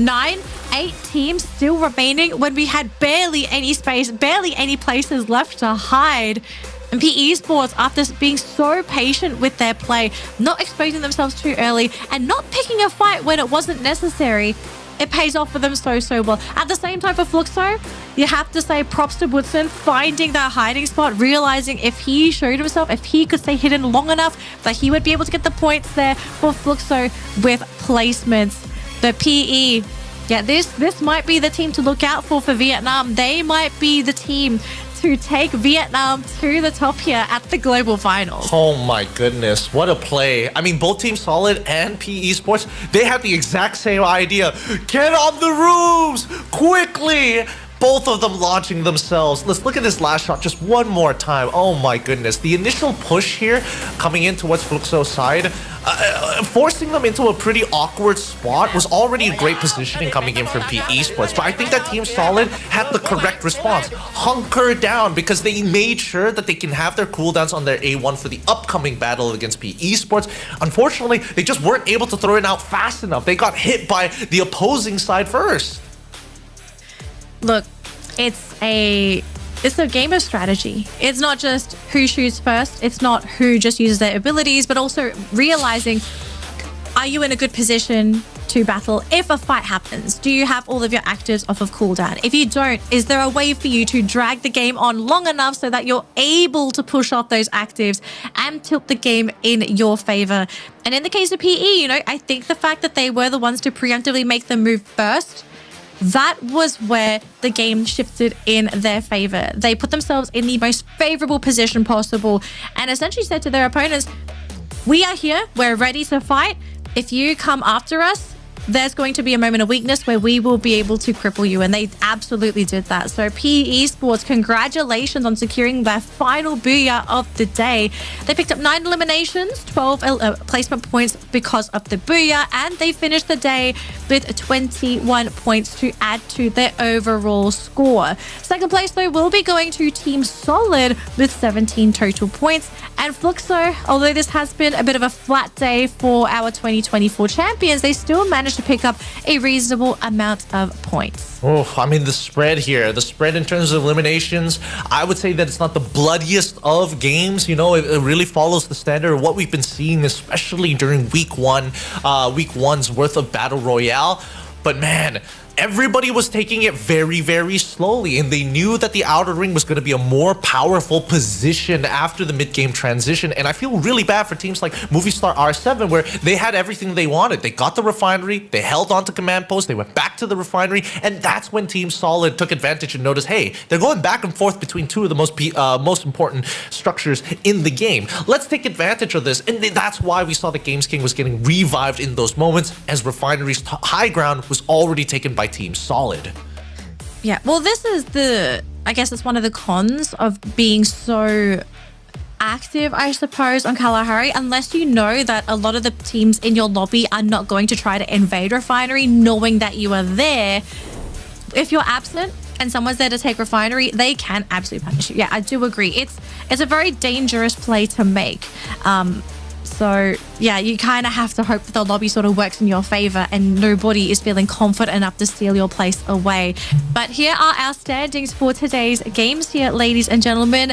Speaker 16: 8 teams still remaining when we had barely any space, barely any places left to hide. And PE Sports, after being so patient with their play, not exposing themselves too early, and not picking a fight when it wasn't necessary, it pays off for them so well. At the same time for Fluxo, you have to say props to Woodson finding that hiding spot, realizing if he showed himself, if he could stay hidden long enough, that he would be able to get the points there for Fluxo with placements. The PE, yeah, this might be the team to look out for Vietnam. They might be the team to take Vietnam to the top here at the global finals.
Speaker 4: Oh my goodness, what a play. I mean, both Team Solid and PE Sports, they had the exact same idea. Get on the roofs quickly. Both of them launching themselves. Let's look at this last shot just one more time. Oh my goodness. The initial push here coming in towards Fluxo's side, forcing them into a pretty awkward spot was already a great positioning coming in from PE Sports. But I think that Team Solid had the correct response. Hunker down, because they made sure that they can have their cooldowns on their A1 for the upcoming battle against PE Sports. Unfortunately, they just weren't able to throw it out fast enough. They got hit by the opposing side first.
Speaker 16: Look, it's a game of strategy. It's not just who shoots first. It's not who just uses their abilities, but also realizing, are you in a good position to battle if a fight happens? Do you have all of your actives off of cooldown? If you don't, is there a way for you to drag the game on long enough so that you're able to push off those actives and tilt the game in your favor? And in the case of PE, I think the fact that they were the ones to preemptively make the move first, that was where the game shifted in their favor. They put themselves in the most favorable position possible and essentially said to their opponents, we are here, we're ready to fight. If you come after us, there's going to be a moment of weakness where we will be able to cripple you. And they absolutely did that. So PE Sports, congratulations on securing their final booyah of the day. They picked up 9 eliminations, 12 placement points because of the booyah, and they finished the day with 21 points to add to their overall score. Second place, though, will be going to Team Solid with 17 total points. And Fluxo, although this has been a bit of a flat day for our 2024 champions, they still managed to pick up a reasonable amount of points.
Speaker 4: Oh, I mean, the spread here, the spread in terms of eliminations, I would say that it's not the bloodiest of games. It really follows the standard of what we've been seeing, especially during week one's worth of Battle Royale. But man, everybody was taking it very, very slowly, and they knew that the outer ring was going to be a more powerful position after the mid-game transition. And I feel really bad for teams like Movistar R7, where they had everything they wanted. They got the refinery, they held on to command post, they went back to the refinery, and that's when Team Solid took advantage and noticed, hey, they're going back and forth between two of the most important structures in the game. Let's take advantage of this. And that's why we saw that Games King was getting revived in those moments, as refinery's high ground was already taken by Team Solid.
Speaker 16: Yeah, well, this is I guess it's one of the cons of being so active, I suppose, on Kalahari, unless you know that a lot of the teams in your lobby are not going to try to invade refinery, knowing that you are there. If you're absent and someone's there to take refinery, they can absolutely punish you. Yeah, I do agree. It's a very dangerous play to make. So yeah, you kind of have to hope that the lobby sort of works in your favor and nobody is feeling confident enough to steal your place away. But here are our standings for today's games here, ladies and gentlemen.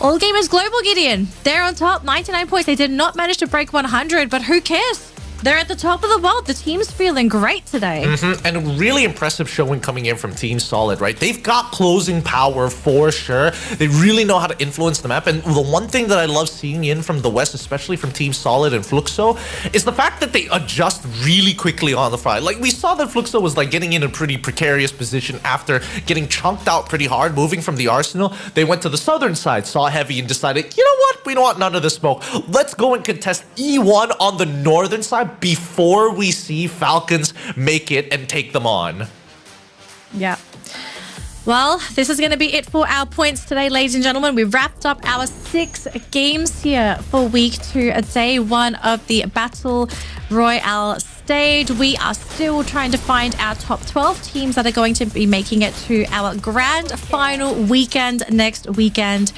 Speaker 16: All Gamers Global, Gideon, they're on top, 99 points. They did not manage to break 100, but who cares? They're at the top of the world. The team's feeling great today.
Speaker 4: And a really impressive showing coming in from Team Solid, right? They've got closing power for sure. They really know how to influence the map. And the one thing that I love seeing in from the West, especially from Team Solid and Fluxo, is the fact that they adjust really quickly on the fly. Like, we saw that Fluxo was like getting in a pretty precarious position after getting chunked out pretty hard, moving from the Arsenal. They went to the southern side, saw Heavy, and decided, you know what? We don't want none of the smoke. Let's go and contest E1 on the northern side before we see Falcons make it and take them on.
Speaker 16: Yeah. Well, this is going to be it for our points today, ladies and gentlemen. We've wrapped up our 6 games here for week 2, day 1 of the Battle Royale stage. We are still trying to find our top 12 teams that are going to be making it to our grand final weekend next weekend.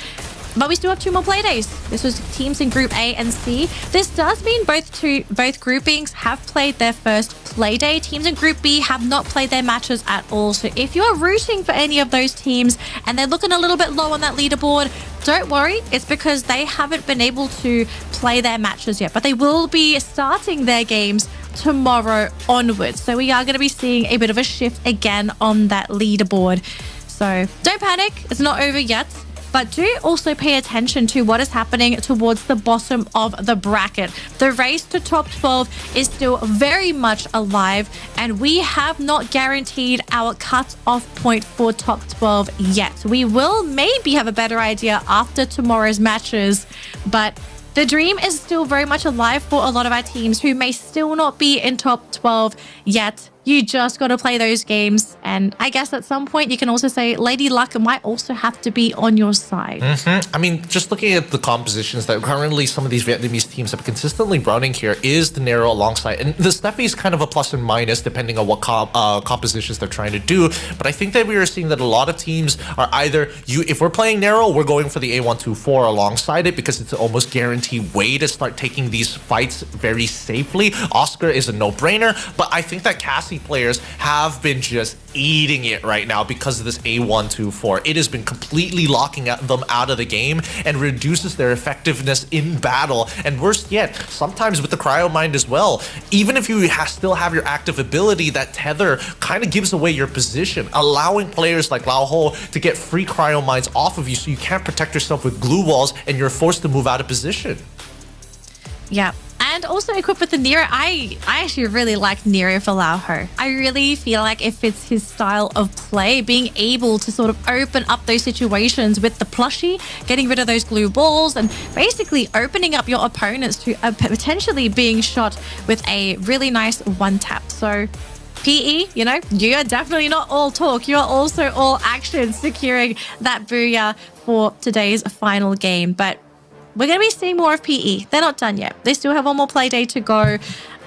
Speaker 16: But we still have 2 more play days. This was teams in Group A and C. This does mean both groupings have played their first play day. Teams in Group B have not played their matches at all. So if you're rooting for any of those teams and they're looking a little bit low on that leaderboard, don't worry. It's because they haven't been able to play their matches yet. But they will be starting their games tomorrow onwards. So we are going to be seeing a bit of a shift again on that leaderboard. So don't panic. It's not over yet. But do also pay attention to what is happening towards the bottom of the bracket. The race to top 12 is still very much alive, and we have not guaranteed our cut-off point for top 12 yet. We will maybe have a better idea after tomorrow's matches, but the dream is still very much alive for a lot of our teams who may still not be in top 12 yet. You just got to play those games. And I guess at some point you can also say Lady Luck might also have to be on your side.
Speaker 4: I mean, just looking at the compositions that currently some of these Vietnamese teams have consistently running here is the Narrow alongside. And the Steffi is kind of a plus and minus depending on what compositions they're trying to do. But I think that we are seeing that a lot of teams are either, if we're playing Narrow, we're going for the A124 alongside it because it's an almost guaranteed way to start taking these fights very safely. Oscar is a no-brainer, but I think that Cassie players have been just eating it right now because of this A124. It has been completely locking them out of the game and reduces their effectiveness in battle. And worst yet, sometimes with the cryo mind as well, even if you still have your active ability, that tether kind of gives away your position, allowing players like Lao Ho to get free cryo mines off of you so you can't protect yourself with glue walls and you're forced to move out of position.
Speaker 16: Yeah. And also equipped with the Nero, I actually really like Nero for Lao Ho. I really feel like it fits his style of play, being able to sort of open up those situations with the plushie, getting rid of those glue balls, and basically opening up your opponents to potentially being shot with a really nice one-tap. So PE, you know, you are definitely not all talk. You are also all action, securing that Booyah for today's final game. But we're going to be seeing more of PE. They're not done yet. They still have one more play day to go.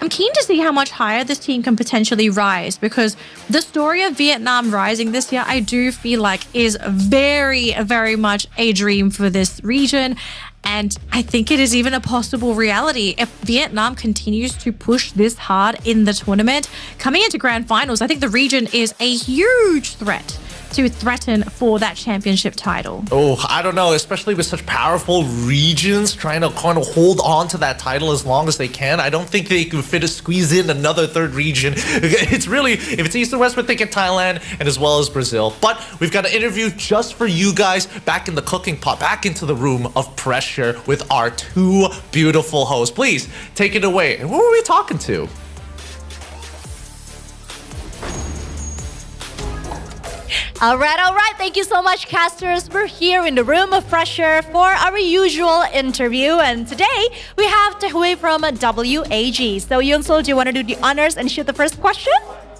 Speaker 16: I'm keen to see how much higher this team can potentially rise, because the story of Vietnam rising this year, I do feel like is very, very much a dream for this region. And I think it is even a possible reality if Vietnam continues to push this hard in the tournament. Coming into grand finals, I think the region is a huge threat to threaten for that championship title.
Speaker 4: Oh, I don't know, especially with such powerful regions trying to kind of hold on to that title as long as they can. I don't think they can squeeze in another third region. It's really, if it's East and West, we're thinking Thailand and as well as Brazil. But we've got an interview just for you guys back in the cooking pot, back into the room of pressure with our 2 beautiful hosts. Please take it away. And who are we talking to?
Speaker 9: All right. Thank you so much, casters. We're here in the room of pressure for our usual interview. And today, we have Tahui from WAG. So, Yunsul, do you want to do the honors and shoot the first question?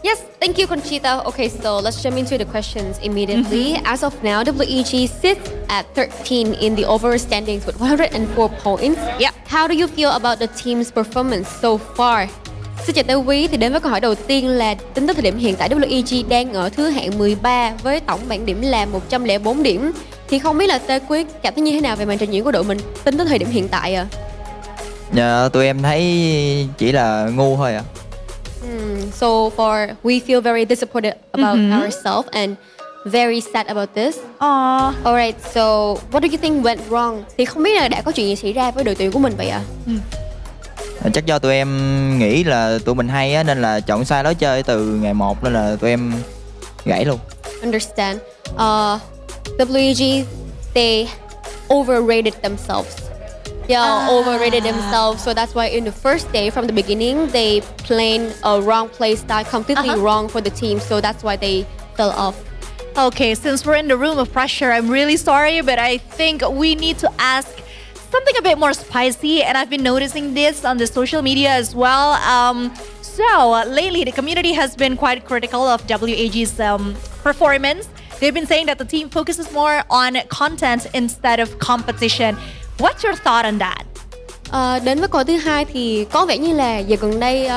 Speaker 11: Yes, thank you, Conchita. Okay, so let's jump into the questions immediately. As of now, WEG sits at 13 in the overall standings with 104 points.
Speaker 9: Yep.
Speaker 11: How do you feel about the team's performance so far? Xin chào Tây Quý, thì đến với câu hỏi đầu tiên là tính tới thời điểm hiện tại WEG đang ở thứ hạng 13 với tổng bảng điểm là 104 điểm. Thì không biết là Tây Quý cảm thấy như thế nào về màn trình diễn của đội mình tính tới thời điểm hiện tại ạ?
Speaker 14: Dạ, tụi em thấy chỉ là ngu thôi ạ.
Speaker 11: So we feel very disappointed about ourselves and very sad about this. Alright, so what do you think went wrong? Thì không biết là đã có chuyện gì xảy ra với đội tuyển của mình vậy ạ?
Speaker 14: Chắc do tụi em nghĩ là tụi mình hay á, nên là chọn sai lối chơi từ ngày 1 nên là tụi em gãy luôn.
Speaker 11: Understand. WEG, they overrated themselves. Overrated themselves. So that's why in the first day, from the beginning, they played a wrong play style, completely wrong for the team. So that's why they fell off.
Speaker 9: Okay, since we're in the room of pressure, I'm really sorry, but I think we need to ask something a bit more spicy, and I've been noticing this on the social media as well. So lately, the community has been quite critical of WAG's performance. They've been saying that the team focuses more on content instead of competition. What's your thought on that?
Speaker 11: Đến với câu thứ hai thì có vẻ như là giờ gần đây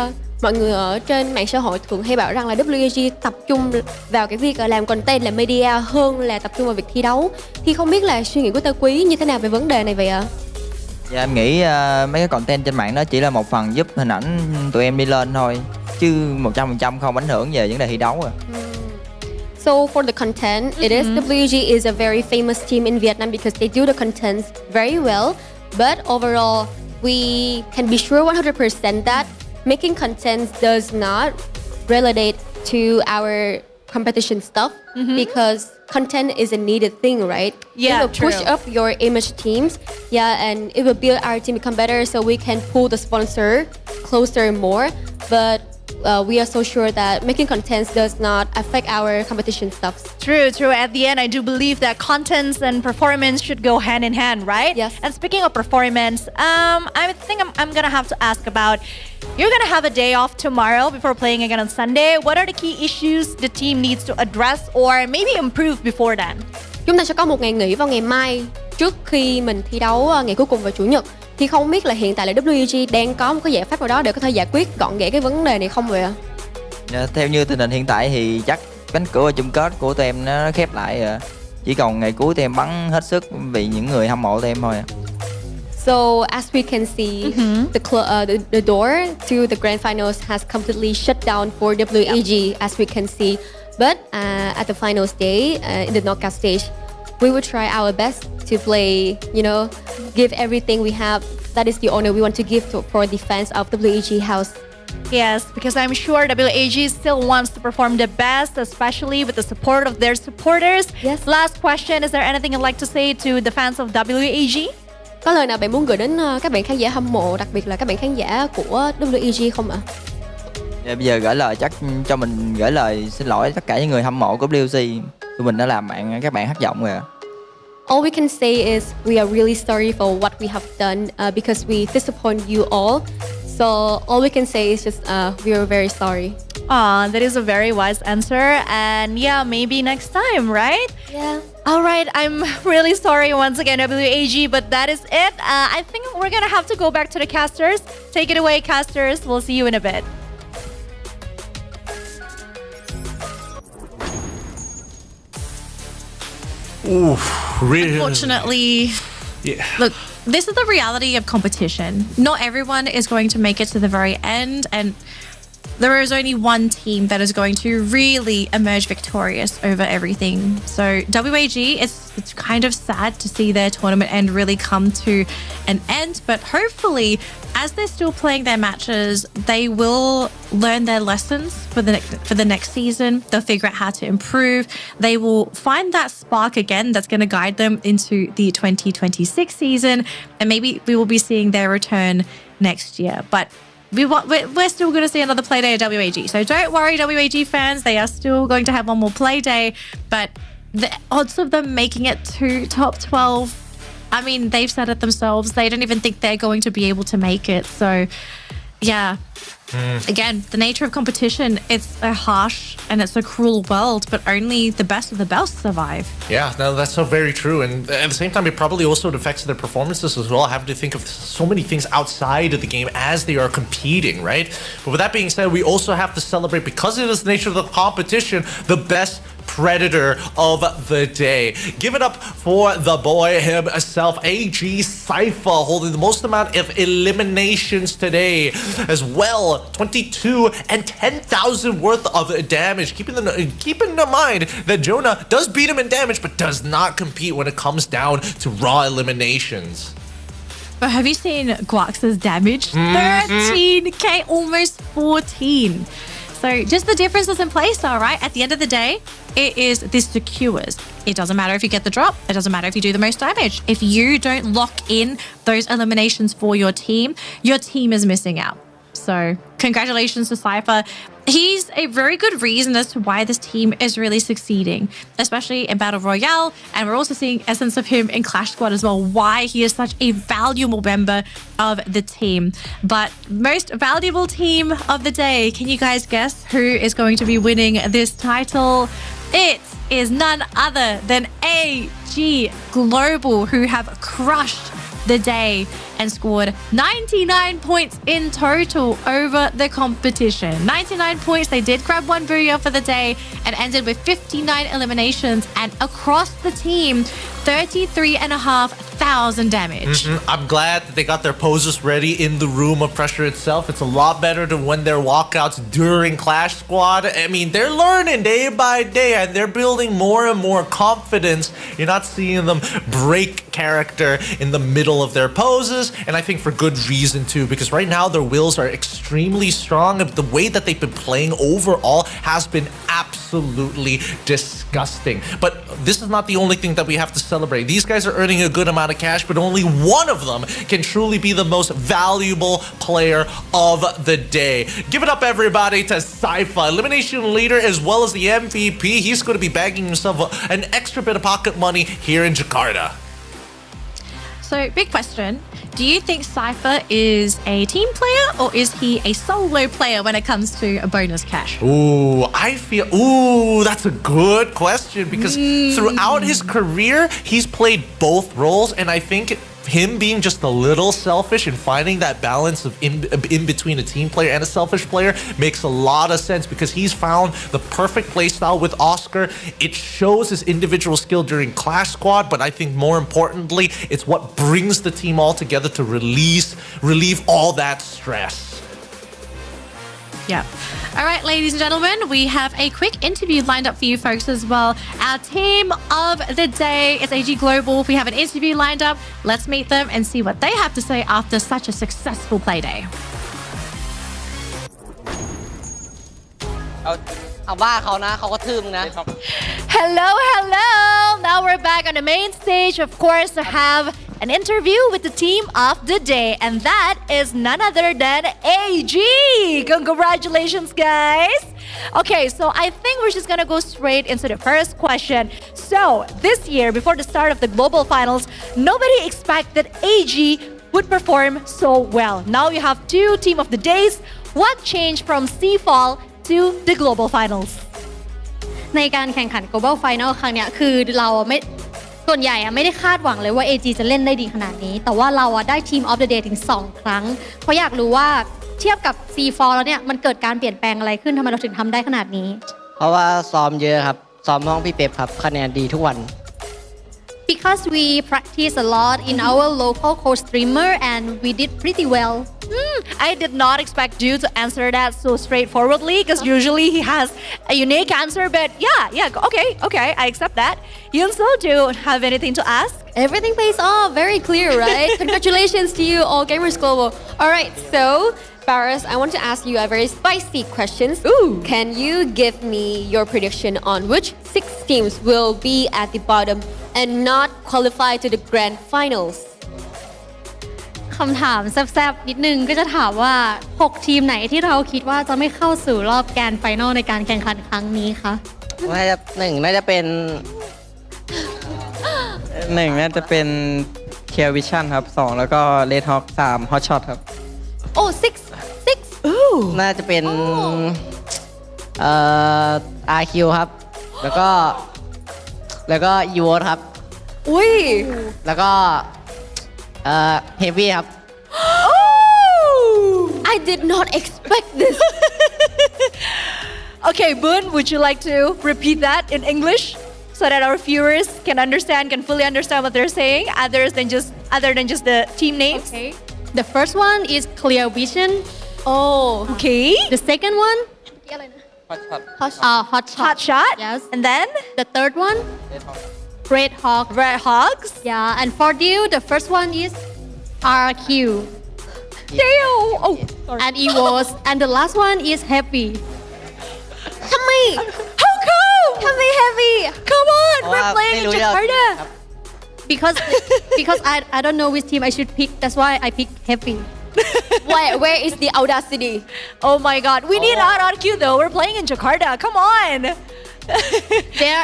Speaker 11: mọi người ở trên mạng xã hội thường hay bảo rằng là WEG tập trung vào cái việc làm content, làm media hơn là tập trung vào việc thi đấu. Thì không biết là suy nghĩ của Tơ Quý như thế nào về vấn đề này vậy ạ?
Speaker 14: Dạ, em nghĩ mấy cái content trên mạng đó chỉ là một phần giúp hình ảnh tụi em đi lên thôi, chứ 100% không ảnh hưởng về vấn đề thi đấu à.
Speaker 11: So for the content, it is WEG is a very famous team in Vietnam because they do the content very well. But overall, we can be sure 100% that making content does not relate to our competition stuff because content is a needed thing, right?
Speaker 9: Yeah,
Speaker 11: it will push up your image teams. Yeah, and it will build our team become better so we can pull the sponsor closer more. But we are so sure that making content does not affect our competition stuff.
Speaker 9: True. At the end, I do believe that contents and performance should go hand in hand, right?
Speaker 11: Yes.
Speaker 9: And speaking of performance, I think I'm gonna have to ask about, you're gonna have a day off tomorrow before playing again on Sunday. What are the key issues the team needs to address or maybe improve before then?
Speaker 11: Chúng ta sẽ có một ngày nghỉ vào ngày mai trước khi mình thi đấu ngày cuối cùng vào Chủ nhật. Thì không biết là hiện tại là WEG đang có một cái giải pháp nào đó để có thể giải quyết gọn ghẽ cái vấn đề này không vậy ạ?
Speaker 14: Theo như tình hình hiện tại thì chắc cánh cửa chung kết của tụi em nó khép lại rồi. Chỉ còn ngày cuối tụi em bắn hết sức vì những người hâm mộ tụi em thôi.
Speaker 11: So as we can see, the door to the grand finals has completely shut down for WEG, as we can see. But at the finals day, in the knockout stage, we will try our best to play, give everything we have. That is the honor we want to give for the fans of WEG House.
Speaker 9: Yes, because I'm sure WAG still wants to perform the best, especially with the support of their supporters.
Speaker 11: Yes.
Speaker 9: Last question, is there anything you'd like to say to the fans of WAG?
Speaker 11: Có lời nào bạn muốn gửi đến các bạn khán giả hâm mộ, đặc biệt là các bạn khán giả của WEG không ạ?
Speaker 14: Bây giờ gửi lời chắc cho mình gửi lời xin lỗi tất cả những người hâm mộ của WEG. Tụi mình đã làm các bạn thất vọng rồi ạ.
Speaker 11: All we can say is we are really sorry for what we have done because we disappoint you all. So all we can say is just we are very sorry.
Speaker 9: That is a very wise answer. And yeah, maybe next time, right?
Speaker 11: Yeah.
Speaker 9: All right, I'm really sorry once again, WAG, but that is it. I think we're going to have to go back to the casters. Take it away, casters. We'll see you in a bit.
Speaker 4: Oof, really?
Speaker 16: Unfortunately, look, this is the reality of competition. Not everyone is going to make it to the very end, and there is only one team that is going to really emerge victorious over everything. So WAG, it's kind of sad to see their tournament end really come to an end, but hopefully, as they're still playing their matches, they will learn their lessons for the next season. They'll figure out how to improve. They will find that spark again that's going to guide them into the 2026 season, and maybe we will be seeing their return next year. But we're still going to see another play day at WAG. So don't worry, WAG fans. They are still going to have one more play day. But the odds of them making it to top 12, I mean, they've said it themselves. They don't even think they're going to be able to make it. So, yeah. Again, the nature of competition, it's a harsh and it's a cruel world, but only the best of the best survive.
Speaker 4: Yeah, no, that's so very true. And at the same time, it probably also affects their performances as well, having to think of so many things outside of the game as they are competing, right? But with that being said, we also have to celebrate, because it is the nature of the competition, the best predator of the day. Give it up for the boy himself, AG Cypher, holding the most amount of eliminations today as well. 22 and 10,000 worth of damage. Keeping in mind that Jonah does beat him in damage, but does not compete when it comes down to raw eliminations.
Speaker 16: But have you seen Guax's damage? 13k, almost 14. So just the differences in playstyle, right? At the end of the day, it is this secures. It doesn't matter if you get the drop. It doesn't matter if you do the most damage. If you don't lock in those eliminations for your team is missing out. So congratulations to Cypher. He's a very good reason as to why this team is really succeeding, especially in Battle Royale. And we're also seeing essence of him in Clash Squad as well, why he is such a valuable member of the team. But most valuable team of the day, can you guys guess who is going to be winning this title? It is none other than AG Global, who have crushed the day and scored 99 points in total over the competition. 99 points. They did grab one Booyah for the day and ended with 59 eliminations, and across the team 33,500 damage.
Speaker 4: I'm glad that they got their poses ready in the room of pressure itself. It's a lot better than when their walkouts during Clash Squad. I mean, they're learning day by day and they're building more and more confidence. You're not seeing them break character in the middle of their poses, and I think for good reason too, because right now their wills are extremely strong. The way that they've been playing overall has been absolutely disgusting. But this is not the only thing that we have to celebrate. These guys are earning a good amount of cash, but only one of them can truly be the most valuable player of the day. Give it up, everybody, to Cypher, elimination leader as well as the MVP. He's going to be bagging himself an extra bit of pocket money here in Jakarta.
Speaker 16: So, big question. Do you think Cypher is a team player or is he a solo player when it comes to a bonus cash?
Speaker 4: That's a good question, because throughout his career, he's played both roles, and I think him being just a little selfish and finding that balance of in between a team player and a selfish player makes a lot of sense, because he's found the perfect playstyle with Oscar. It shows his individual skill during Clash Squad, but I think more importantly, it's what brings the team all together to relieve all that stress.
Speaker 16: Yeah. All right, ladies and gentlemen, we have a quick interview lined up for you folks as well. Our team of the day is AG Global. We have an interview lined up. Let's meet them and see what they have to say after such a successful play day.
Speaker 9: Hello. Now we're back on the main stage, of course, to have an interview with the team of the day, and that is none other than AG. Congratulations, guys. Okay, so I think we're just gonna go straight into the first question. So this year, before the start of the global finals, nobody expected AG would perform so well. Now you have two team of the days. What changed from Seafall to the global finals?
Speaker 6: ในการแข่งขัน global final ครั้งเนี้ยคือเราไม่ส่วนใหญ่ไม่ได้คาดหวังเลยว่า AG จะเล่นได้ดีขนาดนี้แต่ว่าเราได้ Team of the Day ถึง2ครั้งเพราะอยากรู้ว่าเทียบกับ C4 แล้วเนี่ยมันเกิดการเปลี่ยนแปลงอะไรขึ้นทำไมเราถึงทำได้ขนาดนี้
Speaker 10: เพราะว่าซ้อมเยอะครับซ้อมห้องพี่เป๊ปครับคะแนนดีทุกวัน
Speaker 6: Because we practice a lot in our local co-streamer and we did pretty well.
Speaker 9: I did not expect you to answer that so straightforwardly, because usually he has a unique answer, but yeah, okay, I accept that. Yunso, do you have anything to ask?
Speaker 11: Everything pays off, very clear, right? Congratulations to you, All Gamers Global. All right, so Paris, I want to ask you a very spicy question. Can you give me your prediction on which 6 teams will be at the bottom and not qualify to the grand finals?
Speaker 6: คำถามแซ่บๆนิดนึงก็จะถามว่า6ทีมไหนที่เราคิดว่าจะไม่เข้าสู่รอบแกรนด์ไฟนอลในการแข่งขันครั้งนี้คะ
Speaker 10: น่าจะเป็น
Speaker 14: น่าจะเป็นเคียร์วิชั่นครับ2แล้วก็เรดฮอค3ฮอตช็อตครับ
Speaker 6: Oh 6
Speaker 10: น่าจะเป็นRQ ครับแล้วก็ยูโอครับแล้วก็เฮฟวี่ครับ
Speaker 11: I did not expect this.
Speaker 9: Okay, Boon, would you like to repeat that in English so that our viewers can fully understand what they're saying, other than just the team names?
Speaker 6: Okay. The first one is Clear Vision.
Speaker 9: Oh, okay.
Speaker 6: The second one,
Speaker 9: Hot Shot.
Speaker 6: Yes.
Speaker 9: And then
Speaker 6: the third one, Red Hawk.
Speaker 9: Red Hawks.
Speaker 6: Yeah. And for you, the first one is RQ.
Speaker 9: Damn. Oh, sorry.
Speaker 6: And it was, and the last one is Happy.
Speaker 9: How come? Heavy. Come on, we're playing in Jakarta.
Speaker 6: Because I don't know which team I should pick. That's why I picked Happy.
Speaker 11: Where is the audacity?
Speaker 9: Oh my God, we need RRQ though. We're playing in Jakarta. Come on.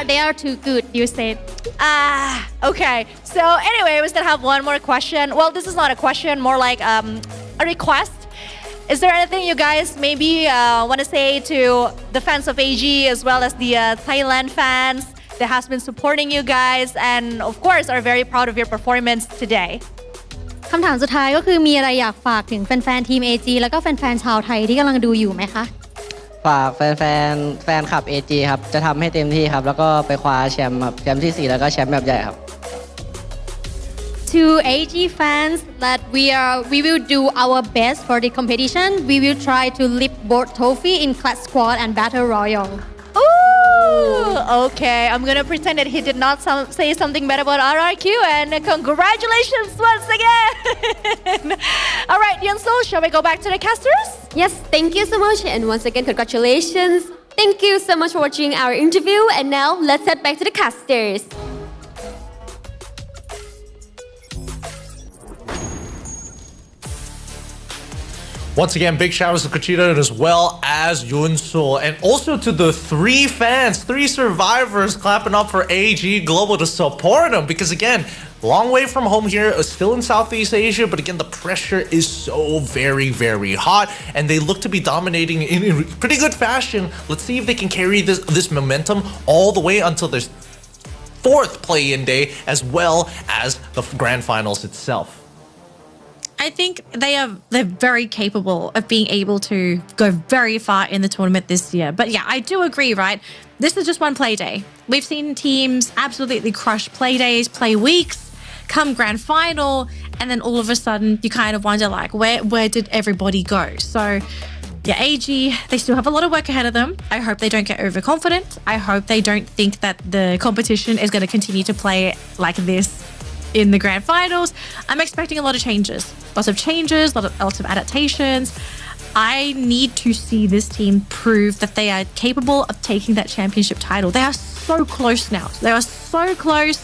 Speaker 6: They are too good, you said.
Speaker 9: Okay. So anyway, we still have one more question. Well, this is not a question, more like a request. Is there anything you guys maybe want to say to the fans of AG as well as the Thailand fans that has been supporting you guys and of course are very proud of your performance today?
Speaker 6: คำถามสุดท้ายก็คือมีอะไรอยากฝากถึงแฟนๆทีม AG แล้วก็แฟนๆชาวไทยที่กำลังดูอยู่ไหมคะ
Speaker 5: ฝากแฟนคลับ AG ครับจะทำให้เต็มที่ครับแล้วก็ไปคว้าแชมป์ครับแชมป์ที่ 4 แล้วก็แชมป์แบบใหญ่ครับ
Speaker 6: To AG fans that we will do our best for the competition. We will try to lift both trophy in class squad and battle royal.
Speaker 9: Ooh, okay. I'm gonna pretend that he did not say something bad about RRQ and congratulations once again. All right, Yunso, shall we go back to the casters?
Speaker 11: Yes, thank you so much. And once again, congratulations. Thank you so much for watching our interview. And now let's head back to the casters.
Speaker 4: Once again, big shout outs to Kachita as well as Yunsul, and also to the 3 fans, 3 survivors clapping up for AG Global to support them, because again, long way from home here, still in Southeast Asia, but again, the pressure is so very, very hot, and they look to be dominating in pretty good fashion. Let's see if they can carry this momentum all the way until there's 4th play-in day, as well as the grand finals itself.
Speaker 16: I think they're very capable of being able to go very far in the tournament this year. But yeah, I do agree, right? This is just one play day. We've seen teams absolutely crush play days, play weeks, come grand final, and then all of a sudden you kind of wonder like, where did everybody go? So yeah, AG, they still have a lot of work ahead of them. I hope they don't get overconfident. I hope they don't think that the competition is going to continue to play like this in the grand finals. I'm expecting a lot of changes. Lots of adaptations. I need to see this team prove that they are capable of taking that championship title. They are so close now. They are so close,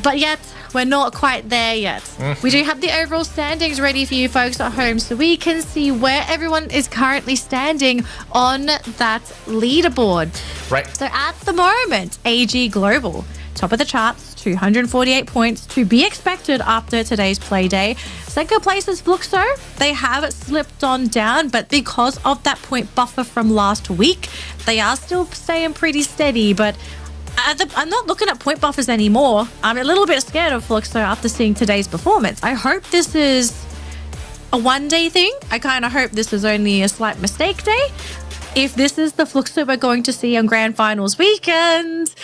Speaker 16: but yet we're not quite there yet. We do have the overall standings ready for you folks at home, so we can see where everyone is currently standing on that leaderboard.
Speaker 4: Right.
Speaker 16: So at the moment, AG Global, top of the charts, 248 points to be expected after today's play day. Second place is Fluxo. They have slipped on down, but because of that point buffer from last week, they are still staying pretty steady. But I'm not looking at point buffers anymore. I'm a little bit scared of Fluxo after seeing today's performance. I hope this is a one-day thing. I kind of hope this is only a slight mistake day. If this is the Fluxo we're going to see on Grand Finals weekend,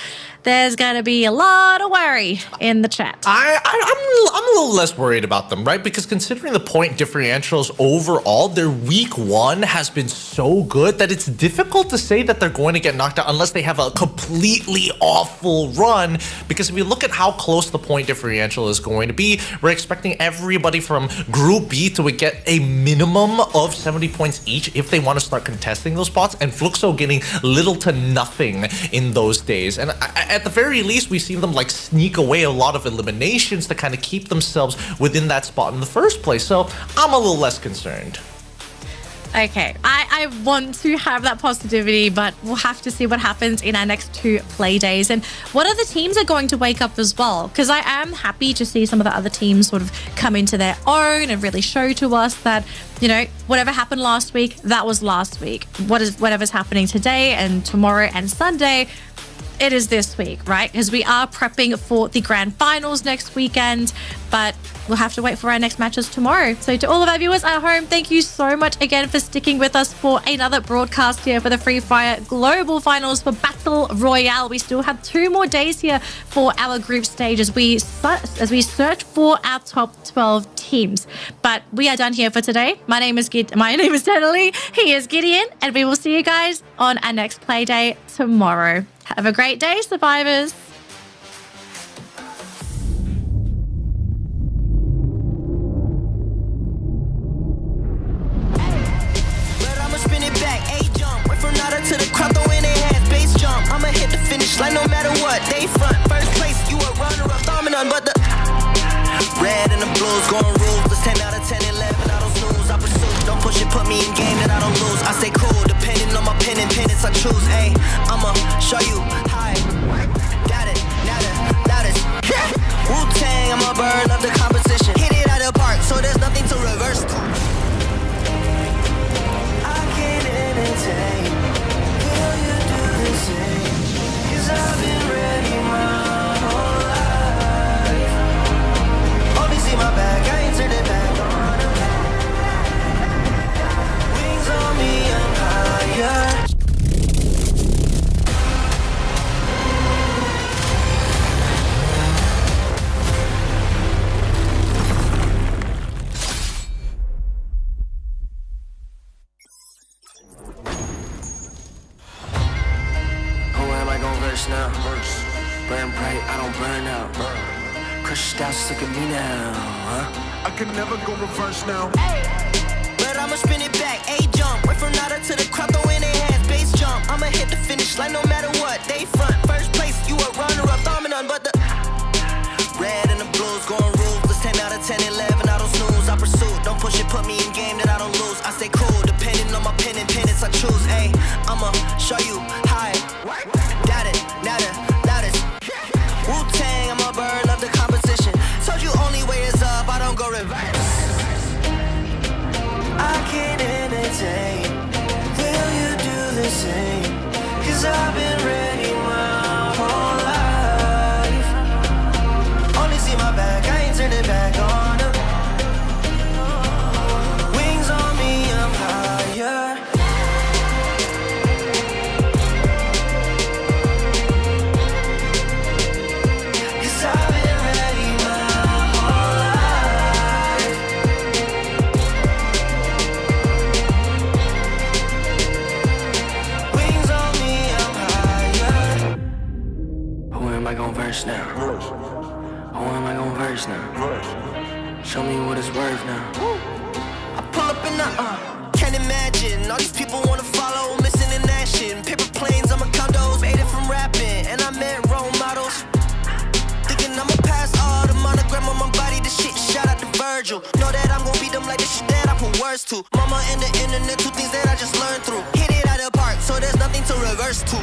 Speaker 16: there's going to be a lot of worry in the chat.
Speaker 4: I'm a little less worried about them, right? Because considering the point differentials overall, their week 1 has been so good that it's difficult to say that they're going to get knocked out unless they have a completely awful run. Because if you look at how close the point differential is going to be, we're expecting everybody from Group B to get a minimum of 70 points each if they want to start contesting those spots, and Fluxo getting little to nothing in those days. And at the very least, we've seen them like sneak away a lot of eliminations to kind of keep themselves within that spot in the first place. So I'm a little less concerned.
Speaker 16: Okay, I want to have that positivity, but we'll have to see what happens in our next 2 play days and what other teams are going to wake up as well. Because I am happy to see some of the other teams sort of come into their own and really show to us that, you know, whatever happened last week, that was last week. Whatever's happening today and tomorrow and Sunday, it is this week, right? Because we are prepping for the grand finals next weekend, but we'll have to wait for our next matches tomorrow. So to all of our viewers at home, thank you so much again for sticking with us for another broadcast here for the Free Fire Global Finals for Battle Royale. We still have 2 more days here for our group stage as we search for our top 12 teams. But we are done here for today. My name is Natalie. He is Gideon, and we will see you guys on our next play day tomorrow. Have a great day, survivors.
Speaker 19: To the crowd, throwing their hands, bass jump. I'ma hit the finish line no matter what. They front, first place, you a runner-up, dominant, but the red and the blues going ruthless. 10 out of 10, 11, I don't snooze. I pursue, don't push it, put me in game that I don't lose. I stay cool, depending on my pen and pennants I choose. Ayy, I'ma show you how. Got it, loudest. Wu-Tang, I'm a bird, love the competition. Hit it out of the park, so there's nothing to reverse to. I can't entertain. Cause I've been ready my whole life. Only see my back, I ain't turn it back on. Wings on me, I'm higher. Now, burn bright, I don't burn out. Crushed out, look at me now, huh? I can never go reverse now. But I'ma spin it back, A-jump. Went from nada to the crowd, throwing their hands, bass jump. I'ma hit the finish line no matter what. They front, first place, you a runner-up, dominant, but the red and the blues going ruthless. 10 out of 10, 11, I don't snooze. I pursue, don't push it, put me in game that I don't lose. I stay cool, depending on my pen and pennants I choose. Ayy, I'ma show you how. Got it, loudest. Wu-Tang, I'm a bird, love the competition. Told you only way is up, I don't go reverse. I can't entertain. Will you do the same? Cause I've been ready my whole life. Only see my back, I ain't turn it back on them. Wings on me, I'm higher. Now. Who am I gon' verse now? Show me what it's worth now. I pull up in the can't imagine all these people wanna follow, missing in action. Paper planes, I'm a condos, made it from rapping, and I met role models. Thinking I'ma pass all the monogram on my body, the shit shout out to Virgil. Know that I'm gon' beat them like the shit that I put words to. Mama and the internet, 2 things that I just learned through. Hit it out of the park, so there's nothing to reverse to.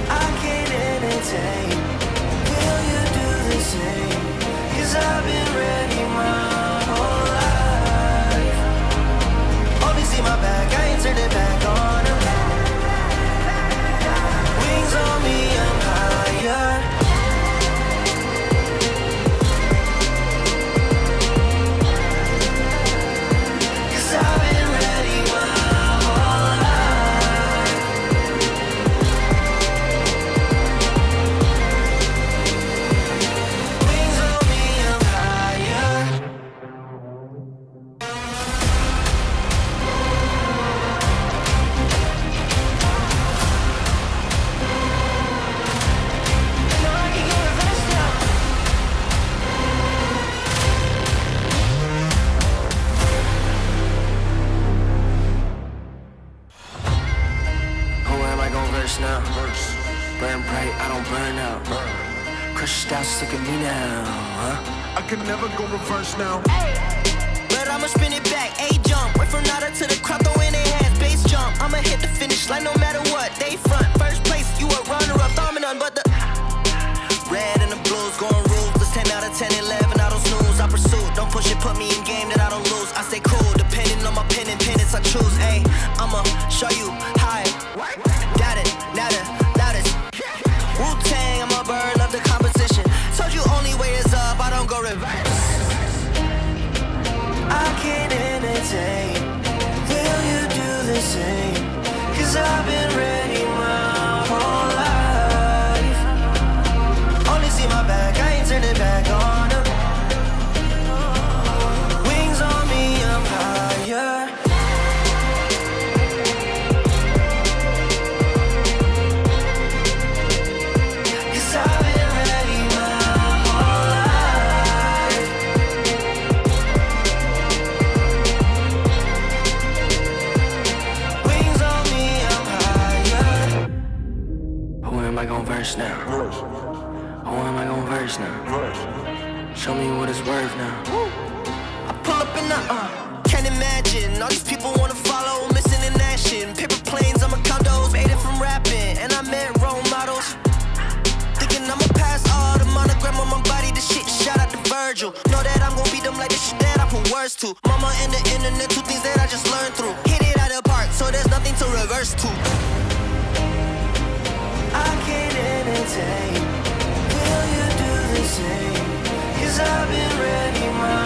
Speaker 19: I can't entertain. Will you do the same? Cause I've been ready my whole life. Only see my back, I ain't turn it back on them. Wings on me, I'm higher. Cause I've been ready my whole life. Wings on me, I'm higher. Now. Burn bright, I don't burn out. Crushed out, look at me now, huh? I can never go reverse now. But I'ma spin it back, A-jump. Went from nada to the crowd, throwing their hands, bass jump. I'ma hit the finish line no matter what. They front, first place, you a runner-up, dominant, but the red and the blues going ruthless. 10 out of 10, 11, I don't snooze. I pursue, don't push it, put me in game that I don't lose. I stay cool, depending on my pen and pennants I choose. Ayy, I'ma show you how. Got it, loudest. Wu-Tang, I'm a bird, love the competition. Told you only way is up, I don't go am I gon' verse now? Who am I gon' verse now? Show me what it's worth now. I pull up in the can't imagine all these people wanna follow, missing in action. Paper planes, I'm a condos, made it from rapping, and I met role models. Thinking I'ma pass all the monogram on my body, the shit shout out to Virgil. Know that I'm gon' beat them like the shit that I put words to. Mama and the internet, two things that I just learned through. Hit it out of the park, so there's nothing to reverse to. I can't entertain. Will you do the same? 'Cause I've been ready my